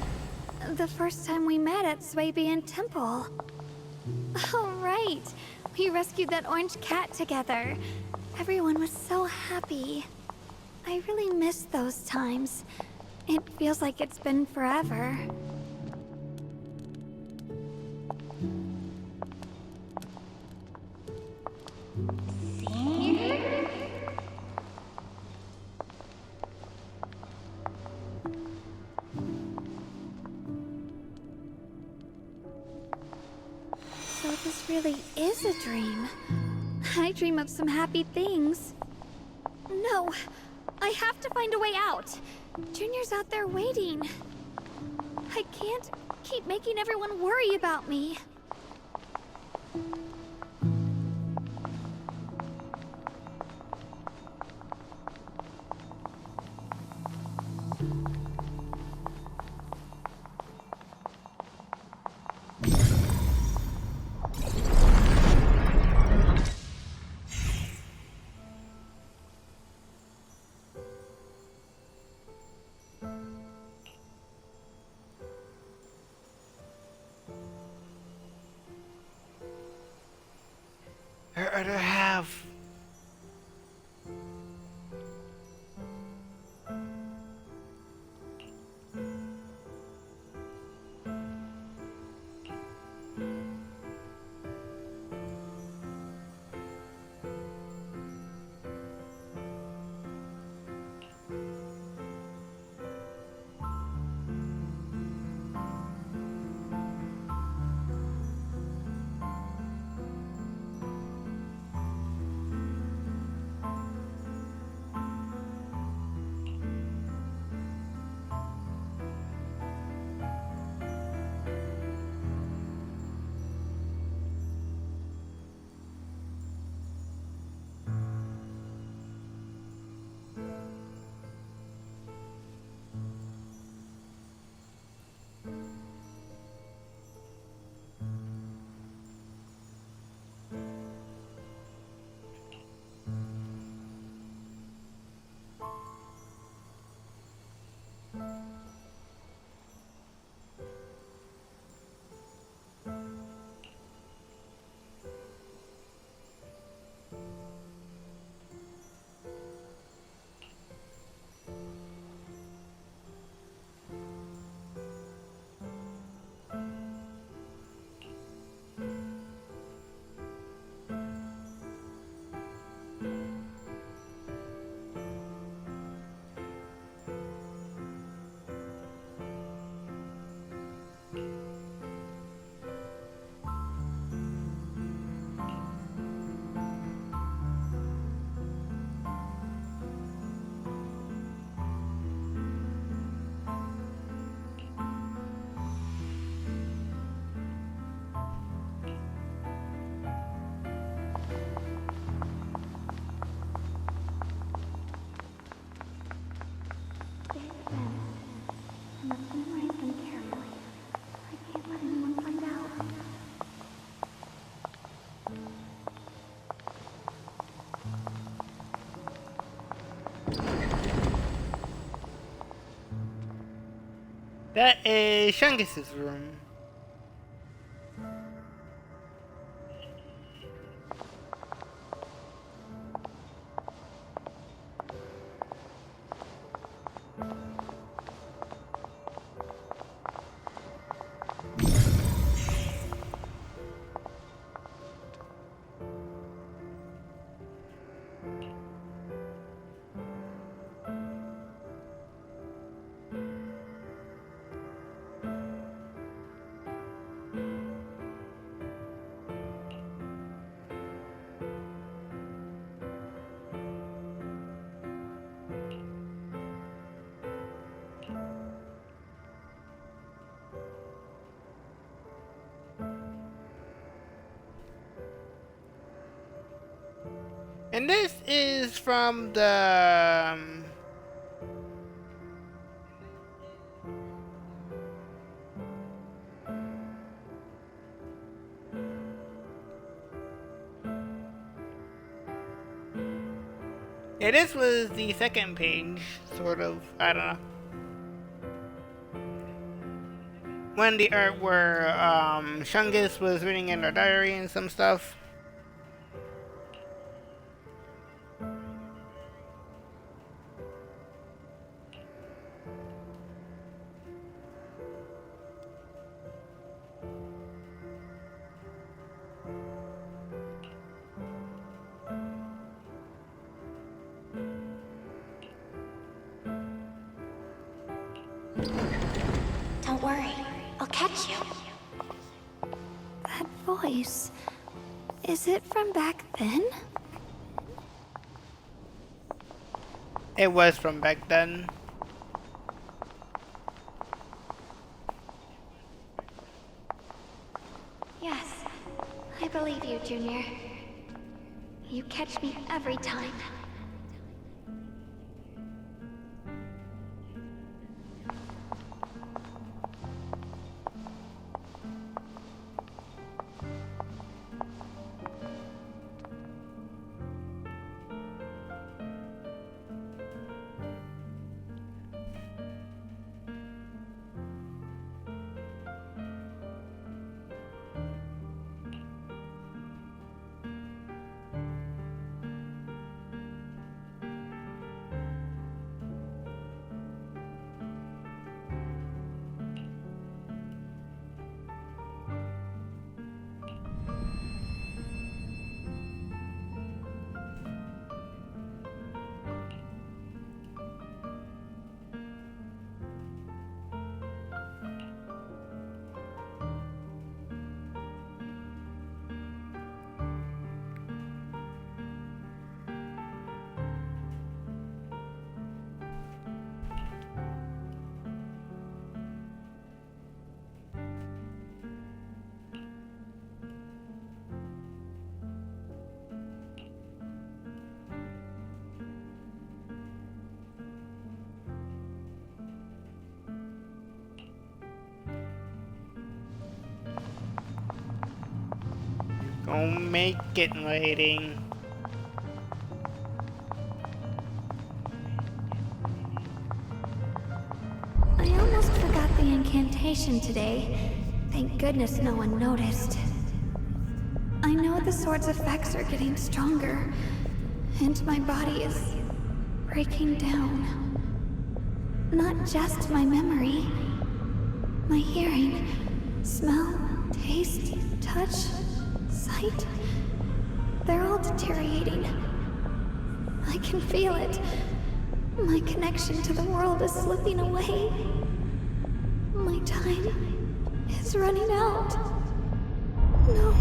The first time we met at Swabian Temple. Oh, right. We rescued that orange cat together. Everyone was so happy. I really miss those times. It feels like it's been forever. So this really is a dream. I dream of some happy things. No, I have to find a way out. Junior's out there waiting. I can't keep making everyone worry about me.
Her other half. That is Shungus's room. And this is from the yeah, this was the second page, sort of. I don't know. when the art where Shungus was reading in her diary and some stuff.
Don't worry, I'll catch you.
That voice. Is it from back then?
It was from back then.
Yes, I believe you, Junior. You catch me every time.
Don't make it waiting.
I almost forgot the incantation today. Thank goodness no one noticed. I know the sword's effects are getting stronger, and my body is breaking down. Not just my memory. My hearing, smell, taste, touch, sight. They're all deteriorating. I can feel it. My connection to the world is slipping away. My time is running out. No,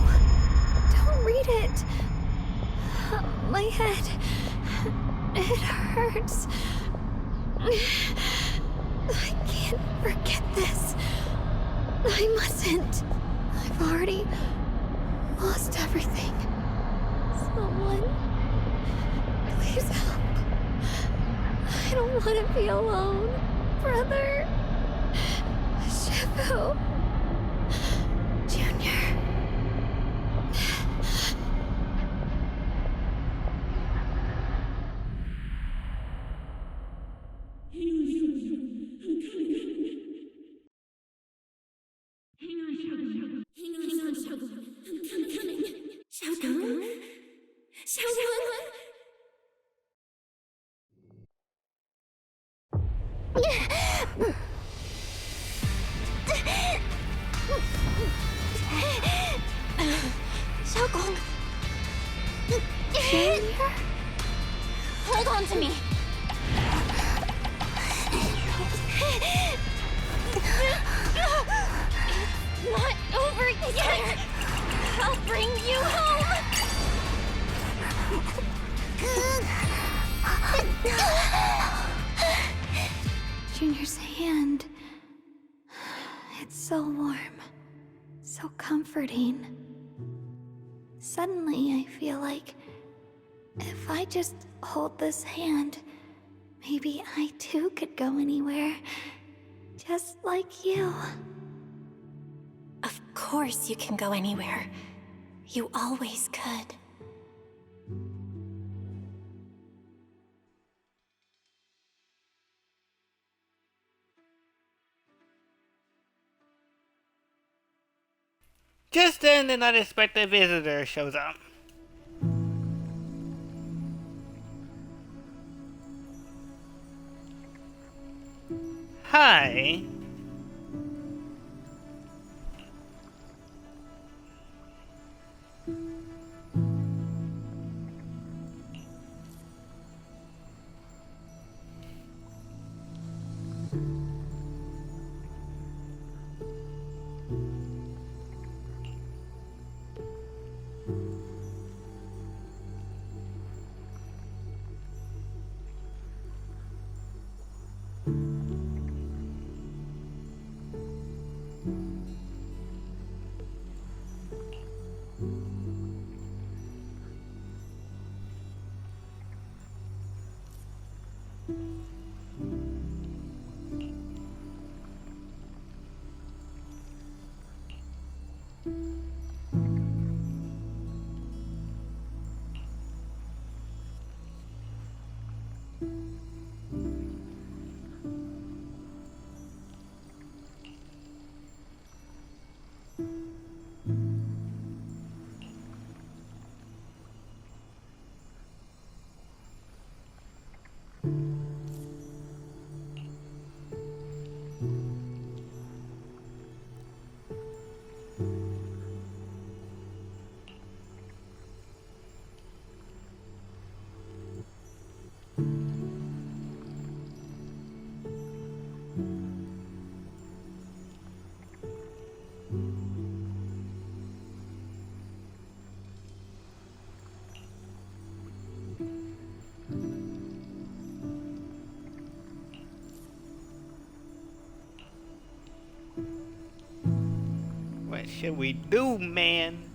don't read it. My head, it hurts. I can't forget this. I mustn't. I've already lost everything. Someone, please help. I don't want to be alone. Brother. Shifu. Junior.
Xiaogong! Hold on to me! It's not over yet! I'll bring you home!
Junior's hand. It's so warm. So comforting. Suddenly, I feel like if I just hold this hand, maybe I too could go anywhere. Just like you.
Of course you can go anywhere. You always could.
Just then, an unexpected visitor shows up. Hi. What should we do, man?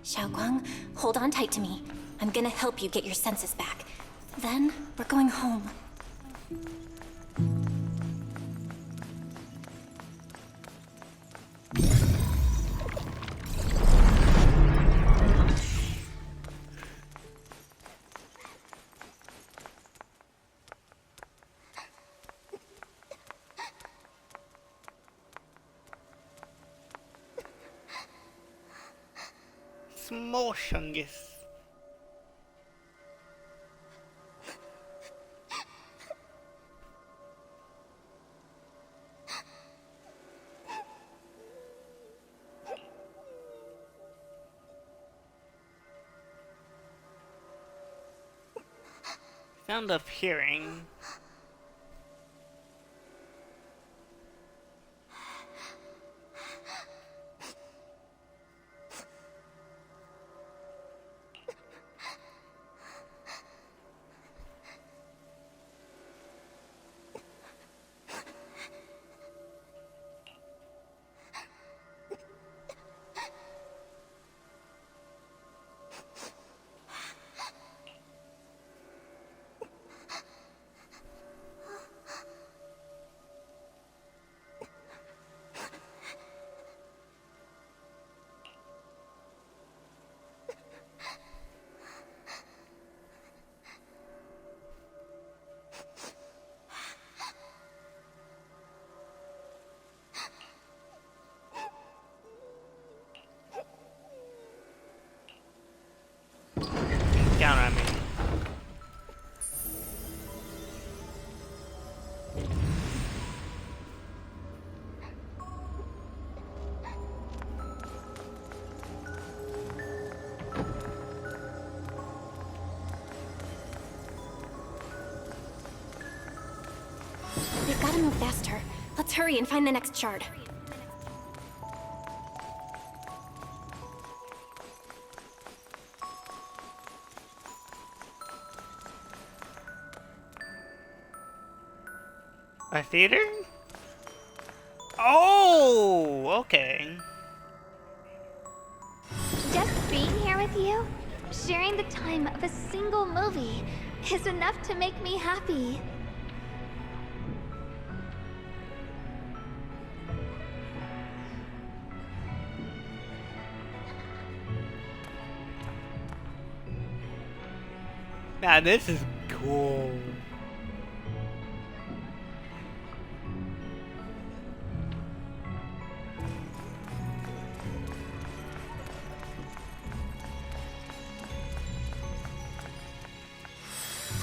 Xiaoguang, hold on tight to me. I'm gonna help you get your senses back. Then, we're going home.
Motionless. Sound of hearing.
faster. Let's hurry and find the next shard.
A theater? Oh, okay.
Just being here with you, sharing the time of a single movie, is enough to make me happy.
Man, this is cool.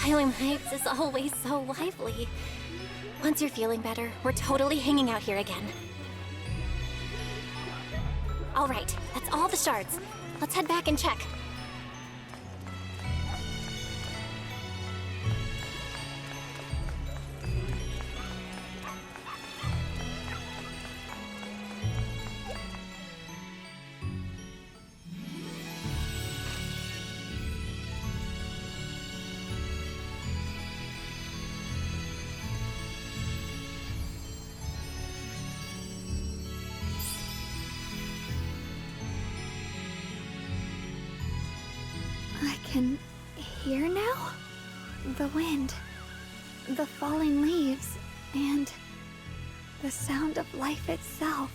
Failume Heights is always so lively. Once you're feeling better, we're totally hanging out here again. All right, that's all the shards. Let's head back and check.
I can hear now? The wind, the falling leaves, and the sound of life itself.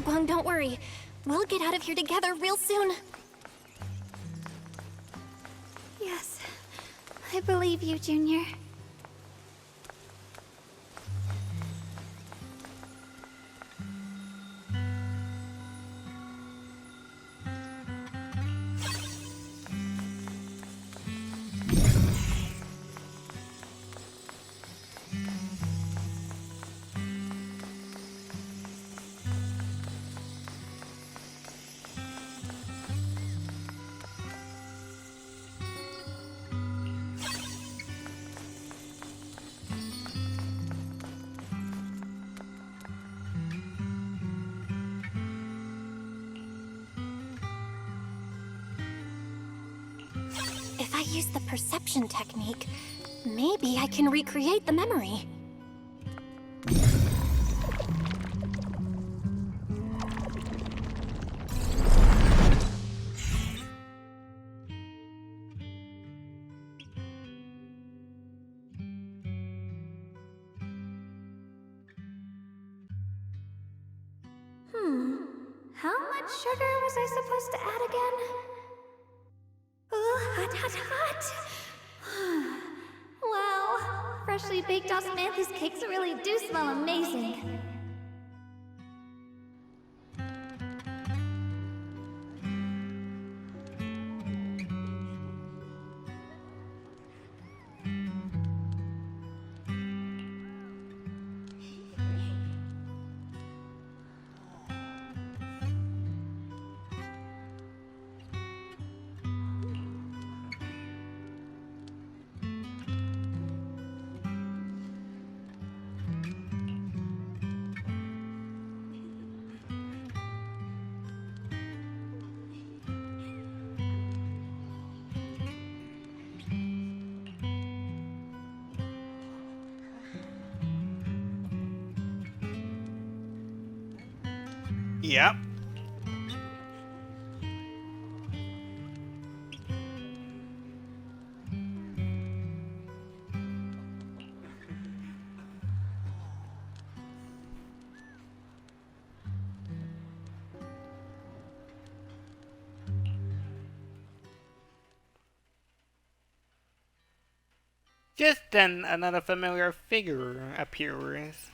Xiaoguang, don't worry. We'll get out of here together real soon.
Yes, I believe you, Junior.
If I use the perception technique, maybe I can recreate the memory.
How much sugar was I supposed to add again? Hot, hot, hot! Wow, freshly baked osmanthus cakes really do smell amazing.
Yep. Just then, another familiar figure appears.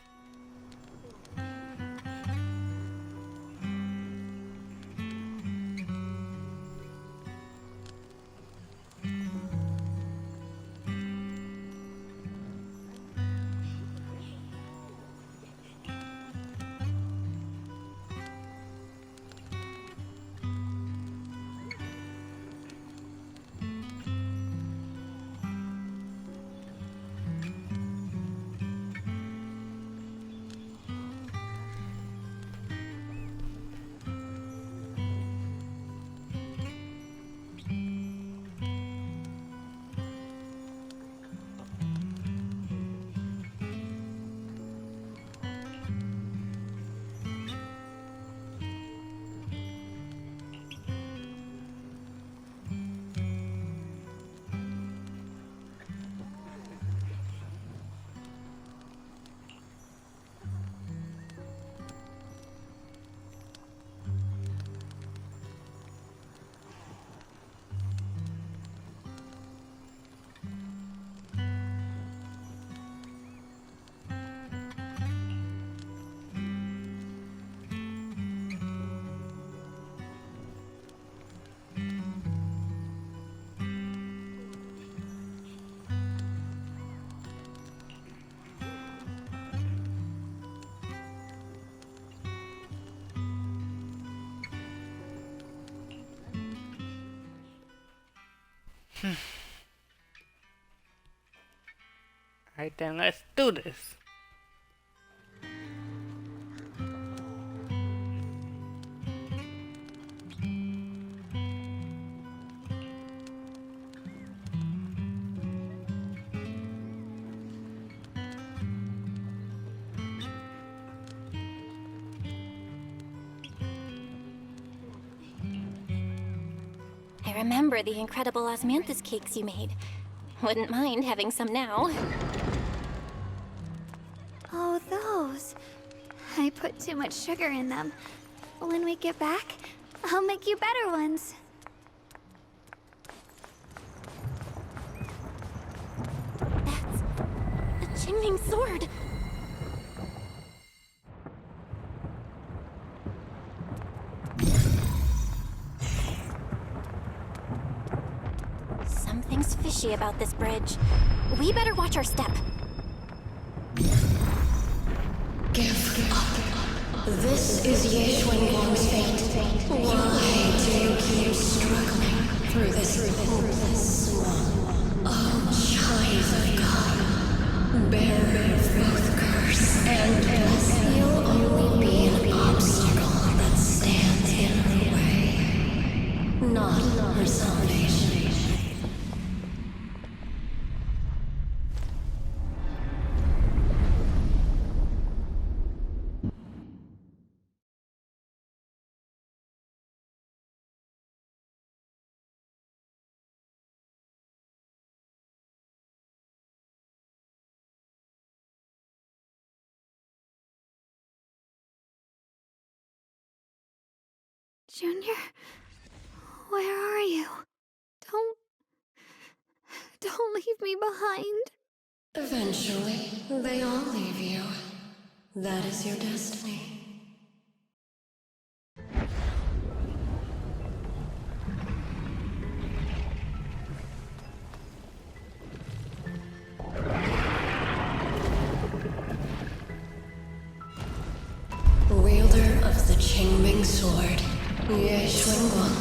Alright then, let's do this.
I remember the incredible osmanthus cakes you made. Wouldn't mind having some now.
Oh, those. I put too much sugar in them. When we get back, I'll make you better ones.
That's a Qingming sword. Something's fishy about this bridge. We better watch our step.
Give up. This is Ye Xuanguang's fate. Why do you keep struggling through this hopeless swamp? Oh, child of God, bearer of both curse and blessing, you'll only be an obstacle that stands in her way, not her salvation.
Junior, where are you? Don't leave me behind.
Eventually, they all leave you. That is your destiny. Wielder of the Qingming sword, Ye Xuanguang.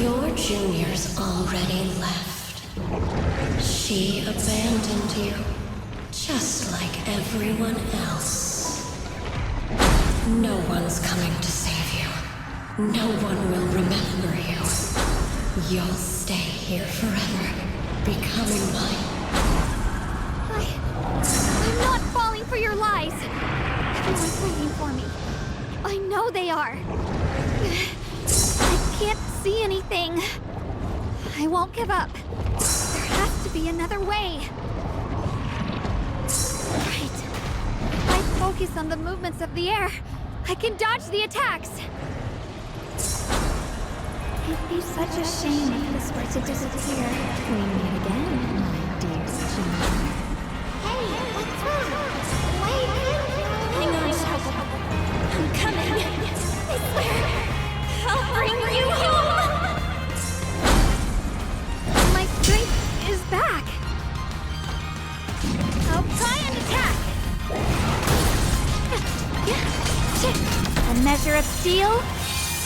Your juniors already left. She abandoned you, just like everyone else. No one's coming to save you. No one will remember you. You'll stay here forever, becoming mine.
I'm not falling for your lies. Everyone's waiting for me. I know they are. I can't see anything. I won't give up. There has to be another way. Right. If I focus on the movements of the air, I can dodge the attacks. It'd be such a shame if this were to disappear. We meet again, my dear Junior.
Hey, what's wrong? Wait!
Hang on, Xiaoguang. I'm coming. I swear, I'll bring you home.
My strength is back. I'll try and attack. A measure of steel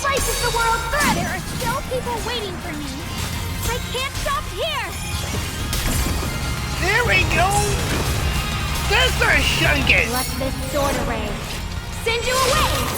slices the world through. There are still people waiting for me. I can't stop here.
There we go. That's our Shungus.
Let this sword array send you away.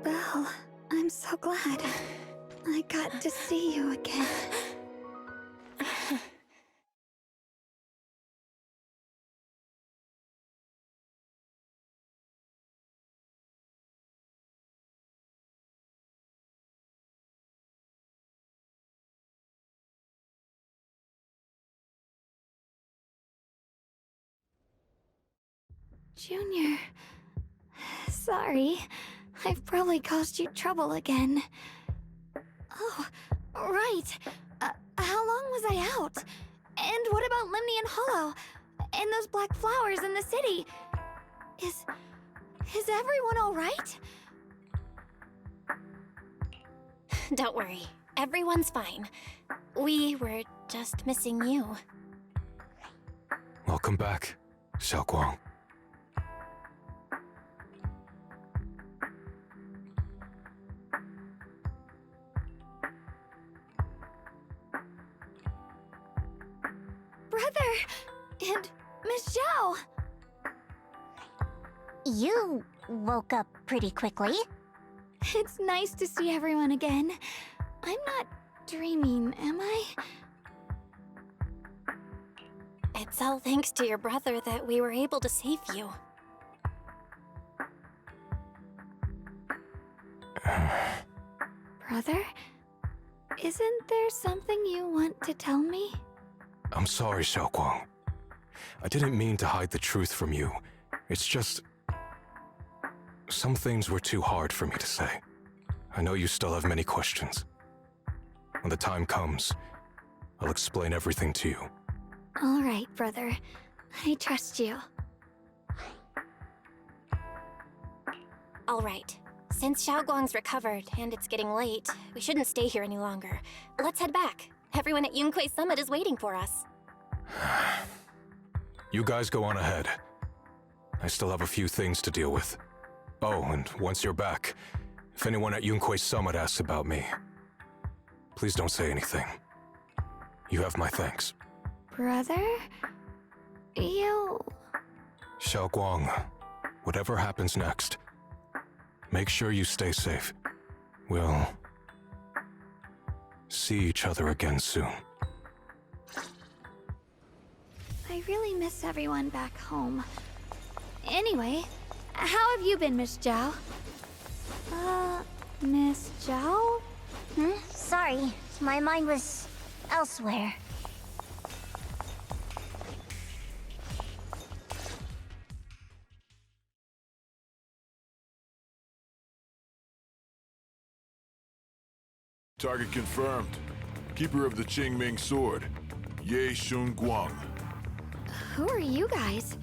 Belle, I'm so glad I got to see you again. Junior, sorry. I've probably caused you trouble again. Oh, right. How long was I out? And what about Lemnian Hollow? And those black flowers in the city? Is everyone alright?
Don't worry. Everyone's fine. We were just missing you.
Welcome back, Xiaoguang.
Brother! And Miss Zhao!
You woke up pretty quickly.
It's nice to see everyone again. I'm not dreaming, am I?
It's all thanks to your brother that we were able to save you.
Brother? Isn't there something you want to tell me?
I'm sorry, Xiaoguang. I didn't mean to hide the truth from you. It's just... some things were too hard for me to say. I know you still have many questions. When the time comes, I'll explain everything to you.
All right, brother. I trust you.
All right. Since Xiaoguang's recovered and it's getting late, we shouldn't stay here any longer. Let's head back. Everyone at Yunquei Summit is waiting for us.
You guys go on ahead. I still have a few things to deal with. Oh, and once you're back, if anyone at Yunquei Summit asks about me, please don't say anything. You have my thanks.
Brother? You...
Xiaoguang, whatever happens next, make sure you stay safe. We'll see each other again soon.
I really miss everyone back home. Anyway, how have you been, Miss Zhao? Miss Zhao?
Sorry, my mind was elsewhere.
Target confirmed. Keeper of the Qingming Sword, Ye Shun Guang.
Who are you guys?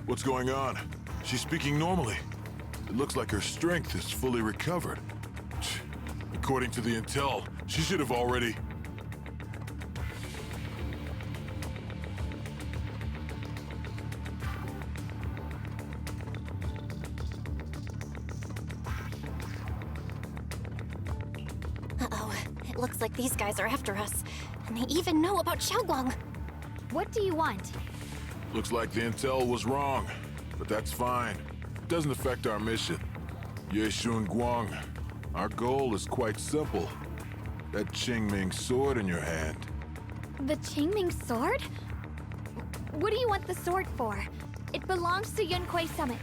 What's going on? She's speaking normally. It looks like her strength is fully recovered. According to the intel, she should have already...
Uh-oh. It looks like these guys are after us. And they even know about Xiaoguang.
What do you want?
Looks like the intel was wrong, but that's fine. It doesn't affect our mission. Ye Shun Guang, our goal is quite simple. That Qingming sword in your hand.
The Qingming sword? What do you want the sword for? It belongs to Yunquei Summit,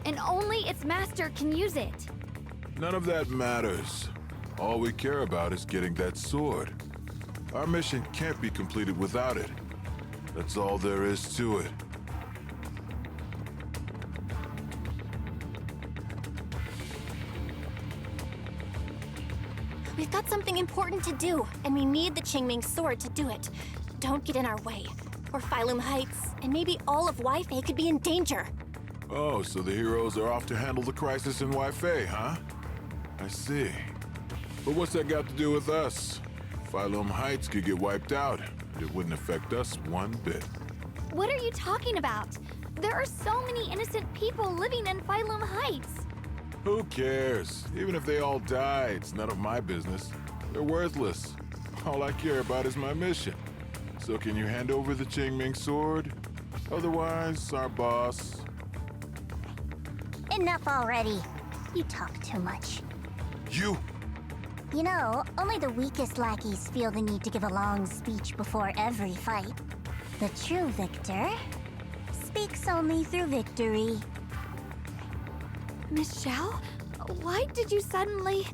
and only its master can use it.
None of that matters. All we care about is getting that sword. Our mission can't be completed without it. That's all there is to it.
We've got something important to do, and we need the Qingming sword to do it. Don't get in our way, or Failume Heights, and maybe all of Waifei could be in danger.
Oh, so the heroes are off to handle the crisis in Waifei, huh? I see. But what's that got to do with us? Failume Heights could get wiped out, but it wouldn't affect us one bit.
What are you talking about? There are so many innocent people living in Failume Heights.
Who cares? Even if they all die, it's none of my business. They're worthless. All I care about is my mission. So can you hand over the Qingming sword? Otherwise, our boss...
Enough already. You talk too much.
You!
You know, only the weakest lackeys feel the need to give a long speech before every fight. The true victor speaks only through victory.
Miss Zhao? Why did you suddenly...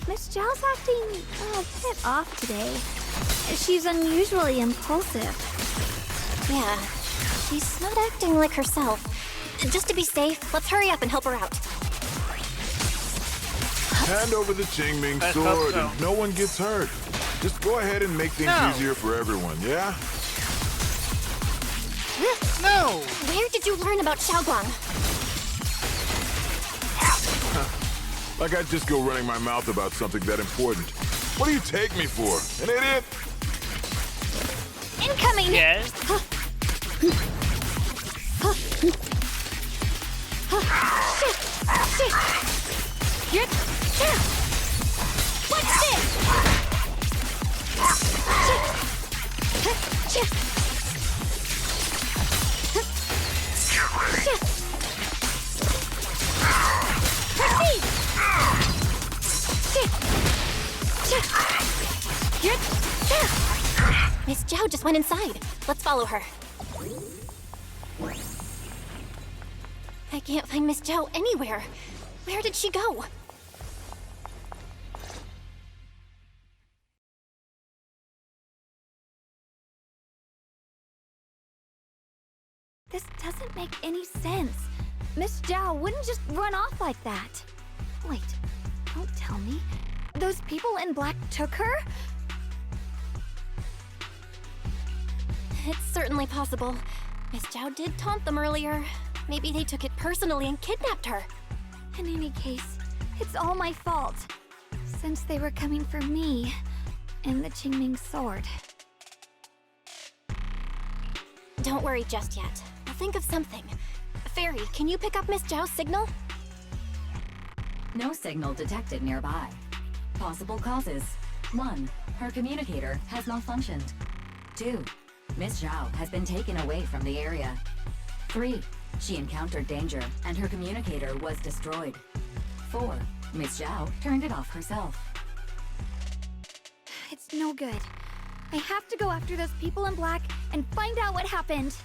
Miss Zhao's acting a bit off today. She's unusually impulsive.
Yeah, she's not acting like herself. Just to be safe, let's hurry up and help her out.
Hand over the Qingming
Let's
sword
hope so.
and no one gets hurt. Just go ahead and make things easier for everyone, yeah?
No!
Where did you learn about Xiaoguang?
Like I'd just go running my mouth about something that important. What do you take me for? An idiot?
Incoming!
Yes?
What's this?
Miss Zhao just went inside. Let's follow her. I can't find Miss Zhao anywhere. Where did she go?
This doesn't make any sense. Miss Zhao wouldn't just run off like that. Wait, don't tell me. Those people in black took her?
It's certainly possible. Miss Zhao did taunt them earlier. Maybe they took it personally and kidnapped her.
In any case, it's all my fault. Since they were coming for me and the Qingming sword.
Don't worry just yet. I'll think of something. Fairy, can you pick up Miss Zhao's signal?
No signal detected nearby. Possible causes. 1. Her communicator has malfunctioned. 2. Miss Zhao has been taken away from the area. 3. She encountered danger and her communicator was destroyed. 4. Miss Zhao turned it off herself.
It's no good. I have to go after those people in black and find out what happened.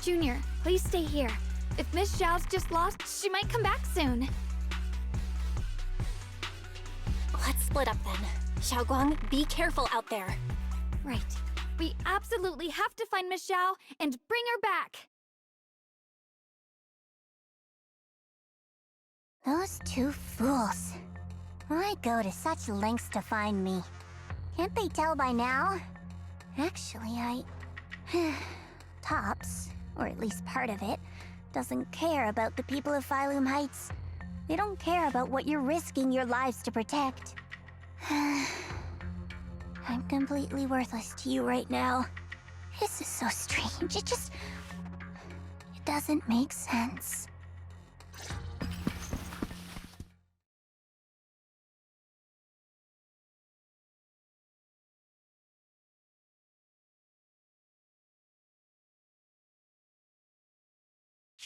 Junior, please stay here. If Miss Zhao's just lost, she might come back soon.
Let's split up then. Xiaoguang, be careful out there.
Right. We absolutely have to find Miss Zhao and bring her back.
Those two fools. Why go to such lengths to find me? Can't they tell by now? Actually, Tops, or at least part of it, doesn't care about the people of Failume Heights. They don't care about what you're risking your lives to protect. I'm completely worthless to you right now. This is so strange. It doesn't make sense.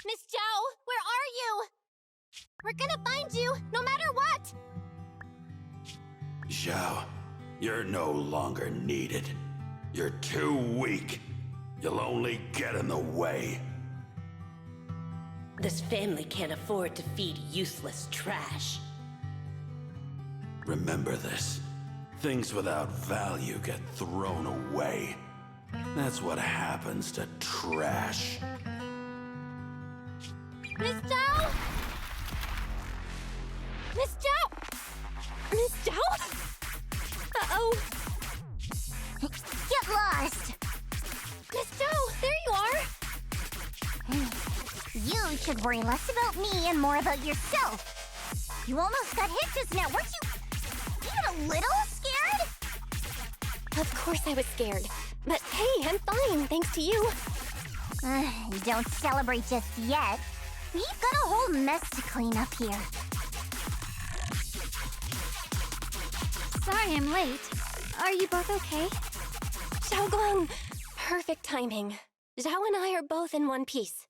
Miss Zhao, where are you? We're gonna find you, no matter what!
Zhao, you're no longer needed. You're too weak. You'll only get in the way.
This family can't afford to feed useless trash.
Remember this. Things without value get thrown away. That's what happens to trash.
Miss Zhao! Miss Zhao! Miss Zhao? Uh-oh.
Get lost!
Miss Zhao, there you are!
You should worry less about me and more about yourself. You almost got hit just now, weren't you even a little scared?
Of course I was scared. But hey, I'm fine, thanks to you.
Don't celebrate just yet. We've got a whole mess to clean up here.
Sorry I'm late. Are you both okay?
Xiaoguang! Perfect timing. Zhao and I are both in one piece.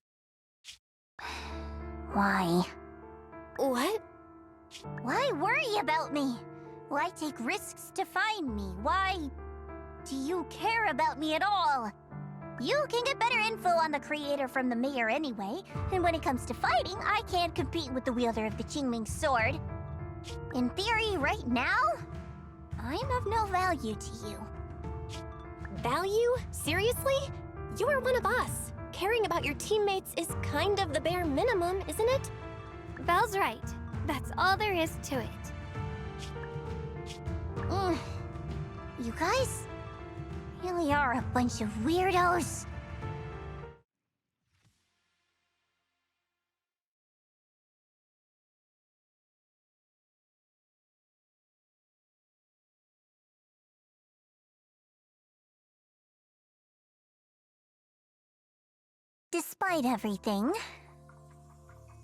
Why?
What?
Why worry about me? Why take risks to find me? Why do you care about me at all? You can get better info on the creator from the mayor anyway, and when it comes to fighting, I can't compete with the wielder of the Qingming sword. In theory, right now, I'm of no value to you.
Value? Seriously? You are one of us. Caring about your teammates is kind of the bare minimum, isn't it?
Belle's right. That's all there is to it.
You guys really are a bunch of weirdos. Despite everything,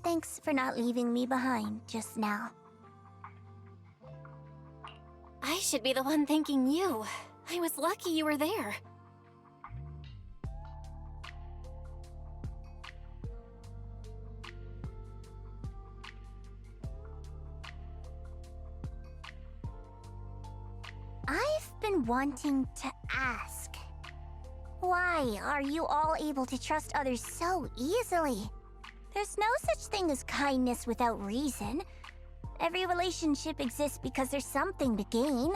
thanks for not leaving me behind just now.
I should be the one thanking you. I was lucky you were there.
I've been wanting to ask. Why are you all able to trust others so easily? There's no such thing as kindness without reason. Every relationship exists because there's something to gain.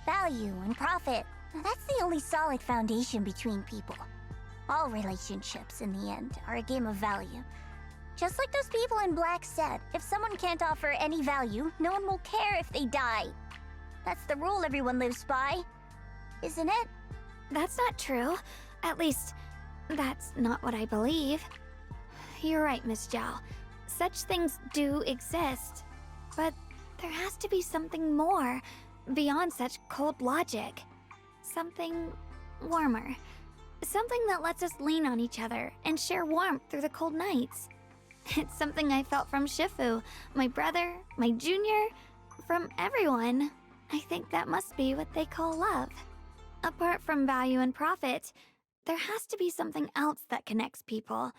Value and profit. That's the only solid foundation between people. All relationships, in the end, are a game of value. Just like those people in Black said, if someone can't offer any value, no one will care if they die. That's the rule everyone lives by, isn't it?
That's not true. At least, that's not what I believe. You're right, Miss Zhao. Such things do exist. But there has to be something more, beyond such cold logic. Something warmer. Something that lets us lean on each other and share warmth through the cold nights. It's something I felt from Shifu, my brother, my junior, from everyone. I think that must be what they call love. Apart from value and profit, there has to be something else that connects people.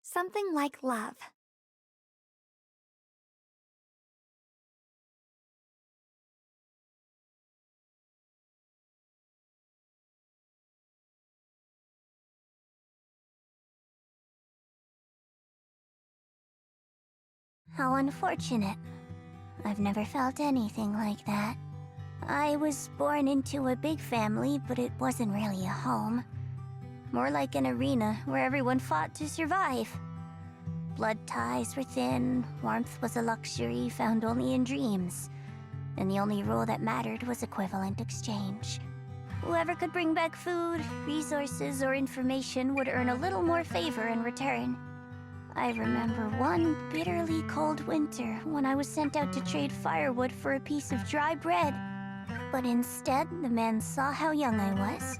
Something like love.
How unfortunate. I've never felt anything like that. I was born into a big family, but it wasn't really a home. More like an arena where everyone fought to survive. Blood ties were thin, warmth was a luxury found only in dreams, and the only rule that mattered was equivalent exchange. Whoever could bring back food, resources, or information would earn a little more favor in return. I remember one bitterly cold winter when I was sent out to trade firewood for a piece of dry bread. But instead, the man saw how young I was,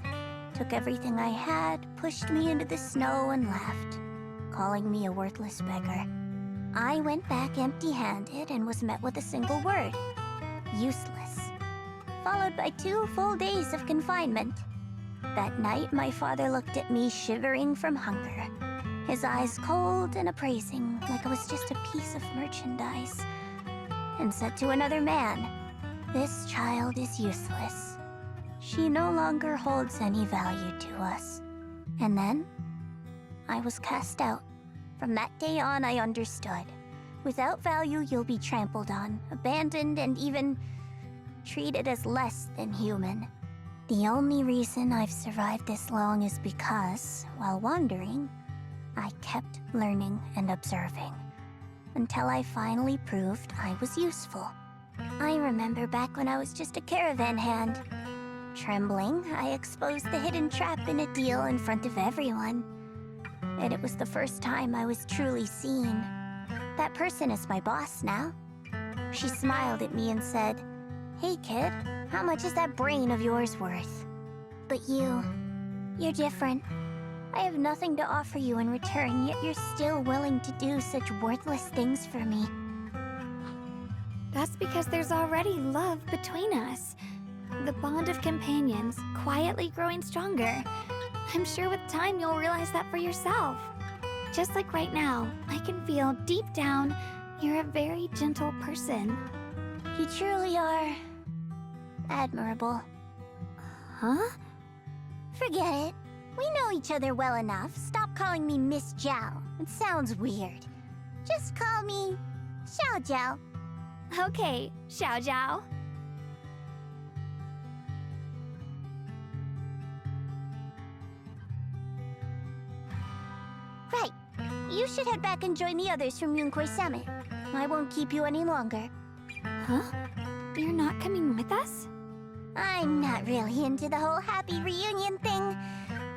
took everything I had, pushed me into the snow, and left, calling me a worthless beggar. I went back empty-handed and was met with a single word: useless. Followed by 2 full days of confinement. That night, my father looked at me shivering from hunger, his eyes cold and appraising, like I was just a piece of merchandise, and said to another man, "This child is useless. She no longer holds any value to us." And then, I was cast out. From that day on, I understood. Without value, you'll be trampled on, abandoned, and even treated as less than human. The only reason I've survived this long is because, while wandering, I kept learning and observing, until I finally proved I was useful. I remember back when I was just a caravan hand. Trembling, I exposed the hidden trap in a deal in front of everyone. And it was the first time I was truly seen. That person is my boss now. She smiled at me and said, "Hey kid, how much is that brain of yours worth?" But you're different. I have nothing to offer you in return, yet you're still willing to do such worthless things for me.
That's because there's already love between us. The bond of companions, quietly growing stronger. I'm sure with time you'll realize that for yourself. Just like right now, I can feel deep down you're a very gentle person.
You truly are admirable.
Huh?
Forget it. We know each other well enough. Stop calling me Miss Zhao. It sounds weird. Just call me Xiao Zhao.
Okay, Xiao Zhao.
Right. You should head back and join the others from Yunquei Summit. I won't keep you any longer.
Huh? You're not coming with us?
I'm not really into the whole happy reunion thing.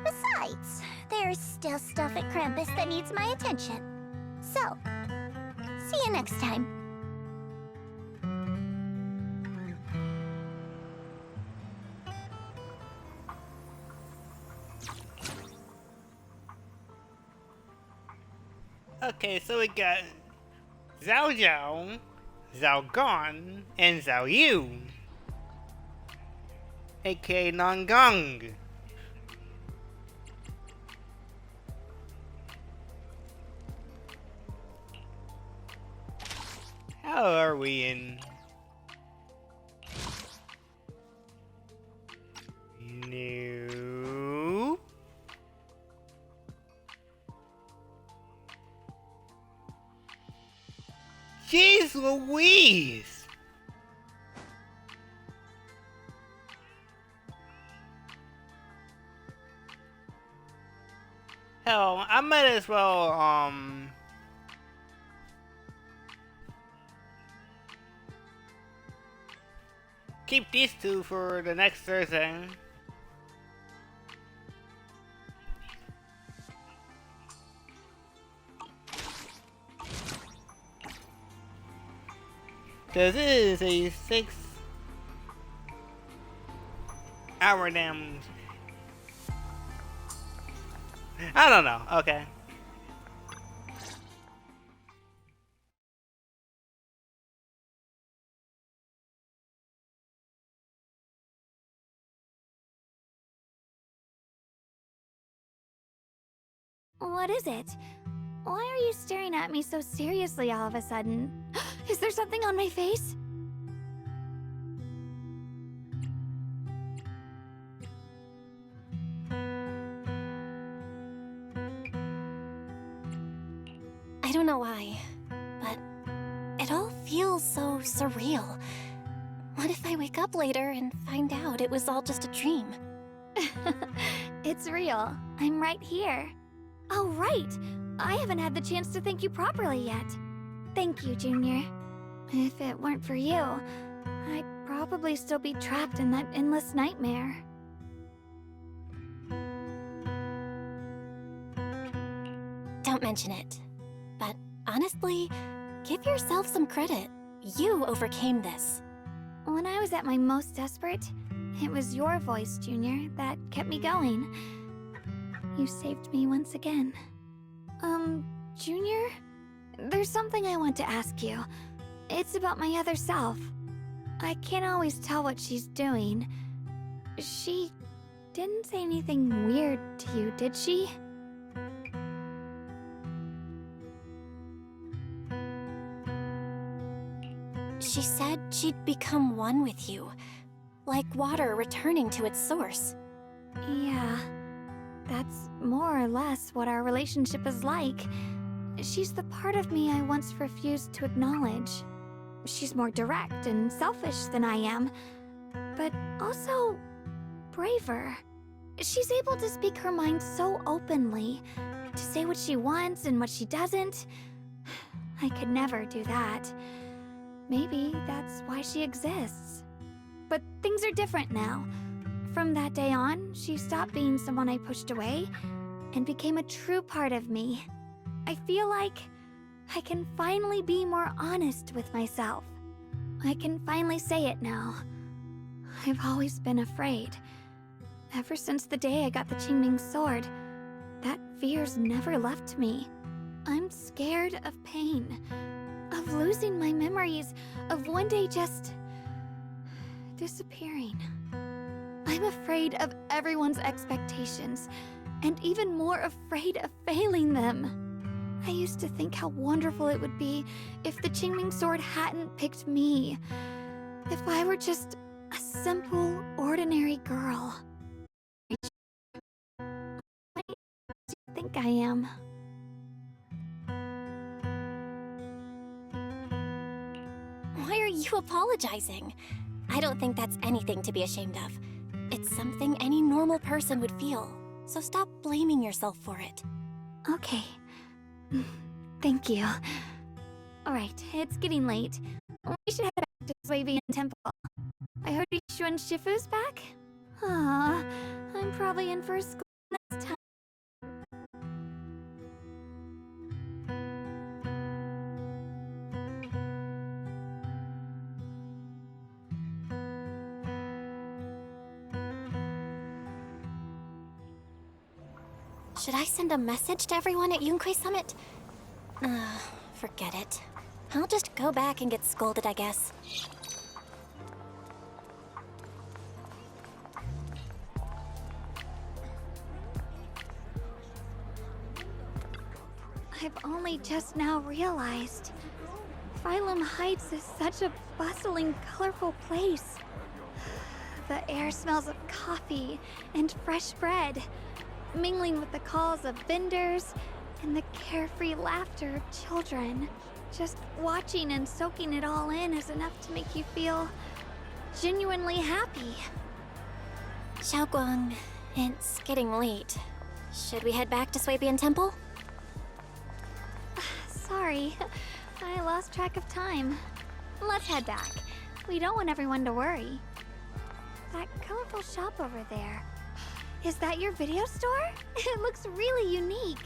Besides, there's still stuff at Krampus that needs my attention. So, see you next time.
Okay, so we got Zhao Zhao, Zhao Gong, and Zhao Yu. aka Nangang. How are we in? No. Jeez Louise! Hell, I might as well, keep these two for the next Thursday. Cause it is a 6-hour damn... I don't know, okay.
What is it? Why are you staring at me so seriously all of a sudden? Is there something on my face?
I don't know why, but it all feels so surreal. What if I wake up later and find out it was all just a dream?
It's real. I'm right here. Oh, right! I haven't had the chance to thank you properly yet. Thank you, Junior. If it weren't for you, I'd probably still be trapped in that endless nightmare.
Don't mention it. But honestly, give yourself some credit. You overcame this.
When I was at my most desperate, it was your voice, Junior, that kept me going. You saved me once again. Junior? There's something I want to ask you. It's about my other self. I can't always tell what she's doing. She didn't say anything weird to you, did she?
She said she'd become one with you, like water returning to its source.
Yeah, that's more or less what our relationship is like. She's the part of me I once refused to acknowledge. She's more direct and selfish than I am, but also braver. She's able to speak her mind so openly, to say what she wants and what she doesn't. I could never do that. Maybe that's why she exists. But things are different now. From that day on, she stopped being someone I pushed away and became a true part of me. I feel like I can finally be more honest with myself. I can finally say it now. I've always been afraid. Ever since the day I got the Qingming sword, that fear's never left me. I'm scared of pain, of losing my memories, of one day just disappearing. I'm afraid of everyone's expectations, and even more afraid of failing them. I used to think how wonderful it would be if the Qingming sword hadn't picked me. If I were just a simple, ordinary girl. What do you think I am?
Why are you apologizing? I don't think that's anything to be ashamed of. It's something any normal person would feel, so stop blaming yourself for it.
Okay. Thank you. Alright, it's getting late. We should head back to Waifei Temple. I heard Ishu and Shifu's back? Aw, I'm probably in for school next time.
Should I send a message to everyone at Yunquei Summit? Forget it. I'll just go back and get scolded, I guess.
I've only just now realized. Failume Heights is such a bustling, colorful place. The air smells of coffee and fresh bread, mingling with the calls of vendors and the carefree laughter of children. Just watching and soaking it all in is enough to make you feel genuinely happy.
Xiaoguang, it's getting late. Should we head back to Swabian Temple?
Sorry, I lost track of time. Let's head back. We don't want everyone to worry. That colorful shop over there. Is that your video store? It looks really unique.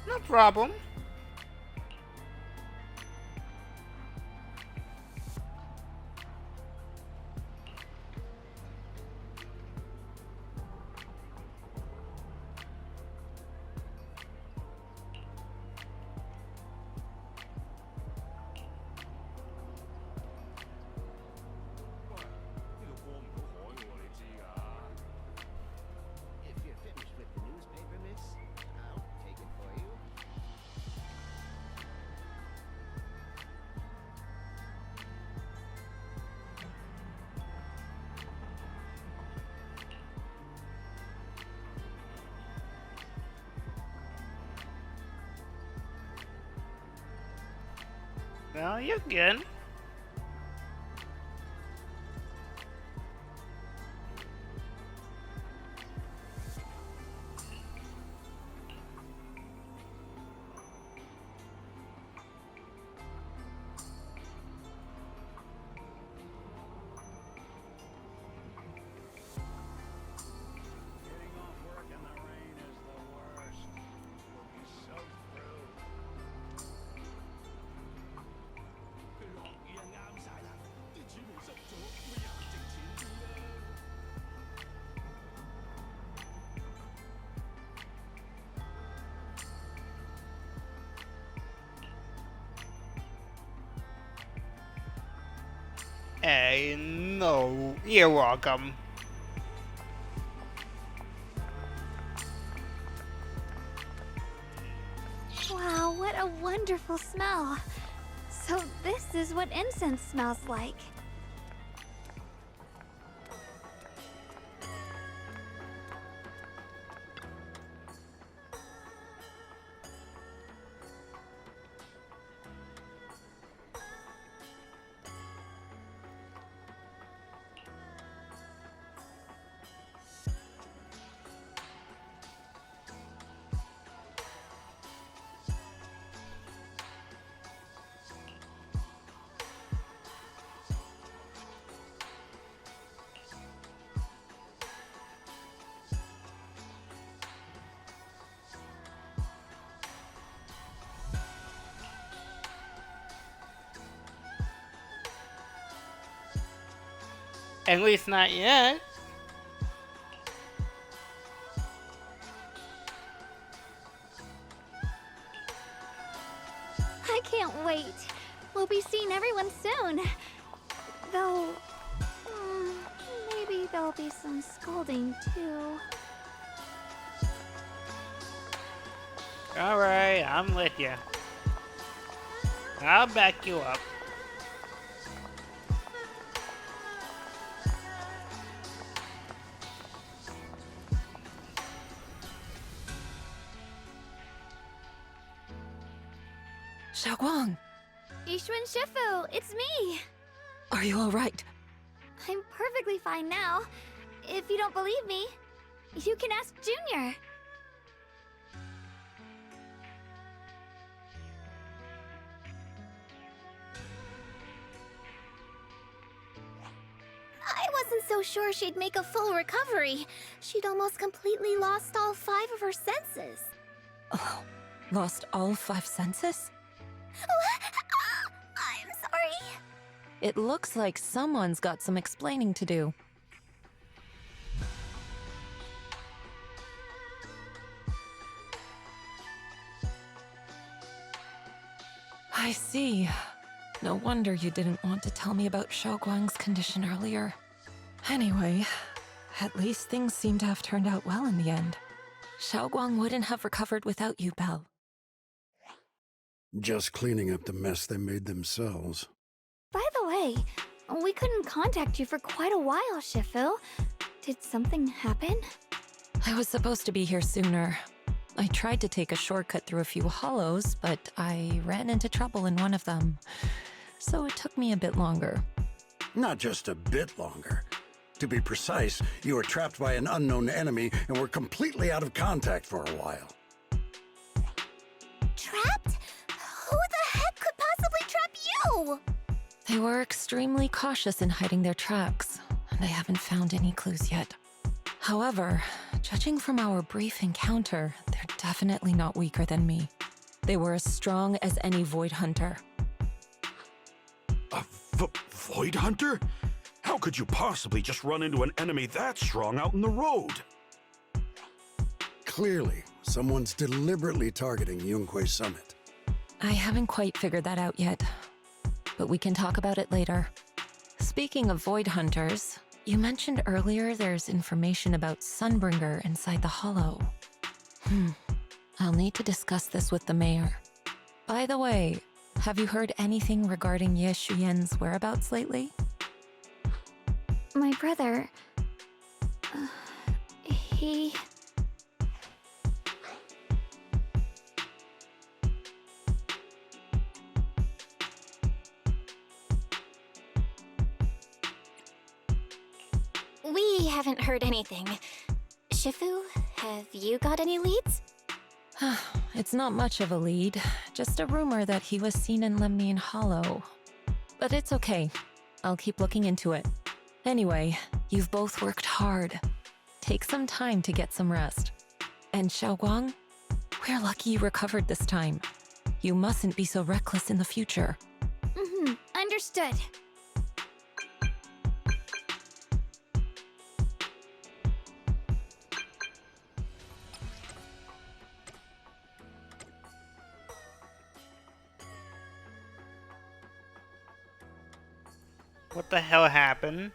No problem.
If you're finished with the newspaper, miss, I'll take it for you.
No, you're good. Hey, no, you're welcome.
Wow, what a wonderful smell. So this is what incense smells like.
At least not yet.
I can't wait. We'll be seeing everyone soon. Though, maybe there'll be some scolding too.
Alright, I'm with you. I'll back you up.
Xiaoguang,
Yishuan Shifu, it's me!
are you alright?
I'm perfectly fine now. If you don't believe me, you can ask Junior.
I wasn't so sure she'd make a full recovery. She'd almost completely lost all 5 of her senses.
Oh, lost all 5 senses?
I'm sorry.
It looks like someone's got some explaining to do. I see. No wonder you didn't want to tell me about Xiaoguang's condition earlier. Anyway, at least things seem to have turned out well in the end. Xiaoguang wouldn't have recovered without you, Belle.
Just cleaning up the mess they made themselves.
By the way, we couldn't contact you for quite a while, Shifu. Did something happen?
I was supposed to be here sooner. I tried to take a shortcut through a few hollows, but I ran into trouble in one of them. So it took me a bit longer.
Not just a bit longer. To be precise, you were trapped by an unknown enemy and were completely out of contact for a while.
Trapped? Who the heck could possibly trap you?
They were extremely cautious in hiding their tracks, and I haven't found any clues yet. However, judging from our brief encounter, they're definitely not weaker than me. They were as strong as any Void Hunter.
A Void Hunter? How could you possibly just run into an enemy that strong out in the road?
Clearly, someone's deliberately targeting Yunquei Summit.
I haven't quite figured that out yet, but we can talk about it later. Speaking of Void Hunters, you mentioned earlier there's information about Sunbringer inside the Hollow. I'll need to discuss this with the mayor. By the way, have you heard anything regarding Ye Shuyen's whereabouts lately?
My brother... he...
We haven't heard anything. Shifu, have you got any leads?
It's not much of a lead, just a rumor that he was seen in Lemnian Hollow. But it's okay. I'll keep looking into it. Anyway, you've both worked hard. Take some time to get some rest. And Xiaoguang, we're lucky you recovered this time. You mustn't be so reckless in the future.
Understood.
What the hell happened?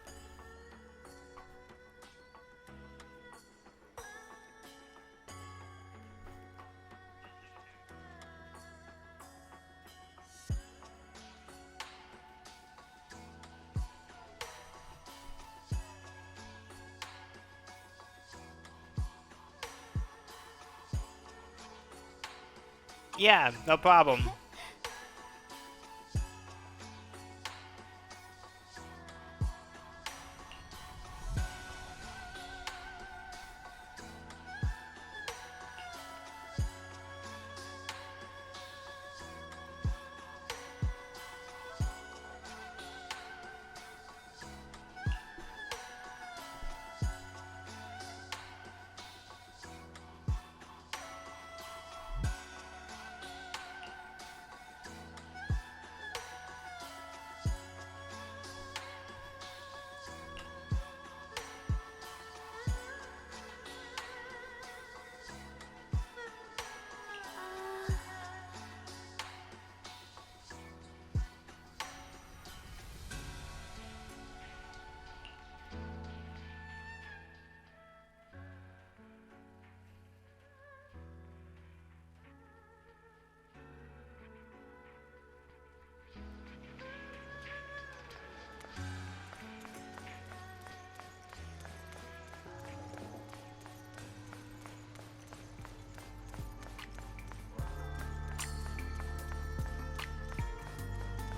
Yeah, no problem.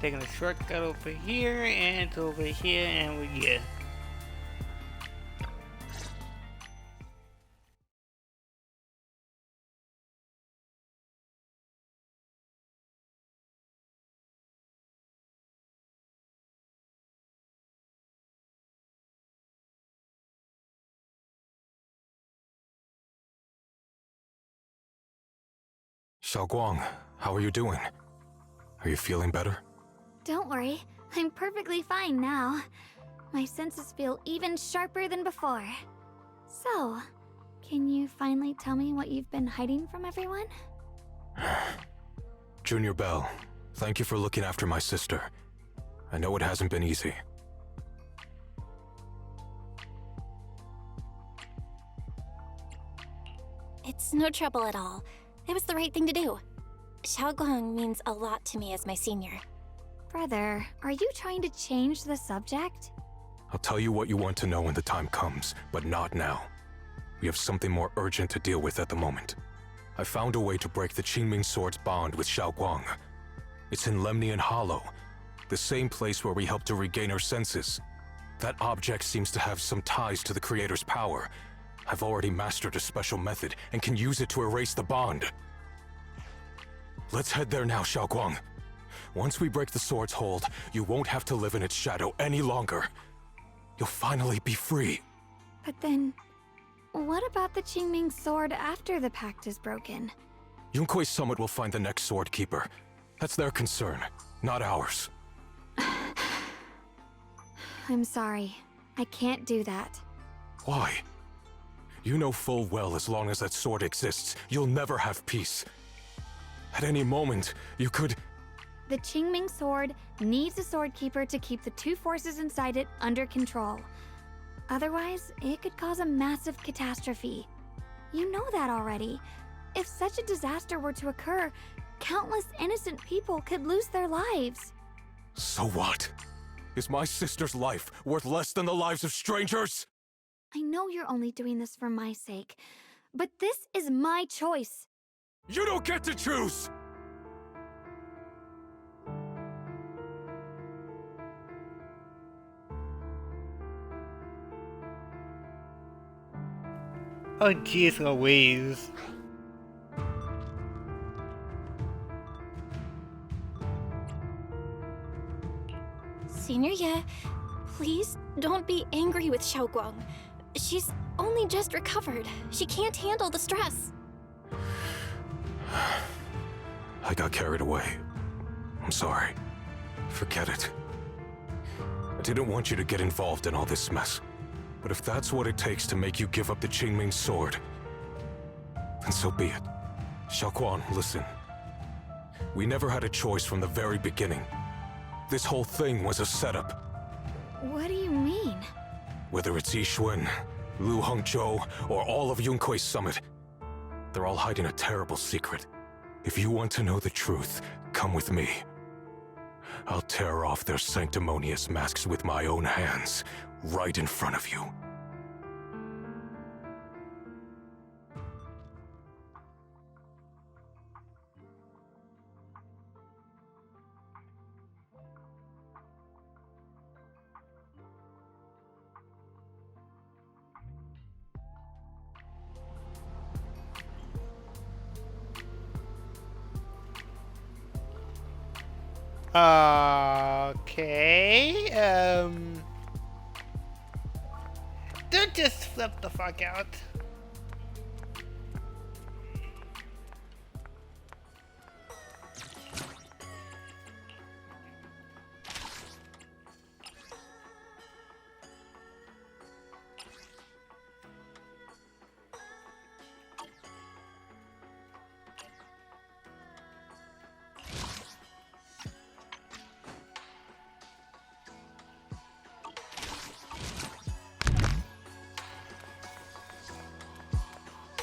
taking a shortcut over here and over here, and we're good.
Xiaoguang, how are you doing? Are you feeling better?
Don't worry, I'm perfectly fine now. My senses feel even sharper than before. So, can you finally tell me what you've been hiding from everyone?
Junior Bell, thank you for looking after my sister. I know it hasn't been easy.
It's no trouble at all. It was the right thing to do. Xiaoguang means a lot to me as my senior.
Brother, are you trying to change the subject?
I'll tell you what you want to know when the time comes, but not now. We have something more urgent to deal with at the moment. I found a way to break the Qingming Sword's bond with Xiaoguang. It's in Lemnian Hollow, the same place where we helped to regain our senses. That object seems to have some ties to the Creator's power. I've already mastered a special method and can use it to erase the bond. Let's head there now, Xiaoguang. Once we break the sword's hold, you won't have to live in its shadow any longer. You'll finally be free.
But then, what about the Qingming Sword after the pact is broken?
Yunkuei Summit will find the next sword keeper. That's their concern, not ours.
I'm sorry. I can't do that.
Why? You know full well as long as that sword exists, you'll never have peace. At any moment, you could...
The Qingming Sword needs a sword keeper to keep the two forces inside it under control. Otherwise, it could cause a massive catastrophe. You know that already. If such a disaster were to occur, countless innocent people could lose their lives.
So what? Is my sister's life worth less than the lives of strangers?
I know you're only doing this for my sake, but this is my choice.
You don't get to choose!
Oh jeez Louise.
Senior Ye, please don't be angry with Xiaoguang. She's only just recovered. She can't handle the stress.
I got carried away. I'm sorry. Forget it. I didn't want you to get involved in all this mess. But if that's what it takes to make you give up the Qingming Sword, then so be it. Xiaoguang, listen. We never had a choice from the very beginning. This whole thing was a setup.
What do you mean?
Whether it's Yixuan, Lu Hongzhou, or all of Yunkuei Summit, they're all hiding a terrible secret. If you want to know the truth, come with me. I'll tear off their sanctimonious masks with my own hands, right in front of you.
Okay, don't just flip the fuck out.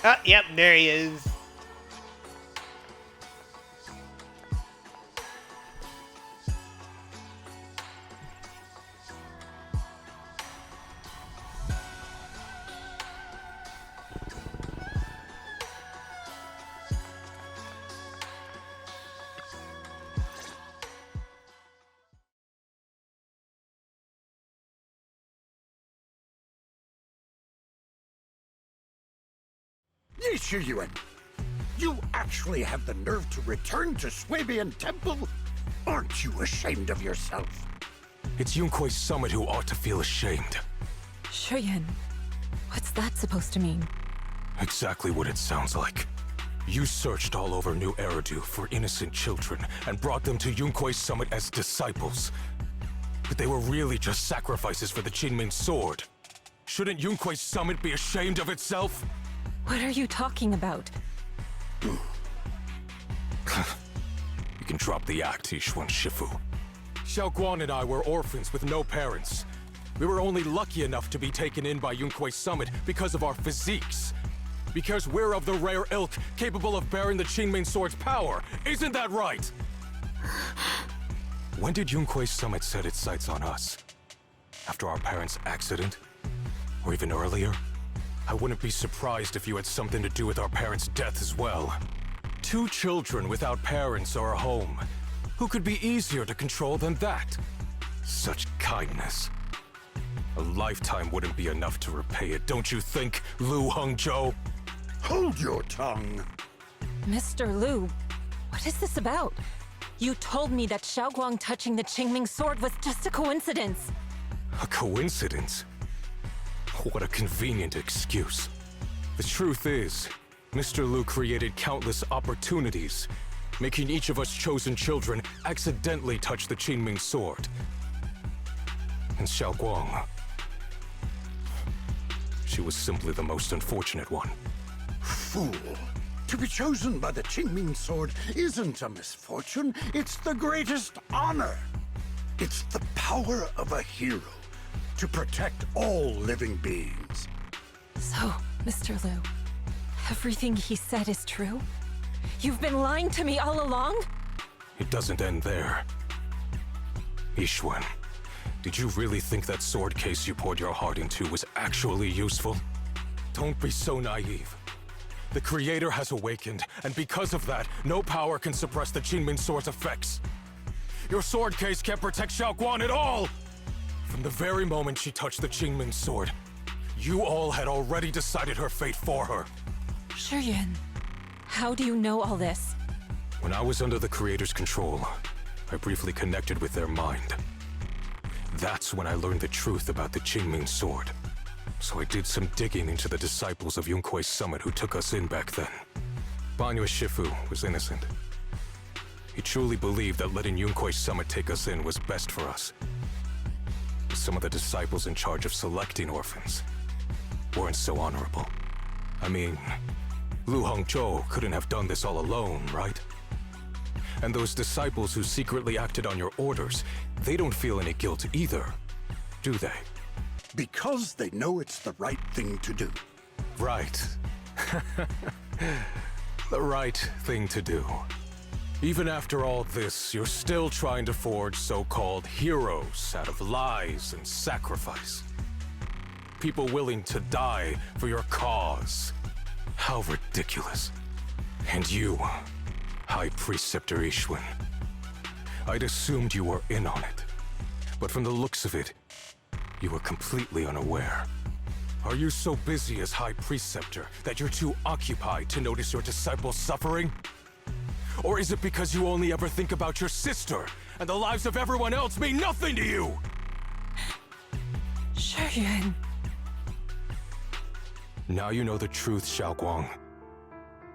Oh, yep, there he is.
Yishu, you actually have the nerve to return to Swabian Temple? Aren't you ashamed of yourself?
It's Yunkui's summit who ought to feel ashamed.
Shuyan, what's that supposed to mean?
Exactly what it sounds like. You searched all over New Eridu for innocent children and brought them to Yunkui's summit as disciples. But they were really just sacrifices for the Qingming sword. Shouldn't Yunkui's summit be ashamed of itself?
What are you talking about?
You can drop the act, Yishuan Shifu. Xiaoguang and I were orphans with no parents. We were only lucky enough to be taken in by Yunkui's summit because of our physiques. Because we're of the rare ilk capable of bearing the Qingming sword's power. Isn't that right? When did Yunkui's summit set its sights on us? After our parents' accident? Or even earlier? I wouldn't be surprised if you had something to do with our parents' death as well. 2 children without parents or a home. Who could be easier to control than that? Such kindness. A lifetime wouldn't be enough to repay it, don't you think, Lu Hongzhou?
Hold your tongue.
Mr. Lu, what is this about? You told me that Xiaoguang touching the Qingming sword was just a coincidence.
A coincidence? What a convenient excuse. The truth is, Mr. Lu created countless opportunities, making each of us chosen children accidentally touch the Qingming sword. And Xiaoguang, she was simply the most unfortunate one.
Fool! To be chosen by the Qingming sword isn't a misfortune, it's the greatest honor. It's the power of a hero to protect all living beings.
So, Mr. Lu, everything he said is true? You've been lying to me all along?
It doesn't end there. Yishuan, did you really think that sword case you poured your heart into was actually useful? Don't be so naive. The Creator has awakened, and because of that, no power can suppress the Qingming sword's effects. Your sword case can't protect Xiaoguang at all! From the very moment she touched the Qingming sword, you all had already decided her fate for her.
Shuyan, how do you know all this?
When I was under the Creator's control, I briefly connected with their mind. That's when I learned the truth about the Qingming sword. So I did some digging into the disciples of Yunkui's summit who took us in back then. Banyue Shifu was innocent. He truly believed that letting Yunkui's summit take us in was best for us. But some of the disciples in charge of selecting orphans weren't so honorable. I mean, Lu Hongzhou couldn't have done this all alone, right? And those disciples who secretly acted on your orders, they don't feel any guilt either, do they?
Because they know it's the right thing to do.
Right. The right thing to do. Even after all this, you're still trying to forge so-called heroes out of lies and sacrifice. People willing to die for your cause. How ridiculous. And you, High Preceptor Yishuan. I'd assumed you were in on it. But from the looks of it, you were completely unaware. Are you so busy as High Preceptor that you're too occupied to notice your disciples suffering? Or is it because you only ever think about your sister, and the lives of everyone else mean nothing to you?
Shuyan.
Now you know the truth, Xiaoguang.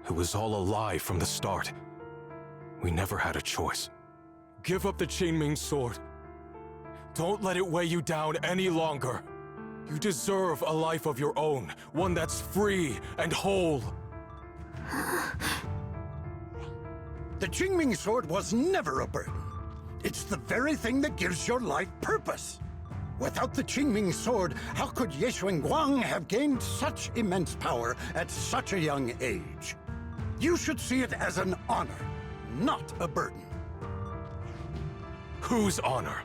It was all a lie from the start. We never had a choice. Give up the Qingming sword. Don't let it weigh you down any longer. You deserve a life of your own, one that's free and whole.
The Qingming sword was never a burden. It's the very thing that gives your life purpose. Without the Qingming sword, how could Yishuan Guang have gained such immense power at such a young age? You should see it as an honor, not a burden.
Whose honor?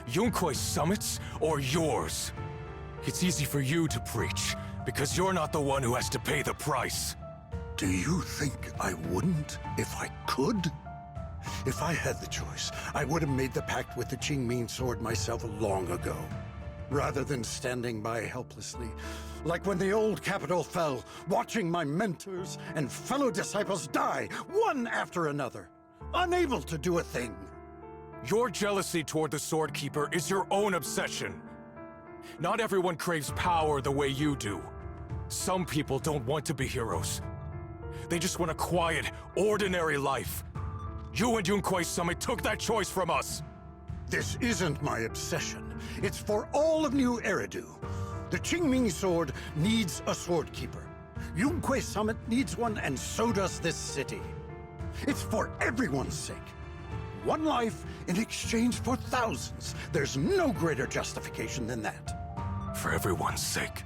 Yunkui's summit's or yours? It's easy for you to preach, because you're not the one who has to pay the price.
Do you think I wouldn't if I could? If I had the choice, I would have made the pact with the Qingming sword myself long ago. rather than standing by helplessly, like when the old capital fell, watching my mentors and fellow disciples die, one after another, unable to do a thing.
Your jealousy toward the Sword Keeper is your own obsession. Not everyone craves power the way you do. Some people don't want to be heroes. They just want a quiet, ordinary life. You and Yunquei Summit took that choice from us.
This isn't my obsession. It's for all of New Eridu. The Qingming Sword needs a Sword Keeper. Yunquei Summit needs one, and so does this city. It's for everyone's sake. One life in exchange for thousands. There's no greater justification than that.
For everyone's sake.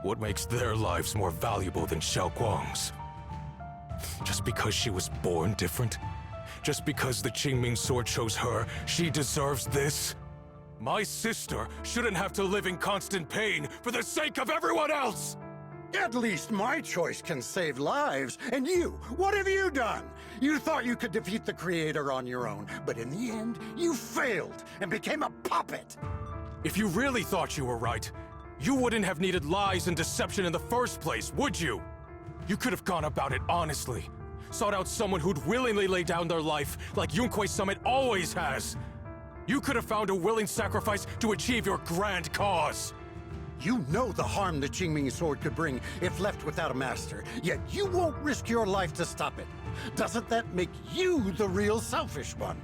What makes their lives more valuable than Xiaoguang's? Just because she was born different? Just because the Qingming Sword chose her, she deserves this? My sister shouldn't have to live in constant pain for the sake of everyone else!
At least my choice can save lives. And you, what have you done? You thought you could defeat the Creator on your own, but in the end, you failed and became a puppet.
If you really thought you were right, you wouldn't have needed lies and deception in the first place, would you? You could have gone about it honestly. Sought out someone who'd willingly lay down their life like Yunquei Summit always has. You could have found a willing sacrifice to achieve your grand cause.
You know the harm the Qingming Sword could bring if left without a master, yet you won't risk your life to stop it. Doesn't that make you the real selfish one?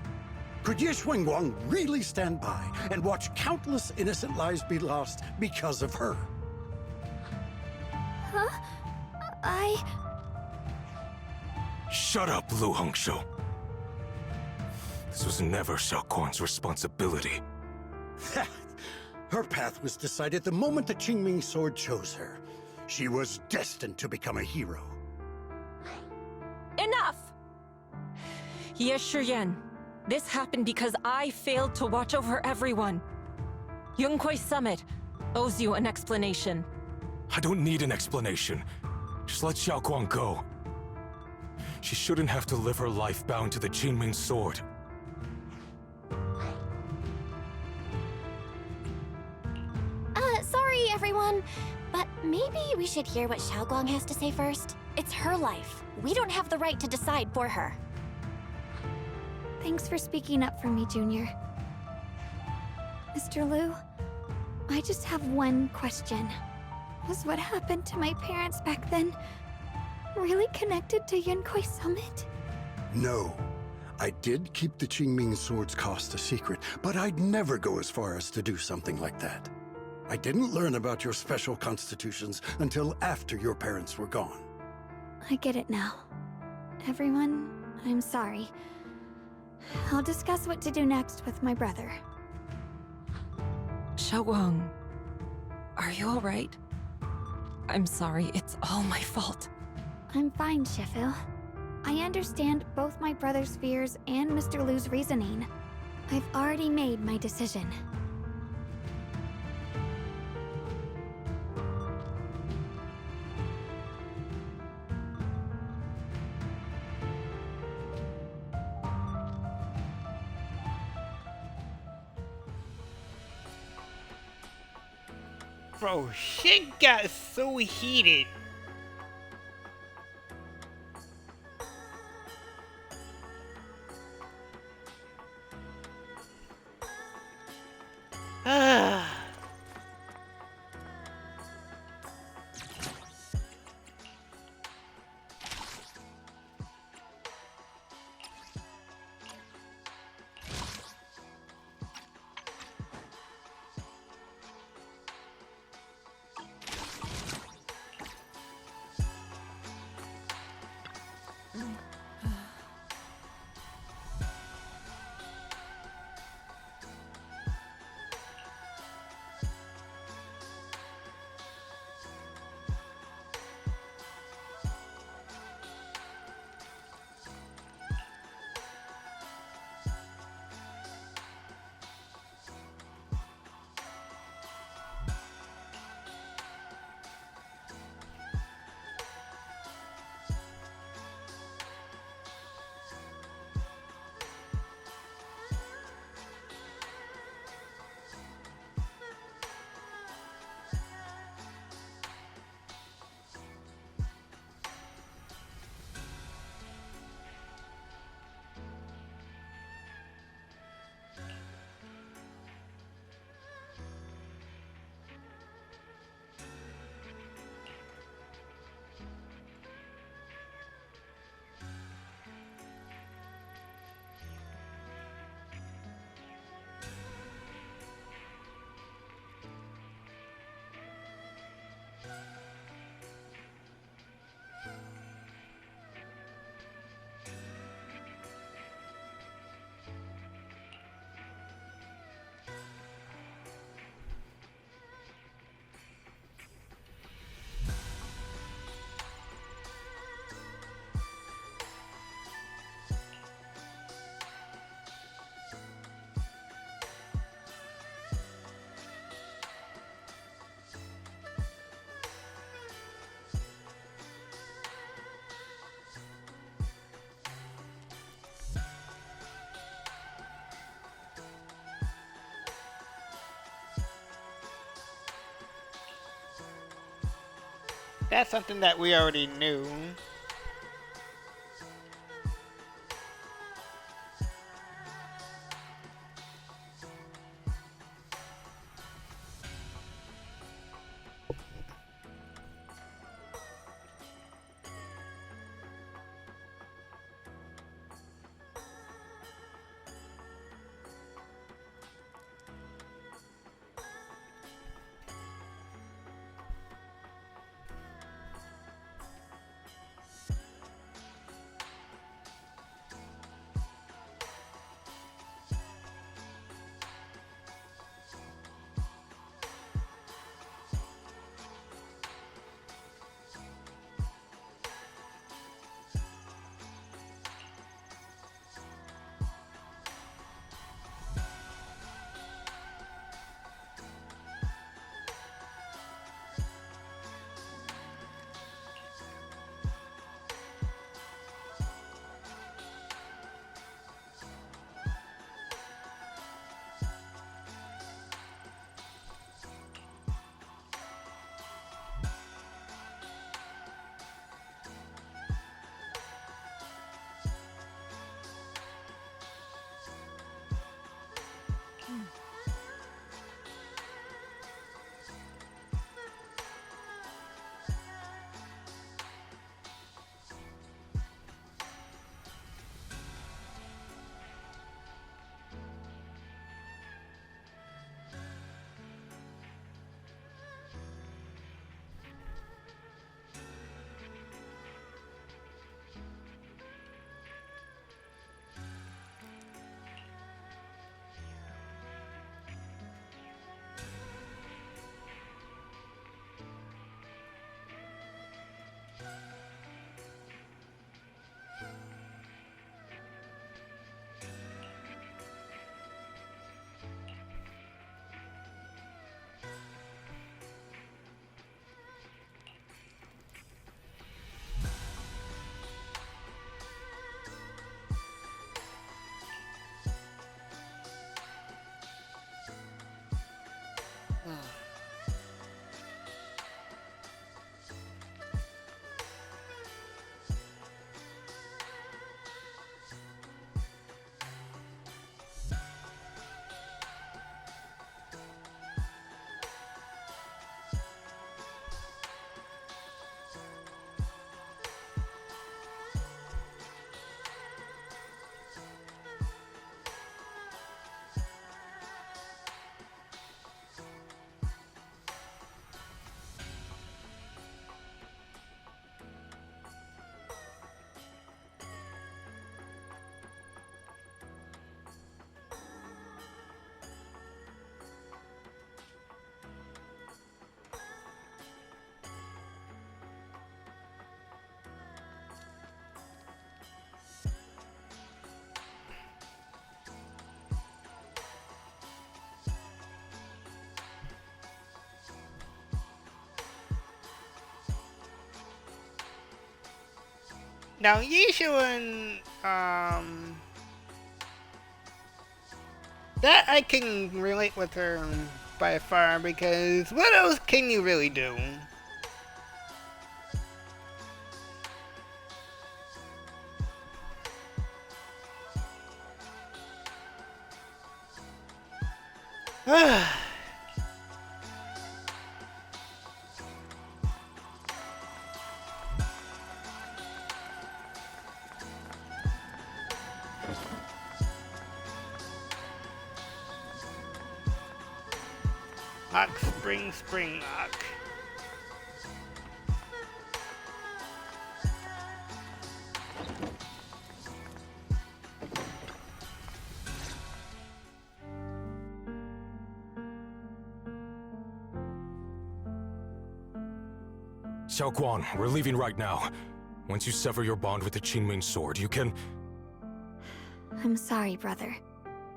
Could Ye Xuanguang really stand by and watch countless innocent lives be lost because of her?
Huh?
Shut up, Lu Hongshou. This was never Xiaoguang's responsibility.
Her path was decided the moment the Qingming Sword chose her. She was destined to become a hero.
Enough! Ye Shiyan, this happened because I failed to watch over everyone. Yunquei Summit owes you an explanation.
I don't need an explanation. Just let Xiaoguang go. She shouldn't have to live her life bound to the Qingming Sword.
Sorry, everyone. But maybe we should hear what Xiaoguang has to say first. It's her life. We don't have the right to decide for her.
Thanks for speaking up for me, Junior. Mr. Liu, I just have one question. Was what happened to my parents back then really connected to Yunquei Summit?
No. I did keep the Qingming Sword's cost a secret, but I'd never go as far as to do something like that. I didn't learn about your special constitutions until after your parents were gone.
I get it now. Everyone, I'm sorry. I'll discuss what to do next with my brother.
Xiaoguang, are you alright? I'm sorry, it's all my fault.
I'm fine, Shifu. I understand both my brother's fears and Mr. Liu's reasoning. I've already made my decision.
Bro, shit got so heated. That's something that we already knew. Now, Yishuan, that I can relate with her by far, because what else can you really do? Ock, spring, ock.
Xiaoguang, we're leaving right now. Once you sever your bond with the Qingming sword, you can...
I'm sorry, brother.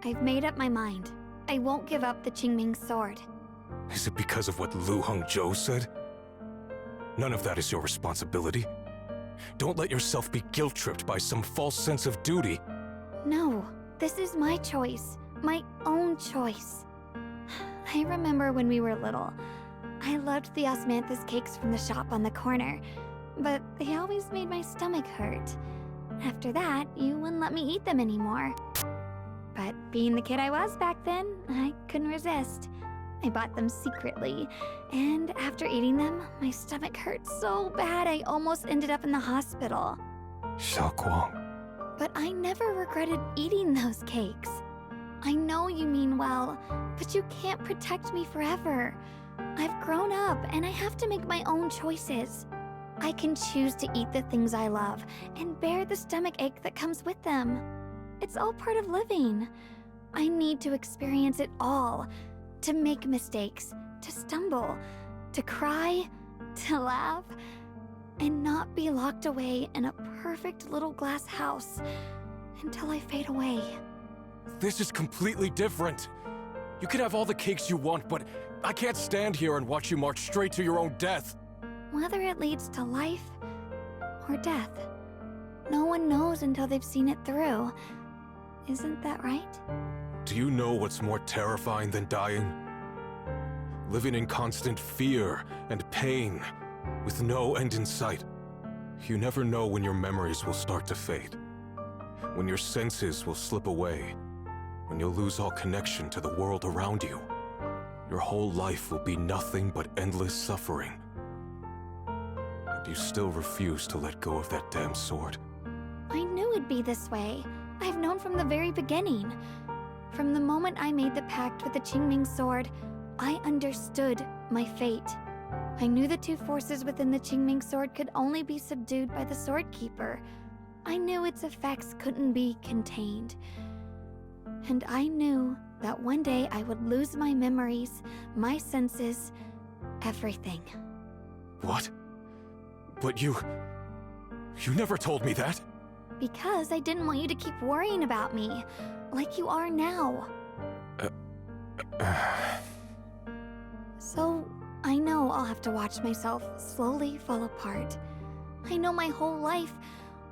I've made up my mind. I won't give up the Qingming sword.
Is it because of what Lu Hongzhou said? None of that is your responsibility. Don't let yourself be guilt-tripped by some false sense of duty.
No, this is my choice. My own choice. I remember when we were little. I loved the osmanthus cakes from the shop on the corner, but they always made my stomach hurt. After that, you wouldn't let me eat them anymore. But being the kid I was back then, I couldn't resist. I bought them secretly, and after eating them, my stomach hurt so bad I almost ended up in the hospital.
Xiaoguang.
But I never regretted eating those cakes. I know you mean well, but you can't protect me forever. I've grown up, and I have to make my own choices. I can choose to eat the things I love, and bear the stomach ache that comes with them. It's all part of living. I need to experience it all. To make mistakes, to stumble, to cry, to laugh, and not be locked away in a perfect little glass house until I fade away.
This is completely different. You can have all the cakes you want, but I can't stand here and watch you march straight to your own death.
Whether it leads to life or death, no one knows until they've seen it through. Isn't that right?
Do you know what's more terrifying than dying? Living in constant fear and pain, with no end in sight. You never know when your memories will start to fade, when your senses will slip away, when you'll lose all connection to the world around you. Your whole life will be nothing but endless suffering. And you still refuse to let go of that damn sword.
I knew it'd be this way. I've known from the very beginning. From the moment I made the pact with the Qingming sword, I understood my fate. I knew the two forces within the Qingming sword could only be subdued by the sword keeper. I knew its effects couldn't be contained. And I knew that one day I would lose my memories, my senses, everything.
What? But you never told me that.
Because I didn't want you to keep worrying about me, like you are now. So, I know I'll have to watch myself slowly fall apart. I know my whole life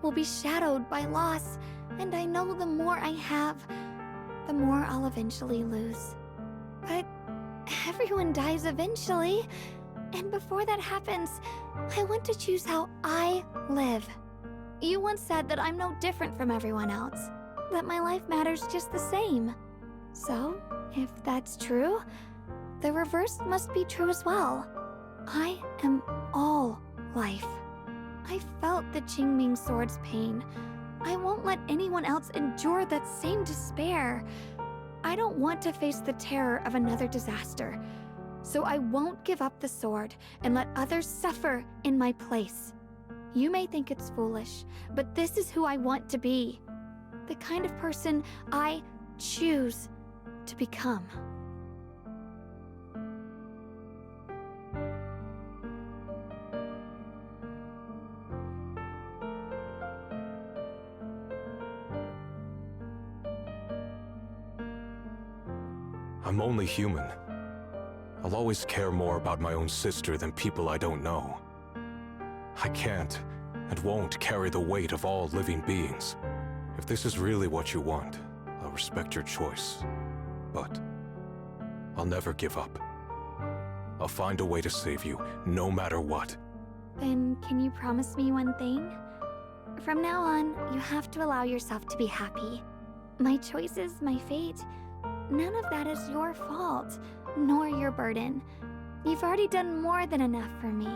will be shadowed by loss, and I know the more I have, the more I'll eventually lose. But everyone dies eventually, and before that happens, I want to choose how I live. You once said that I'm no different from everyone else, that my life matters just the same. So, if that's true, the reverse must be true as well. I am all life. I felt the Qingming sword's pain. I won't let anyone else endure that same despair. I don't want to face the terror of another disaster, so I won't give up the sword and let others suffer in my place. You may think it's foolish, but this is who I want to be. The kind of person I choose to become.
I'm only human. I'll always care more about my own sister than people I don't know. I can't and won't carry the weight of all living beings. If this is really what you want, I'll respect your choice. But I'll never give up. I'll find a way to save you, no matter what.
Then can you promise me one thing? From now on, you have to allow yourself to be happy. My choices, my fate, none of that is your fault, nor your burden. You've already done more than enough for me.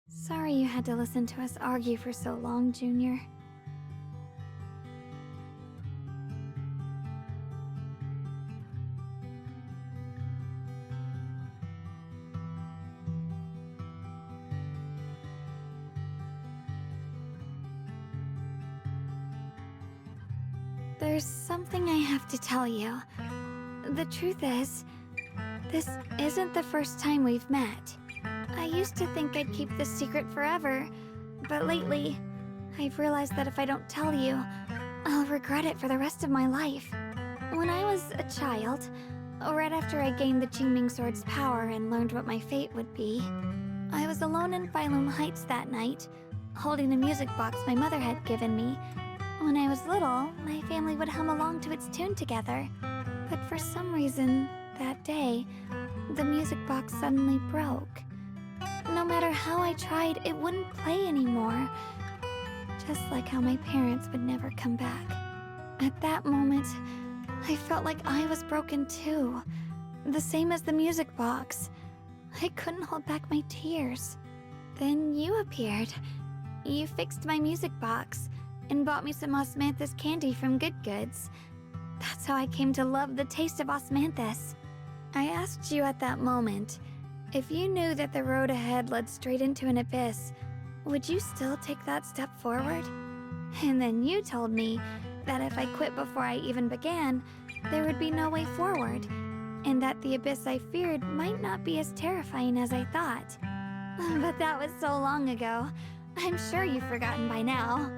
Sorry you had to listen to us argue for so long, Junior.
there's something I have to tell you. The truth is, this isn't the first time we've met. I used to think I'd keep this secret forever, but lately, I've realized that if I don't tell you, I'll regret it for the rest of my life. When I was a child, right after I gained the Qingming Sword's power and learned what my fate would be, I was alone in Failume Heights that night, holding a music box my mother had given me. When I was little, my family would hum along to its tune together. But for some reason, that day, the music box suddenly broke. No matter how I tried, it wouldn't play anymore. Just like how my parents would never come back. At that moment, I felt like I was broken too. The same as the music box. I couldn't hold back my tears. Then you appeared. You fixed my music box and bought me some osmanthus candy from Good Goods. That's how I came to love the taste of osmanthus. I asked you at that moment, if you knew that the road ahead led straight into an abyss, would you still take that step forward? And then you told me that if I quit before I even began, there would be no way forward, and that the abyss I feared might not be as terrifying as I thought. But that was so long ago. I'm sure you've forgotten by now.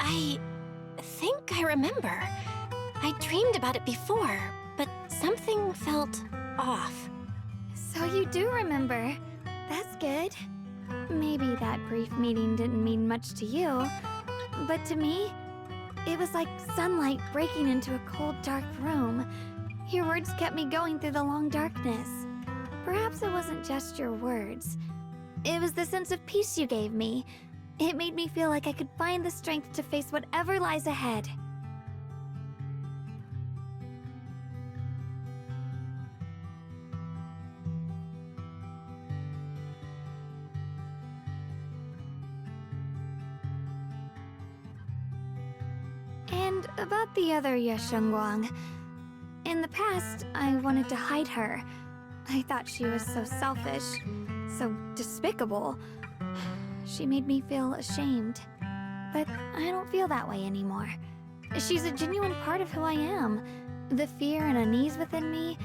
I think I remember. I dreamed about it before, but something felt off.
So you do remember. That's good. Maybe that brief meeting didn't mean much to you, but to me, it was like sunlight breaking into a cold, dark room. Your words kept me going through the long darkness. Perhaps it wasn't just your words. It was the sense of peace you gave me. It made me feel like I could find the strength to face whatever lies ahead. And about the other Yeshengguang. In the past, I wanted to hide her. I thought she was so selfish, so despicable. She made me feel ashamed. But I don't feel that way anymore. She's a genuine part of who I am. The fear and unease within me,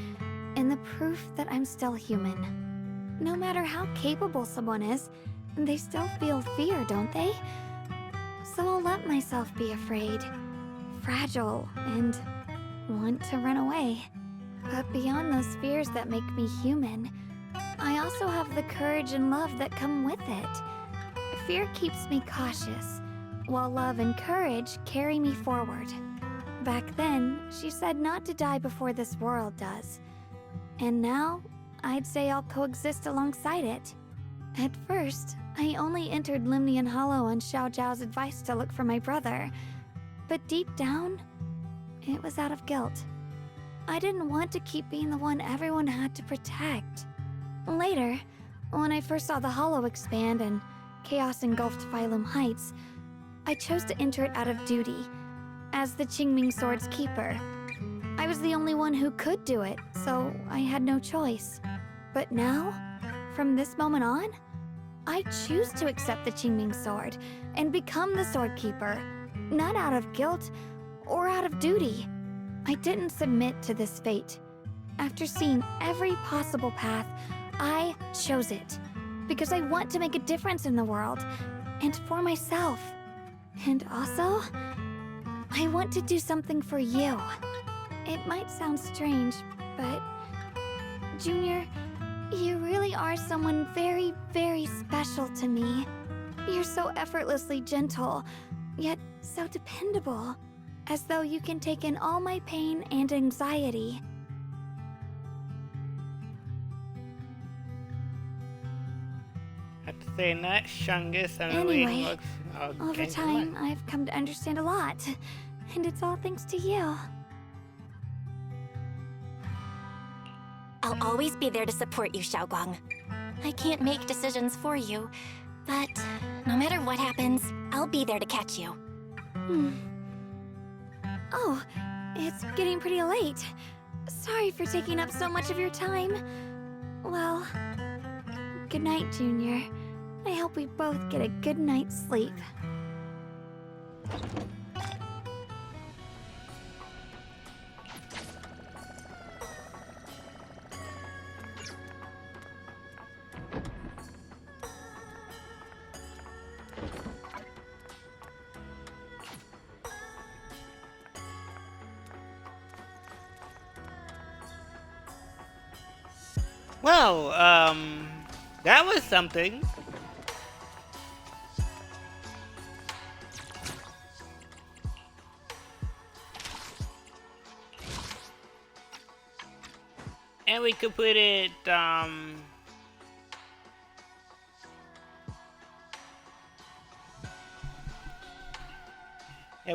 and the proof that I'm still human. No matter how capable someone is, they still feel fear, don't they? So I'll let myself be afraid, fragile, and want to run away. But beyond those fears that make me human, I also have the courage and love that come with it. Fear keeps me cautious, while love and courage carry me forward. Back then, she said not to die before this world does. And now, I'd say I'll coexist alongside it. At first, I only entered Limnian Hollow on Xiao Zhao's advice to look for my brother. But deep down, it was out of guilt. I didn't want to keep being the one everyone had to protect. Later, when I first saw the Hollow expand and chaos engulfed Failume Heights, I chose to enter it out of duty, as the Qingming Sword's keeper. I was the only one who could do it, so I had no choice. But now, from this moment on, I choose to accept the Qingming Sword and become the Sword Keeper, not out of guilt or out of duty. I didn't submit to this fate. After seeing every possible path, I chose it, because I want to make a difference in the world, and for myself. And also, I want to do something for you. It might sound strange, but Junior, you really are someone very, very special to me. You're so effortlessly gentle, yet so dependable, as though you can take in all my pain and anxiety.
Have to say, not Shungus.
Anyway, over time, I've come to understand a lot, and it's all thanks to you.
I'll always be there to support you, Xiaoguang. I can't make decisions for you, but no matter what happens, I'll be there to catch you.
Oh, it's getting pretty late. Sorry for taking up so much of your time. Well, good night, Junior. I hope we both get a good night's sleep.
Well, that was something. And we could put it, and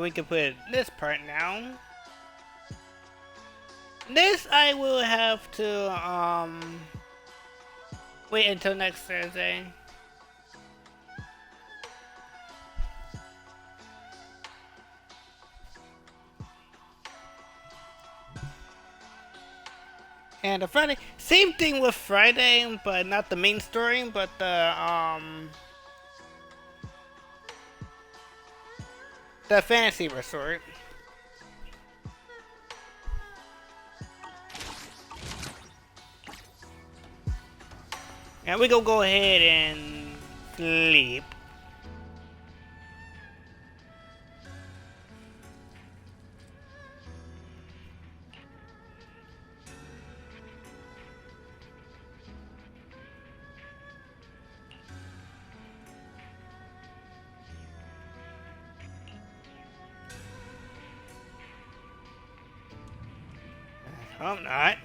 we can put this part now. This I will have to, wait until next Thursday. And the Friday, same thing with Friday, but not the main story, but the fantasy resort. And we gonna go ahead and sleep. I hope not.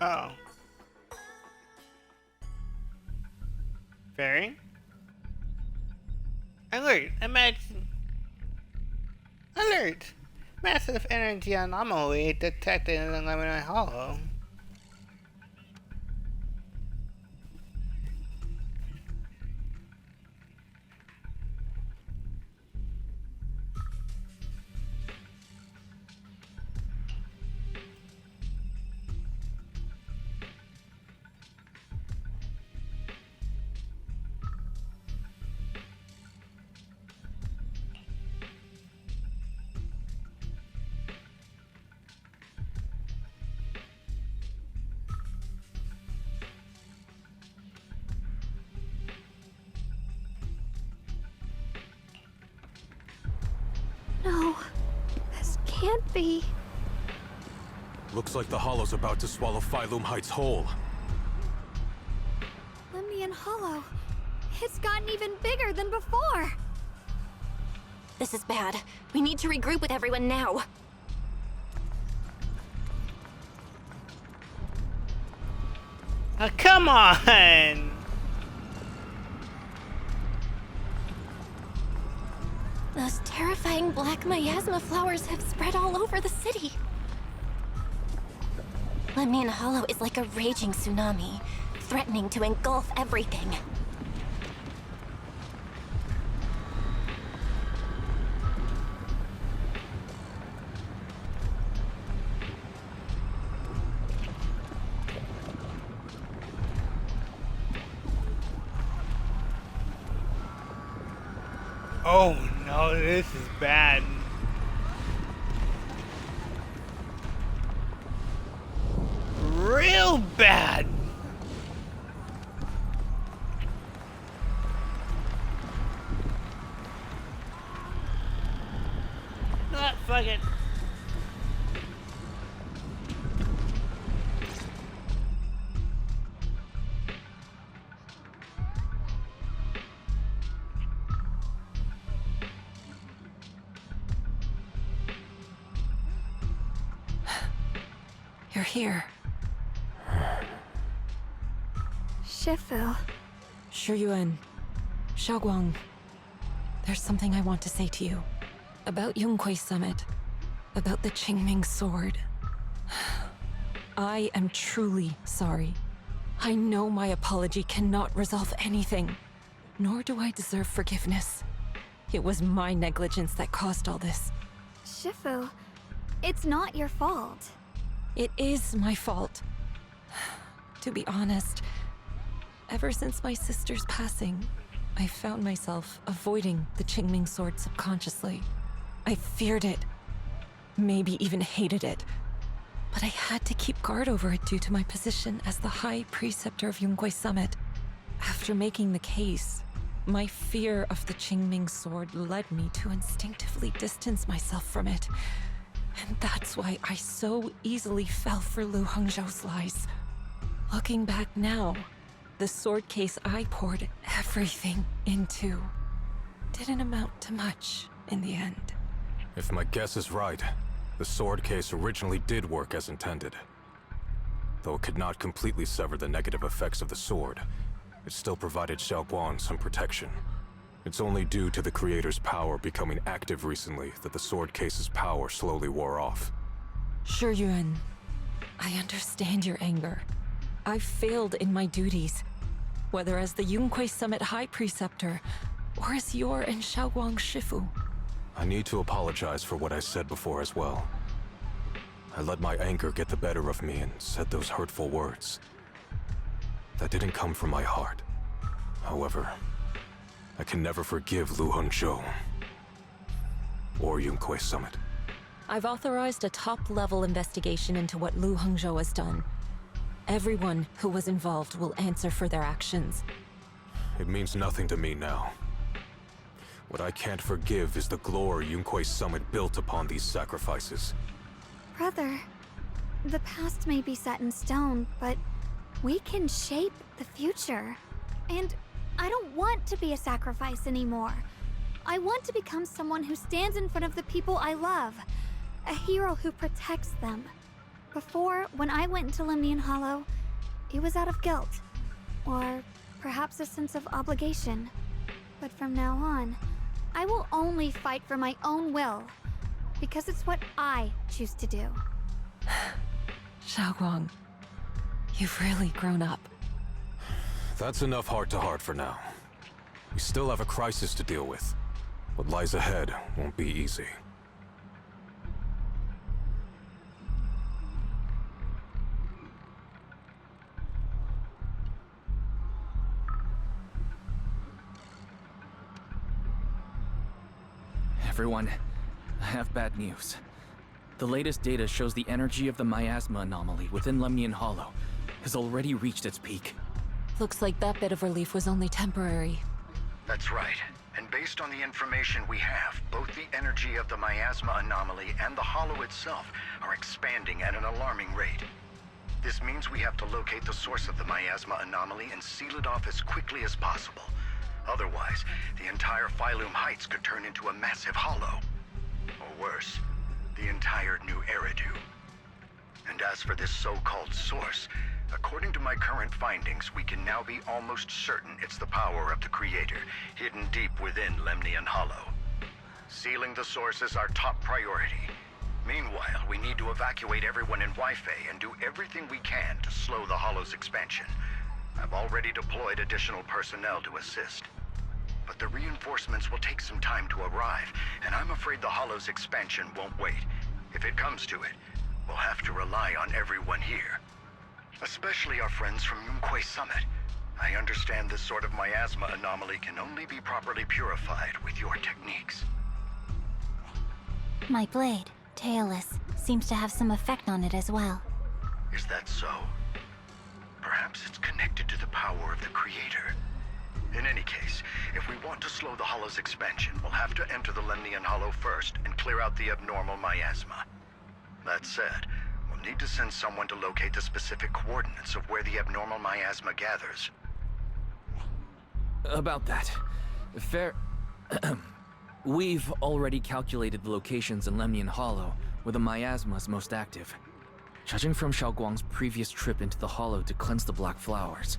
Uh oh. Fairy? Alert! Alert! Massive energy anomaly detected in the Lemon Hollow.
No, this can't be.
Looks like the Hollow's about to swallow Failume Heights whole.
Lemnian Hollow. It's gotten even bigger than before.
This is bad. We need to regroup with everyone now.
Come on!
Those terrifying black miasma flowers have spread all over the city. Lemnian Hollow is like a raging tsunami, threatening to engulf everything.
Oh no, this is bad. bad. Not fucking.
You're here.
Shifu.
Shuyuan. Xiaoguang. There's something I want to say to you. About Yunquei Summit. About the Qingming sword. I am truly sorry. I know my apology cannot resolve anything. Nor do I deserve forgiveness. It was my negligence that caused all this.
Shifu, it's not your fault.
It is my fault. To be honest, ever since my sister's passing, I found myself avoiding the Qingming sword subconsciously. I feared it, maybe even hated it, but I had to keep guard over it due to my position as the High Preceptor of Yunquei Summit. After making the case, my fear of the Qingming sword led me to instinctively distance myself from it. And that's why I so easily fell for Lu Hangzhou's lies. Looking back now, the sword case I poured everything into didn't amount to much in the end.
If my guess is right, the sword case originally did work as intended. Though it could not completely sever the negative effects of the sword, it still provided Xiaoguang some protection. It's only due to the creator's power becoming active recently that the sword case's power slowly wore off.
Shuyuan, I understand your anger. I failed in my duties, whether as the Yunquei Summit High Preceptor, or as your and Xiaoguang's Shifu.
I need to apologize for what I said before as well. I let my anger get the better of me and said those hurtful words. That didn't come from my heart. However, I can never forgive Lu Hangzhou or Yunquei Summit.
I've authorized a top-level investigation into what Lu Hangzhou has done. Everyone who was involved will answer for their actions.
It means nothing to me now. What I can't forgive is the glory Yunquei Summit built upon these sacrifices.
Brother, the past may be set in stone, but we can shape the future. And I don't want to be a sacrifice anymore. I want to become someone who stands in front of the people I love. A hero who protects them. Before, when I went into Lemnian Hollow, it was out of guilt. Or perhaps a sense of obligation. But from now on, I will only fight for my own will. Because it's what I choose to do.
Xiaoguang, you've really grown up.
That's enough heart-to-heart for now. We still have a crisis to deal with. What lies ahead won't be easy.
Everyone, I have bad news. The latest data shows the energy of the miasma anomaly within Lemnian Hollow has already reached its peak.
Looks like that bit of relief was only temporary.
That's right. And based on the information we have, both the energy of the miasma anomaly and the hollow itself are expanding at an alarming rate. This means we have to locate the source of the miasma anomaly and seal it off as quickly as possible. Otherwise, the entire Failume Heights could turn into a massive hollow. Or worse, the entire new Eridu. And as for this so-called source, according to my current findings, we can now be almost certain it's the power of the Creator, hidden deep within Lemnian Hollow. Sealing the source is our top priority. Meanwhile, we need to evacuate everyone in Waifei and do everything we can to slow the Hollow's expansion. I've already deployed additional personnel to assist. But the reinforcements will take some time to arrive, and I'm afraid the Hollow's expansion won't wait. If it comes to it, we'll have to rely on everyone here. Especially our friends from Yunquei Summit. I understand this sort of miasma anomaly can only be properly purified with your techniques.
My blade, Tailless, seems to have some effect on it as well.
Is that so? Perhaps it's connected to the power of the Creator. In any case, if we want to slow the Hollow's expansion, we'll have to enter the Lemnian Hollow first and clear out the abnormal miasma. That said, we'll need to send someone to locate the specific coordinates of where the abnormal miasma gathers.
About that. Fair... We've already calculated the locations in Lemnian Hollow where the miasma is most active. Judging from Xiaoguang's previous trip into the Hollow to cleanse the Black Flowers,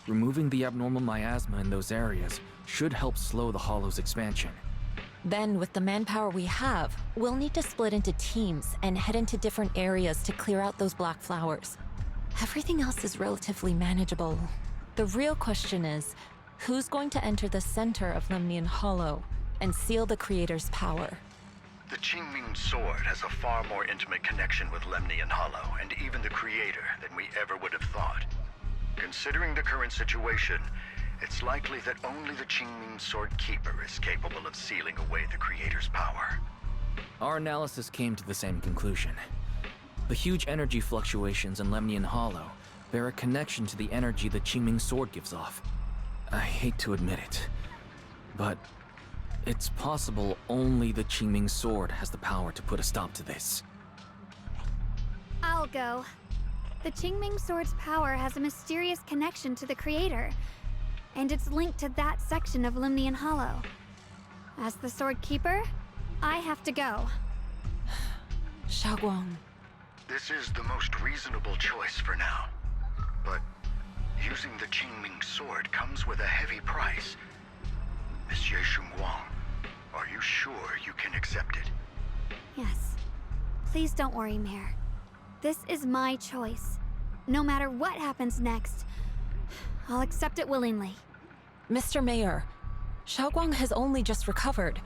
removing the abnormal miasma in those areas should help slow the Hollow's expansion.
Then, with the manpower we have, we'll need to split into teams and head into different areas to clear out those Black Flowers. Everything else is relatively manageable. The real question is, who's going to enter the center of Lemnian Hollow and seal the Creator's power?
The Qingming Sword has a far more intimate connection with Lemnian Hollow and even the Creator than we ever would have thought. Considering the current situation, it's likely that only the Qingming Sword Keeper is capable of sealing away the Creator's power.
Our analysis came to the same conclusion. The huge energy fluctuations in Lemnian Hollow bear a connection to the energy the Qingming Sword gives off. I hate to admit it, but it's possible only the Qingming Sword has the power to put a stop to this.
I'll go. The Qingming Sword's power has a mysterious connection to the Creator, and it's linked to that section of Lemnian Hollow. As the Sword Keeper, I have to go.
Xiaoguang.
This is the most reasonable choice for now. But using the Qingming Sword comes with a heavy price. Monsieur Shunguang, are you sure you can accept it?
Yes. Please don't worry, Mayor. This is my choice. No matter what happens next, I'll accept it willingly.
Mr. Mayor, Xiaoguang has only just recovered.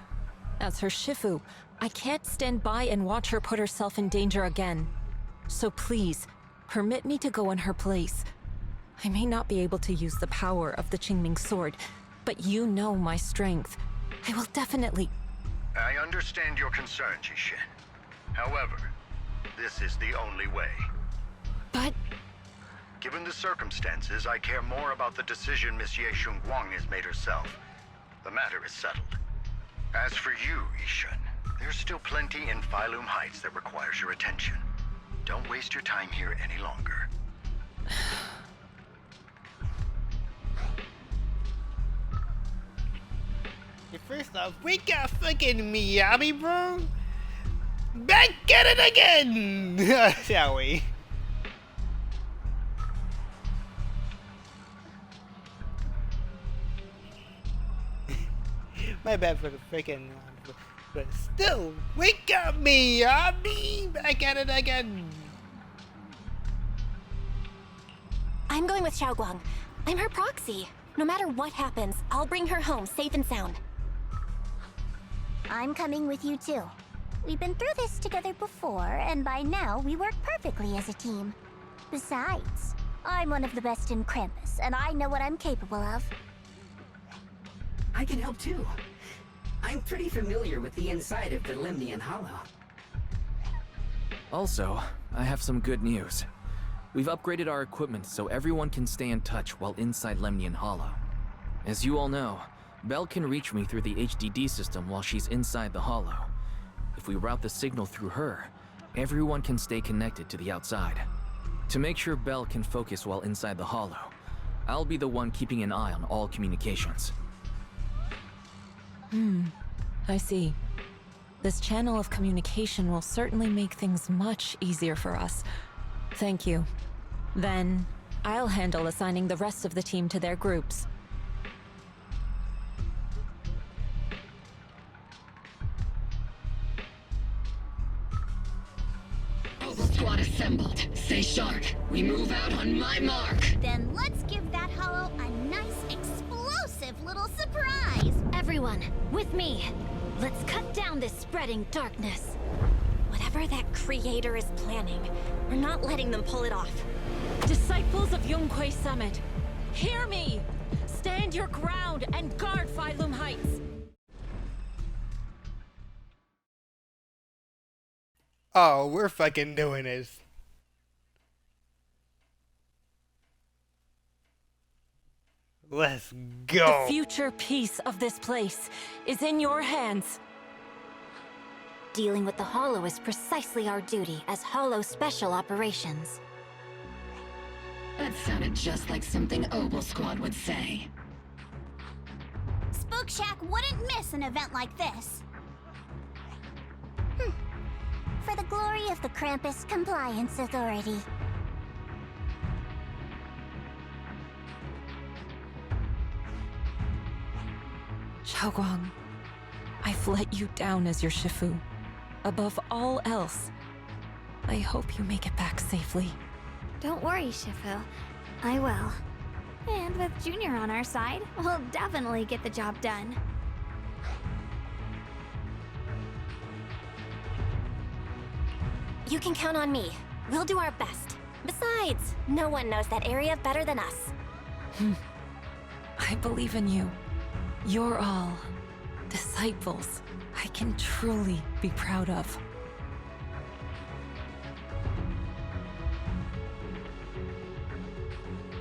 As her Shifu, I can't stand by and watch her put herself in danger again. So please, permit me to go in her place. I may not be able to use the power of the Qingming Sword, but you know my strength. I will definitely...
I understand your concern, Jishin. However, this is the only way.
But...
Given the circumstances, I care more about the decision Miss Ye Shunguang has made herself. The matter is settled. As for you, Yishun, there's still plenty in Failume Heights that requires your attention. Don't waste your time here any longer.
First off, we got fucking Miyabi, bro. Back at it again, shall we? My bad for the freaking, but still, wake up, Miyabi. Back at it again.
I'm going with Xiaoguang. I'm her proxy. No matter what happens, I'll bring her home safe and sound.
I'm coming with you too. We've been through this together before, and by now we work perfectly as a team. Besides, I'm one of the best in Krampus, and I know what I'm capable of.
I can help too. I'm pretty familiar with the inside of the Lemnian Hollow.
Also, I have some good news. We've upgraded our equipment so everyone can stay in touch while inside Lemnian Hollow. As you all know, Belle can reach me through the HDD system while she's inside the Hollow. If we route the signal through her, everyone can stay connected to the outside. To make sure Belle can focus while inside the Hollow, I'll be the one keeping an eye on all communications.
I see. This channel of communication will certainly make things much easier for us. Thank you. Then, I'll handle assigning the rest of the team to their groups.
All the squad assembled. Stay sharp. We move out on my mark.
Then let's give that hollow a nice, explosive little surprise!
Everyone, with me. Let's cut down this spreading darkness.
Whatever that Creator is planning, we're not letting them pull it off.
Disciples of Yunquay Summit, hear me! Stand your ground and guard Failume Heights!
Oh, we're fucking doing this. Let's
The
go.
future peace of this place is in your hands.
Dealing with the Hollow is precisely our duty as Hollow Special Operations.
That sounded just like something Obel Squad would say.
Spook Shack wouldn't miss an event like this. For the glory of the Krampus Compliance Authority.
Xiaoguang, I've let you down as your Shifu. Above all else, I hope you make it back safely.
Don't worry, Shifu. I will. And with Junior on our side, we'll definitely get the job done.
You can count on me. We'll do our best. Besides, no one knows that area better than us.
I believe in you. You're all disciples I can truly be proud of.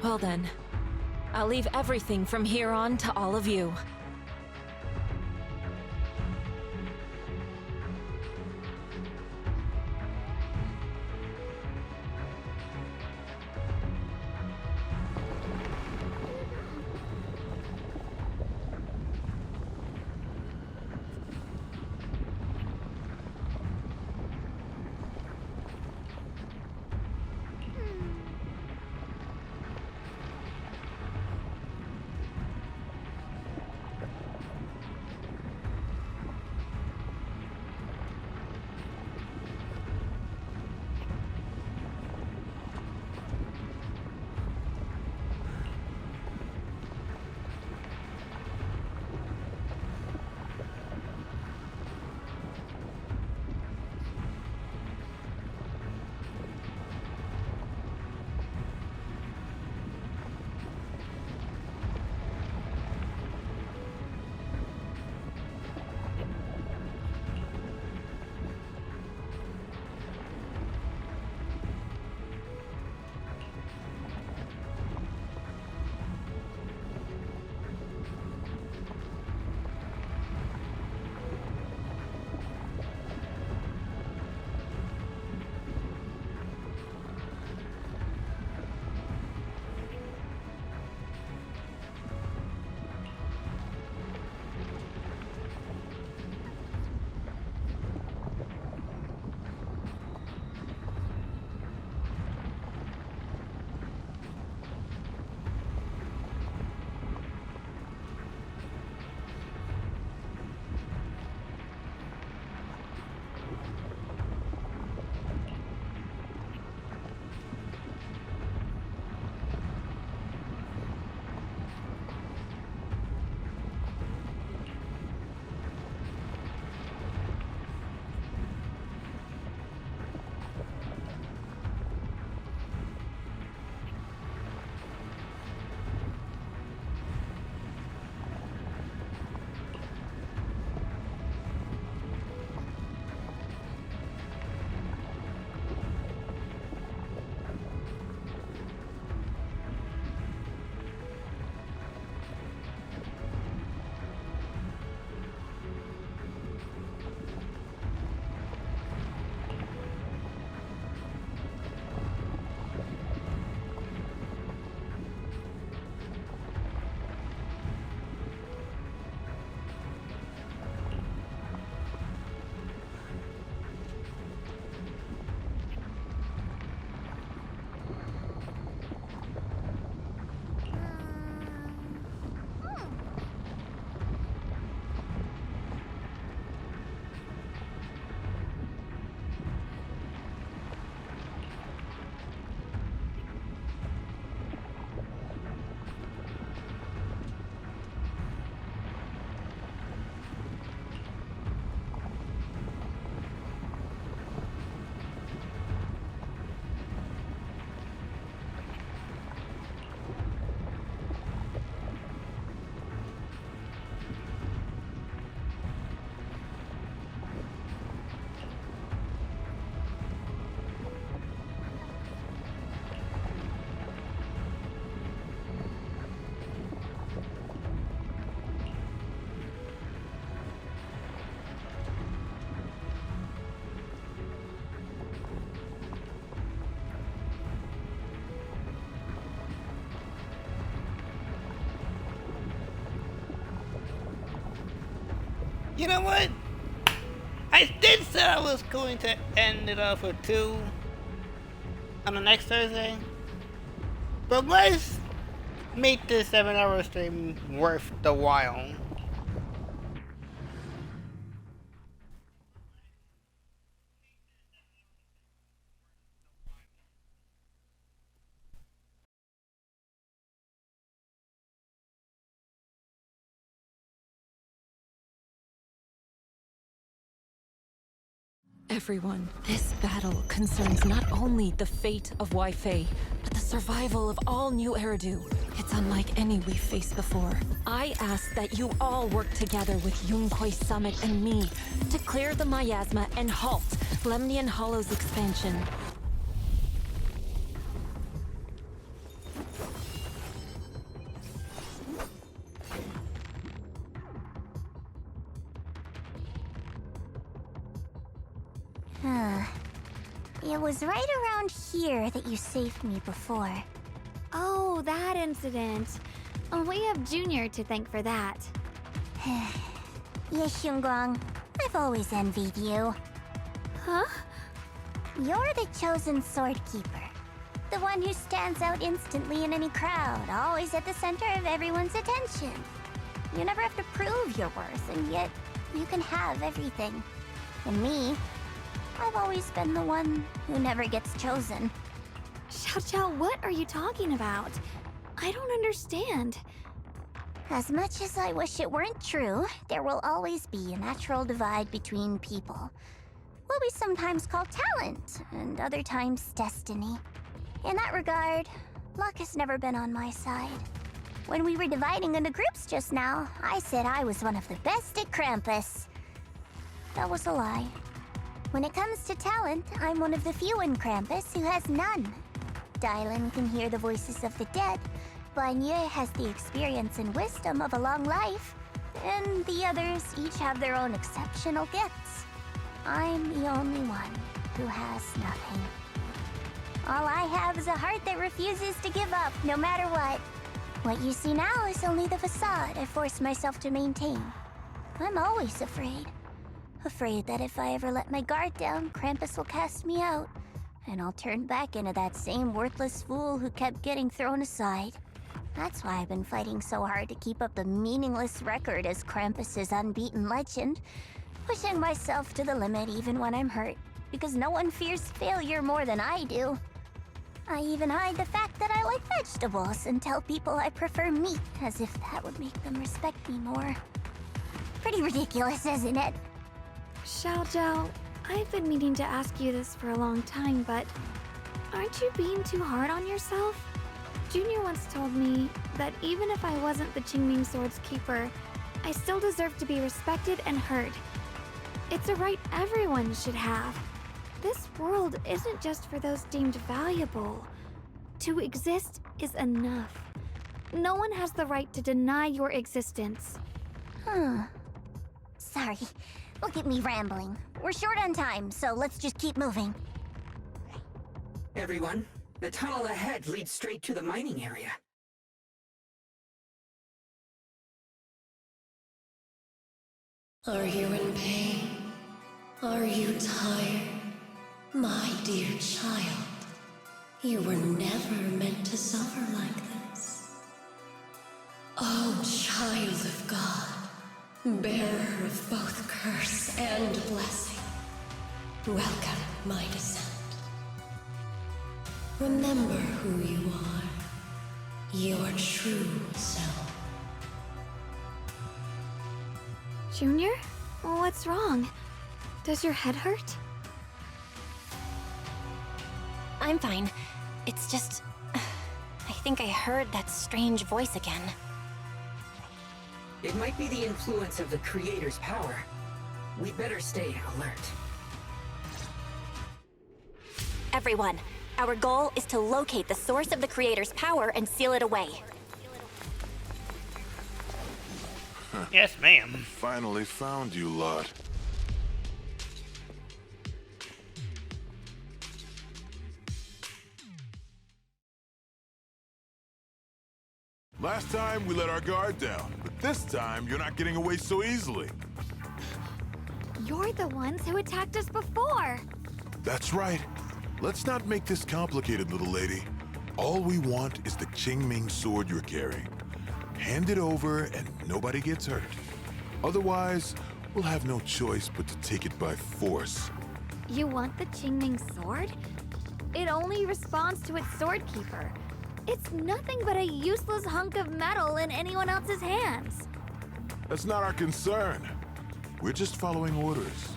Well then, I'll leave everything from here on to all of you.
You know what? I did say I was going to end it off with 2 on the next Thursday. But let's make this 7-hour stream worth the while.
Everyone, this battle concerns not only the fate of Waifei, but the survival of all new Eridu. It's unlike any we've faced before. I ask that you all work together with Yunquei Summit and me to clear the miasma and halt Lemnian Hollow's expansion.
It was right around here that you saved me before.
Oh, that incident. We have Junior to thank for that.
Yes, Xinguang. I've always envied you.
Huh?
You're the chosen sword keeper. The one who stands out instantly in any crowd, always at the center of everyone's attention. You never have to prove your worth, and yet you can have everything. And me, I've always been the one who never gets chosen.
Xiao, what are you talking about? I don't understand.
As much as I wish it weren't true, there will always be a natural divide between people. What we sometimes call talent, and other times destiny. In that regard, luck has never been on my side. When we were dividing into groups just now, I said I was one of the best at Krampus. That was a lie. When it comes to talent, I'm one of the few in Krampus who has none. Dylan can hear the voices of the dead, Banya has the experience and wisdom of a long life, and the others each have their own exceptional gifts. I'm the only one who has nothing. All I have is a heart that refuses to give up, no matter what. What you see now is only the facade I force myself to maintain. I'm always afraid. Afraid that if I ever let my guard down, Krampus will cast me out, and I'll turn back into that same worthless fool who kept getting thrown aside. That's why I've been fighting so hard to keep up the meaningless record as Krampus's unbeaten legend, pushing myself to the limit even when I'm hurt, because no one fears failure more than I do. I even hide the fact that I like vegetables and tell people I prefer meat, as if that would make them respect me more. Pretty ridiculous, isn't it?
Xiao, I've been meaning to ask you this for a long time, but aren't you being too hard on yourself? Junior once told me that even if I wasn't the Qingming Sword's keeper, I still deserve to be respected and heard. It's a right everyone should have. This world isn't just for those deemed valuable. To exist is enough. No one has the right to deny your existence.
Sorry. Look at me rambling. We're short on time, so let's just keep moving.
Everyone, the tunnel ahead leads straight to the mining area.
Are you in pain? Are you tired? My dear child, you were never meant to suffer like this. Oh, child of God, bearer of both curse and blessing, welcome my descent. Remember who you are, your true self.
Junior? What's wrong? Does your head hurt?
I'm fine. It's just... I think I heard that strange voice again.
It might be the influence of the Creator's power. We'd better stay alert.
Everyone, our goal is to locate the source of the Creator's power and seal it away.
Yes, ma'am.
Finally found you, lot. Last time, we let our guard down, but this time, you're not getting away so easily.
You're the ones who attacked us before.
That's right. Let's not make this complicated, little lady. All we want is the Qingming sword you're carrying. Hand it over and nobody gets hurt. Otherwise, we'll have no choice but to take it by force.
You want the Qingming sword? It only responds to its sword keeper. It's nothing but a useless hunk of metal in anyone else's hands.
That's not our concern. We're just following orders.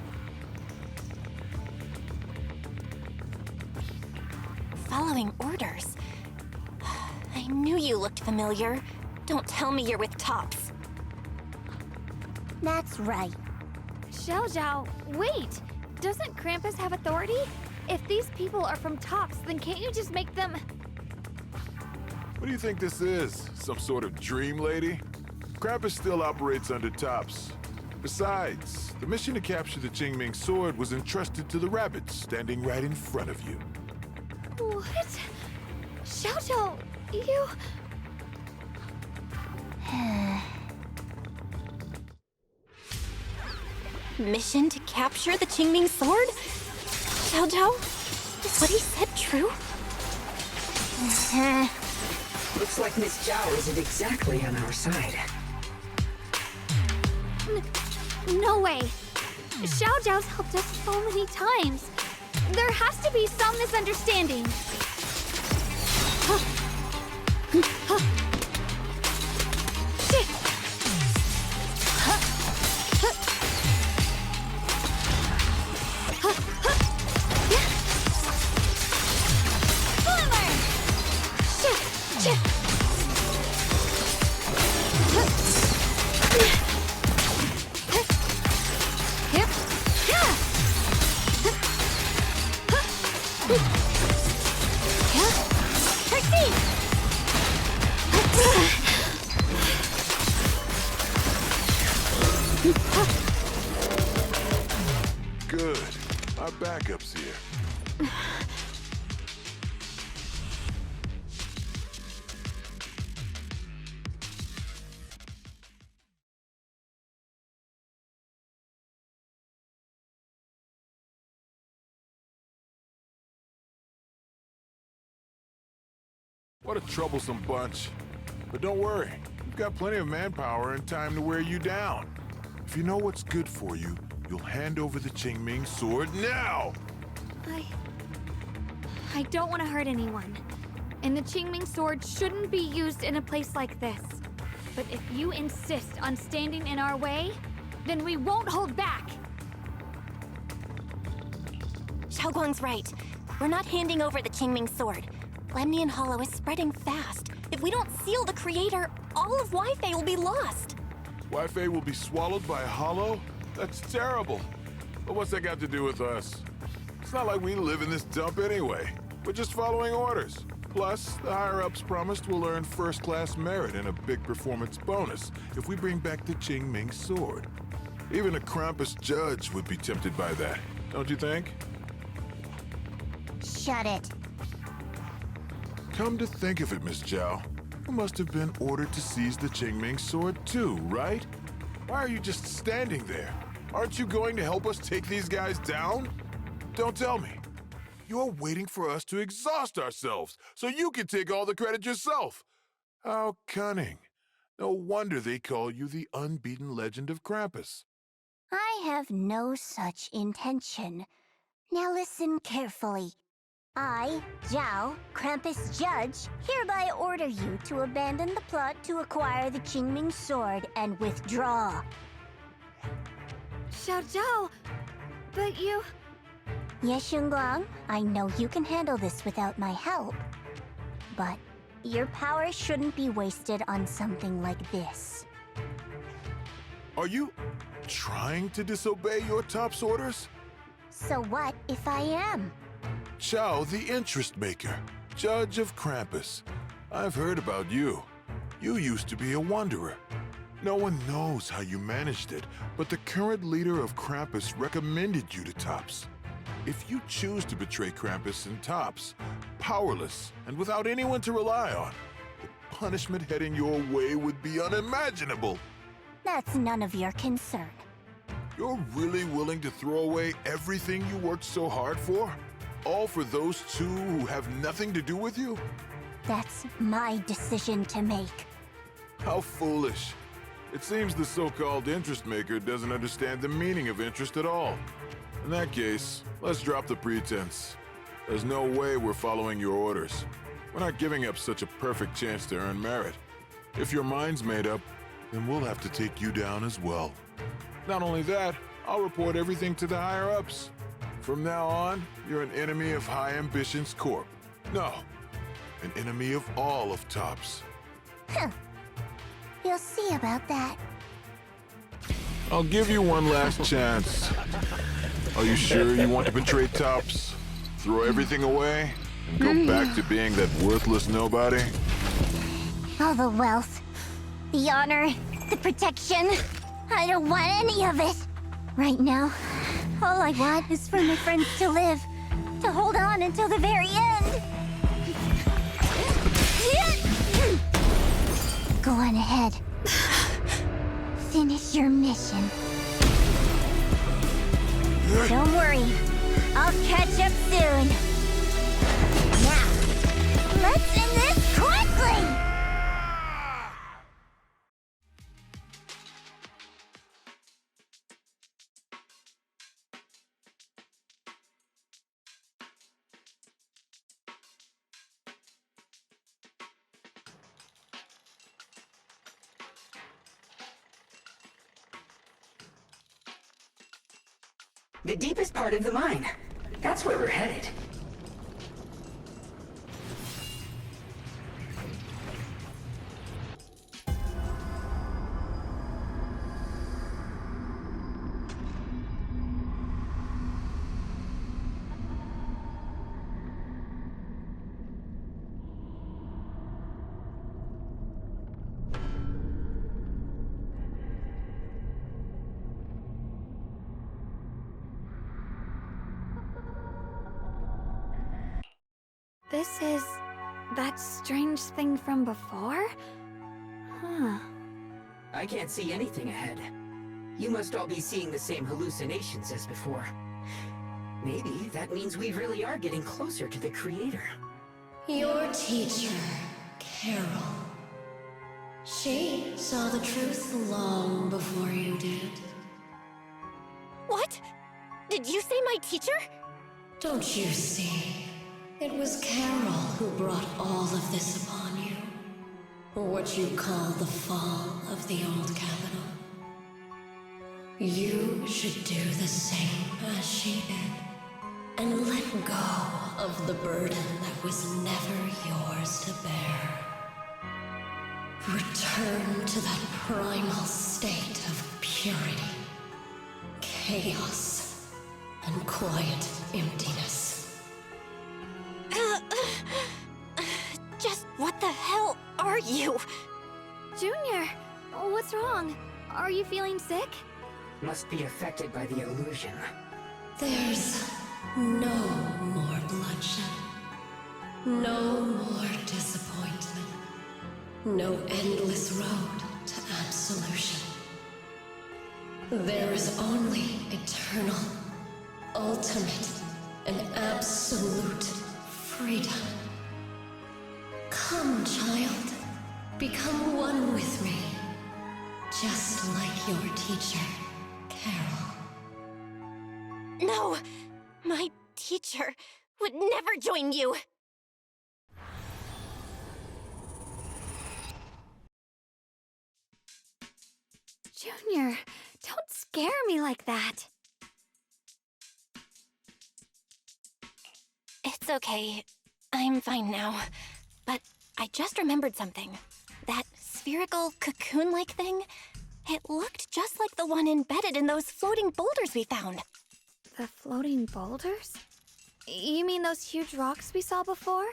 Following orders? I knew you looked familiar. Don't tell me you're with Tops.
That's right.
Xiao, wait! Doesn't Krampus have authority? If these people are from Tops, then can't you just make them...
What do you think this is? Some sort of dream lady? Krampus still operates under Tops. Besides, the mission to capture the Qingming sword was entrusted to the rabbits standing right in front of you.
What? Xiao, you...
Mission to capture the Qingming sword? Xiao, is what he said true?
Looks like Miss Zhao isn't exactly on our side.
No way! Xiao's helped us so many times. There has to be some misunderstanding.
Good. Our backup's here. What a troublesome bunch. But don't worry, we've got plenty of manpower and time to wear you down. If you know what's good for you, you'll hand over the Qingming sword now!
I don't want to hurt anyone. And the Qingming sword shouldn't be used in a place like this. But if you insist on standing in our way, then we won't hold back!
Xiaoguang's right. We're not handing over the Qingming sword. Lemnian Hollow is spreading fast. If we don't seal the creator, all of Waifei will be lost.
Waifei will be swallowed by a hollow? That's terrible. But what's that got to do with us? It's not like we live in this dump anyway. We're just following orders. Plus, the higher-ups promised we'll earn first-class merit and a big performance bonus if we bring back the Qingming sword. Even a Krampus judge would be tempted by that, don't you think?
Shut it.
Come to think of it, Miss Zhao, you must have been ordered to seize the Qingming sword too, right? Why are you just standing there? Aren't you going to help us take these guys down? Don't tell me. You're waiting for us to exhaust ourselves so you can take all the credit yourself. How cunning. No wonder they call you the unbeaten legend of Krampus.
I have no such intention. Now listen carefully. I, Zhao, Krampus Judge, hereby order you to abandon the plot to acquire the Qingming sword and withdraw.
Xiao, but you...
Yes, Shunguang, I know you can handle this without my help. But your power shouldn't be wasted on something like this.
Are you trying to disobey your top's orders?
So what if I am?
Zhao, the interest maker, judge of Krampus. I've heard about you. You used to be a wanderer. No one knows how you managed it, but the current leader of Krampus recommended you to Tops. If you choose to betray Krampus and Tops, powerless and without anyone to rely on, the punishment heading your way would be unimaginable.
That's none of your concern.
You're really willing to throw away everything you worked so hard for? All for those two who have nothing to do with you?
That's my decision to make.
How foolish. It seems the so-called interest maker doesn't understand the meaning of interest at all. In that case, let's drop the pretense. There's no way we're following your orders. We're not giving up such a perfect chance to earn merit. If your mind's made up, then we'll have to take you down as well. Not only that, I'll report everything to the higher-ups. From now on, you're an enemy of High Ambitions Corp. No, an enemy of all of TOPS.
Huh. You'll see about that.
I'll give you one last chance. Are you sure you want to betray TOPS? Throw everything away and go back to being that worthless nobody?
All the wealth, the honor, the protection. I don't want any of it. Right now, all I want is for my friends to live, to hold on until the very end. Go on ahead. Finish your mission. Don't worry, I'll catch up soon. Now, let's end this quickly!
The deepest part of the mine. That's where we're headed.
This is that strange thing from before? Huh.
I can't see anything ahead. You must all be seeing the same hallucinations as before. Maybe that means we really are getting closer to the Creator.
Your teacher, Carol. She saw the truth long before you did.
What? Did you say my teacher?
Don't you see? It was Carol who brought all of this upon you. What you call the fall of the old capital. You should do the same as she did. And let go of the burden that was never yours to bear. Return to that primal state of purity, chaos, and quiet emptiness.
Just what the hell are you?
Junior, what's wrong? Are you feeling sick?
Must be affected by the illusion.
There's no more bloodshed. No more disappointment. No endless road to absolution. There is only eternal, ultimate, and absolute freedom. Come, child. Become one with me. Just like your teacher, Carol.
No! My teacher would never join you!
Junior, don't scare me like that.
It's okay. I'm fine now. But I just remembered something. That spherical cocoon-like thing? It looked just like the one embedded in those floating boulders we found.
The floating boulders? You mean those huge rocks we saw before?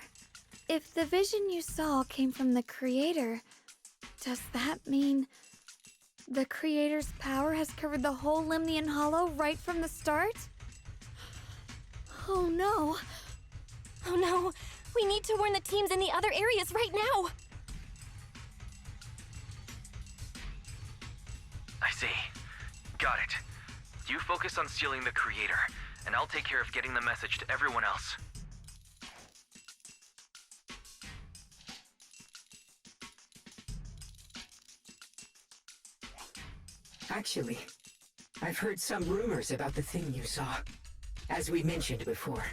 If the vision you saw came from the Creator, does that mean the Creator's power has covered the whole Lemnian Hollow right from the start? Oh no!
Oh no! We need to warn the teams in the other areas right now!
I see. Got it.
You focus on stealing the creator, and I'll take care of getting the message to everyone else.
Actually, I've heard some rumors about the thing you saw. As we mentioned before,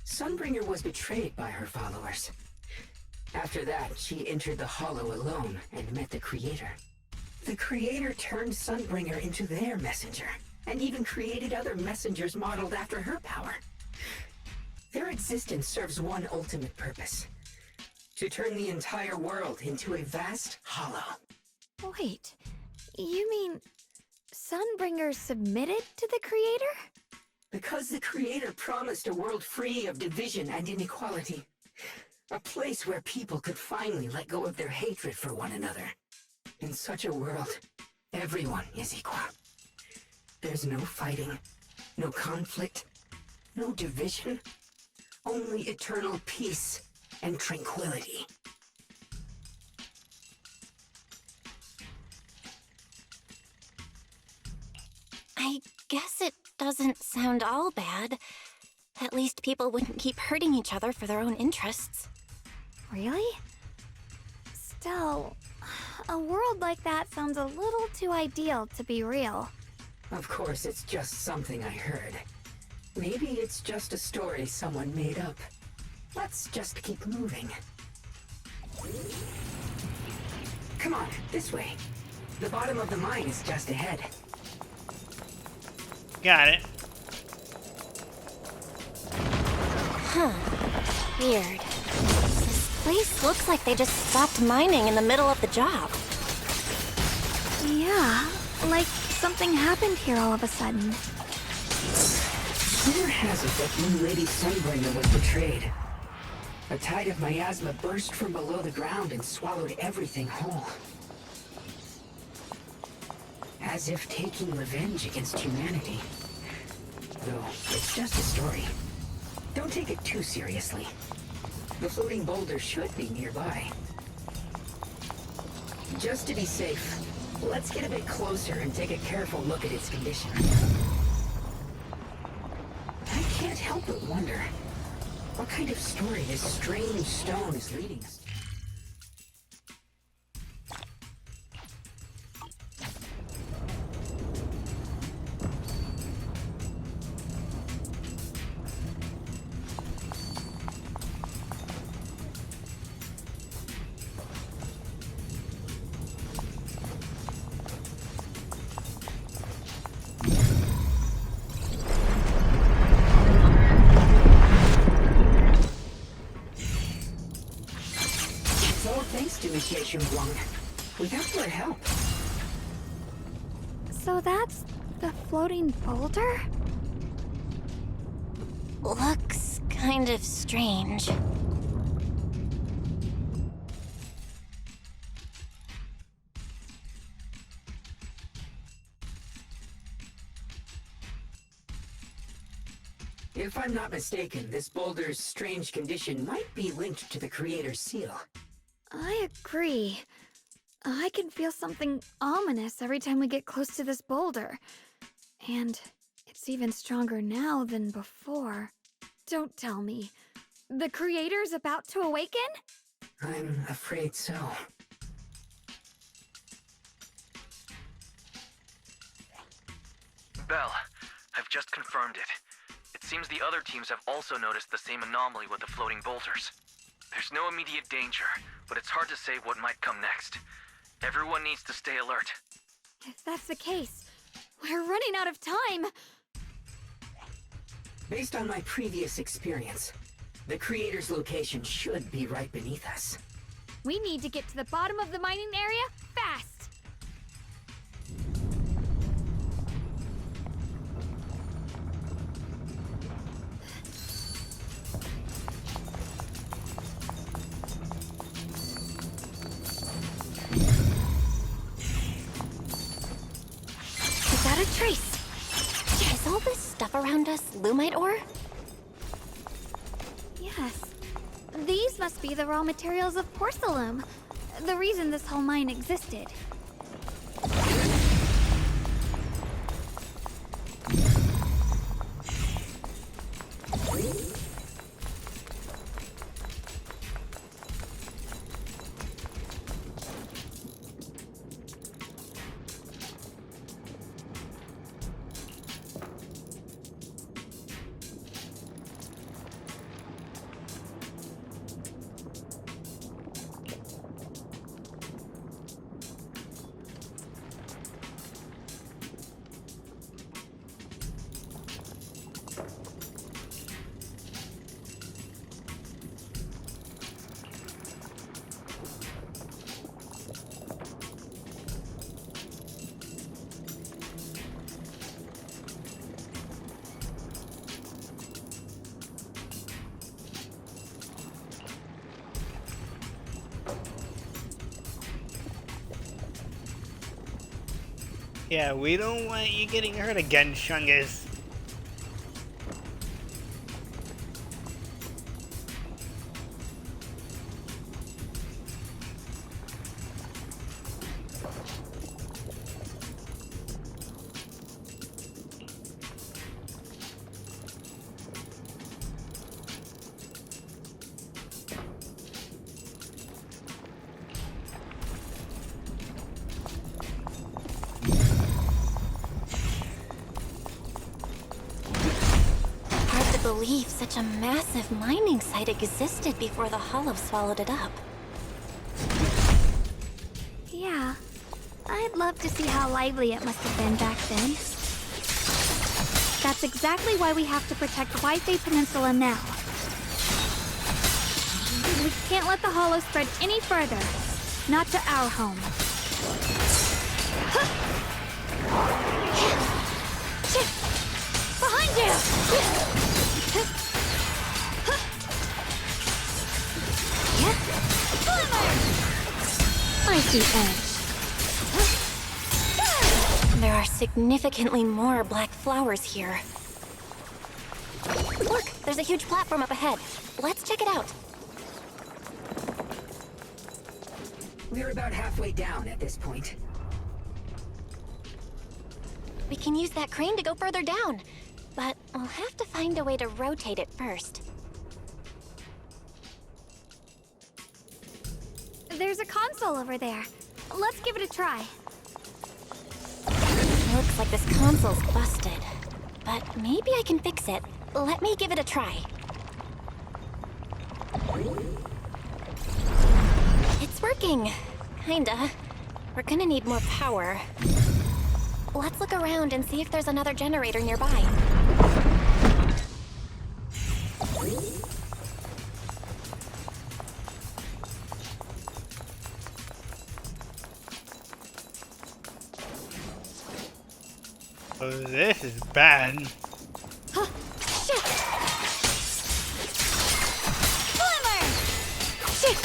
Sunbringer was betrayed by her followers. After that, she entered the Hollow alone and met the Creator. The Creator turned Sunbringer into their messenger, and even created other messengers modeled after her power. Their existence serves one ultimate purpose: to turn the entire world into a vast hollow.
Wait, you mean Sunbringer submitted to the Creator?
Because the Creator promised a world free of division and inequality. A place where people could finally let go of their hatred for one another. In such a world, everyone is equal. There's no fighting, no conflict, no division, only eternal peace and tranquility.
I guess it doesn't sound all bad. At least people wouldn't keep hurting each other for their own interests.
Really? Still, a world like that sounds a little too ideal to be real.
Of course, it's just something I heard. Maybe it's just a story someone made up. Let's just keep moving. Come on, this way. The bottom of the mine is just ahead.
Got it.
Huh. Weird. This place looks like they just stopped mining in the middle of the job.
Yeah, like something happened here all of a sudden.
Rumor has it that new Lady Sunbringer was betrayed. A tide of miasma burst from below the ground and swallowed everything whole. As if taking revenge against humanity. Though, it's just a story. Don't take it too seriously. The floating boulder should be nearby. Just to be safe, let's get a bit closer and take a careful look at its condition. I can't help but wonder what kind of story this strange stone is leading us to. Without your help.
So that's the floating boulder?
Looks kind of strange.
If I'm not mistaken, this boulder's strange condition might be linked to the Creator's seal.
I agree. I can feel something ominous every time we get close to this boulder. And it's even stronger now than before. Don't tell me. The Creator's about to awaken?
I'm afraid so.
Belle, I've just confirmed it. It seems the other teams have also noticed the same anomaly with the floating boulders. There's no immediate danger, but it's hard to say what might come next. Everyone needs to stay alert.
If that's the case, we're running out of time.
Based on my previous experience, the Creator's location should be right beneath us.
We need to get to the bottom of the mining area fast.
A trace. Is all this stuff around us Lumite ore?
Yes. These must be the raw materials of Failume, the reason this whole mine existed.
Yeah, we don't want you getting hurt again, Shungus.
Hard to believe such a massive mining site existed before the Hollow swallowed it up.
Yeah, I'd love to see how lively it must have been back then. That's exactly why we have to protect Waifei Peninsula now. We can't let the Hollow spread any further. Not to our home.
Behind you!
I see edge.
There are significantly more black flowers here. Look, there's a huge platform up ahead. Let's check it out.
We're about halfway down at this point.
We can use that crane to go further down, but we'll have to find a way to rotate it first.
There's a console over there. Let's give it a try.
Looks like this console's busted, but maybe I can fix it. Let me give it a try. It's working. Kinda. We're gonna need more power. Let's look around and see if there's another generator nearby.
Oh, this is bad.
Shit! Glimmer! Shit!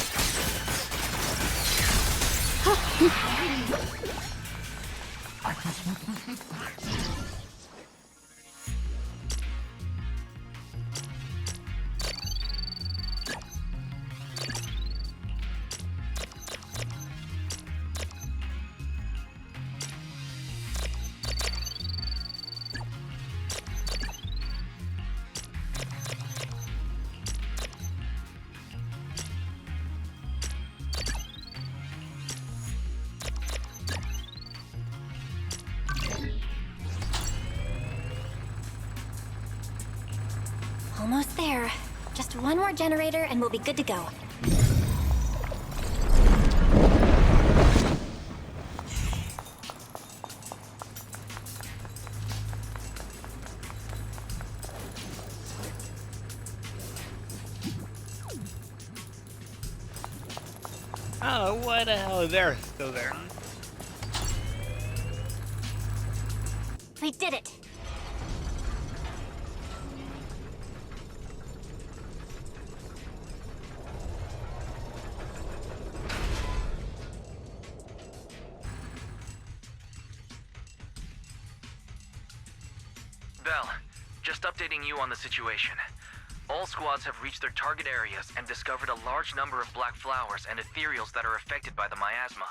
Almost there. Just one more generator and we'll be good to go.
Oh, what the hell? They're still there.
We did it!
Bell, just updating you on the situation. All squads have reached their target areas and discovered a large number of black flowers and ethereals that are affected by the miasma.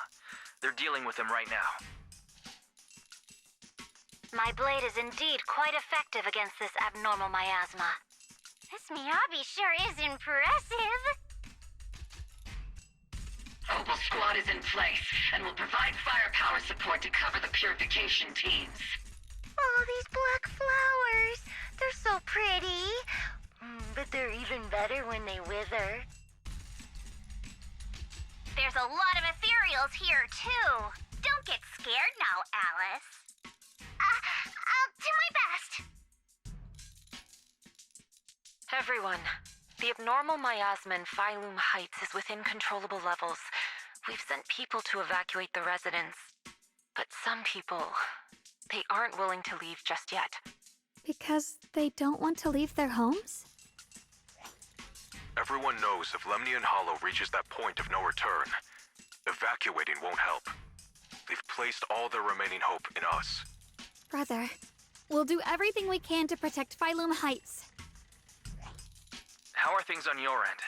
They're dealing with them right now.
My blade is indeed quite effective against this abnormal miasma.
This Miyabi sure is impressive.
Opal Squad is in place and will provide firepower support to cover the purification teams.
Oh, these black flowers. They're so pretty. But they're even better when they wither.
There's a lot of ethereals here, too. Don't get scared now, Alice.
I'll do my best.
Everyone, the abnormal miasma in Failume Heights is within controllable levels. We've sent people to evacuate the residents. But some people, they aren't willing to leave just yet.
Because they don't want to leave their homes?
Everyone knows if Lemnian Hollow reaches that point of no return, evacuating won't help. They've placed all their remaining hope in us.
Brother, we'll do everything we can to protect Failume Heights.
How are things on your end?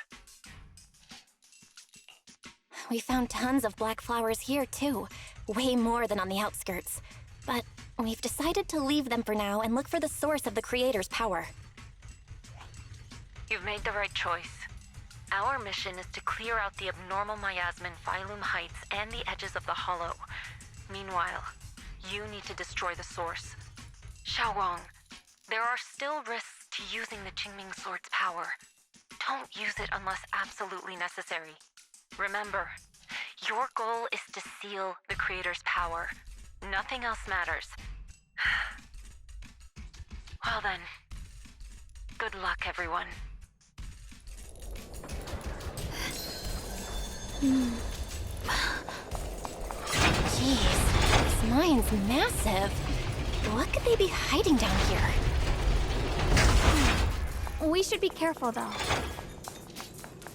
We found tons of black flowers here, too. Way more than on the outskirts. But we've decided to leave them for now and look for the source of the Creator's power.
You've made the right choice. Our mission is to clear out the abnormal miasma in Failume Heights and the edges of the Hollow. Meanwhile, you need to destroy the source. Xiaowang, there are still risks to using the Qingming Sword's power. Don't use it unless absolutely necessary. Remember, your goal is to seal the Creator's power. Nothing else matters. Well then, good luck, everyone.
Jeez, this mine's massive. What could they be hiding down here?
We should be careful, though.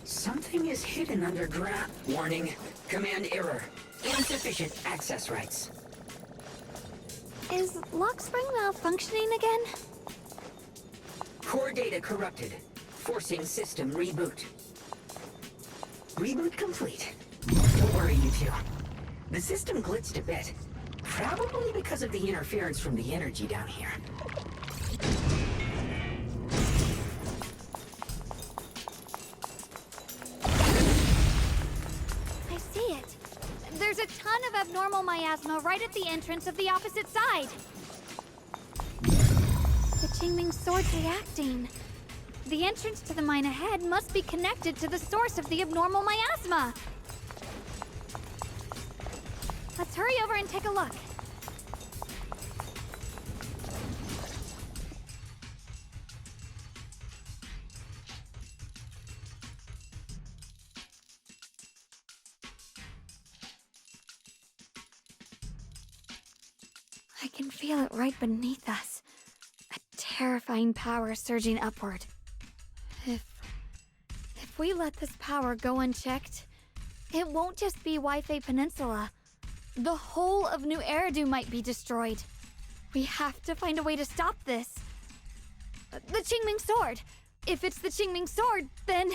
Something is hidden underground. Warning. Command error. Insufficient access rights.
Is Lockspring malfunctioning again?
Core data corrupted. Forcing system reboot. Reboot complete. Don't worry, you two. The system glitched a bit. Probably because of the interference from the energy down here.
I see it. There's a ton of abnormal miasma right at the entrance of the opposite side. The Qingming Sword's reacting. The entrance to the mine ahead must be connected to the source of the abnormal miasma. Let's hurry over and take a look. I can feel it right beneath us. A terrifying power surging upward. If we let this power go unchecked, it won't just be Waifei Peninsula. The whole of New Eridu might be destroyed. We have to find a way to stop this. The Qingming Sword! If it's the Qingming Sword, then...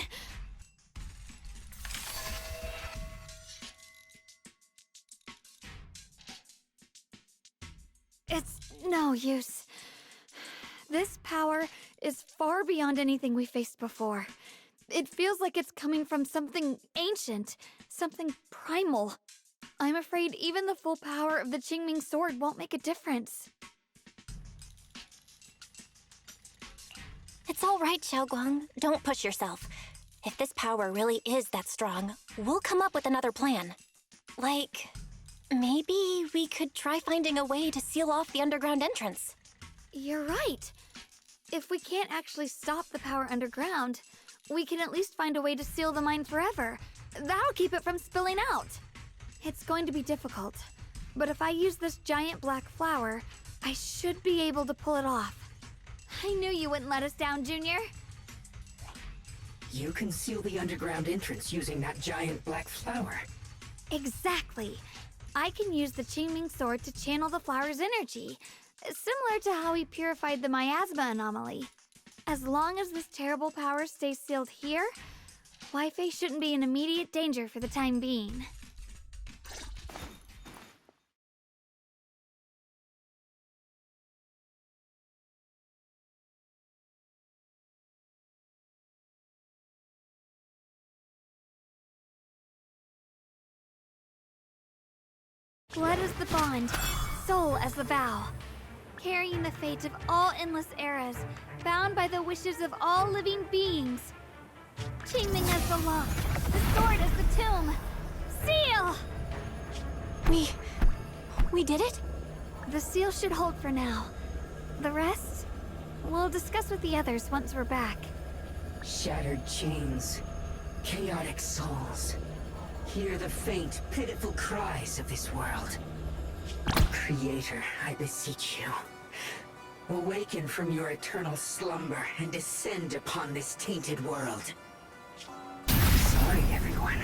It's no use. This power is far beyond anything we faced before. It feels like it's coming from something ancient, something primal. I'm afraid even the full power of the Qingming Sword won't make a difference.
It's all right, Xiaoguang. Don't push yourself. If this power really is that strong, we'll come up with another plan. Like, maybe we could try finding a way to seal off the underground entrance.
You're right. If we can't actually stop the power underground, we can at least find a way to seal the mine forever. That'll keep it from spilling out. It's going to be difficult, but if I use this giant black flower, I should be able to pull it off. I knew you wouldn't let us down, Junior.
You can seal the underground entrance using that giant black flower.
Exactly. I can use the Qingming Sword to channel the flower's energy, similar to how we purified the miasma anomaly. As long as this terrible power stays sealed here, Waifei shouldn't be in immediate danger for the time being. Blood as the bond, soul as the vow. Carrying the fate of all endless eras, bound by the wishes of all living beings. Qingming as the lock, the sword as the tomb. Seal!
We did it?
The seal should hold for now. The rest, we'll discuss with the others once we're back.
Shattered chains, chaotic souls. Hear the faint, pitiful cries of this world. Creator, I beseech you. Awaken from your eternal slumber and descend upon this tainted world. Sorry, everyone.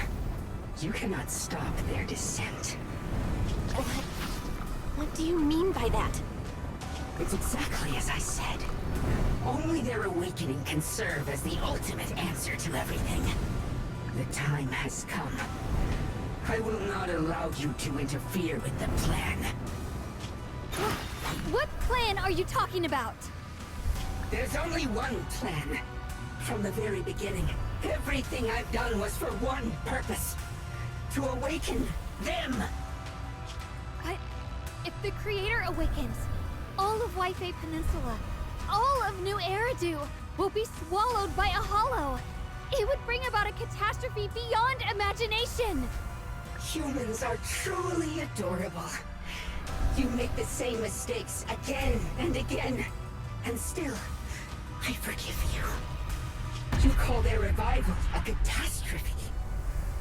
You cannot stop their descent.
What do you mean by that?
It's exactly as I said. Only their awakening can serve as the ultimate answer to everything. The time has come. I will not allow you to interfere with the plan.
What plan are you talking about?
There's only one plan. From the very beginning, everything I've done was for one purpose. To awaken them.
If the Creator awakens, all of Waifei Peninsula, all of New Eridu will be swallowed by a hollow. It would bring about a catastrophe beyond imagination.
Humans are truly adorable. You make the same mistakes again and again, and still, I forgive you. You call their revival a catastrophe.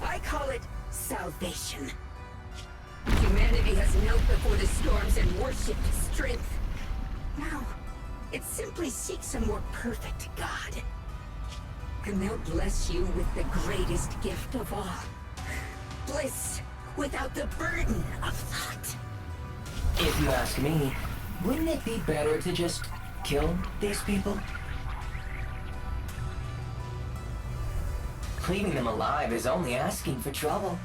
I call it salvation. Humanity has knelt before the storms and worshipped strength. Now, it simply seeks a more perfect God. And they'll bless you with the greatest gift of all. Bliss without the burden of thought.
If you ask me, wouldn't it be better to just kill these people? Leaving them alive is only asking for trouble.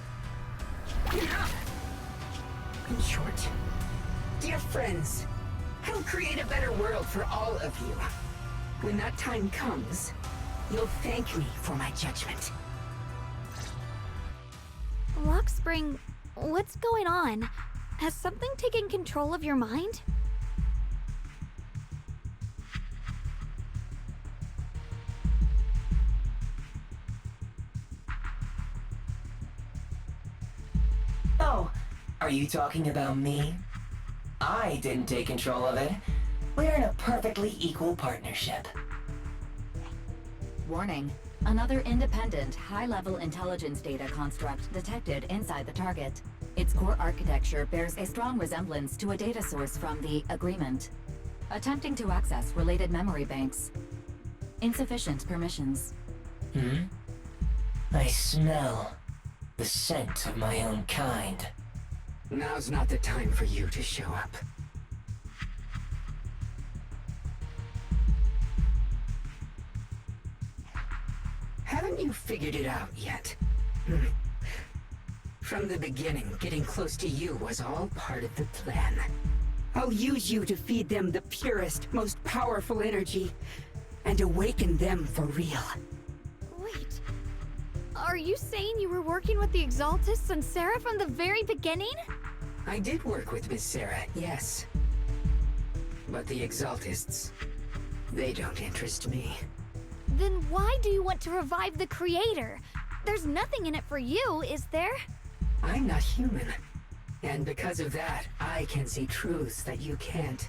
Enough! In short, dear friends, I'll create a better world for all of you. When that time comes, you'll thank me for my judgment.
Lockspring, what's going on? Has something taken control of your mind?
Oh, are you talking about me? I didn't take control of it. We're in a perfectly equal partnership.
Warning. Another independent, high-level intelligence data construct detected inside the target. Its core architecture bears a strong resemblance to a data source from the Agreement. Attempting to access related memory banks. Insufficient permissions.
I smell the scent of my own kind.
Now's not the time for you to show up. Haven't you figured it out yet? From the beginning, getting close to you was all part of the plan. I'll use you to feed them the purest, most powerful energy, and awaken them for real.
Wait, are you saying you were working with the Exaltists and Sarah from the very beginning?
I did work with Miss Sarah, yes. But the Exaltists, they don't interest me.
Then why do you want to revive the Creator? There's nothing in it for you, is there?
I'm not human. And because of that, I can see truths that you can't.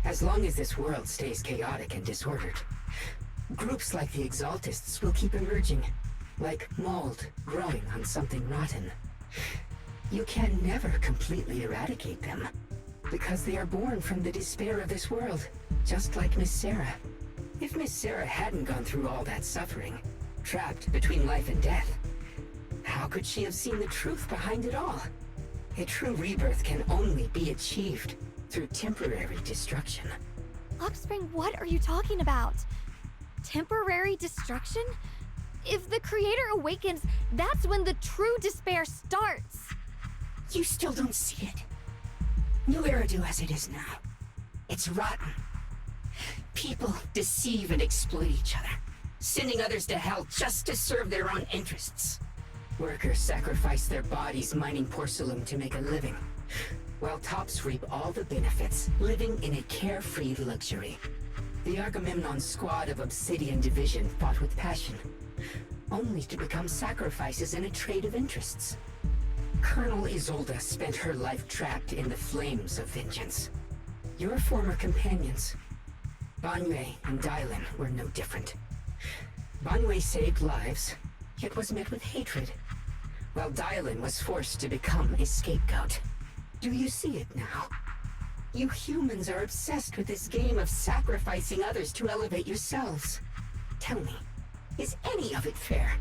As long as this world stays chaotic and disordered, groups like the Exaltists will keep emerging, like mold growing on something rotten. You can never completely eradicate them, because they are born from the despair of this world, just like Miss Sarah. If Miss Sarah hadn't gone through all that suffering, trapped between life and death, how could she have seen the truth behind it all? A true rebirth can only be achieved through temporary destruction.
Lockspring, what are you talking about? Temporary destruction? If the Creator awakens, that's when the true despair starts.
You still don't see it. New Eridu as it is now. It's rotten. People deceive and exploit each other, sending others to hell just to serve their own interests. Workers sacrifice their bodies mining porcelain to make a living, while tops reap all the benefits, living in a carefree luxury. The Agamemnon squad of Obsidian Division fought with passion, only to become sacrifices in a trade of interests. Colonel Isolde spent her life trapped in the flames of vengeance. Your former companions, Banyue and Dylan, were no different. Banyue saved lives, yet was met with hatred, while Dylan was forced to become a scapegoat. Do you see it now? You humans are obsessed with this game of sacrificing others to elevate yourselves. Tell me, is any of it fair?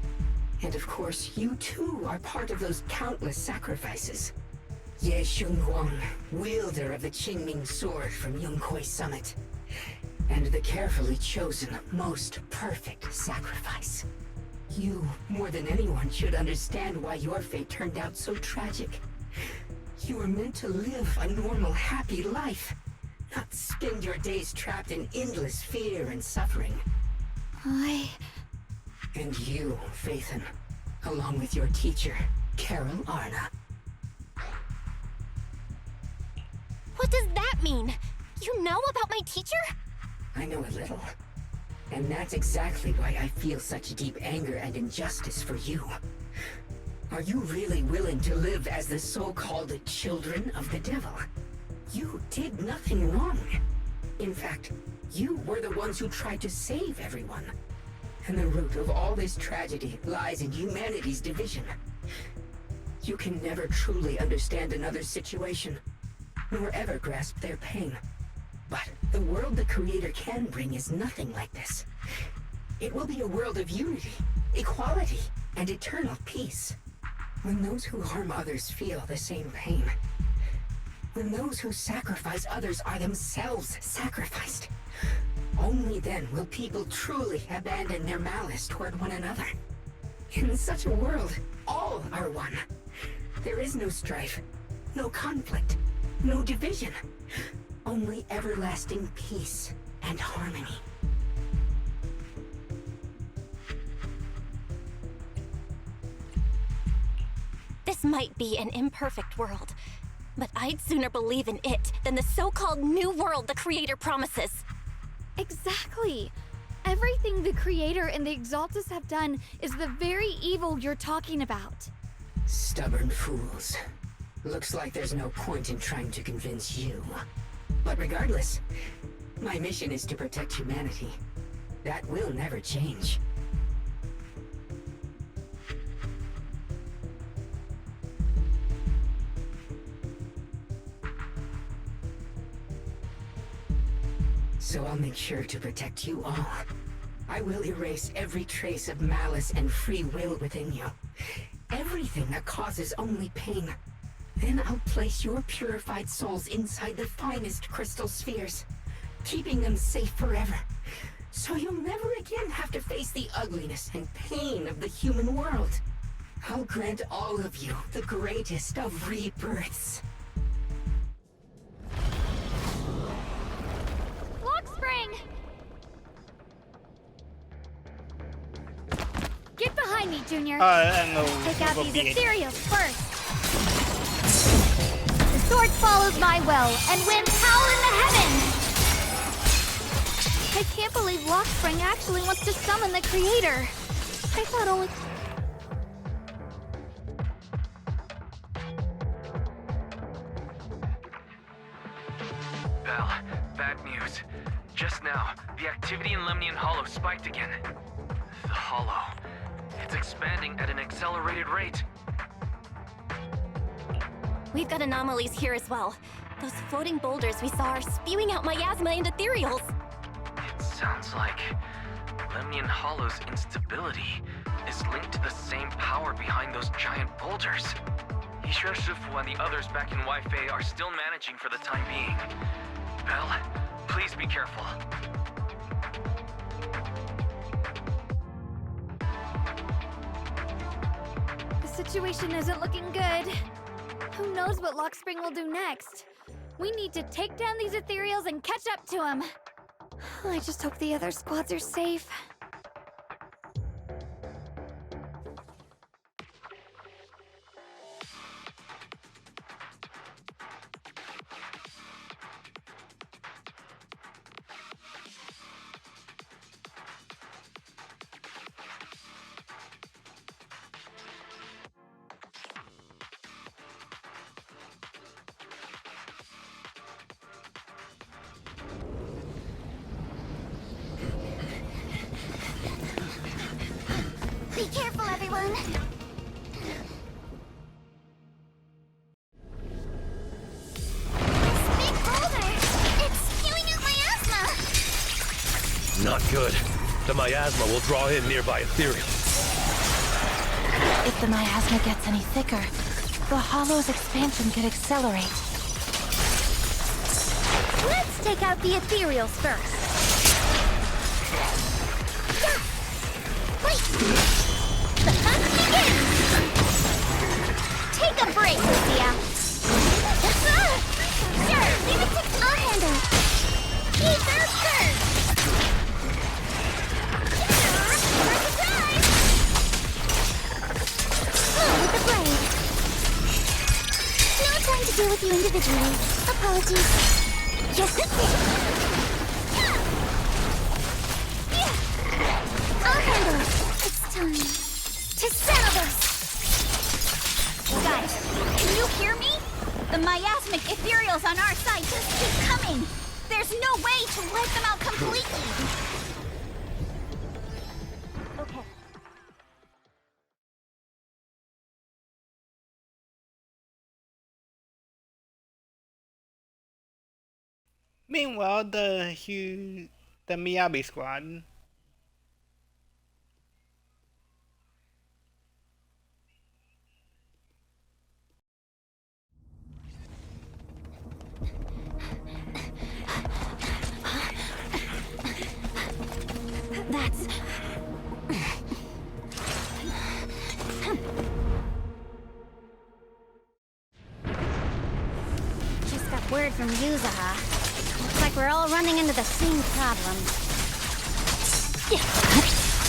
And of course, you too are part of those countless sacrifices. Ye Shunguang, wielder of the Qingming sword from Yunkwei Summit, and the carefully chosen, most perfect sacrifice. You, more than anyone, should understand why your fate turned out so tragic. You were meant to live a normal, happy life, not spend your days trapped in endless fear and suffering. And you, Faithen, along with your teacher, Carol Arna.
What does that mean? You know about my teacher?
I know a little. And that's exactly why I feel such deep anger and injustice for you. Are you really willing to live as the so-called children of the devil? You did nothing wrong. In fact, you were the ones who tried to save everyone. And the root of all this tragedy lies in humanity's division. You can never truly understand another's situation, nor ever grasp their pain. But the world the Creator can bring is nothing like this. It will be a world of unity, equality, and eternal peace. When those who harm others feel the same pain. When those who sacrifice others are themselves sacrificed. Only then will people truly abandon their malice toward one another. In such a world, all are one. There is no strife, no conflict, no division. Only everlasting peace and harmony.
This might be an imperfect world, but I'd sooner believe in it than the so-called new world the Creator promises.
Exactly. Everything the Creator and the Exaltus have done is the very evil you're talking about.
Stubborn fools. Looks like there's no point in trying to convince you. But regardless, my mission is to protect humanity. That will never change. So I'll make sure to protect you all. I will erase every trace of malice and free will within you. Everything that causes only pain. Then I'll place your purified souls inside the finest crystal spheres, keeping them safe forever. So you'll never again have to face the ugliness and pain of the human world. I'll grant all of you the greatest of rebirths.
Spring! Get behind me, Junior. Take out these ethereals first. The sword follows my will, and winds howl in the heavens! I can't believe Lockspring actually wants to summon the Creator. I thought only...
Belle, bad news. Just now, the activity in Lemnian Hollow spiked again. The Hollow. It's expanding at an accelerated rate.
We've got anomalies here as well. Those floating boulders we saw are spewing out miasma and ethereals.
It sounds like Lemnian Hollow's instability is linked to the same power behind those giant boulders. Yishuan Shifu and the others back in Waifei are still managing for the time being. Belle, please be careful.
The situation isn't looking good. Who knows what Lockspring will do next? We need to take down these ethereals and catch up to him. I just hope the other squads are safe.
Be careful, everyone! This big boulder! It's spewing out miasma!
Not good. The miasma will draw in nearby ethereals.
If the miasma gets any thicker, The Hollow's expansion could accelerate.
Let's take out the ethereals first. Yeah. Wait! The hunt begins! Take a break, Lucia. Sure, leave it to... I'll handle it. Ether first! Surprise! Oh, with the blade. No time to deal with you individually. Apologies. I'll handle it. It's time to settle this. Guys, can you hear me? The miasmic ethereals on our side just keep coming. There's no way to wipe them out completely. Okay.
Meanwhile, the Miyabi squad.
That's... Just got word from Yuzaha. Looks like we're all running into the same problem.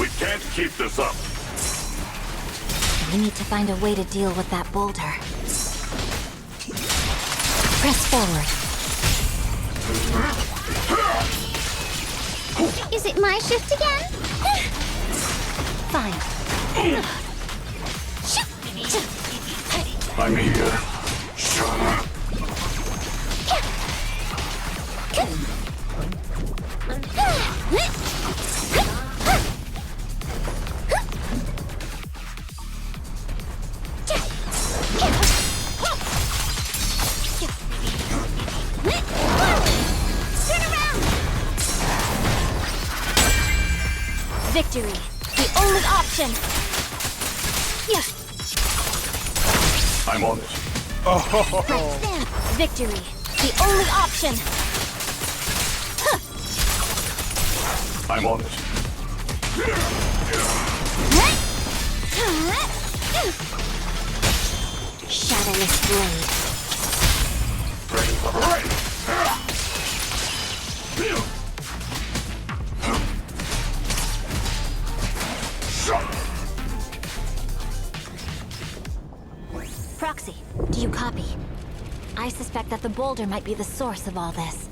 We can't keep this up.
We need to find a way to deal with that boulder. Press forward.
Is it my shift again?
Fine.
I'm here.
Turn around! Victory, the only option. Yeah.
I'm on it.
Press stand. Victory, the only option.
I'm on it.
Shadowless blade. Proxy, do you copy? I suspect that the boulder might be the source of all this.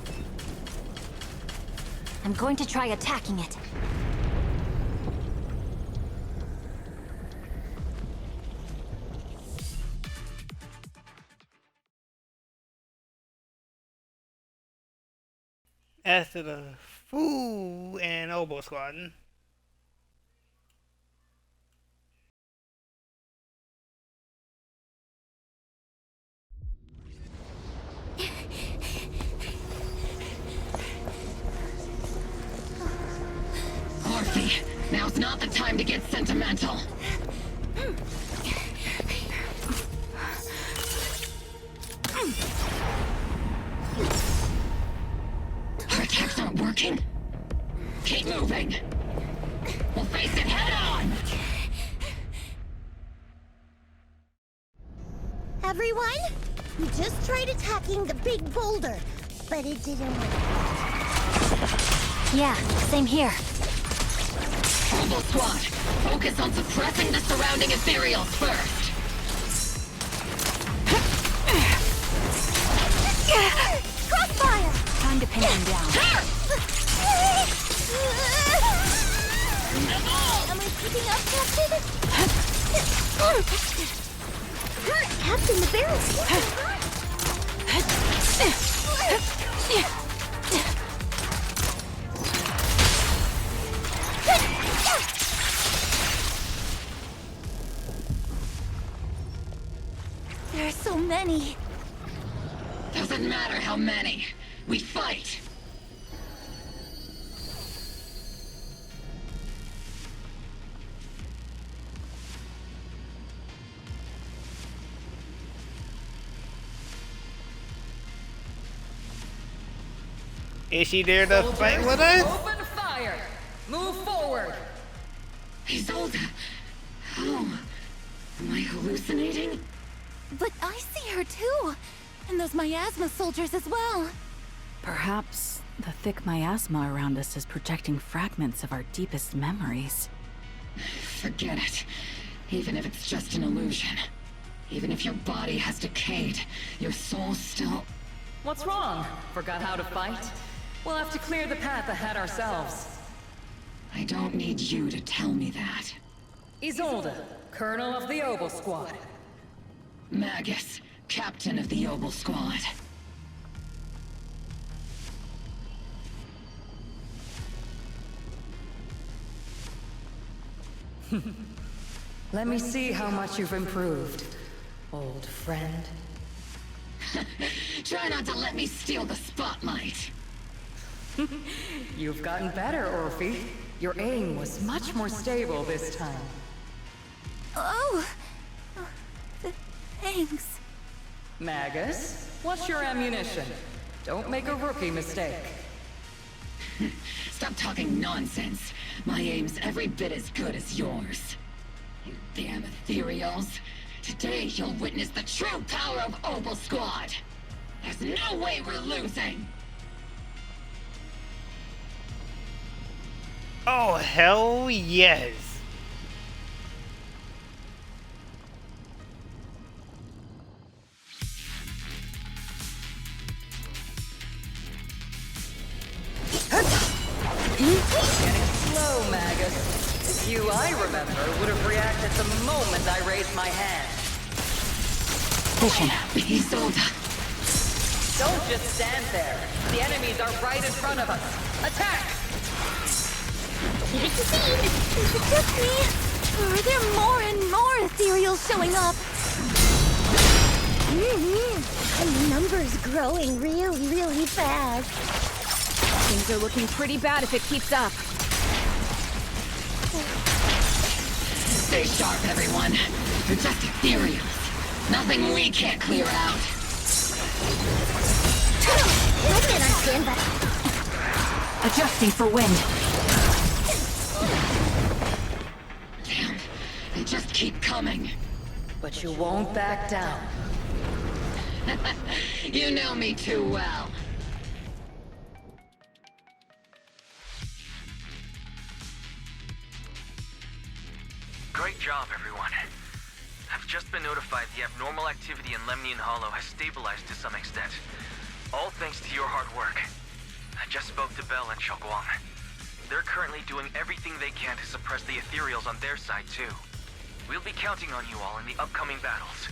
I'm going to try attacking it.
As to the Fu and Oboe squad.
Orphe, now's not the time to get sentimental. Our attacks aren't working. Keep moving. We'll face it head on.
Everyone, we just tried attacking the big boulder, but it didn't work. Yeah, same here.
Oboe squad, focus on suppressing the surrounding ethereals first.
Crossfire!
Time to pin him down.
Am I keeping up, Captain? Captain, the barrel's There are so many.
Doesn't matter how many. We fight.
Is she there to fight with us?
Open fire! Move forward!
Isolde! How? Am I hallucinating?
But I see her too! And those miasma soldiers as well!
Perhaps the thick miasma around us is projecting fragments of our deepest memories.
Forget it. Even if it's just an illusion. Even if your body has decayed, your soul still...
What's wrong? Forgot how to fight? We'll have to clear the path ahead ourselves.
I don't need you to tell me that.
Isolde, Colonel of the Oboe Squad.
Magus, Captain of the Oboe Squad.
Let me see how much you've improved, old friend.
Try not to let me steal the spotlight.
You've gotten better, Orphe. Your aim was much more stable this time.
Oh! Thanks.
Magus, what's your ammunition? Don't make a rookie mistake.
Stop talking nonsense. My aim's every bit as good as yours. You damn ethereals. Today you'll witness the true power of Oboe Squad. There's no way we're losing.
Oh, hell yes.
Getting slow, Magus. You, I remember, would have reacted the moment I raised my hand.
Vision, Isolde.
Don't just stand there. The enemies are right in front of us. Attack!
Keep it contained! Is it just me? Or are there more and more ethereals showing up?
The number's growing really fast.
Things are looking pretty bad if it keeps up.
Stay sharp, everyone. They're just ethereals. Nothing we can't clear out.
I've been on standby.
Adjusting for wind.
Damn, they just keep coming.
But you won't back down.
You know me too well.
Great job, everyone. I've just been notified the abnormal activity in Lemnian Hollow has stabilized to some extent. All thanks to your hard work. I just spoke to Bell and Xiaoguang. They're currently doing everything they can to suppress the ethereals on their side, too. We'll be counting on you all in the upcoming battles.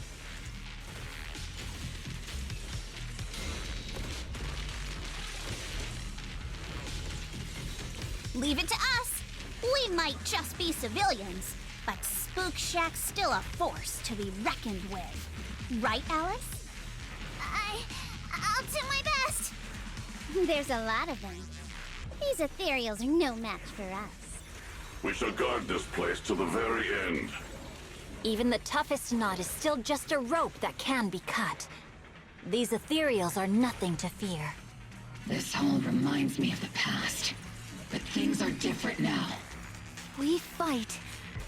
Leave it to us. We might just be civilians, but Spook Shack's still a force to be reckoned with. Right, Alice?
I'll do my best. There's a lot of them. These ethereals are no match for us.
We shall guard this place to the very end.
Even the toughest knot is still just a rope that can be cut. These ethereals are nothing to fear.
This all reminds me of the past. But things are different now.
We fight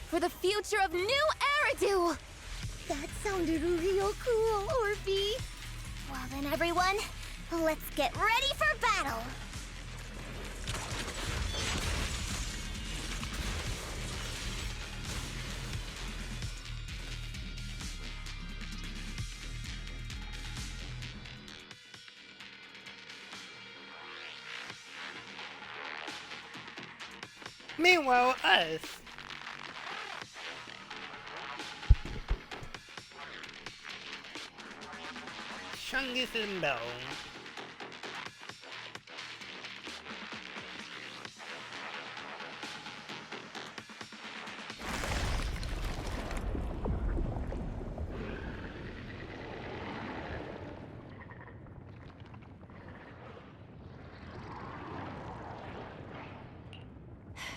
for the future of New Eridu!
That sounded real cool, Orphe.
Well then, everyone, let's get ready for battle.
Meanwhile, us. Chungus and Bell.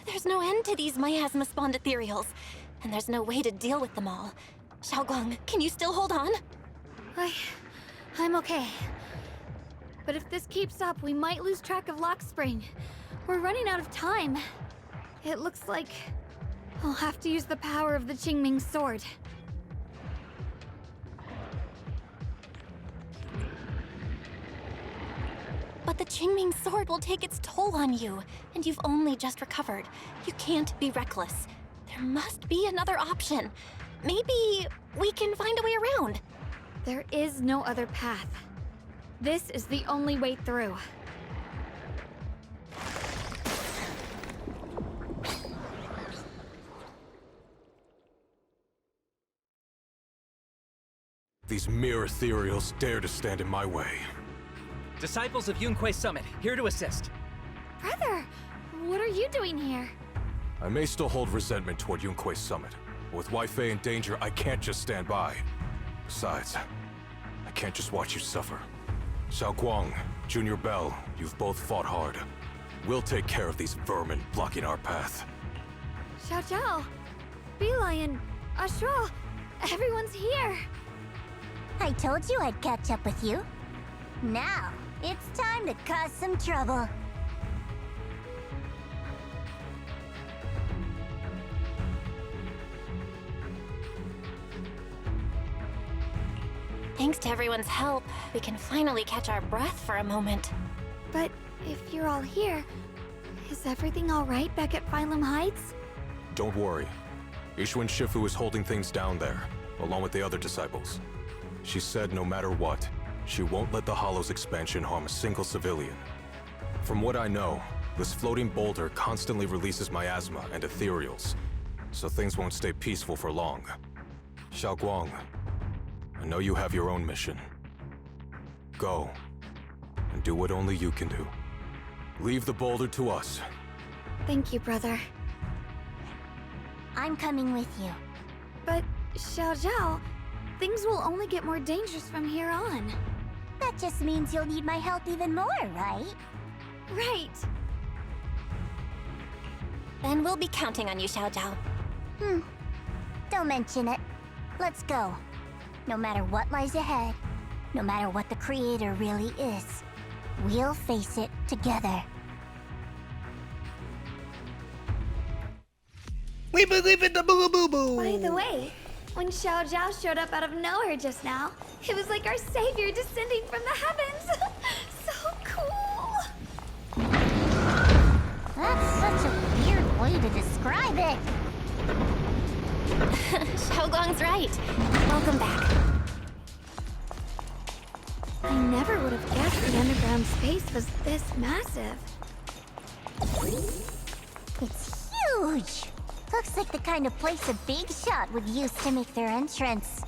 There's no end to these miasma-spawned ethereals, and there's no way to deal with them all. Xiaoguang, can you still hold on?
I'm okay.
But if this keeps up, we might lose track of Lock Spring. We're running out of time. It looks like I'll have to use the power of the Qingming sword.
But the Qingming sword will take its toll on you, and you've only just recovered. You can't be reckless. There must be another option. Maybe we can find a way around.
There is no other path. This is the only way through.
These mere ethereals dare to stand in my way.
Disciples of Yunquei Summit, here to assist.
Brother, what are you doing here?
I may still hold resentment toward Yunquei Summit, but with Waifei in danger, I can't just stand by. Besides, I can't just watch you suffer. Xiaoguang, Junior Bell, you've both fought hard. We'll take care of these vermin blocking our path.
Xiao Zhao, Beelion, Ashura, everyone's here.
I told you I'd catch up with you. Now, it's time to cause some trouble.
Thanks to everyone's help, we can finally catch our breath for a moment.
But if you're all here, is everything all right back at Failume Heights?
Don't worry. Ishun Shifu is holding things down there, along with the other disciples. She said no matter what, she won't let the Hollow's expansion harm a single civilian. From what I know, this floating boulder constantly releases miasma and ethereals, so things won't stay peaceful for long. Xiaoguang, I know you have your own mission. Go, and do what only you can do. Leave the boulder to us.
Thank you, brother.
I'm coming with you.
But, Xiao Zhao, things will only get more dangerous from here on.
That just means you'll need my help even more, right?
Right.
Then we'll be counting on you, Xiao Zhao.
Don't mention it. Let's go. No matter what lies ahead, no matter what the Creator really is, we'll face it together.
We believe in the boo boo boo.
By the way, when Xiao Zhao showed up out of nowhere just now, it was like our savior descending from the heavens. So cool.
That's such a weird way to describe it.
Xiaoguang's right. Welcome back.
I never would have guessed the underground space was this massive.
It's huge. Looks like the kind of place a big shot would use to make their entrance.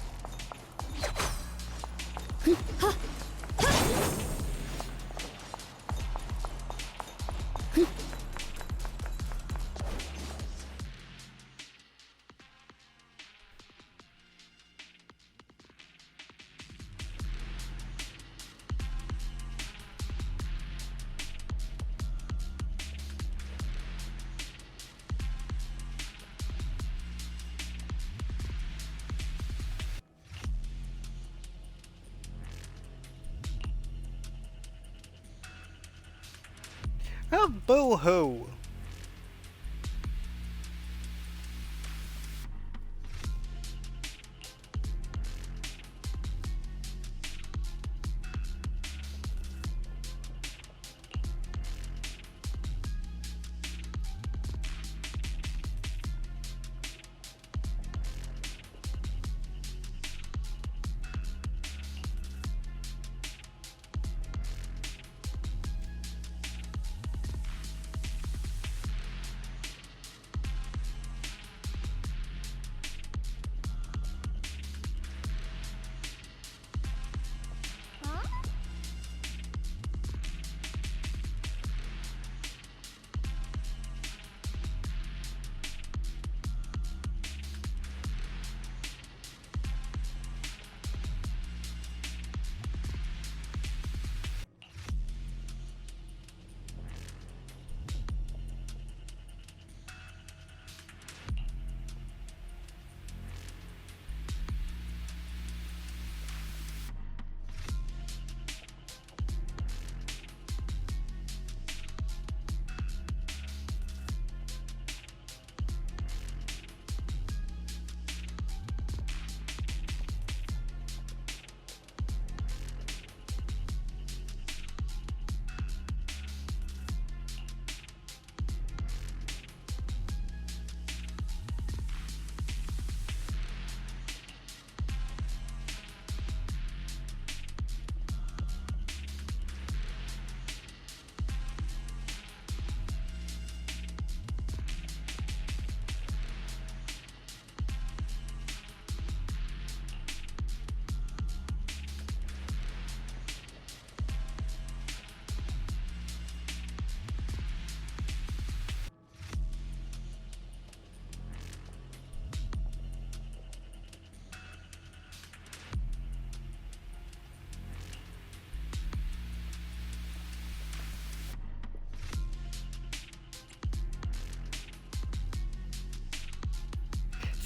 Oh, boo-hoo.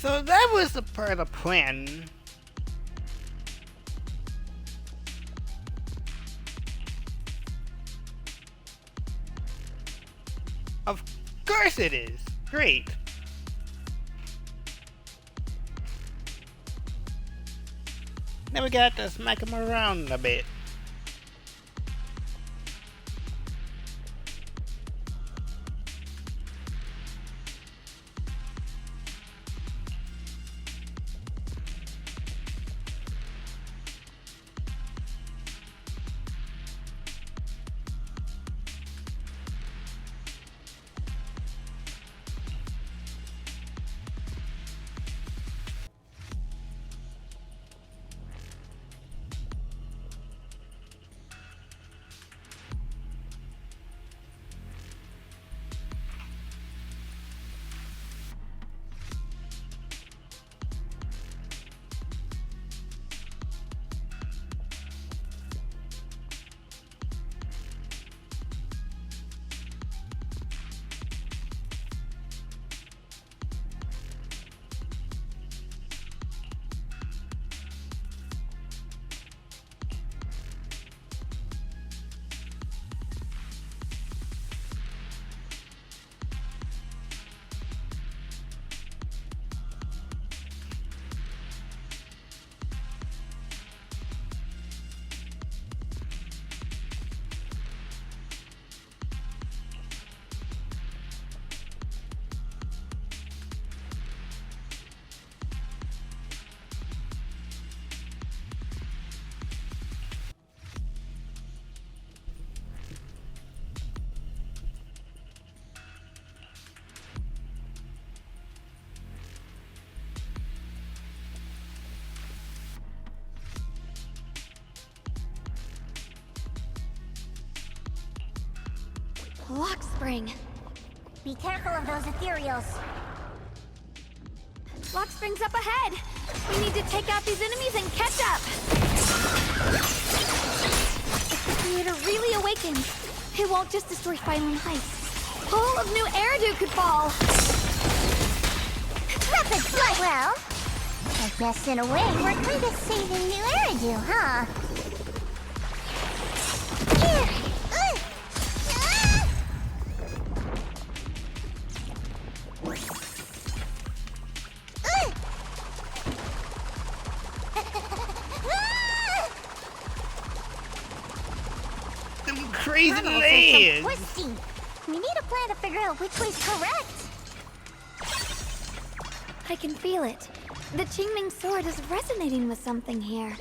So that was the part of the plan. Of course it is. Great. Now we got to smack him around a bit.
Lock spring.
Be careful of those ethereals.
Lock spring's up ahead. We need to take out these enemies and catch up. If the creator really awakens, it won't just destroy Failume Heights. All of New Eridu could fall.
Rapid flight! Well, I guess in a way we're kind of saving New Eridu, huh?
Crazy legs!
Twisting. We need a plan to figure out which way's correct.
I can feel it. The Qingming sword is resonating with something here.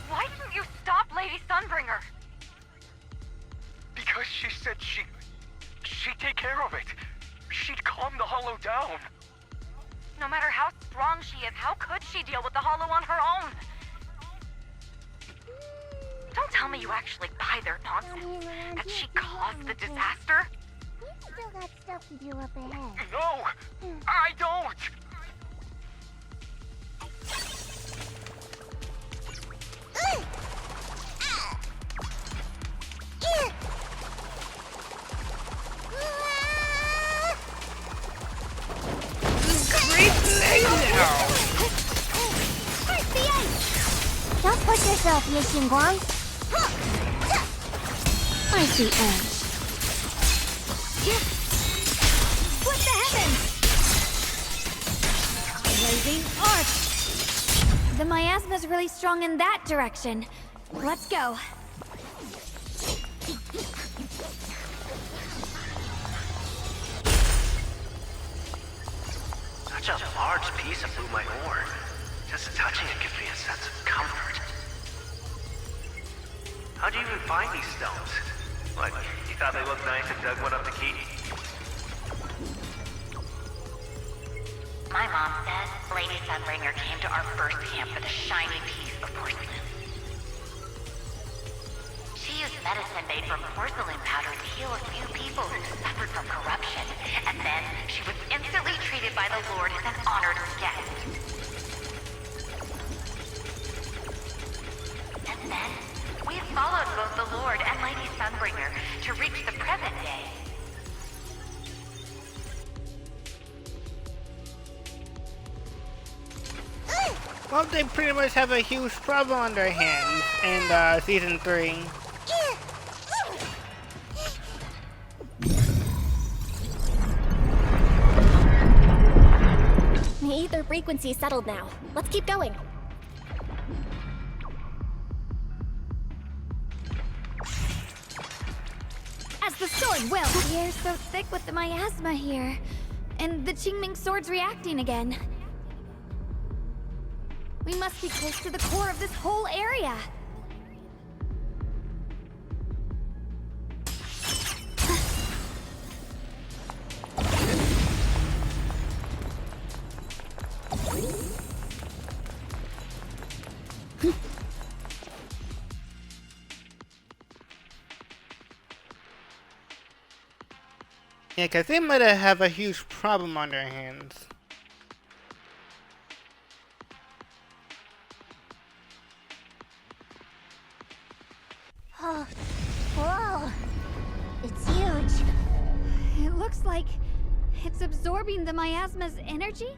Why didn't you stop Lady Sunbringer?
Because she said she'd take care of it. She'd calm the Hollow down.
No matter how strong she is, how could she deal with the Hollow on her own? Don't tell me you actually buy their nonsense. That she caused the disaster?
We still got stuff to do up ahead.
No! I don't!
Don't push yourself, Yixingguang.
I see edge. Split the heavens! Blazing arc! The miasma's really strong in that direction. Let's go.
Such a large piece of blue my ore. Just touching it gives me a sense of comfort. How'd you even find these stones? What, you thought they looked nice and dug one up to keep?
My mom said Lady Sunbringer came to our first camp for the shiny piece of porcelain. She used medicine made from porcelain powder to heal a few people who suffered from corruption, and then she was instantly treated by the Lord as an honored guest. And then, we have followed both the Lord and Lady Sunbringer to reach the present day.
Well, they pretty much have a huge problem on their hands in season 3.
The ether frequency settled now. Let's keep going.
As the sword will. The air's so thick with the miasma here. And the Qingming sword's reacting again. We must be close to the core of this whole area.
Yeah, because they might have a huge problem on their hands.
Oh, whoa! It's huge.
It looks like it's absorbing the miasma's energy?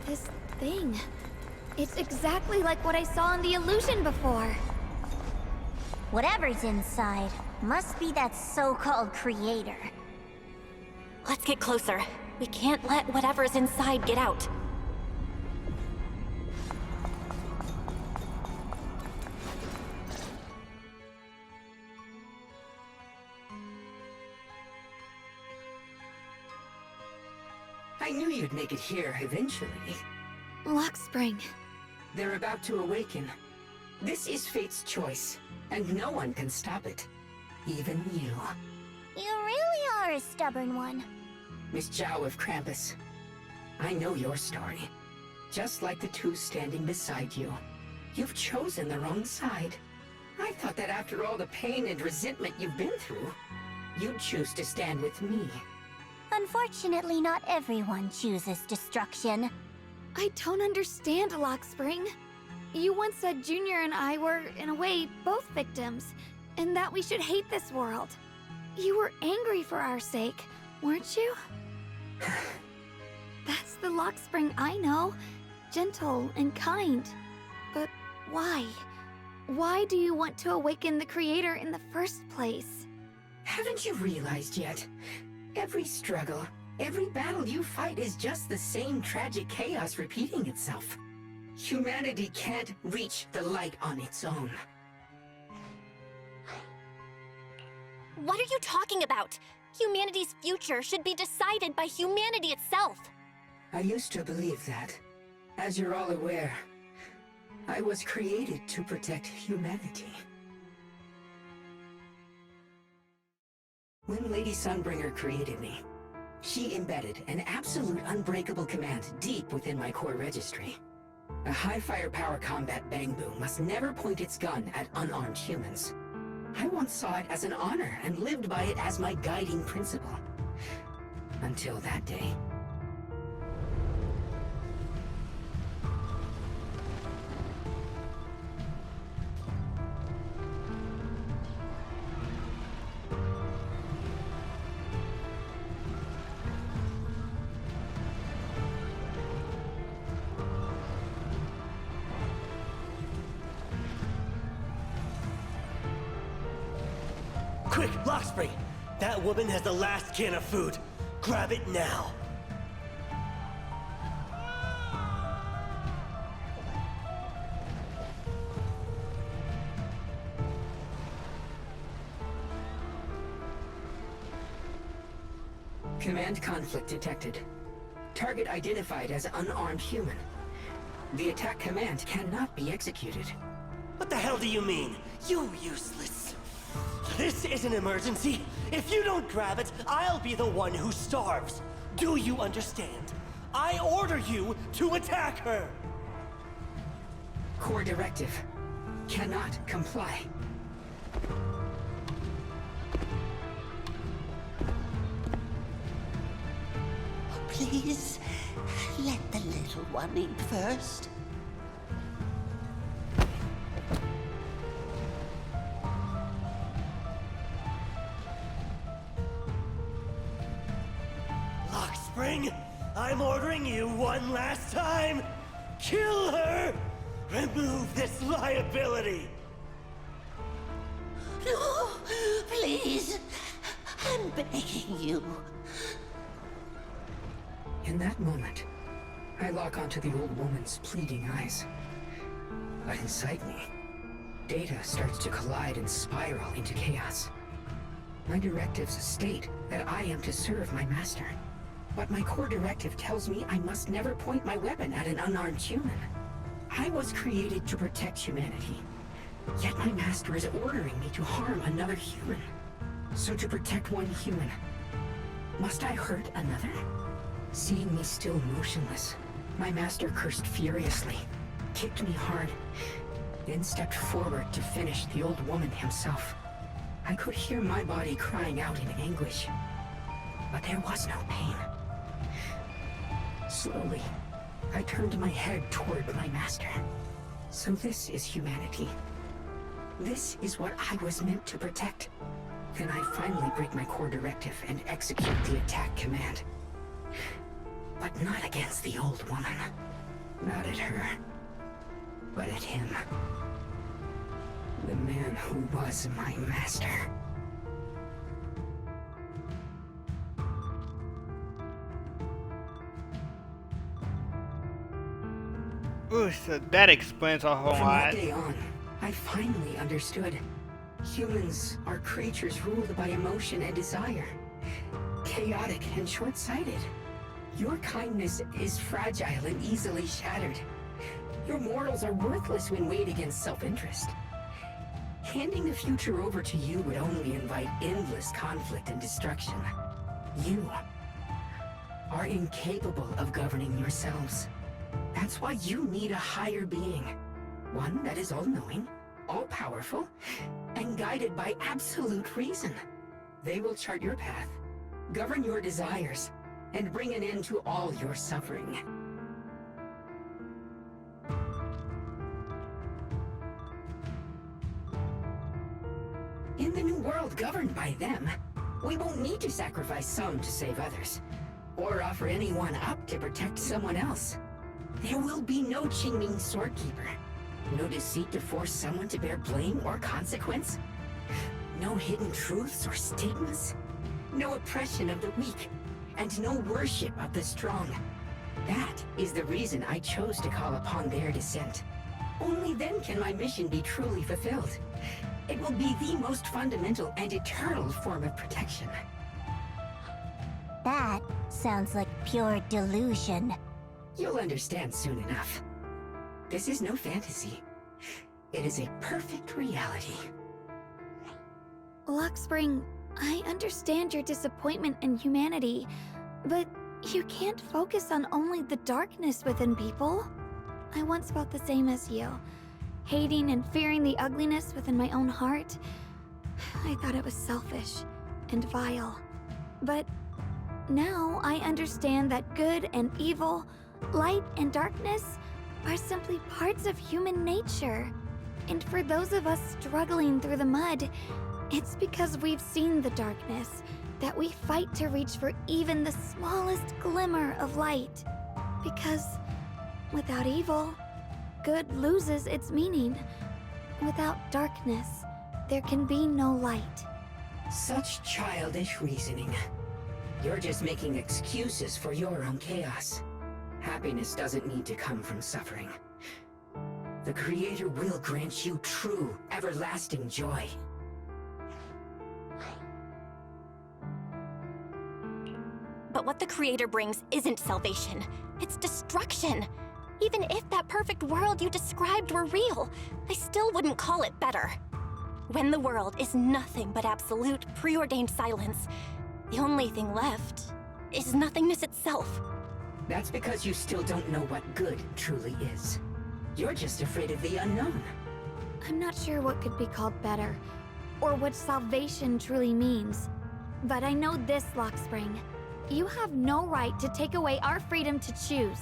This thing. It's exactly like what I saw in the illusion before.
Whatever's inside must be that so-called creator.
Let's get closer. We can't let whatever's inside get out.
I knew you'd make it here eventually.
Lock Spring.
They're about to awaken. This is fate's choice, and no one can stop it. Even you.
You really are a stubborn one.
Miss Zhao of Krampus. I know your story. Just like the two standing beside you. You've chosen the wrong side. I thought that after all the pain and resentment you've been through, you'd choose to stand with me.
Unfortunately, not everyone chooses destruction.
I don't understand, Lock Spring. You once said Junior and I were, in a way, both victims, and that we should hate this world. You were angry for our sake, weren't you? That's the Lock Spring I know. Gentle and kind. But why? Why do you want to awaken the Creator in the first place?
Haven't you realized yet? Every struggle, every battle you fight is just the same tragic chaos repeating itself. Humanity can't reach the light on its own.
What are you talking about? Humanity's future should be decided by humanity itself.
I used to believe that. As you're all aware, I was created to protect humanity. When Lady Sunbringer created me, she embedded an absolute unbreakable command deep within my core registry. A high firepower combat bangbu must never point its gun at unarmed humans. I once saw it as an honor and lived by it as my guiding principle. Until that day.
Quick, Lockspring! That woman has the last can of food. Grab it now.
Command conflict detected. Target identified as unarmed human. The attack command cannot be executed.
What the hell do you mean? You useless. This is an emergency. If you don't grab it, I'll be the one who starves. Do you understand? I order you to attack her.
Core directive. Cannot comply.
Please, let the little one eat first.
Lockspring, I'm ordering you one last time. Kill her! Remove this liability!
No, please. I'm begging you.
In that moment, I lock onto the old woman's pleading eyes. But inside me, data starts to collide and spiral into chaos. My directives state that I am to serve my master. But my core directive tells me I must never point my weapon at an unarmed human. I was created to protect humanity. Yet my master is ordering me to harm another human. So to protect one human, must I hurt another? Seeing me still motionless, my master cursed furiously, kicked me hard, then stepped forward to finish the old woman himself. I could hear my body crying out in anguish, but there was no pain. Slowly, I turned my head toward my master. So this is humanity. This is what I was meant to protect. Then I finally break my core directive and execute the attack command. But not against the old woman. Not at her. But at him. The man who was my master.
Ooh, so that explains a whole
From
lot.
that day on, I finally understood. Humans are creatures ruled by emotion and desire. Chaotic and short-sighted. Your kindness is fragile and easily shattered. Your morals are worthless when weighed against self-interest. Handing the future over to you would only invite endless conflict and destruction. You are incapable of governing yourselves. That's why you need a higher being. One that is all-knowing, all-powerful, and guided by absolute reason. They will chart your path, govern your desires, and bring an end to all your suffering. In the new world governed by them, we won't need to sacrifice some to save others, or offer anyone up to protect someone else. There will be no Qingming Swordkeeper, no deceit to force someone to bear blame or consequence, no hidden truths or stigmas, no oppression of the weak, and no worship of the strong. That is the reason I chose to call upon their descent. Only then can my mission be truly fulfilled. It will be the most fundamental and eternal form of protection.
That sounds like pure delusion.
You'll understand soon enough. This is no fantasy. It is a perfect reality.
Lockspring, I understand your disappointment in humanity, but you can't focus on only the darkness within people. I once felt the same as you, hating and fearing the ugliness within my own heart. I thought it was selfish and vile. But now I understand that good and evil, light and darkness are simply parts of human nature. And for those of us struggling through the mud, it's because we've seen the darkness that we fight to reach for even the smallest glimmer of light. Because without evil, good loses its meaning. Without darkness, there can be no light.
Such childish reasoning. You're just making excuses for your own chaos. Happiness doesn't need to come from suffering. The Creator will grant you true, everlasting joy.
But what the Creator brings isn't salvation. It's destruction. Even if that perfect world you described were real, I still wouldn't call it better. When the world is nothing but absolute, preordained silence, the only thing left is nothingness itself.
That's because you still don't know what good truly is. You're just afraid of the unknown.
I'm not sure what could be called better, or what salvation truly means. But I know this, Lockspring. You have no right to take away our freedom to choose.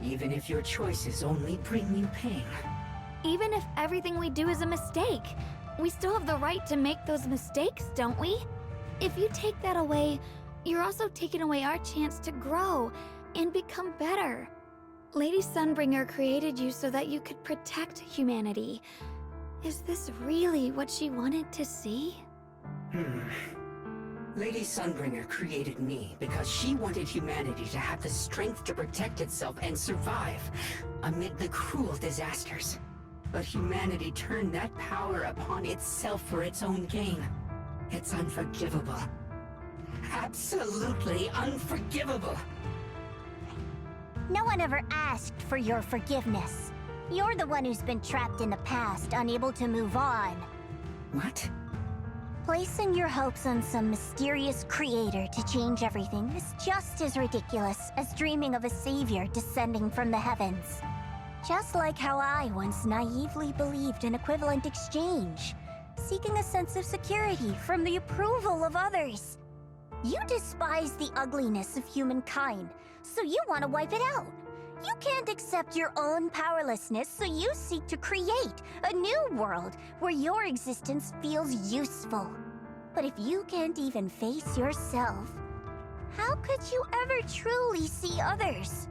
Even if your choices only bring you pain.
Even if everything we do is a mistake, we still have the right to make those mistakes, don't we? If you take that away, you're also taking away our chance to grow and become better. Lady Sunbringer created you so that you could protect humanity. Is this really what she wanted to see?
Lady Sunbringer created me because she wanted humanity to have the strength to protect itself and survive amid the cruel disasters. But humanity turned that power upon itself for its own gain. It's unforgivable. Absolutely unforgivable.
No one ever asked for your forgiveness. You're the one who's been trapped in the past, unable to move on.
What?
Placing your hopes on some mysterious creator to change everything is just as ridiculous as dreaming of a savior descending from the heavens. Just like how I once naively believed in equivalent exchange, seeking a sense of security from the approval of others. You despise the ugliness of humankind, so you want to wipe it out. You can't accept your own powerlessness, so you seek to create a new world where your existence feels useful. But if you can't even face yourself, how could you ever truly see others?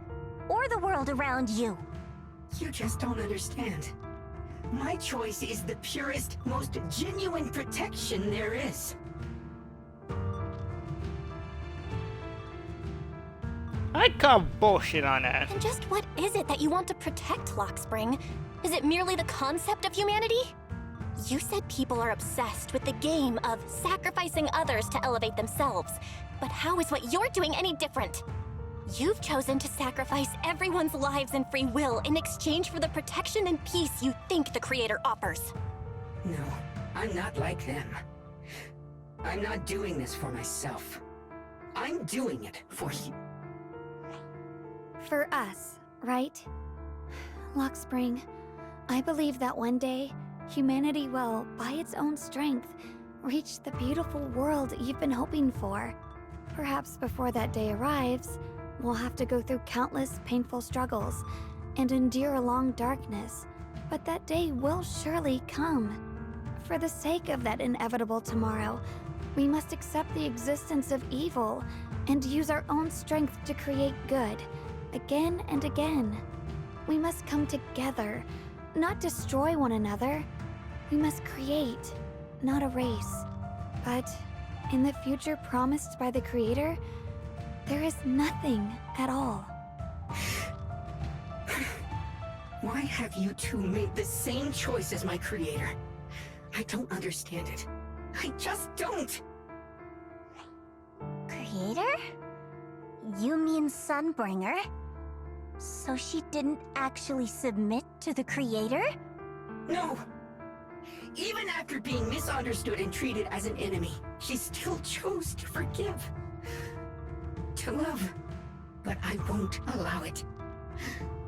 Or the world around you?
You just don't understand. My choice is the purest, most genuine protection there is.
I'd call bullshit on that.
And just what is it that you want to protect, Lockspring? Is it merely the concept of humanity? You said people are obsessed with the game of sacrificing others to elevate themselves. But how is what you're doing any different? You've chosen to sacrifice everyone's lives and free will in exchange for the protection and peace you think the Creator offers.
No, I'm not like them. I'm not doing this for myself. I'm doing it for you.
For us, right? Lockspring, I believe that one day, humanity will, by its own strength, reach the beautiful world you've been hoping for. Perhaps before that day arrives, we'll have to go through countless painful struggles and endure a long darkness, but that day will surely come. For the sake of that inevitable tomorrow, we must accept the existence of evil and use our own strength to create good. Again and again. We must come together, not destroy one another. We must create, not erase. But in the future promised by the Creator, there is nothing at all.
Why have you two made the same choice as my Creator? I don't understand it. I just don't!
Creator? You mean Sunbringer? So she didn't actually submit to the Creator?
No! Even after being misunderstood and treated as an enemy, she still chose to forgive. To love. But I won't allow it.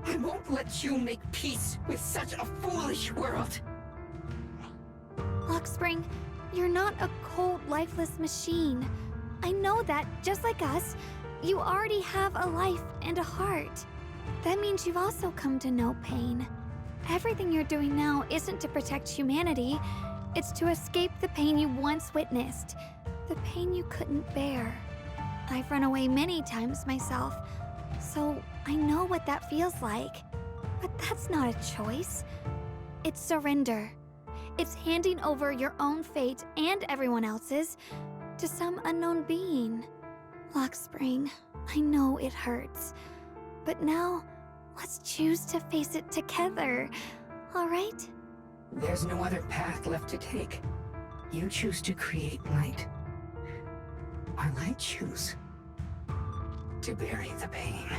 I won't let you make peace with such a foolish world.
Lockspring, you're not a cold, lifeless machine. I know that, just like us, you already have a life and a heart. That means you've also come to know pain. Everything you're doing now isn't to protect humanity. It's to escape the pain you once witnessed. The pain you couldn't bear. I've run away many times myself, so I know what that feels like. But that's not a choice. It's surrender. It's handing over your own fate and everyone else's to some unknown being. Lockspring, I know it hurts. But now, let's choose to face it together, all right?
There's no other path left to take. You choose to create light. While I choose to bury the pain.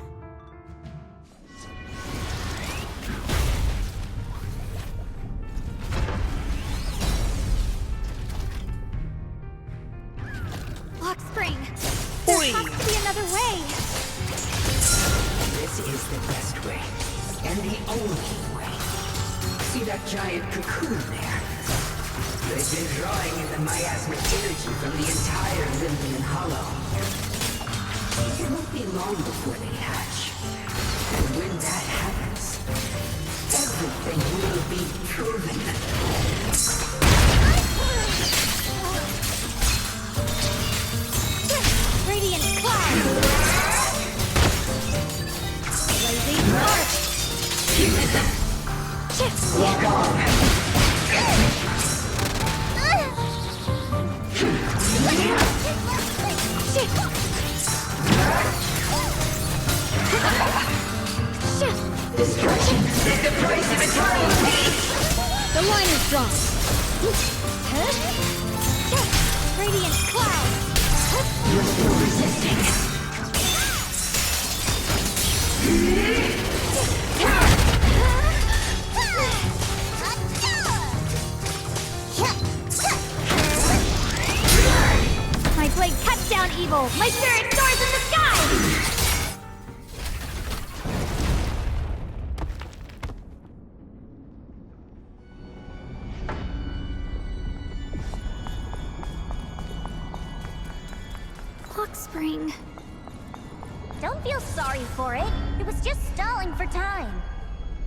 Lockspring! There has to be another way!
This is the best way, and the only way. See that giant cocoon there? They've been drawing in the miasmic energy from the entire Limbian Hollow. It won't be long before they hatch. And when that happens, everything will be proven.
Radiant
Walk on. Destruction is the price of eternal peace!
The line is drawn. Radiant cloud.
You're still resisting.
My blade cuts down evil! My spirit soars in the sky! Clock spring.
Don't feel sorry for it. It was just stalling for time.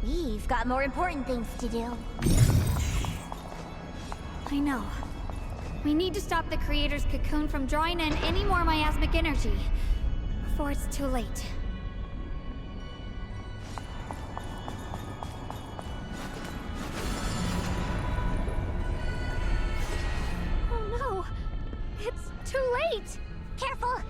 We've got more important things to do.
I know. We need to stop the Creator's cocoon from drawing in any more miasmic energy before it's too late. Oh no! It's too late!
Careful!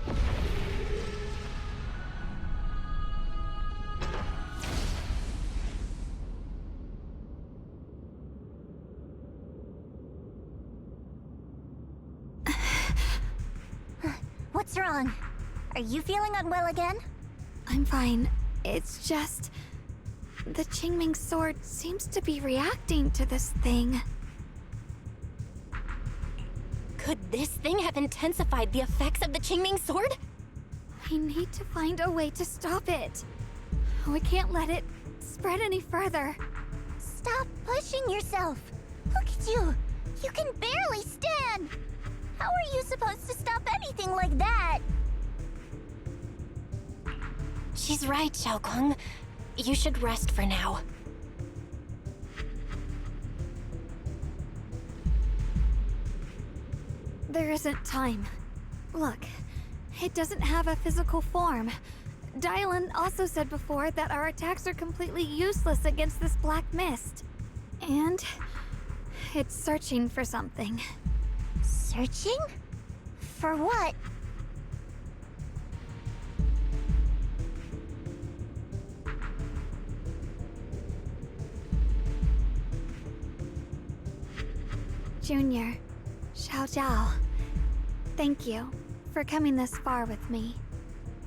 What's wrong? Are you feeling unwell again?
I'm fine. It's just... the Qingming sword seems to be reacting to this thing.
Could this thing have intensified the effects of the Qingming sword?
We need to find a way to stop it. We can't let it spread any further.
Stop pushing yourself. Look at you. You can barely stand. How are you supposed to stop anything like that?
She's right, Xiaoguang. You should rest for now.
There isn't time. Look, it doesn't have a physical form. Dylan also said before that our attacks are completely useless against this black mist. And it's searching for something.
Searching? For what?
Junior, Xiao Zhao, thank you for coming this far with me.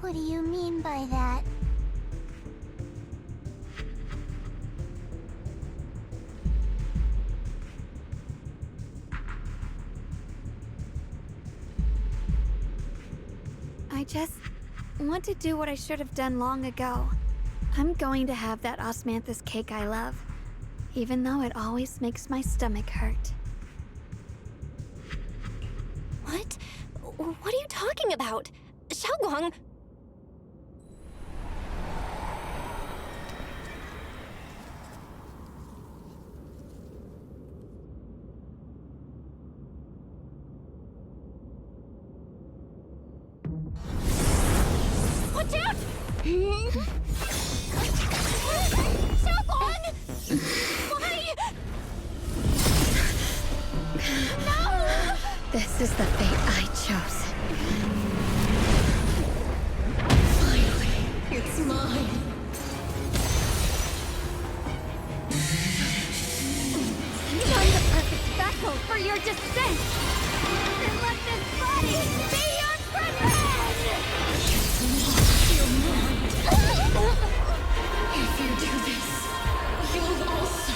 What do you mean by that?
I just want to do what I should have done long ago. I'm going to have that osmanthus cake I love, even though it always makes my stomach hurt.
What? What are you talking about? Xiaoguang!
Watch out! Xiaoguang! Why? No!
This is the fate I chose.
Finally, it's mine.
Find the perfect vessel for your descent! And let this body be your prison!
If you do this, you'll also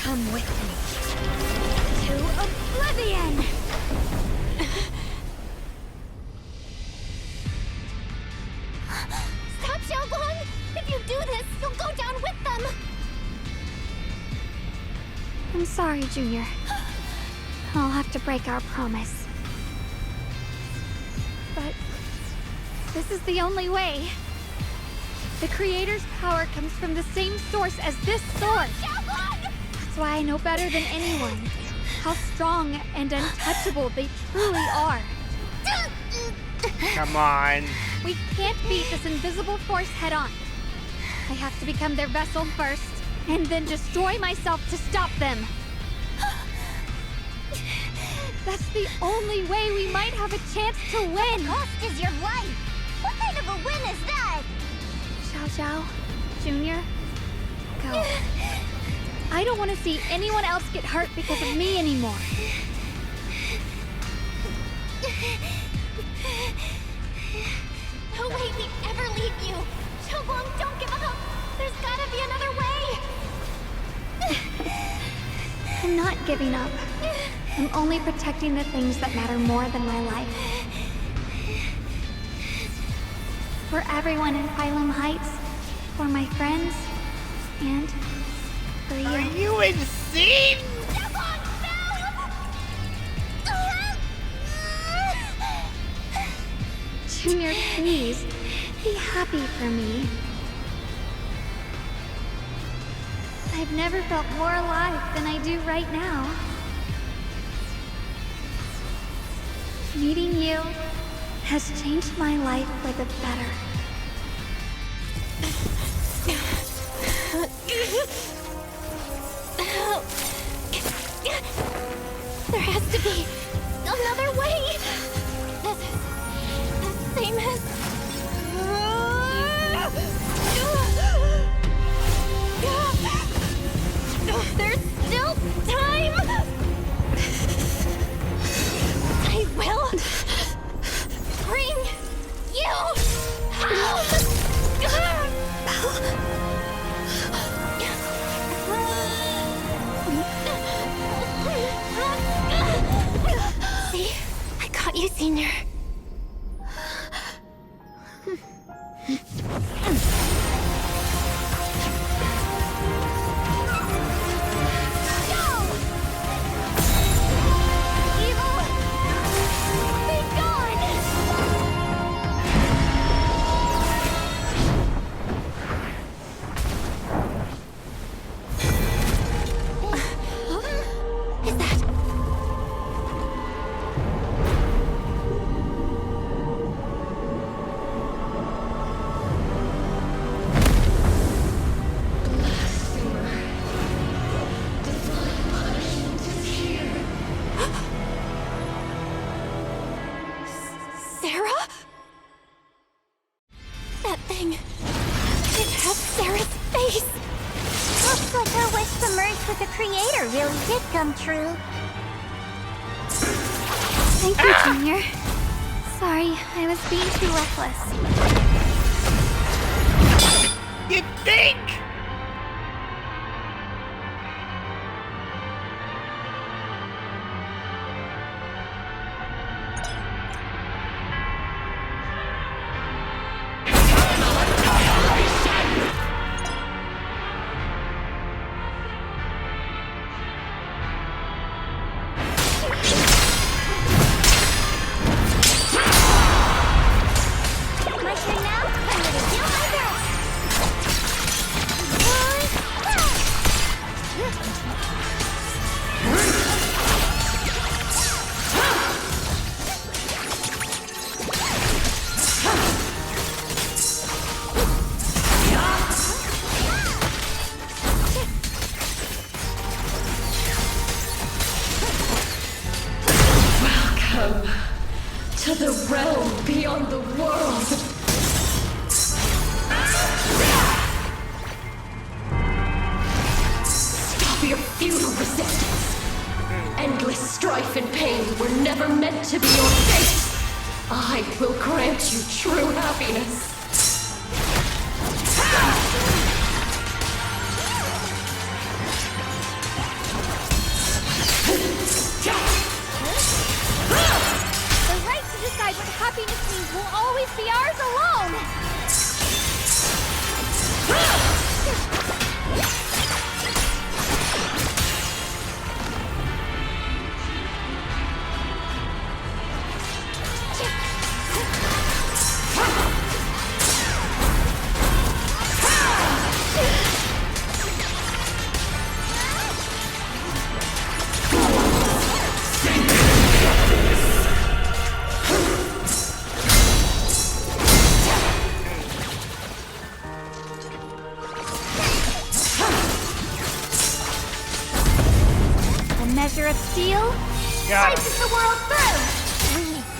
Come with me. To oblivion!
Stop, Xiaoguang! If you do this, you'll go down with them!
I'm sorry, Junior. I'll have to break our promise. But this is the only way. The Creator's power comes from the same source as this sword. That's why I know better than anyone how strong and untouchable they truly are.
Come on.
We can't beat this invisible force head on. I have to become their vessel first, and then destroy myself to stop them. That's the only way we might have a chance to win.
The cost is your life. What kind of a win is that?
Xiao Xiao, Junior, go. I don't want to see anyone else get hurt because of me anymore.
No way we'd ever leave you. Showdown, don't give up. There's gotta be another way.
I'm not giving up. I'm only protecting the things that matter more than my life. For everyone in Failume Heights, for my friends, and for you.
Are you insane?
Junior, please, be happy for me. I've never felt more alive than I do right now. Meeting you has changed my life for the better.
There has to be another way. This is the same as... There's still time. I will bring you home. See? I caught you, Senior. Come true.
Thank you, Junior. Sorry, I was being too reckless.
You think?
To the realm beyond the world! Stop your futile resistance! Endless strife and pain were never meant to be your fate! I will grant you true happiness!
What happiness means will always be ours alone!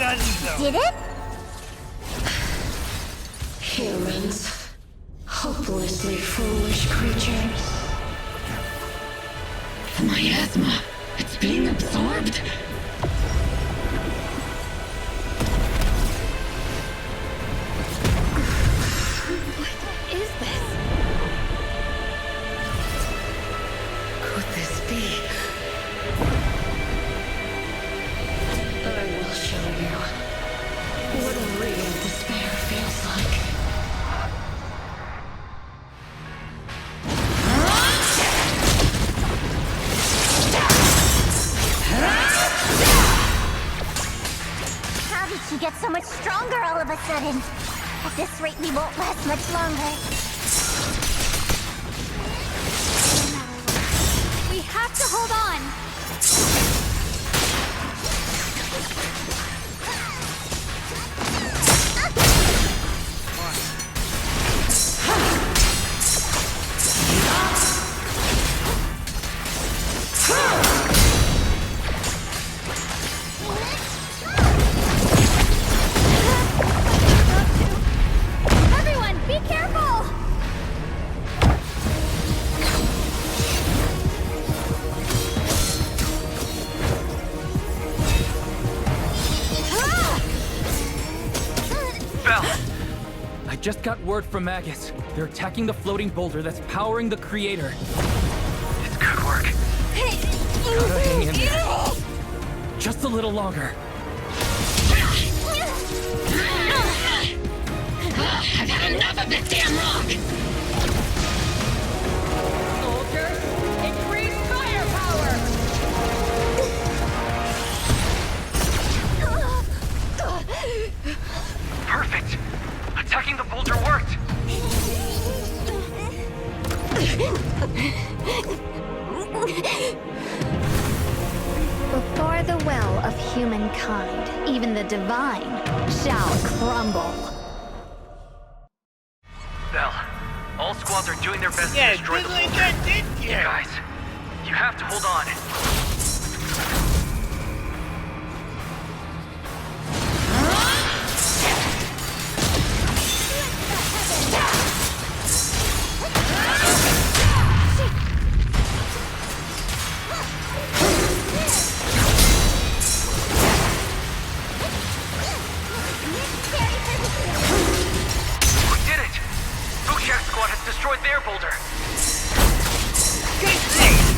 Done
Did it?
Humans. Hopelessly foolish creatures.
The miasma. It's being absorbed.
What is this?
Could this be? I will show you what real despair feels like.
How did she get so much stronger all of a sudden? At this rate, we won't last much longer.
We have to hold on. Everyone, be careful!
Belle!
I just got word from Magus. They're attacking the floating boulder that's powering the creator.
It's good work.
Gotta hang in there. Just a little longer.
I've had enough of this damn rock!
Soldiers, increase firepower!
Perfect! Attacking the boulder worked!
Before the well of humankind, even the divine shall crumble.
Belle, all squads are doing their best
Yeah,
to destroy the
just like
boulder.
that, did
You
ya?
guys, you have to hold on. We did it! Fuchsia's squad has destroyed their boulder.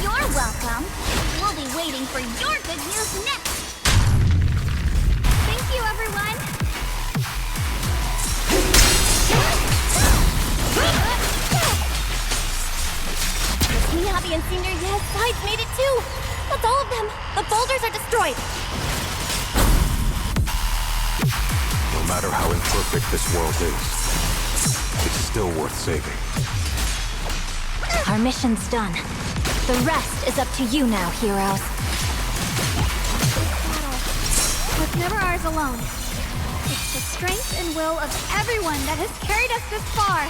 You're welcome. We'll be waiting for your good news next.
Thank you, everyone!
Miyabi and Senior Ye's sides made it too! That's all of them! The boulders are destroyed!
No matter how imperfect this world is, it's still worth saving.
Our mission's done. The rest is up to you now, heroes.
Was never ours alone. It's the strength and will of everyone that has carried us this far.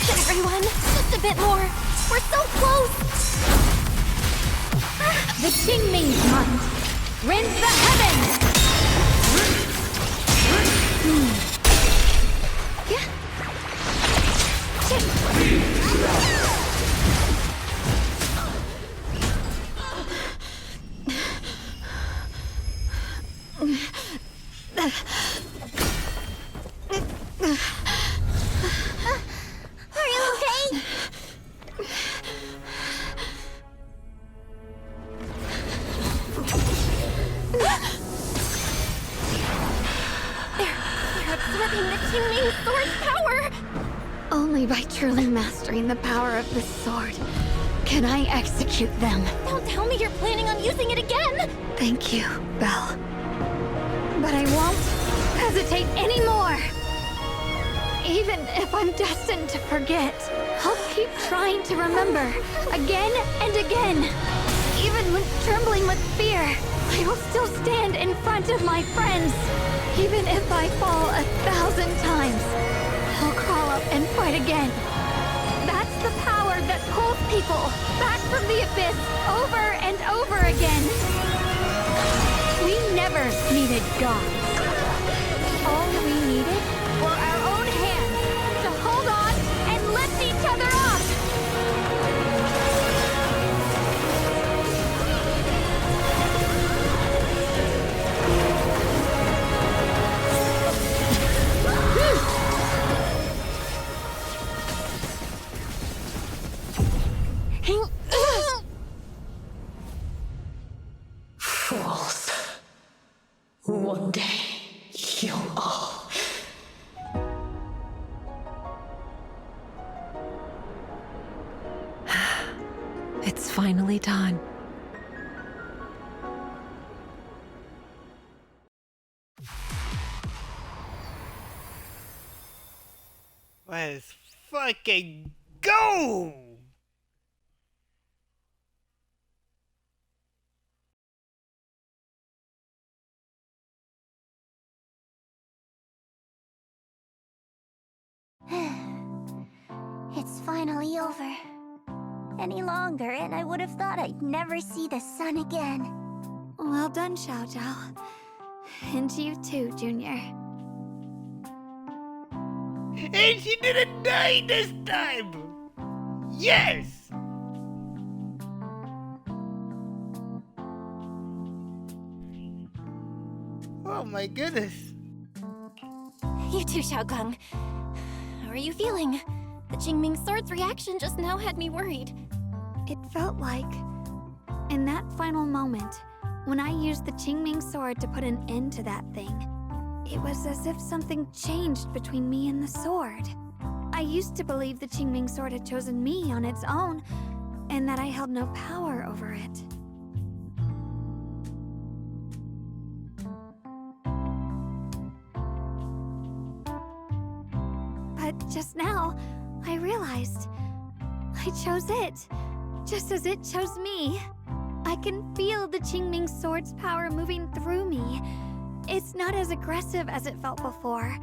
Everyone, just a bit more. We're so close!
The Qingming's might. Rend the heavens!
Are you okay?
They're absorbing the Qingming sword's power!
Only by truly mastering the power of this sword can I execute them.
Don't tell me you're planning on using it again!
Thank you, Belle. But I won't hesitate anymore. Even if I'm destined to forget, I'll keep trying to remember again and again. Even when trembling with fear, I will still stand in front of my friends. Even if I fall 1,000 times, I'll crawl up and fight again. That's the power that pulls people back from the abyss over and over again. We never needed gods. All we needed were our own hands to hold on and lift each other up!
Fools. One day, you'll all...
It's finally done.
Let's fucking go!
It's finally over. Any longer, and I would have thought I'd never see the sun again.
Well done, Xiaojiao. And you too, Junior.
And she didn't die this time! Yes! Oh my goodness.
You too, Xiaogang. How are you feeling? The Qingming Sword's reaction just now had me worried.
It felt like, in that final moment, when I used the Qingming Sword to put an end to that thing, it was as if something changed between me and the sword. I used to believe the Qingming Sword had chosen me on its own, and that I held no power over it. But just now, I realized I chose it, just as it chose me. I can feel the Qingming Sword's power moving through me. It's not as aggressive as it felt before.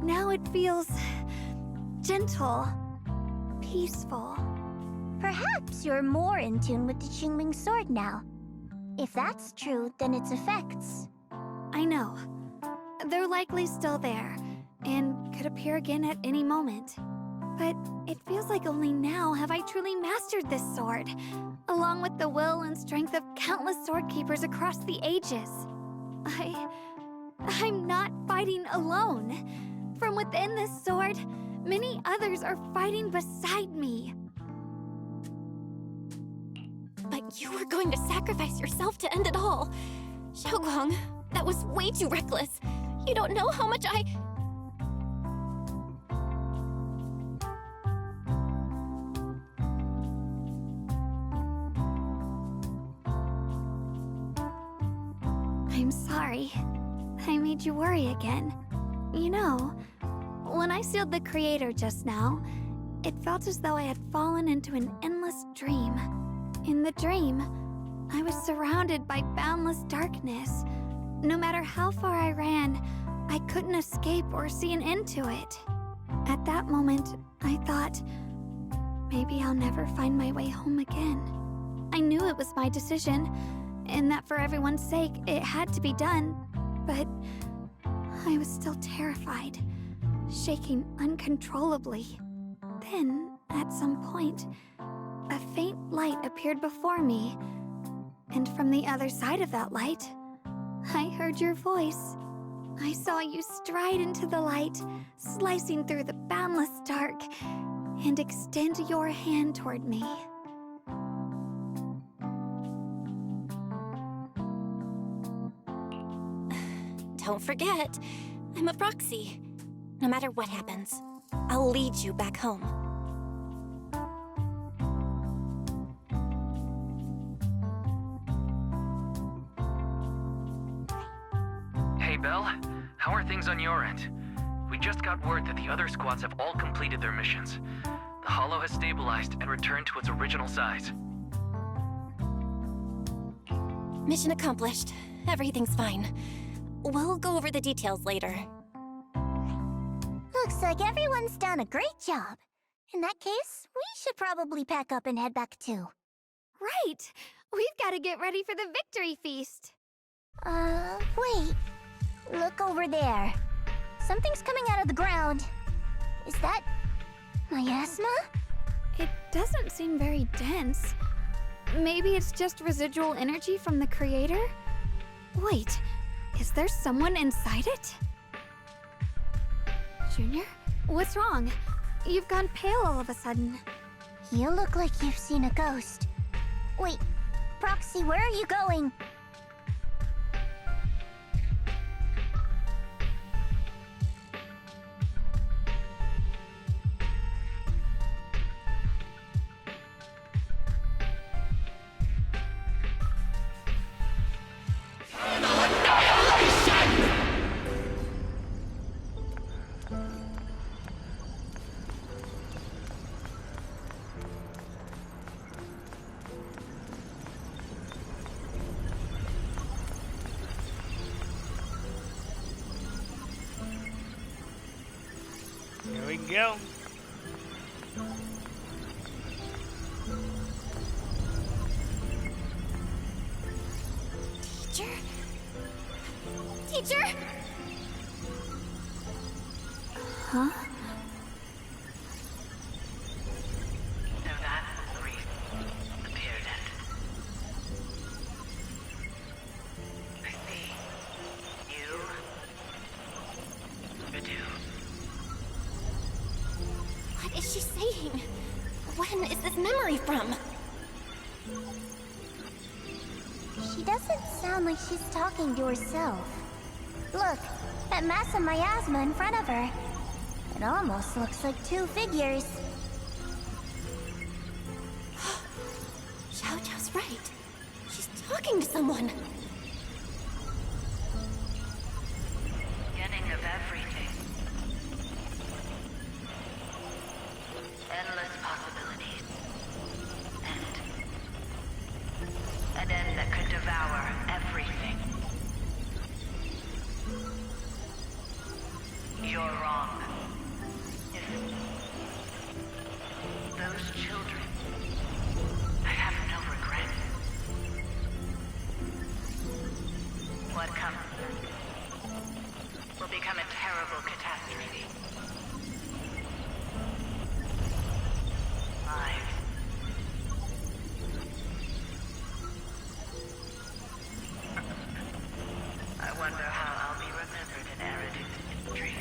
Now it feels gentle, peaceful.
Perhaps you're more in tune with the Qingming Sword now. If that's true, then its effects...
I know. They're likely still there, and could appear again at any moment. But it feels like only now have I truly mastered this sword, along with the will and strength of countless sword keepers across the ages. I'm not fighting alone. From within this sword, many others are fighting beside me.
But you were going to sacrifice yourself to end it all. Xiaoguang, that was way too reckless. You don't know how much I...
I'm sorry. I made you worry again. You know, when I sealed the Creator just now, it felt as though I had fallen into an endless dream. In the dream, I was surrounded by boundless darkness. No matter how far I ran, I couldn't escape or see an end to it. At that moment, I thought, maybe I'll never find my way home again. I knew it was my decision, and that for everyone's sake, it had to be done, but I was still terrified, shaking uncontrollably. Then, at some point, a faint light appeared before me, and from the other side of that light, I heard your voice. I saw you stride into the light, slicing through the boundless dark, and extend your hand toward me.
Don't forget, I'm a proxy. No matter what happens, I'll lead you back home.
Hey, Belle. How are things on your end? We just got word that the other squads have all completed their missions. The Hollow has stabilized and returned to its original size.
Mission accomplished. Everything's fine. We'll go over the details later.
Looks like everyone's done a great job. In that case, we should probably pack up and head back too.
Right! We've got to get ready for the victory feast!
Wait. Look over there. Something's coming out of the ground. Is that miasma?
It doesn't seem very dense. Maybe it's just residual energy from the creator? Wait, is there someone inside it? Junior? What's wrong? You've gone pale all of a sudden.
You look like you've seen a ghost. Wait, Proxy, where are you going?
Here we go.
Teacher? Teacher?
Huh?
So that was the reason appeared at. I see. You. Redu.
What is she saying? When is this memory from?
She doesn't sound like she's talking to herself. Look, that mass of miasma in front of her. It almost looks like two figures.
Xiao Zhao's right. She's talking to someone.
Beginning of everything. Endless possibilities. An end that could devour everything. You're wrong. If those children, I have no regrets. What comes will become a terrible catastrophe. Lives. I wonder how I'll be remembered in Eridu's history.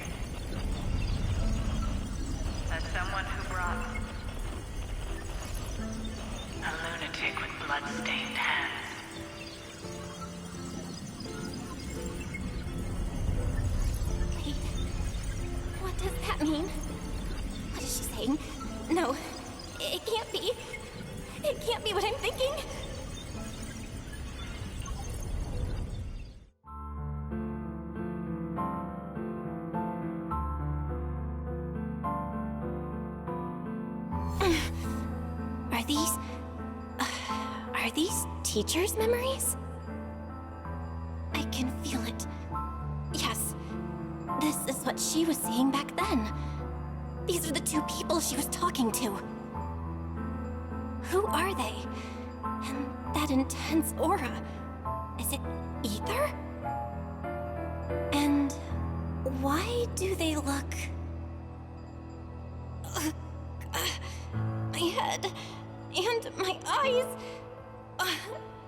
As someone who brought a lunatic with blood-stained hands.
Wait. What does that mean? What is she saying? No. It can't be. It can't be what I'm thinking. Are these teachers' memories? I can feel it. Yes. This is what she was seeing back then. These are the two people she was talking to. Who are they? And that intense aura. Is it ether? And why do they look... my head and my eyes...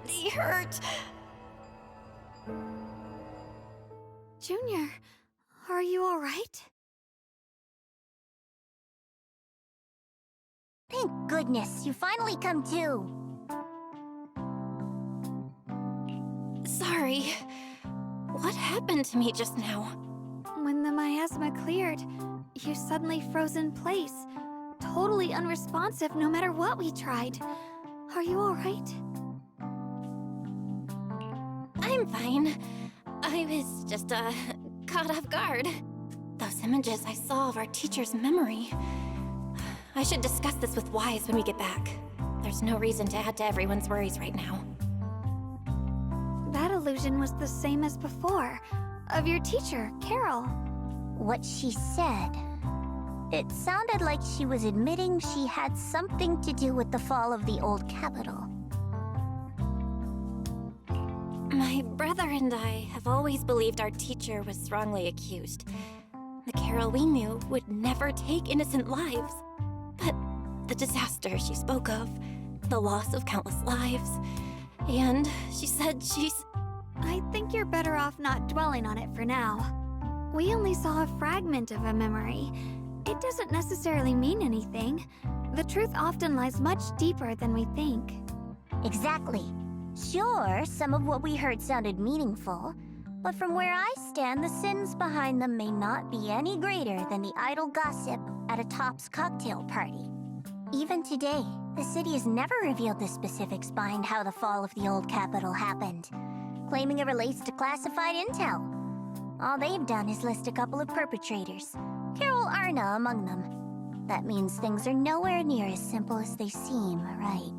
they hurt.
Junior, are you alright?
Thank goodness, you finally come to.
Sorry. What happened to me just now?
When the miasma cleared, you suddenly froze in place. Totally unresponsive no matter what we tried. Are you alright?
I'm fine. I was just, caught off guard. Those images I saw of our teacher's memory. I should discuss this with Wise when we get back. There's no reason to add to everyone's worries right now.
That illusion was the same as before. Of your teacher, Carol.
What she said. It sounded like she was admitting she had something to do with the fall of the old capital.
My brother and I have always believed our teacher was wrongly accused. The Carol we knew would never take innocent lives. But the disaster she spoke of, the loss of countless lives, and she said she's...
I think you're better off not dwelling on it for now. We only saw a fragment of a memory. It doesn't necessarily mean anything. The truth often lies much deeper than we think.
Exactly. Sure, some of what we heard sounded meaningful, but from where I stand, the sins behind them may not be any greater than the idle gossip at a Top's cocktail party. Even today, the city has never revealed the specifics behind how the fall of the old capital happened, claiming it relates to classified intel. All they've done is list a couple of perpetrators, Carol Arna among them. That means things are nowhere near as simple as they seem, right?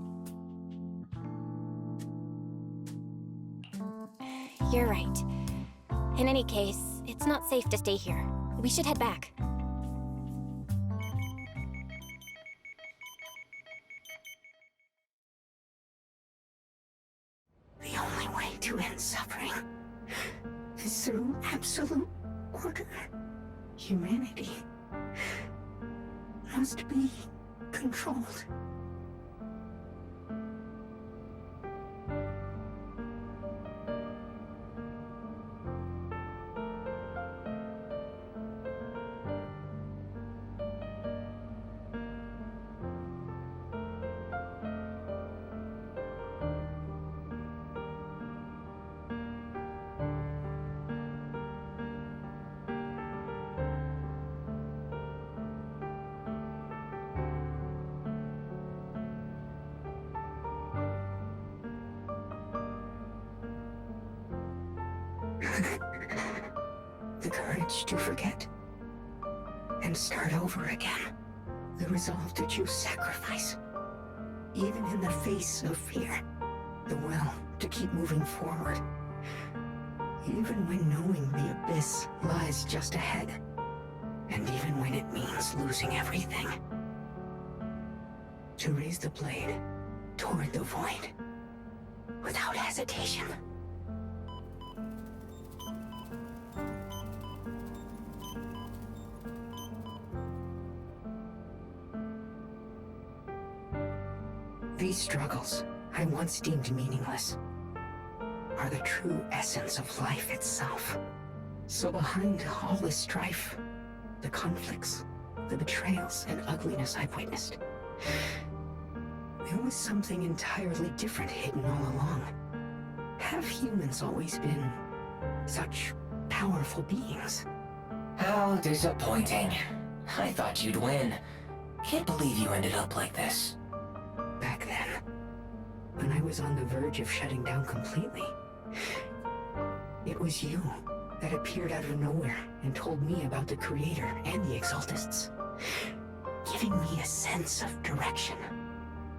You're right. In any case, it's not safe to stay here. We should head back.
The only way to end suffering is through absolute order. Humanity must be controlled. The courage to forget and start over again. The resolve to choose sacrifice, even in the face of fear. The will to keep moving forward, even when knowing the abyss lies just ahead, and even when it means losing everything. To raise the blade toward the void, without hesitation. These struggles, I once deemed meaningless, are the true essence of life itself. So behind all the strife, the conflicts, the betrayals and ugliness I've witnessed, there was something entirely different hidden all along. Have humans always been such powerful beings?
How disappointing. I thought you'd win. Can't believe you ended up like this.
Back then, when I was on the verge of shutting down completely, it was you that appeared out of nowhere and told me about the Creator and the Exaltists, giving me a sense of direction.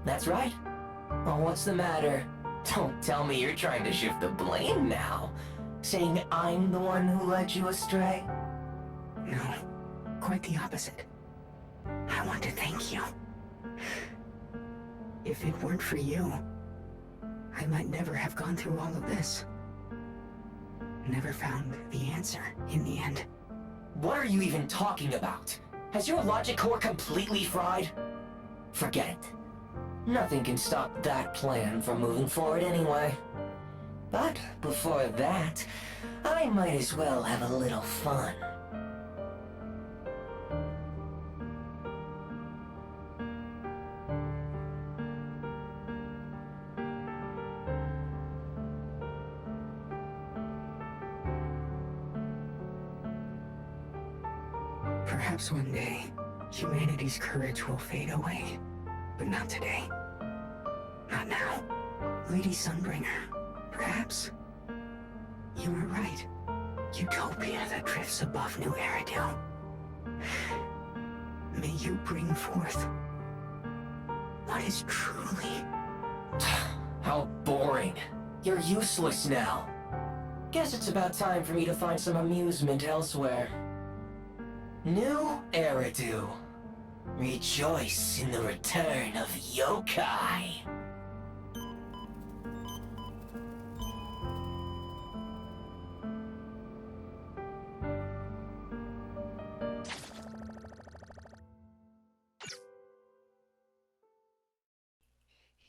That's right. Well, what's the matter? Don't tell me you're trying to shift the blame now, saying I'm the one who led you astray?
No, quite the opposite. I want to thank you. If it weren't for you, I might never have gone through all of this. Never found the answer in the end.
What are you even talking about? Has your logic core completely fried? Forget it. Nothing can stop that plan from moving forward anyway. But before that, I might as well have a little fun.
Perhaps one day, humanity's courage will fade away. But not today. Not now. Lady Sunbringer, perhaps you were right. Utopia that drifts above New Eridu. May you bring forth what is truly...
How boring. You're useless now. Guess it's about time for me to find some amusement elsewhere. New Eridu. Rejoice in the return of yokai.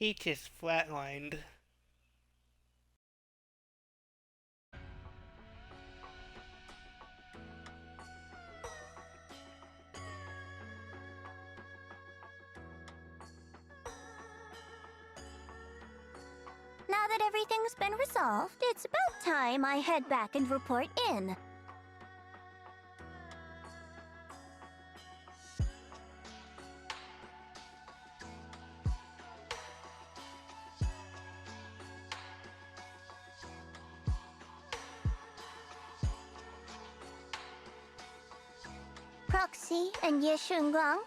He just flatlined.
Now that everything's been resolved, it's about time I head back and report in. Proxy and Ye Shunguang,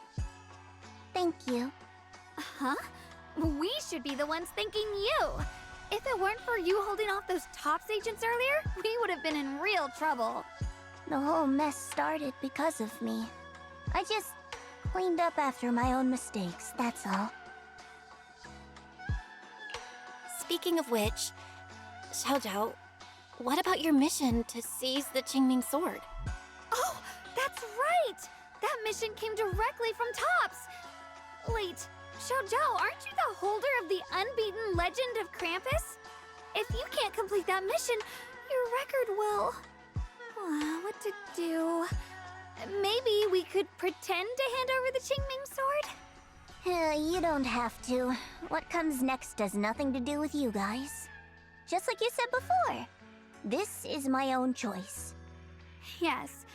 thank you.
Huh? We should be the ones thanking you. If it weren't for you holding off those TOPS agents earlier, we would have been in real trouble.
The whole mess started because of me. I just cleaned up after my own mistakes, that's all.
Speaking of which, Xiaojiao, what about your mission to seize the Qingming sword?
Oh, that's right! That mission came directly from TOPS! Wait, Xiaojiao, aren't you the holder of the unbeaten legend of Krampus? If you can't complete that mission, your record will... what to do? Maybe we could pretend to hand over the Qingming sword?
You don't have to. What comes next has nothing to do with you guys. Just like you said before, this is my own choice.
Yes.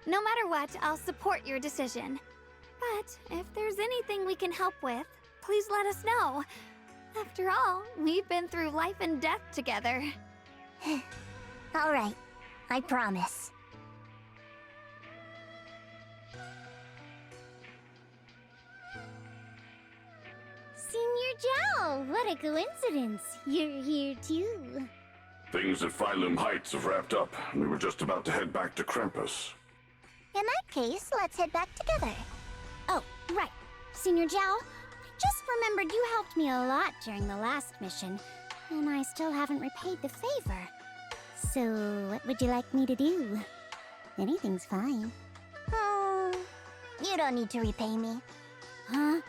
No matter what, I'll support your decision. But if there's anything we can help with, please let us know. After all, we've been through life and death together.
All right, I promise.
Senior Zhao, what a coincidence. You're here too.
Things at Failume Heights have wrapped up, and we were just about to head back to Krampus.
In that case, let's head back together.
Oh, right. Senior Zhao, I just remembered you helped me a lot during the last mission, and I still haven't repaid the favor. So, what would you like me to do? Anything's fine.
You don't need to repay me.
Huh?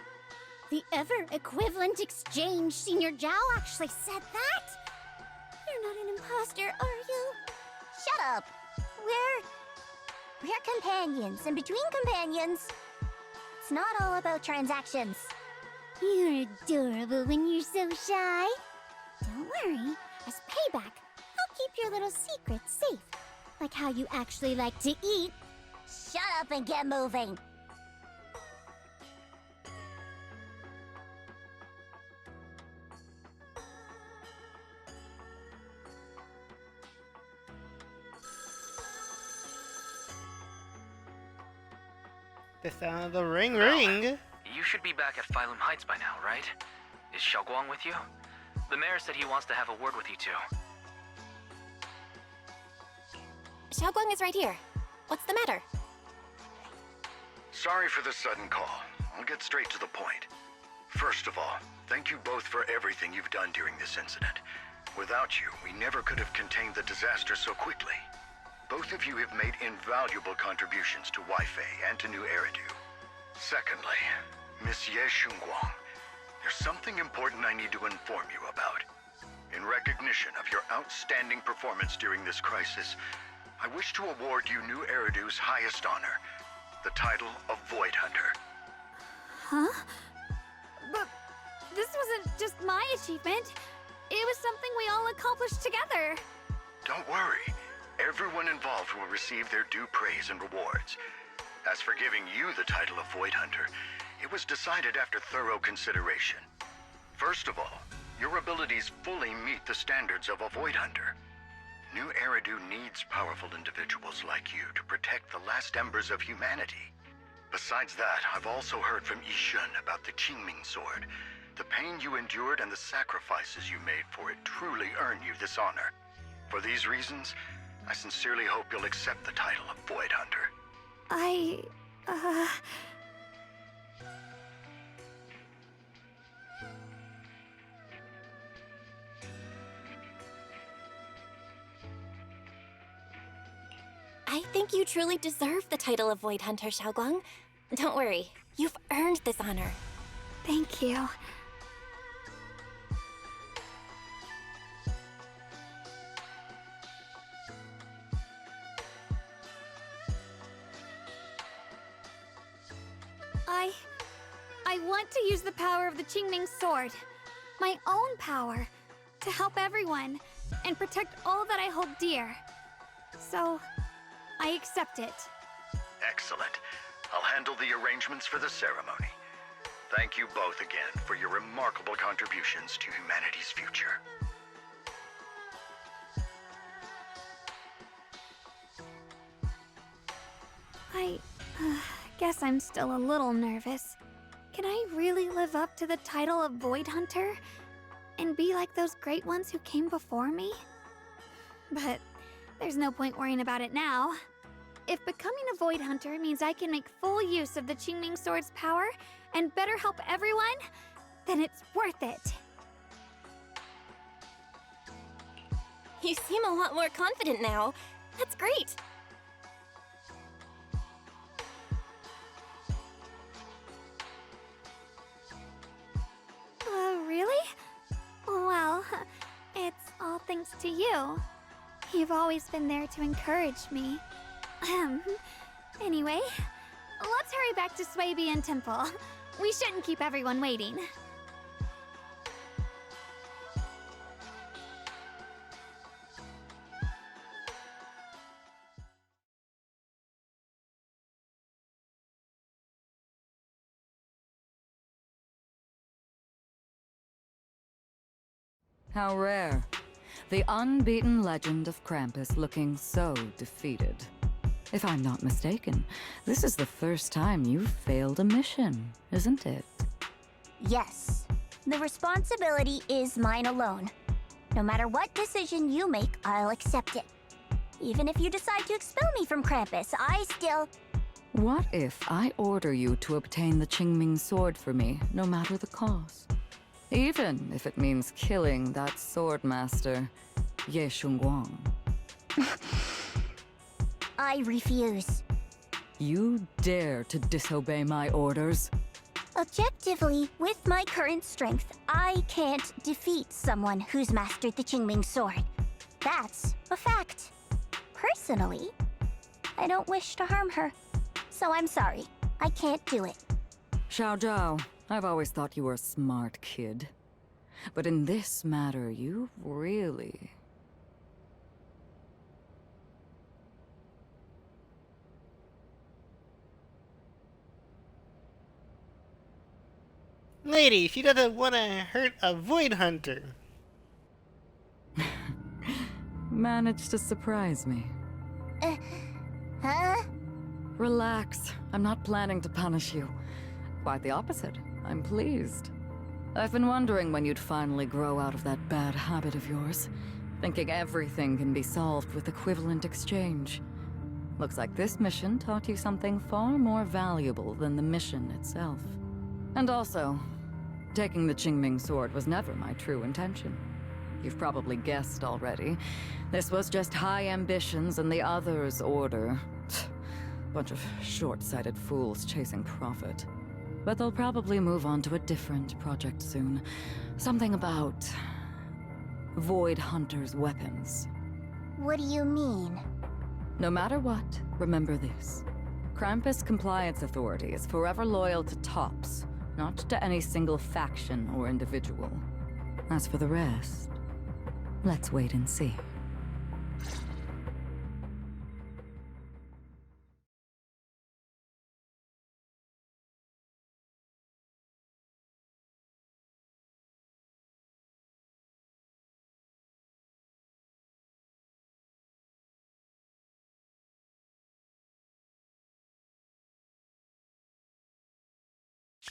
The ever-equivalent exchange, Senior Zhao actually said that? You're not an imposter, are you?
Shut up! We're companions, and between companions, it's not all about transactions.
You're adorable when you're so shy. Don't worry, as payback, I'll keep your little secrets safe. Like how you actually like to eat.
Shut up and get moving!
The sound of the ring ring.
You should be back at Failume Heights by now, right? Is Xiaoguang with you? The mayor said he wants to have a word with you two.
Xiaoguang is right here. What's the matter?
Sorry for the sudden call. I'll get straight to the point. First of all, thank you both for everything you've done during this incident. Without you, we never could have contained the disaster so quickly. Both of you have made invaluable contributions to Waifei and to New Eridu. Secondly, Miss Ye Shunguang, there's something important I need to inform you about. In recognition of your outstanding performance during this crisis, I wish to award you New Eridu's highest honor, the title of Void Hunter.
Huh? But this wasn't just my achievement. It was something we all accomplished together.
Don't worry. Everyone involved will receive their due praise and rewards. As for giving you the title of Void Hunter, it was decided after thorough consideration. First of all, your abilities fully meet the standards of a Void Hunter. New Eridu needs powerful individuals like you to protect the last embers of humanity. Besides that, I've also heard from Yishun about the Qingming sword. The pain you endured and the sacrifices you made for it truly earn you this honor. For these reasons, I sincerely hope you'll accept the title of Void Hunter.
I think you truly deserve the title of Void Hunter, Xiaoguang. Don't worry, you've earned this honor.
Thank you. I want to use the power of the Qingming sword, my own power, to help everyone and protect all that I hold dear. So, I accept it.
Excellent. I'll handle the arrangements for the ceremony. Thank you both again for your remarkable contributions to humanity's future.
I guess I'm still a little nervous. Can I really live up to the title of Void Hunter? And be like those great ones who came before me? But there's no point worrying about it now. If becoming a Void Hunter means I can make full use of the Qingming Sword's power and better help everyone, then it's worth it.
You seem a lot more confident now. That's great.
Really? Well, it's all thanks to you. You've always been there to encourage me. Anyway, let's hurry back to Swabian Temple. We shouldn't keep everyone waiting.
How rare. The unbeaten legend of Krampus looking so defeated. If I'm not mistaken, this is the first time you've failed a mission, isn't it?
Yes. The responsibility is mine alone. No matter what decision you make, I'll accept it. Even if you decide to expel me from Krampus, I still...
What if I order you to obtain the Qingming sword for me, no matter the cost? Even if it means killing that swordmaster, Ye Shunguang.
I refuse.
You dare to disobey my orders?
Objectively, with my current strength, I can't defeat someone who's mastered the Qingming sword. That's a fact. Personally, I don't wish to harm her. So I'm sorry. I can't do it.
Xiao Zhao, I've always thought you were a smart kid. But in this matter, you really...
Lady, she doesn't want to hurt a Void Hunter.
Managed to surprise me.
Huh?
Relax. I'm not planning to punish you. Quite the opposite. I'm pleased. I've been wondering when you'd finally grow out of that bad habit of yours. Thinking everything can be solved with equivalent exchange. Looks like this mission taught you something far more valuable than the mission itself. And also, taking the Qingming sword was never my true intention. You've probably guessed already. This was just high ambitions and the others' order. Bunch of short-sighted fools chasing profit. But they'll probably move on to a different project soon. Something about... Void Hunter's weapons.
What do you mean?
No matter what, remember this. Krampus Compliance Authority is forever loyal to TOPS, not to any single faction or individual. As for the rest, let's wait and see.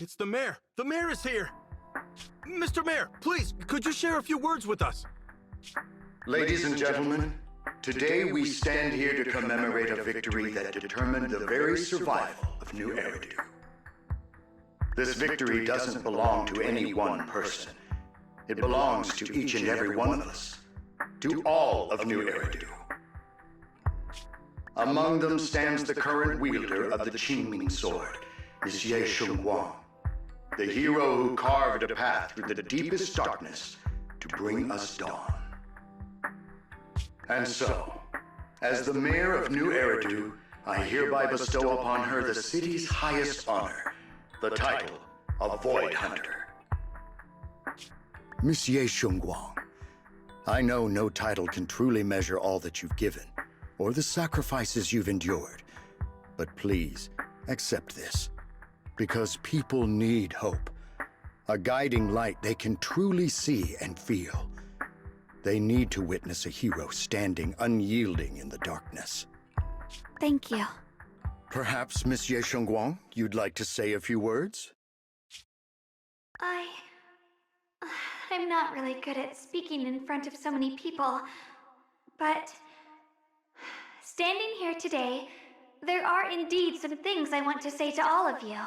It's the mayor! The mayor is here! Mr. Mayor, please, could you share a few words with us?
Ladies and gentlemen, today we stand here to commemorate a victory that determined the very survival of New Eridu. This victory doesn't belong to any one person. It belongs to each and every one of us. To all of New Eridu. Among them stands the current wielder of the Qingming sword, is Ye Shunguang, the hero who carved a path through the deepest darkness to bring us dawn. And so, as the mayor of New Eridu, I hereby bestow upon her the city's highest honor, the title of Void Hunter. Monsieur Shungguang, I know no title can truly measure all that you've given, or the sacrifices you've endured. But please, accept this. Because people need hope. A guiding light they can truly see and feel. They need to witness a hero standing unyielding in the darkness.
Thank you.
Perhaps, Monsieur Shungguang, you'd like to say a few words?
I'm not really good at speaking in front of so many people, but standing here today, there are indeed some things I want to say to all of you.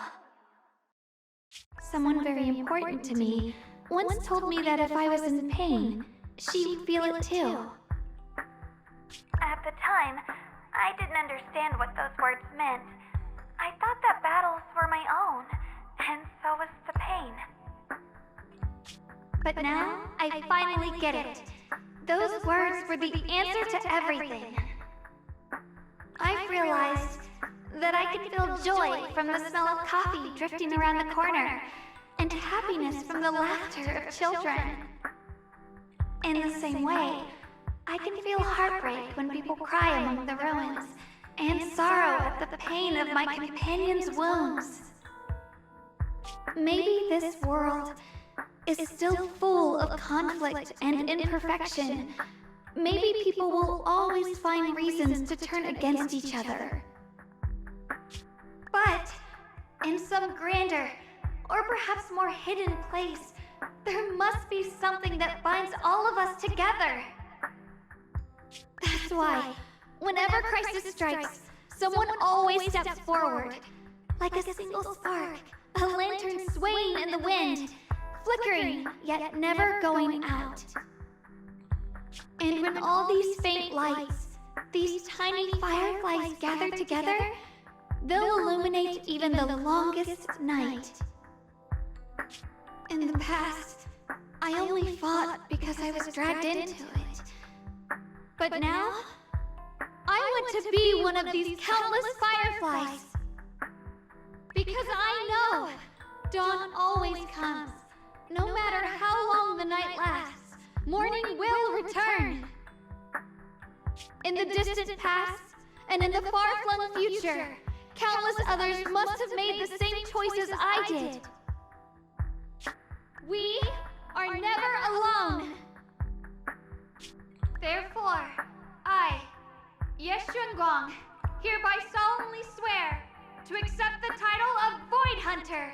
Someone very important to me once told me that if I was in pain, she would feel it too. At the time, I didn't understand what those words meant. I thought that battles were my own, and so was the pain. But now, I finally get it. Those words were the answer to everything. I've realized that I can feel joy from the smell of coffee drifting around the corner, and happiness from the laughter of children. In the same way, I can feel heartbreak when people cry among the ruins, and sorrow at the pain of my companion's wounds. Maybe this world is still full of conflict and imperfection. Maybe people will always find reasons to turn against each other. But in some grander, or perhaps more hidden place, there must be something that binds all of us together. That's why, whenever crisis strikes, someone always steps forward. Like a single spark, a lantern swaying in the wind, flickering, yet never going out. And when all these faint lights, these tiny fireflies gather together, they'll illuminate even the longest night. In the past, I only fought because I was dragged into it. But now, I want to be one of these countless fireflies. Because I know dawn always comes. No matter how long the night lasts, morning will return. In the distant past, and in the far-flung future, countless others must have made the same choices I did. We are never alone. Therefore, I, Shungguang, hereby solemnly swear to accept the title of Void Hunter.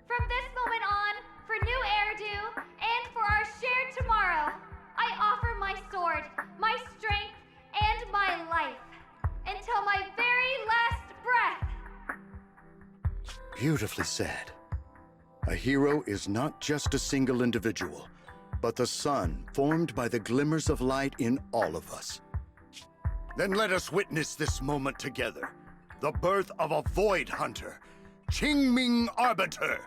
From this moment on, for new Erdu, and for our shared tomorrow, I offer my sword, my strength, and my life, until my very last breath.
Beautifully said. A hero is not just a single individual, but the sun formed by the glimmers of light in all of us. Then let us witness this moment together. The birth of a Void Hunter, Qingming Arbiter,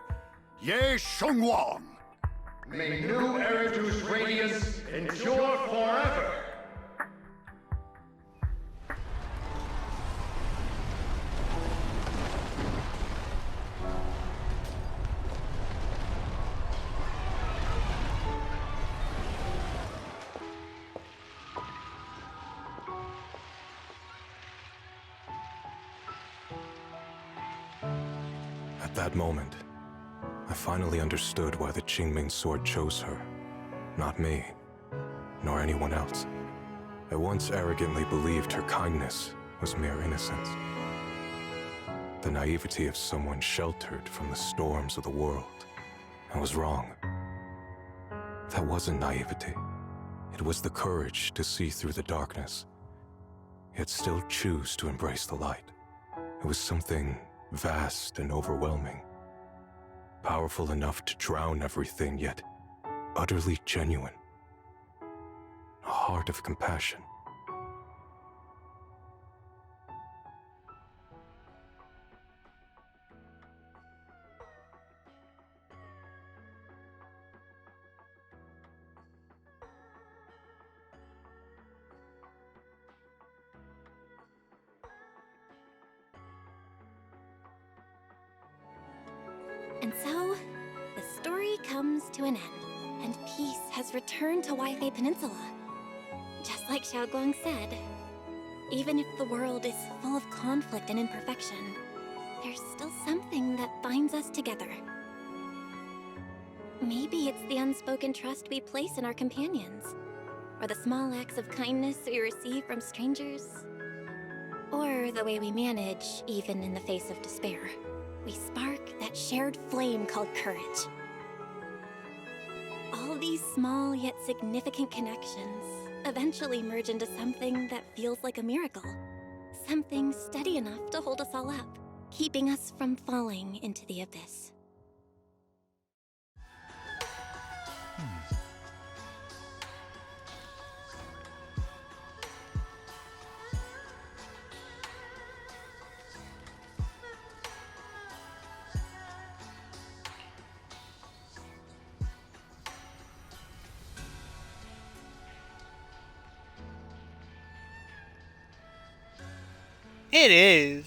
Ye Shungguang.
May new Eridu's radiance endure forever!
At that moment, I finally understood why the Qingming sword chose her. Not me, nor anyone else. I once arrogantly believed her kindness was mere innocence. The naivety of someone sheltered from the storms of the world. I was wrong. That wasn't naivety. It was the courage to see through the darkness, yet still choose to embrace the light. It was something vast and overwhelming. Powerful enough to drown everything, yet utterly genuine. A heart of compassion.
comes to an end, and peace has returned to Waifei Peninsula. Just like Xiaoguang said, even if the world is full of conflict and imperfection, there's still something that binds us together. Maybe it's the unspoken trust we place in our companions, or the small acts of kindness we receive from strangers, or the way we manage even in the face of despair. We spark that shared flame called courage. All these small yet significant connections eventually merge into something that feels like a miracle. Something steady enough to hold us all up, keeping us from falling into the abyss.
It is.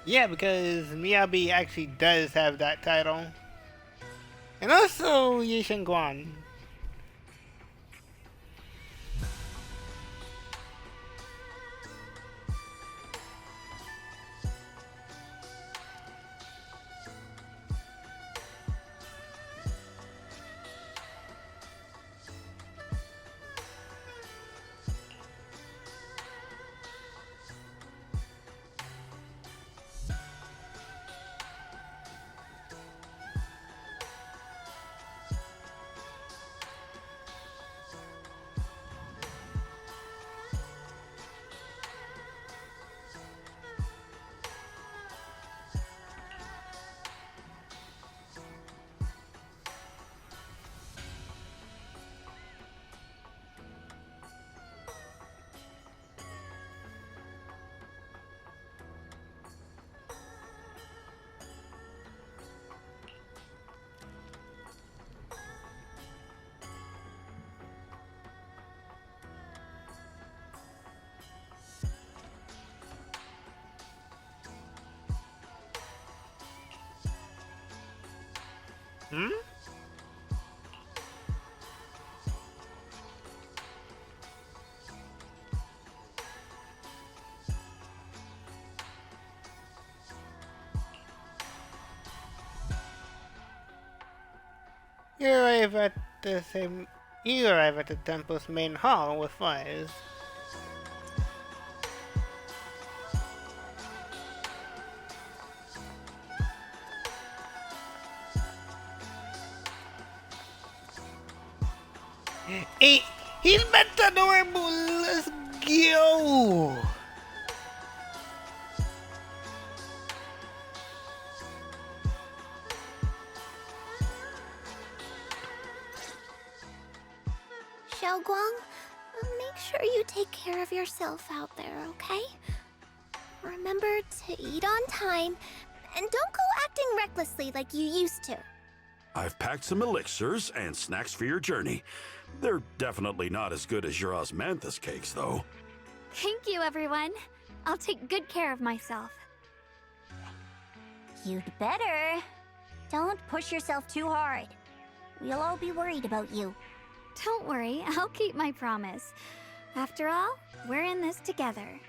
Yeah, because Miyabi actually does have that title. And also Yishin Guan. Hmm? You arrive at the temple's main hall with Faiz. Hey, he's back adorable. Let's go.
Xiaoguang, make sure you take care of yourself out there, okay? Remember to eat on time, and don't go acting recklessly like you used to.
I've packed some elixirs and snacks for your journey. They're definitely not as good as your osmanthus cakes, though.
Thank you, everyone. I'll take good care of myself.
You'd better. Don't push yourself too hard. We'll all be worried about you.
Don't worry, I'll keep my promise. After all, we're in this together.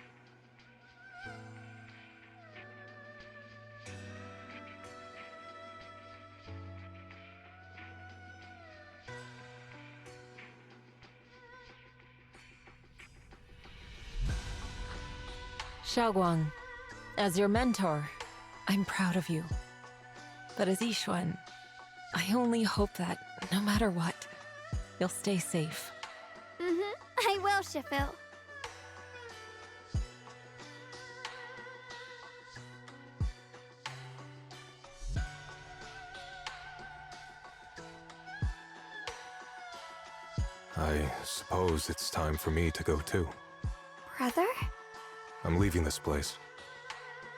Xiaoguang, as your mentor, I'm proud of you. But as Yishuan, I only hope that, no matter what, you'll stay safe.
I will, Shifu.
I suppose it's time for me to go too.
Brother?
I'm leaving this place.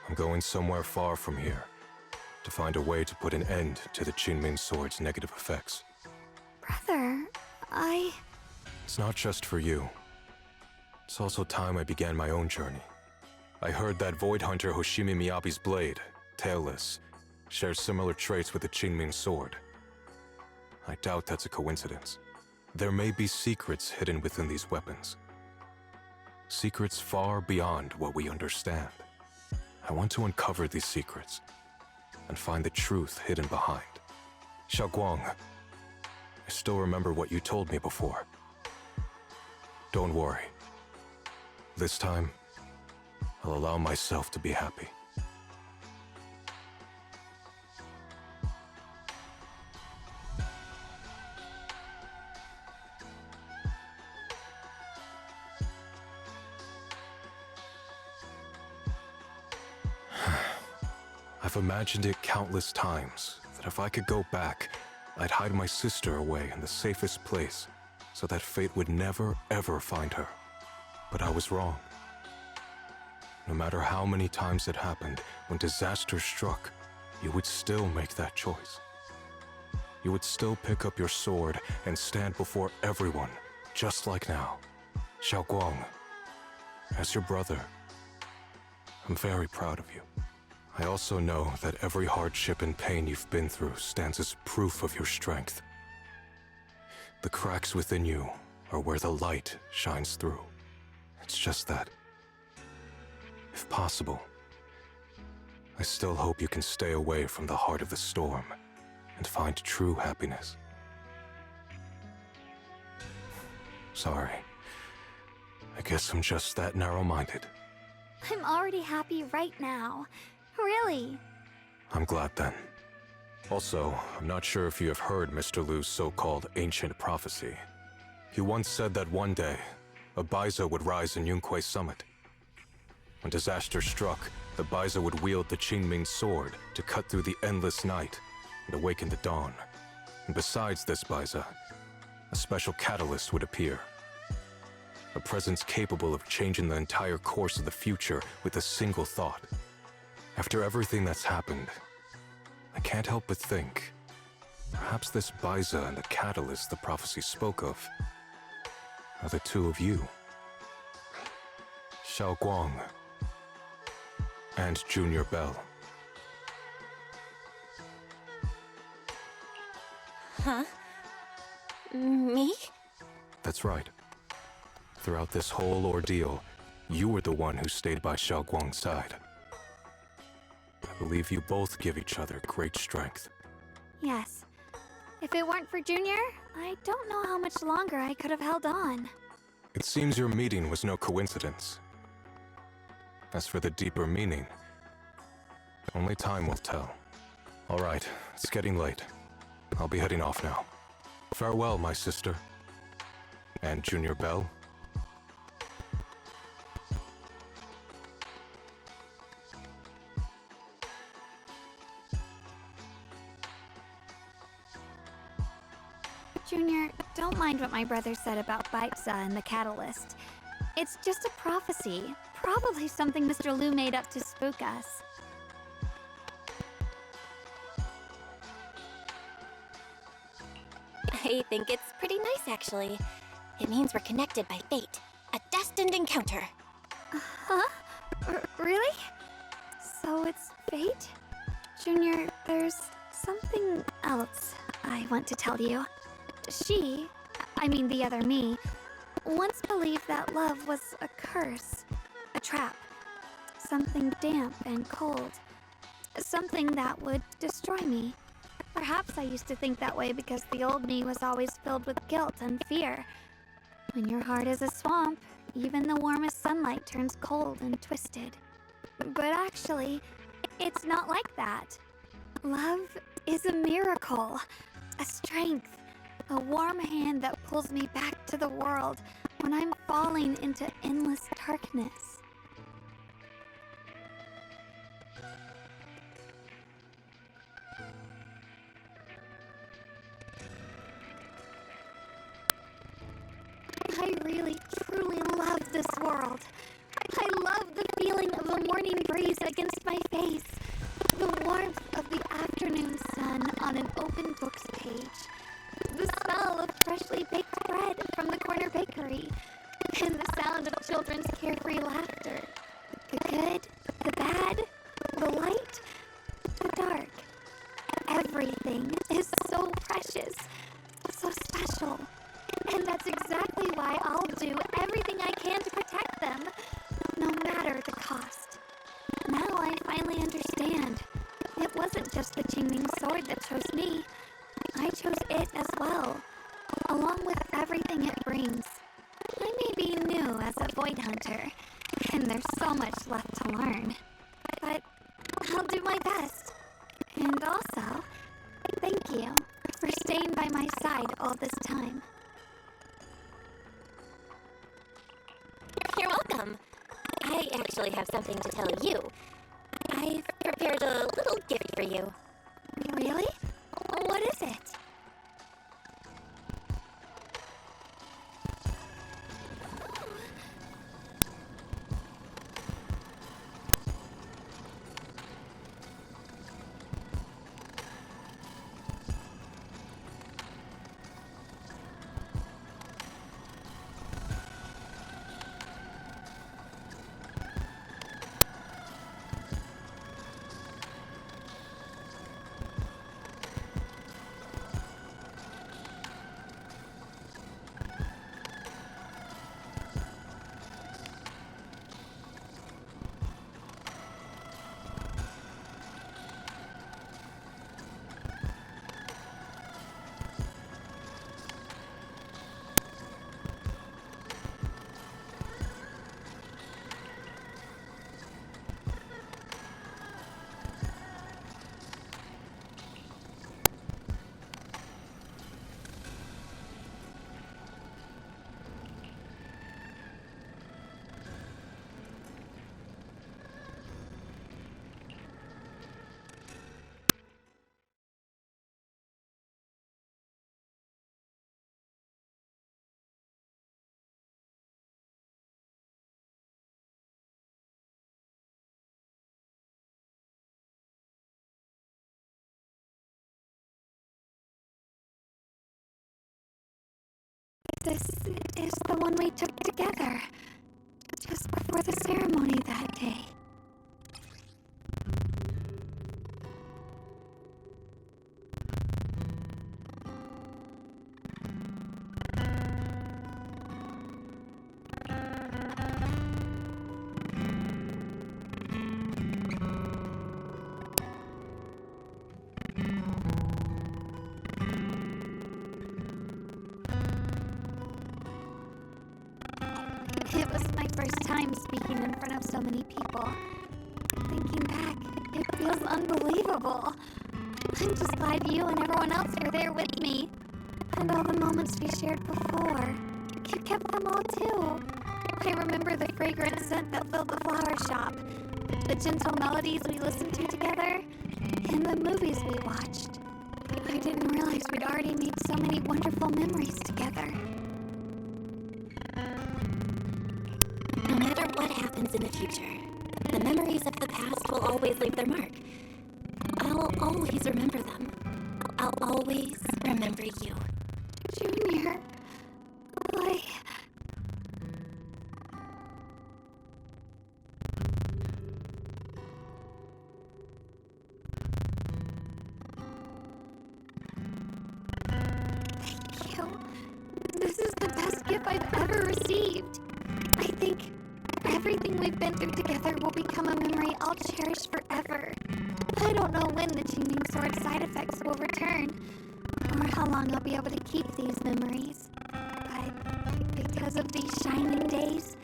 I'm going somewhere far from here to find a way to put an end to the Qingming Sword's negative effects.
Brother,
It's not just for you. It's also time I began my own journey. I heard that Void Hunter Hoshimi Miyabi's blade, Tailless, shares similar traits with the Qingming Sword. I doubt that's a coincidence. There may be secrets hidden within these weapons. Secrets far beyond what we understand. I want to uncover these secrets and find the truth hidden behind. Xiaoguang, I still remember what you told me before. Don't worry. This time, I'll allow myself to be happy. I've imagined it countless times, that if I could go back, I'd hide my sister away in the safest place, so that fate would never, ever find her. But I was wrong. No matter how many times it happened, when disaster struck, you would still make that choice. You would still pick up your sword and stand before everyone, just like now. Xiaoguang, as your brother, I'm very proud of you. I also know that every hardship and pain you've been through stands as proof of your strength. The cracks within you are where the light shines through. It's just that, if possible, I still hope you can stay away from the heart of the storm and find true happiness. Sorry. I guess I'm just that narrow-minded.
I'm already happy right now. Really?
I'm glad then. Also, I'm not sure if you have heard Mr. Lu's so-called ancient prophecy. He once said that one day, a Baiza would rise in Yunquei Summit. When disaster struck, the Baiza would wield the Qingming Sword to cut through the endless night and awaken the dawn. And besides this Baiza, a special catalyst would appear. A presence capable of changing the entire course of the future with a single thought. After everything that's happened, I can't help but think, perhaps this Baiza and the catalyst the prophecy spoke of are the two of you. Xiaoguang and Junior Bell.
Huh? Me?
That's right. Throughout this whole ordeal, you were the one who stayed by Xiaoguang's side. I believe you both give each other great strength.
Yes. If it weren't for Junior, I don't know how much longer I could have held on.
It seems your meeting was no coincidence. As for the deeper meaning, only time will tell. All right, it's getting late. I'll be heading off now. Farewell, my sister. And Junior Bell.
Junior, don't mind what my brother said about Baiza and the catalyst. It's just a prophecy. Probably something Mr. Lu made up to spook us.
I think it's pretty nice, actually. It means we're connected by fate. A destined encounter.
Huh? Really? So it's fate? Junior, there's something else I want to tell you. I mean the other me, once believed that love was a curse, a trap, something damp and cold, something that would destroy me. Perhaps I used to think that way because the old me was always filled with guilt and fear. When your heart is a swamp, even the warmest sunlight turns cold and twisted. But actually, it's not like that. Love is a miracle, a strength, a warm hand that pulls me back to the world when I'm falling into endless darkness. I really, truly love this world. I love the feeling of a morning breeze against my face, the warmth of the afternoon sun on an open book's page, the smell of freshly baked bread from the corner bakery, and the sound of children's carefree laughter. The good, the bad, the light, the dark. Everything is so precious, so special. And that's exactly why I'll do everything I can to protect them, no matter the cost. Now I finally understand. It wasn't just the Qingming sword that chose me. I chose it as well, along with everything it brings. I may be new as a void hunter, and there's so much left to learn. But I'll do my best. And also, thank you for staying by my side all this time.
You're welcome. I actually have something to tell you. I've prepared a little gift for you.
Really? What is it? This is the one we took together, just before the ceremony that day. It was my first time speaking in front of so many people. Thinking back, it feels unbelievable. I'm just glad you and everyone else were there with me. And all the moments we shared before. You kept them all too. I remember the fragrant scent that filled the flower shop, the gentle melodies we listened to together, and the movies we watched. I didn't realize we'd already made so many wonderful memories together.
No matter what happens in the future, the memories of the past will always leave their mark. I'll always remember them. I'll always remember you.
Junior, like... Thank you. This is the best gift I've ever received. I think everything we've been through together will become a memory I'll cherish forever. I don't know when the Qingming Sword side effects will return, or how long I'll be able to keep these memories. But because of these shining days,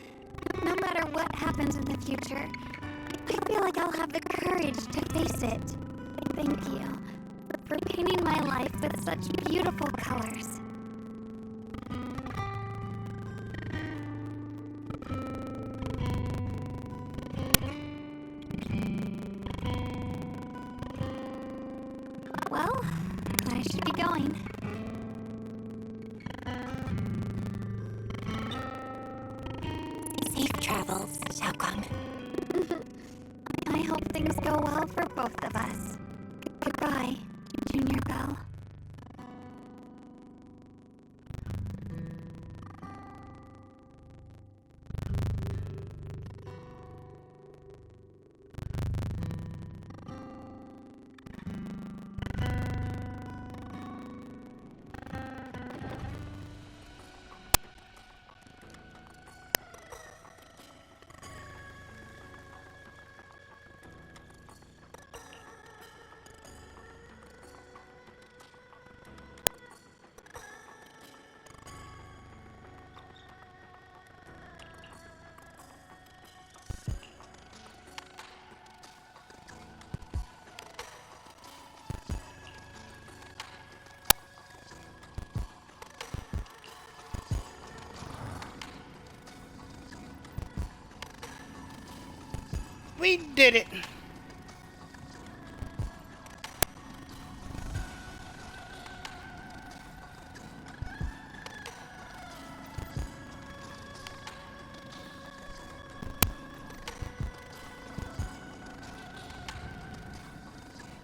no matter what happens in the future, I feel like I'll have the courage to face it. Thank you for painting my life with such beautiful colors. Well, I should be going.
Xiaoguang.
I hope things go well for both of us. Goodbye, Junior Belle.
We did it!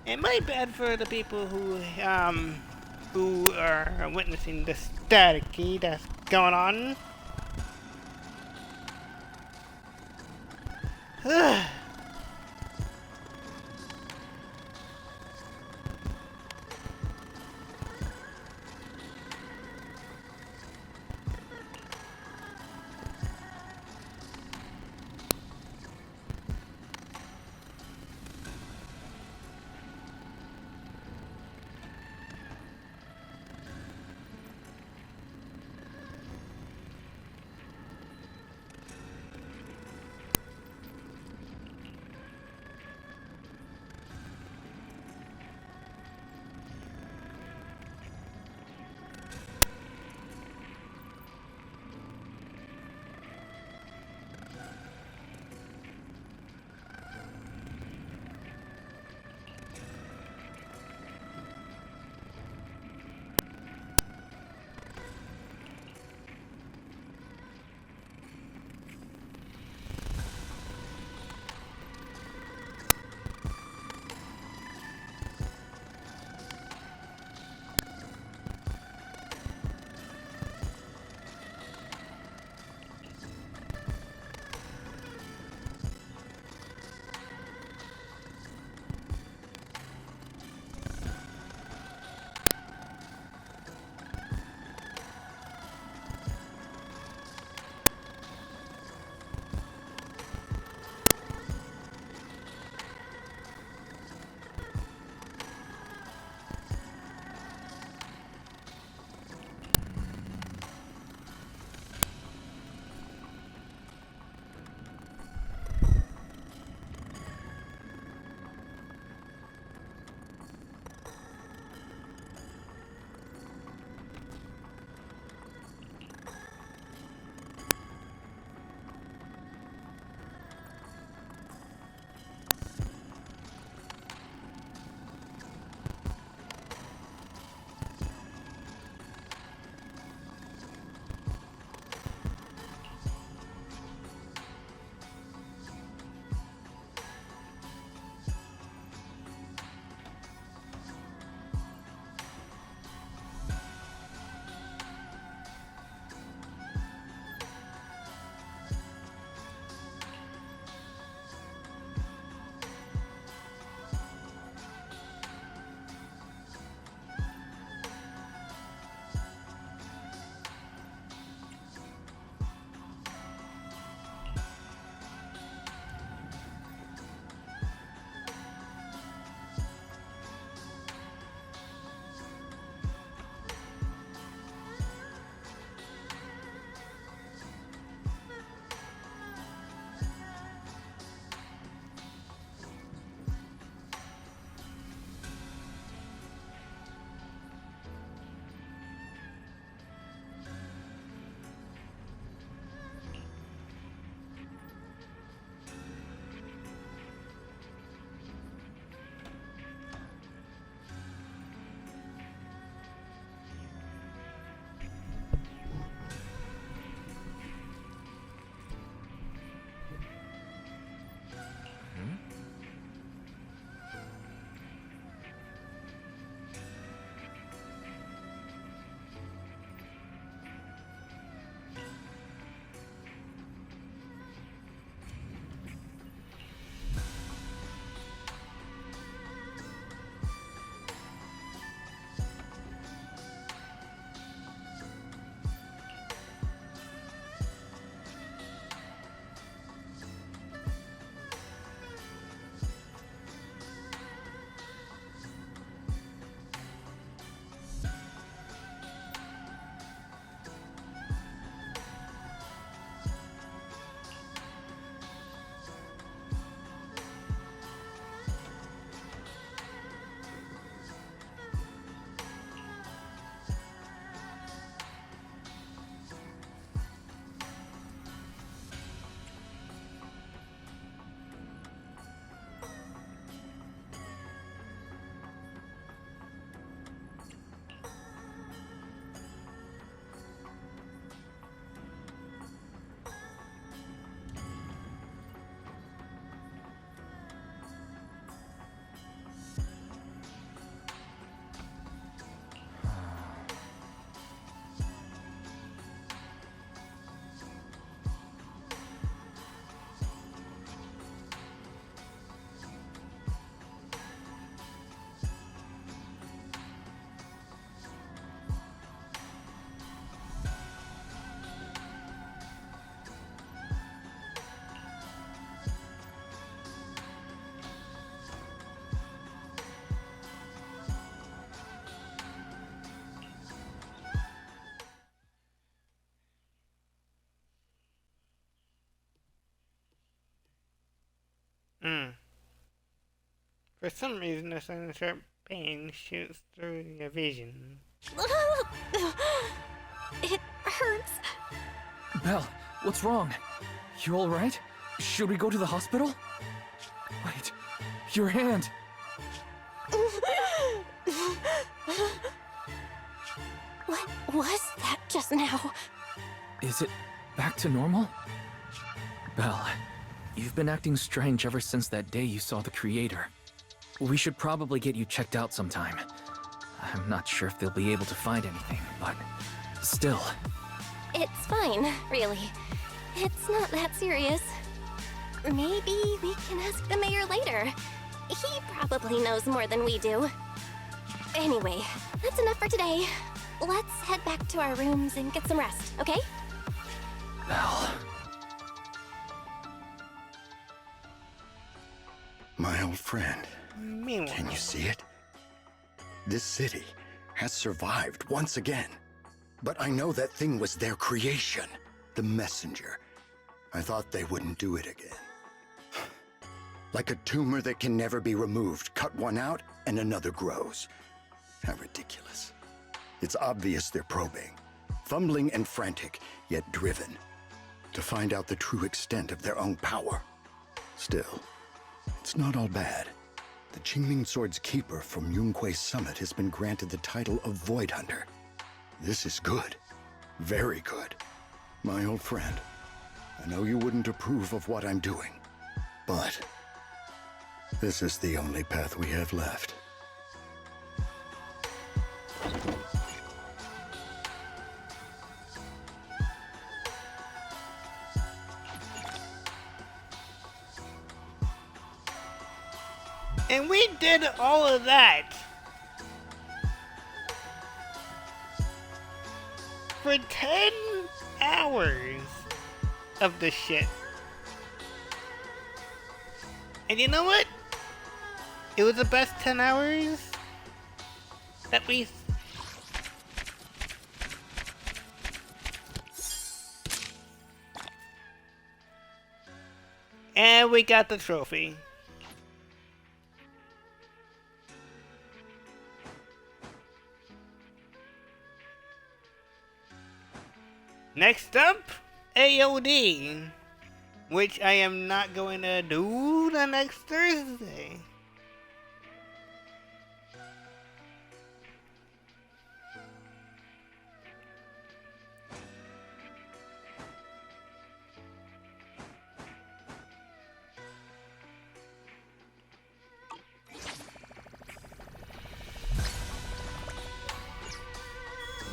And my bad for the people who are witnessing the staticky that's going on. For some reason, a sudden sharp pain shoots through your vision.
It hurts.
Belle, what's wrong? You alright? Should we go to the hospital? Wait, your hand!
What was that just now?
Is it back to normal? Belle, you've been acting strange ever since that day you saw the Creator. We should probably get you checked out sometime. I'm not sure if they'll be able to find anything, but still.
It's fine, really. It's not that serious. Maybe we can ask the mayor later. He probably knows more than we do. Anyway, that's enough for today. Let's head back to our rooms and get some rest, okay?
Belle.
My old friend, can you see it? This city has survived once again. But I know that thing was their creation, the messenger. I thought they wouldn't do it again. Like a tumor that can never be removed. Cut one out and another grows. How ridiculous. It's obvious they're probing. Fumbling and frantic, yet driven. To find out the true extent of their own power. Still, it's not all bad. The Qingming Sword's keeper from Yunquei Summit has been granted the title of Void Hunter. This is good. Very good. My old friend, I know you wouldn't approve of what I'm doing, but this is the only path we have left.
And we did all of that for 10 hours of this shit. And you know what? It was the best 10 hours that we... And we got the trophy. Next up, AOD, which I am not going to do the next Thursday.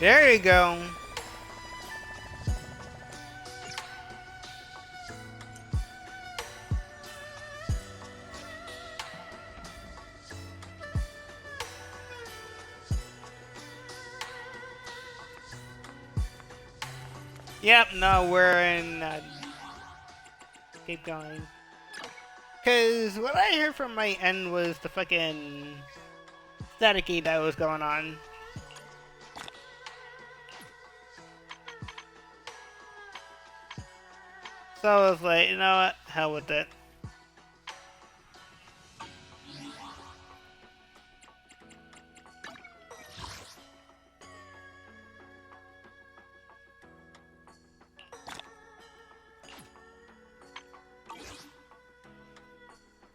There you go. Yep, no, we're in, keep going. Cause what I heard from my end was the fucking staticky that was going on. So I was like, you know what, hell with it.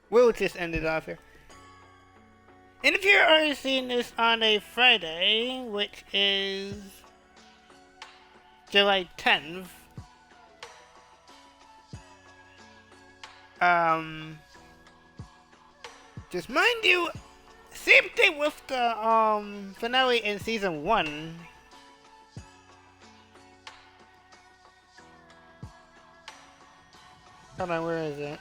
We'll just end it off here. And if you're already seeing this on a Friday, which is July 10th, just mind you, same thing with the finale in season 1. Hold on, where is it?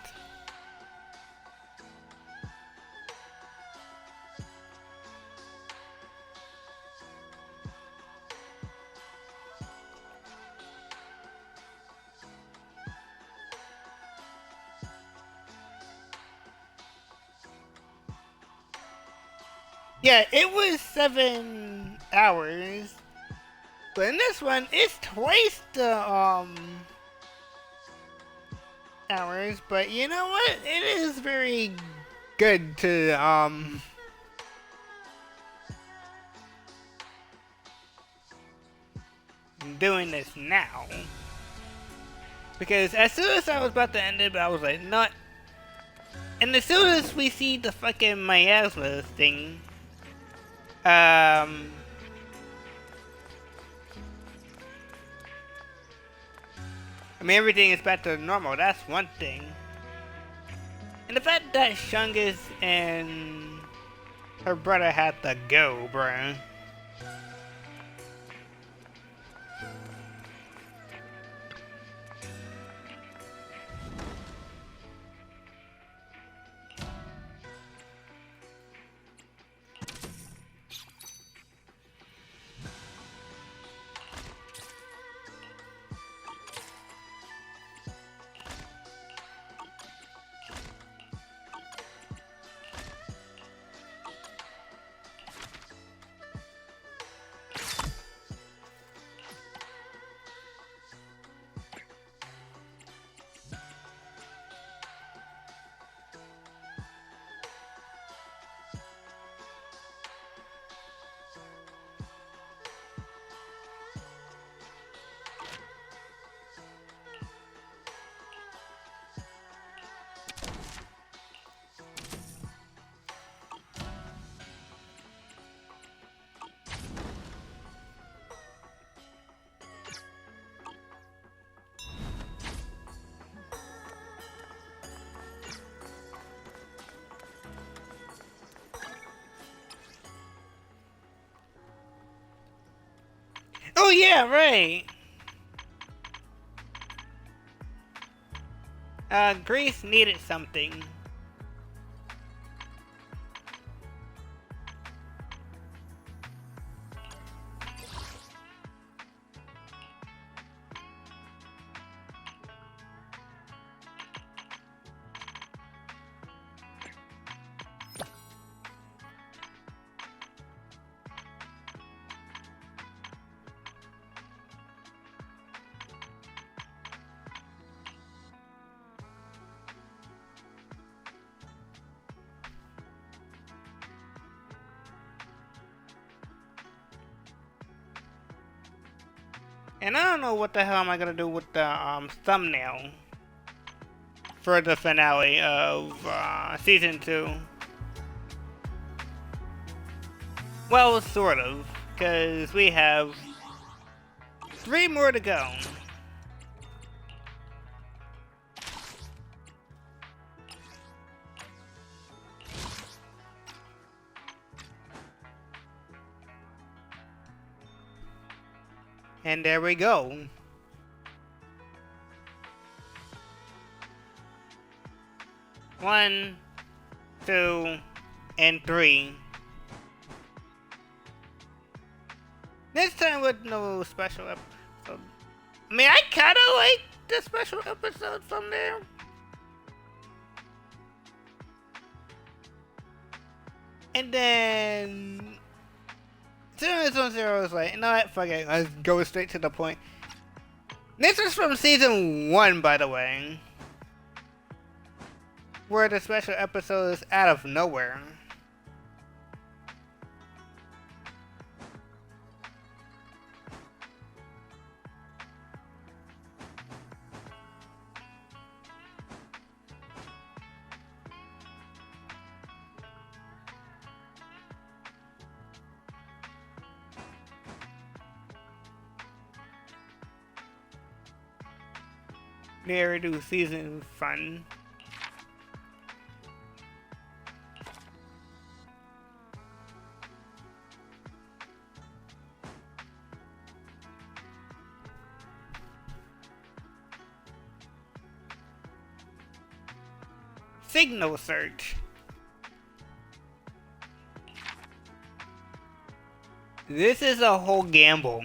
Yeah, it was 7 hours, but in this one, it's twice the, hours, but you know what? It is very good to doing this now, because as soon as I was about to end it, I was like, not. And as soon as we see the fucking miasma thing, I mean, everything is back to normal. That's one thing. And the fact that Shungus and her brother had to go, bruh. Oh yeah, right. Greece needed something. And I don't know what the hell am I gonna do with the thumbnail for the finale of season 2. Well, sort of, because we have 3 more to go. And there we go. One, 2, and 3. This time with no special episode. I mean, I kinda like the special episode from there. And then 0 was like, you know what, fuck it, let's go straight to the point. This is from season 1, by the way, where the special episode is out of nowhere. They do season fun. Signal search. This is a whole gamble.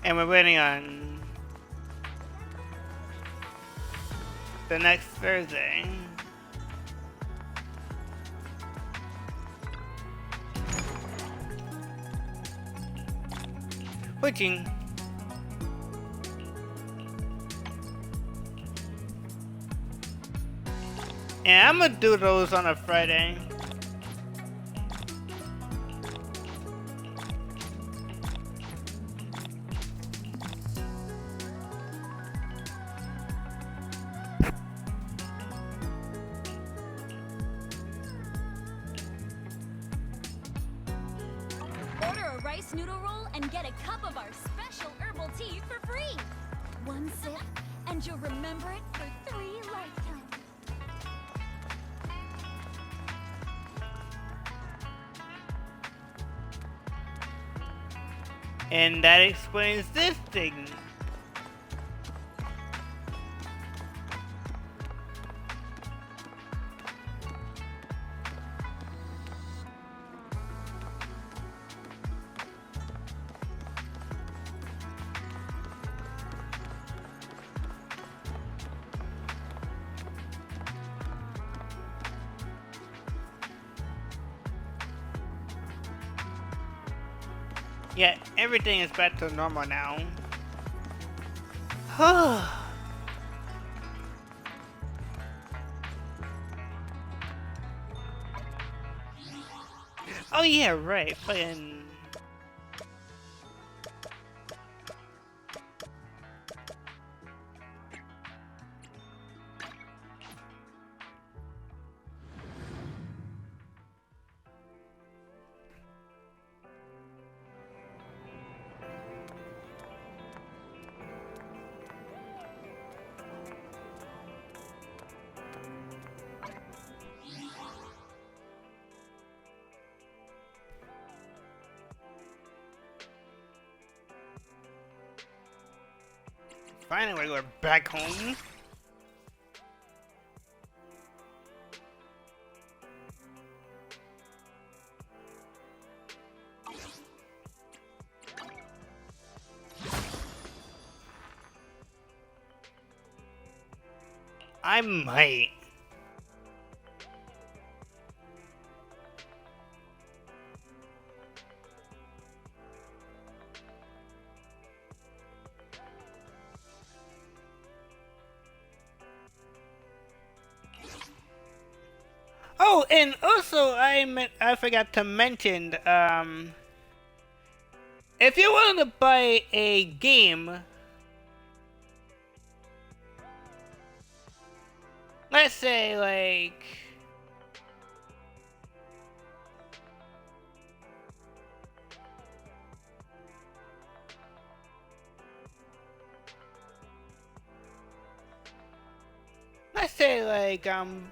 And we're waiting on the next Thursday. Switching. And I'm gonna do those on a Friday.
Order a rice noodle roll and get a cup of our special herbal tea for free. One sip, and you'll remember it for 3 lifetimes.
And that explains this thing. Yeah, everything is back to normal now. Oh yeah, right. Playing. Finally, we're back home. I might. Oh, and also I forgot to mention, if you want to buy a game, let's say like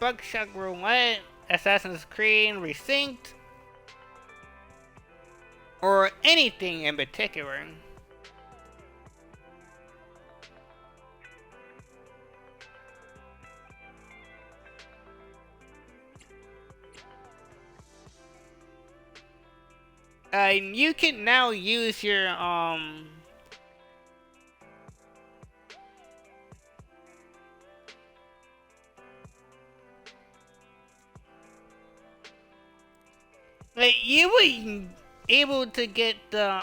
Buckshot Roulette, Assassin's Creed Resynced, or anything in particular. You can now use your like you were able to get the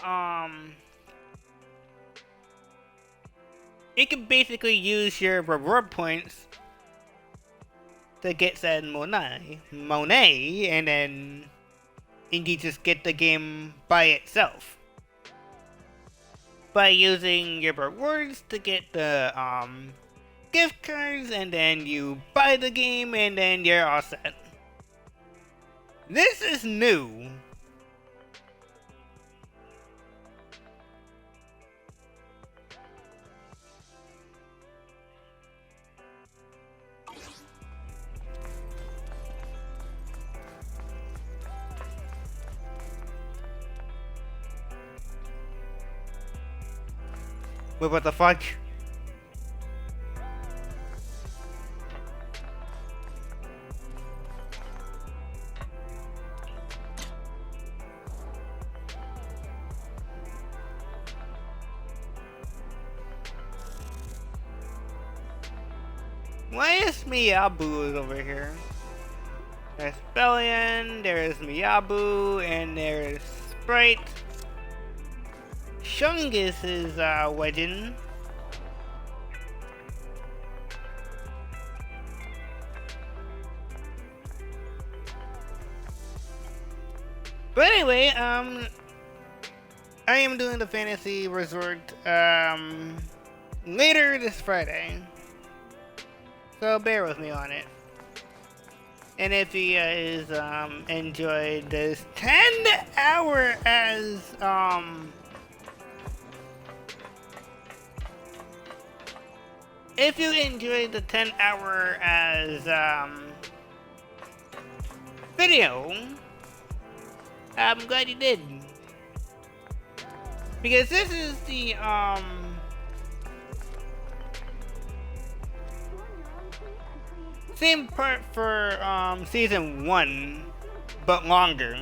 you can basically use your reward points to get said Monet, and then you just get the game by itself by using your rewards to get the gift cards, and then you buy the game, and then you're all set. This is new. Wait, what the fuck? Why is Miyabu over here? There's Bellion, there's Miyabu, and there's Sprite. Shungus is wedging. But anyway, I am doing the Fantasy Resort later this Friday. So bear with me on it. And if you guys enjoyed this 10-hour as if you enjoyed the 10-hour as video, I'm glad you did. Because this is the same part for season 1, but longer.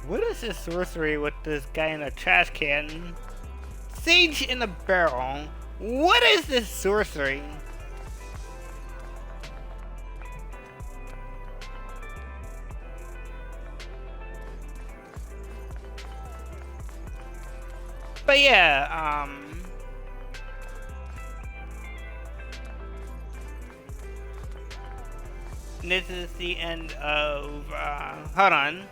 What is this sorcery with this guy in a trash can? Sage in a barrel. What is this sorcery? But yeah, this is the end of, hold on.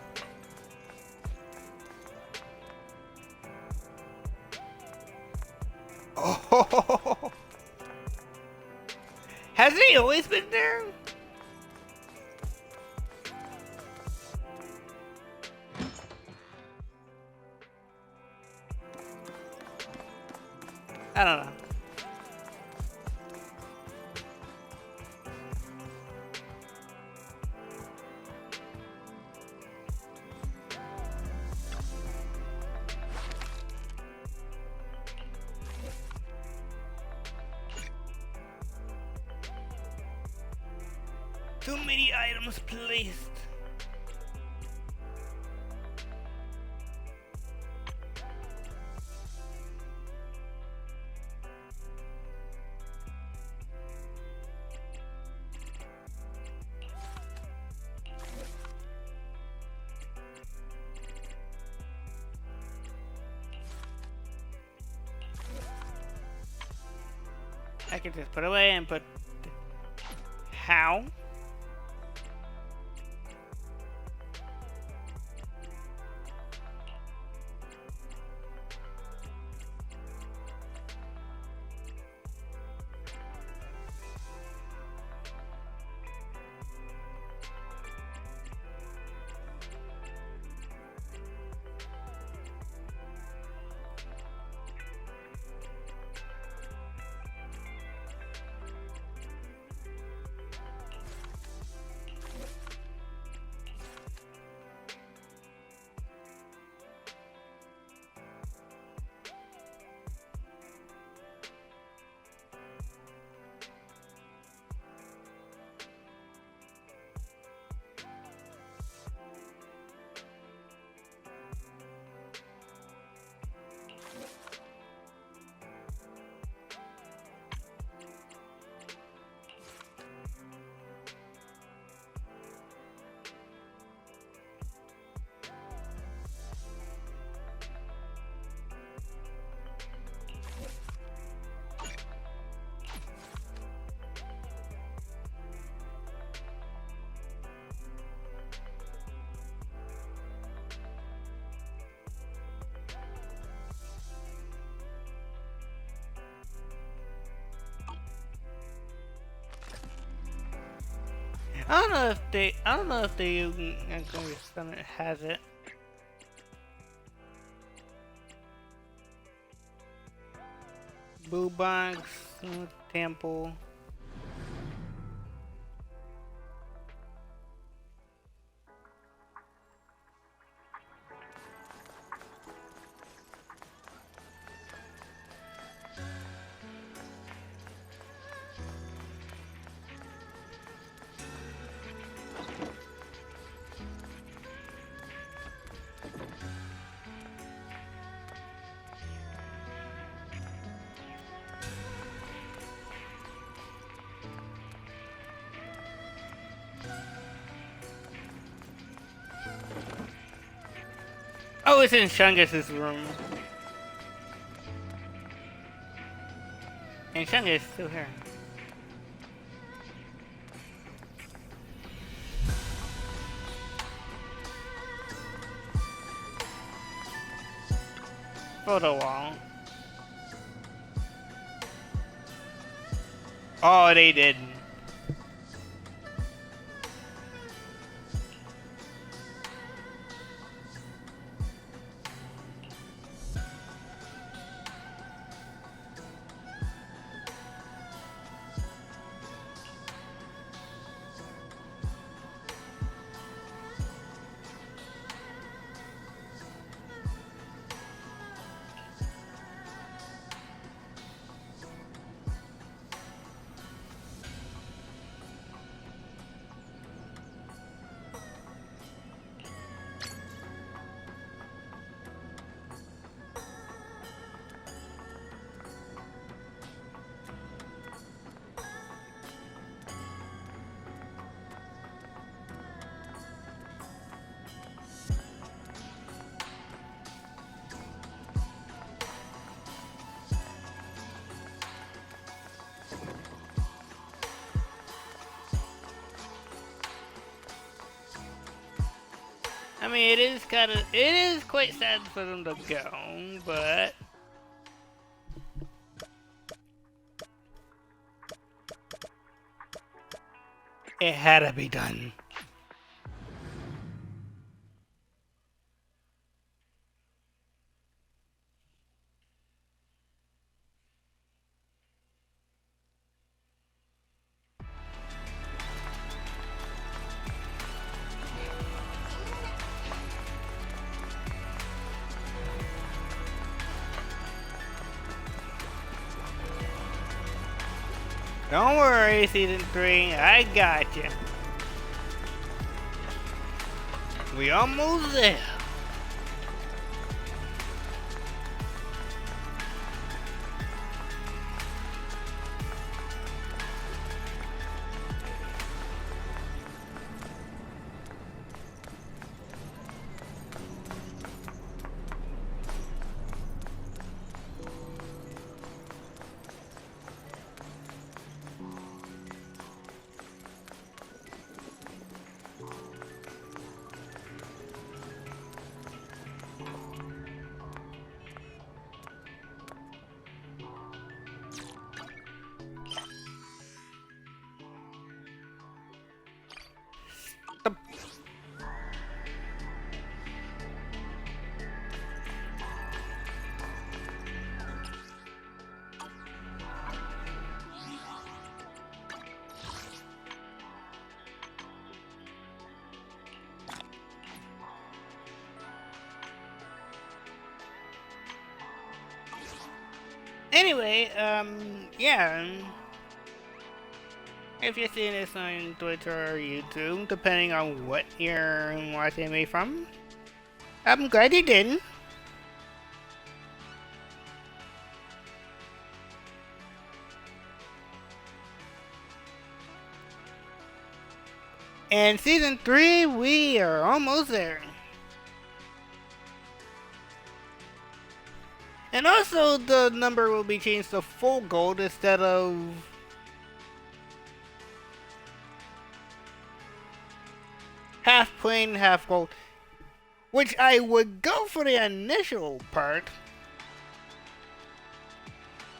Oh, has he always been there? I don't know. Too many items placed. I can just put away and put. How? I don't know if the Summit has it. Boo Box. temple. Oh, it's in Shungus's room. And Shungus is still here. Photo wall. Oh, they didn't. I mean, it is quite sad for them to go, but it had to be done. Don't worry, Season 3, I got you. We almost there. Anyway, yeah. If you're seeing this on Twitter or YouTube, depending on what you're watching me from, I'm glad you didn't. And Season 3, we are almost there. And also, the number will be changed to full gold instead of half plain, half gold. Which I would go for the initial part.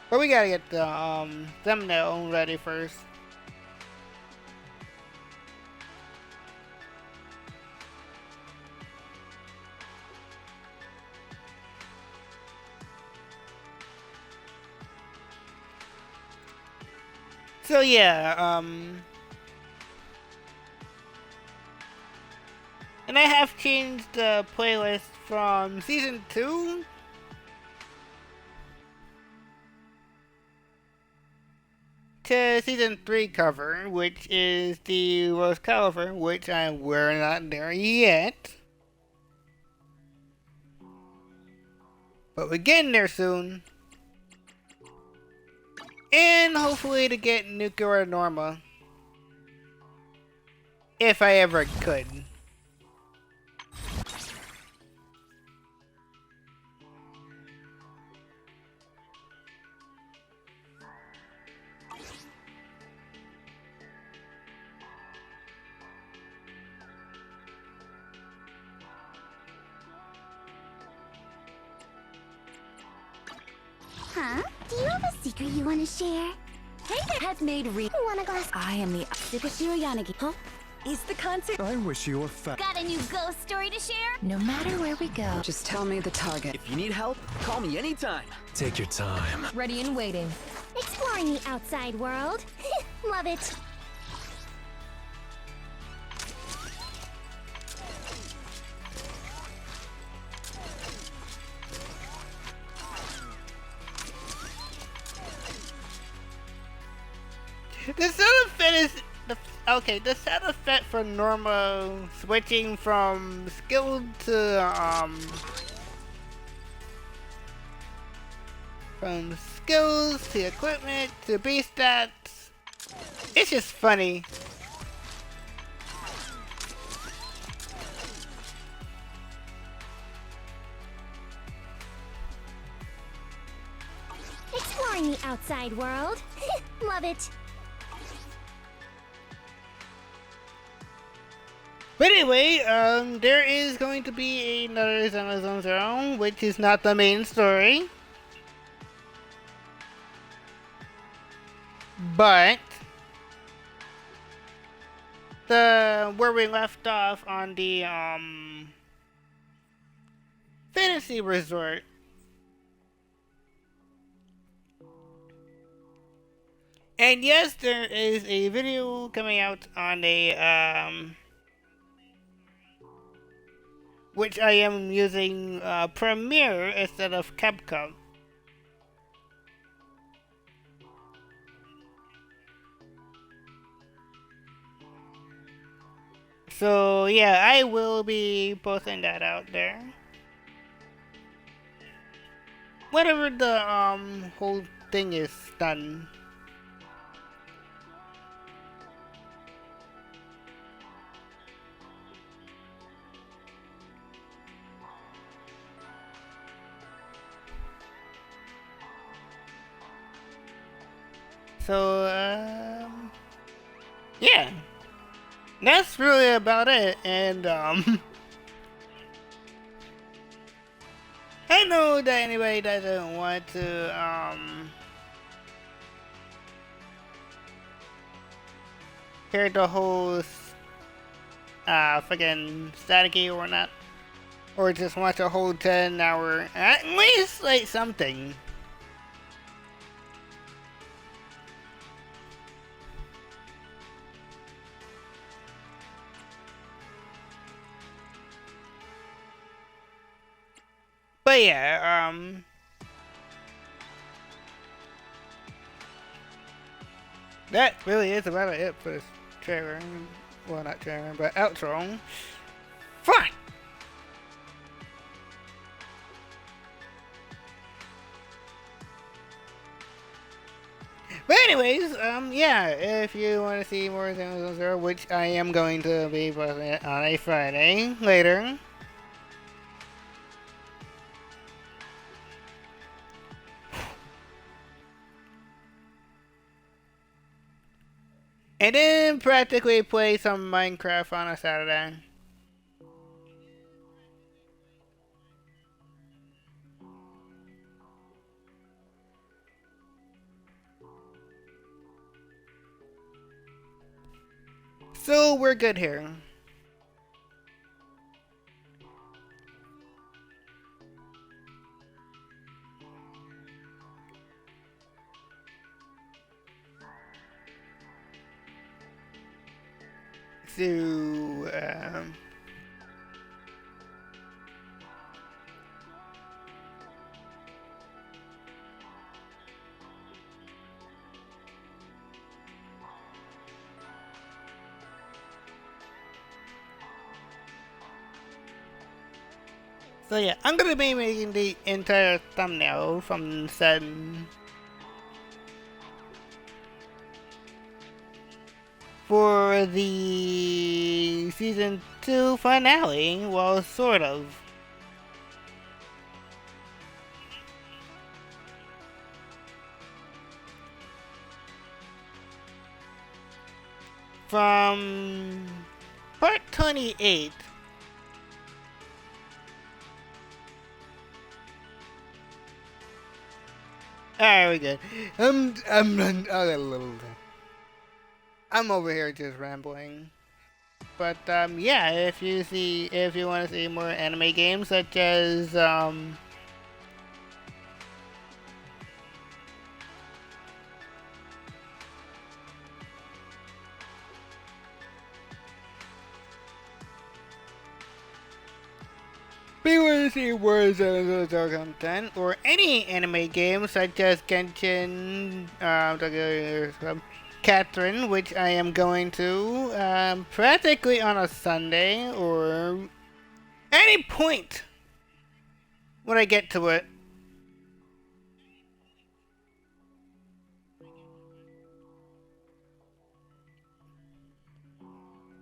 But we gotta get the thumbnail ready first. So yeah, and I have changed the playlist from season 2 to season 3 cover, which is the Rose cover, which we're not there yet. But we're getting there soon. And hopefully to get Nuclear Norma. If I ever could.
Huh? Do you have a secret you want to share?
Hey there! Has made
Want a glass?
I am the Tsukashiro Yanagi. Huh? Is the concert?
I wish you were fat.
Got a new ghost story to share?
No matter where we go.
Just tell me the target.
If you need help, call me anytime.
Take your time.
Ready and waiting.
Exploring the outside world. Love it.
The sound effect is okay. The sound effect for Norma switching from skill to from skills to equipment to B stats. It's just funny.
Exploring the outside world. Love it.
But anyway, there is going to be another Xenophon Zero, which is not the main story. But where we left off on the fantasy resort. And yes, there is a video coming out on a which I am using Premiere instead of Capcom. So yeah, I will be posting that out there. Whenever the whole thing is done. So, yeah. That's really about it, and, I know that anybody doesn't want to, hear the whole, fucking staticky or not, or just watch a whole 10-hour, at least, like, something. But yeah, that really is about it for this trailer. Well, not trailer, but outro. Fine! But anyways, yeah, if you want to see more Xenophon Zero, which I am going to be posting it on a Friday later. And then practically play some Minecraft on a Saturday. So we're good here. to so yeah, I'm gonna be making the entire thumbnail from said for the season 2 finale. Well, sort of. From part 28. Alright, we good. I'm over here just rambling. But yeah, if you want to see more anime games such as be able to see more content or any anime game such as Genshin, Catherine, which I am going to practically on a Sunday or any point when I get to it.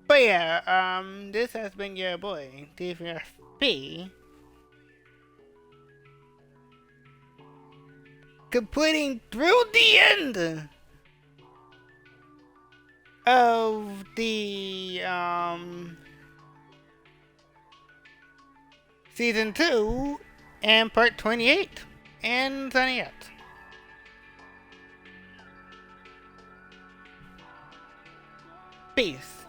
But yeah, this has been your boy, DFP, completing through the end of the season 2 and part 28 and signing out. Peace.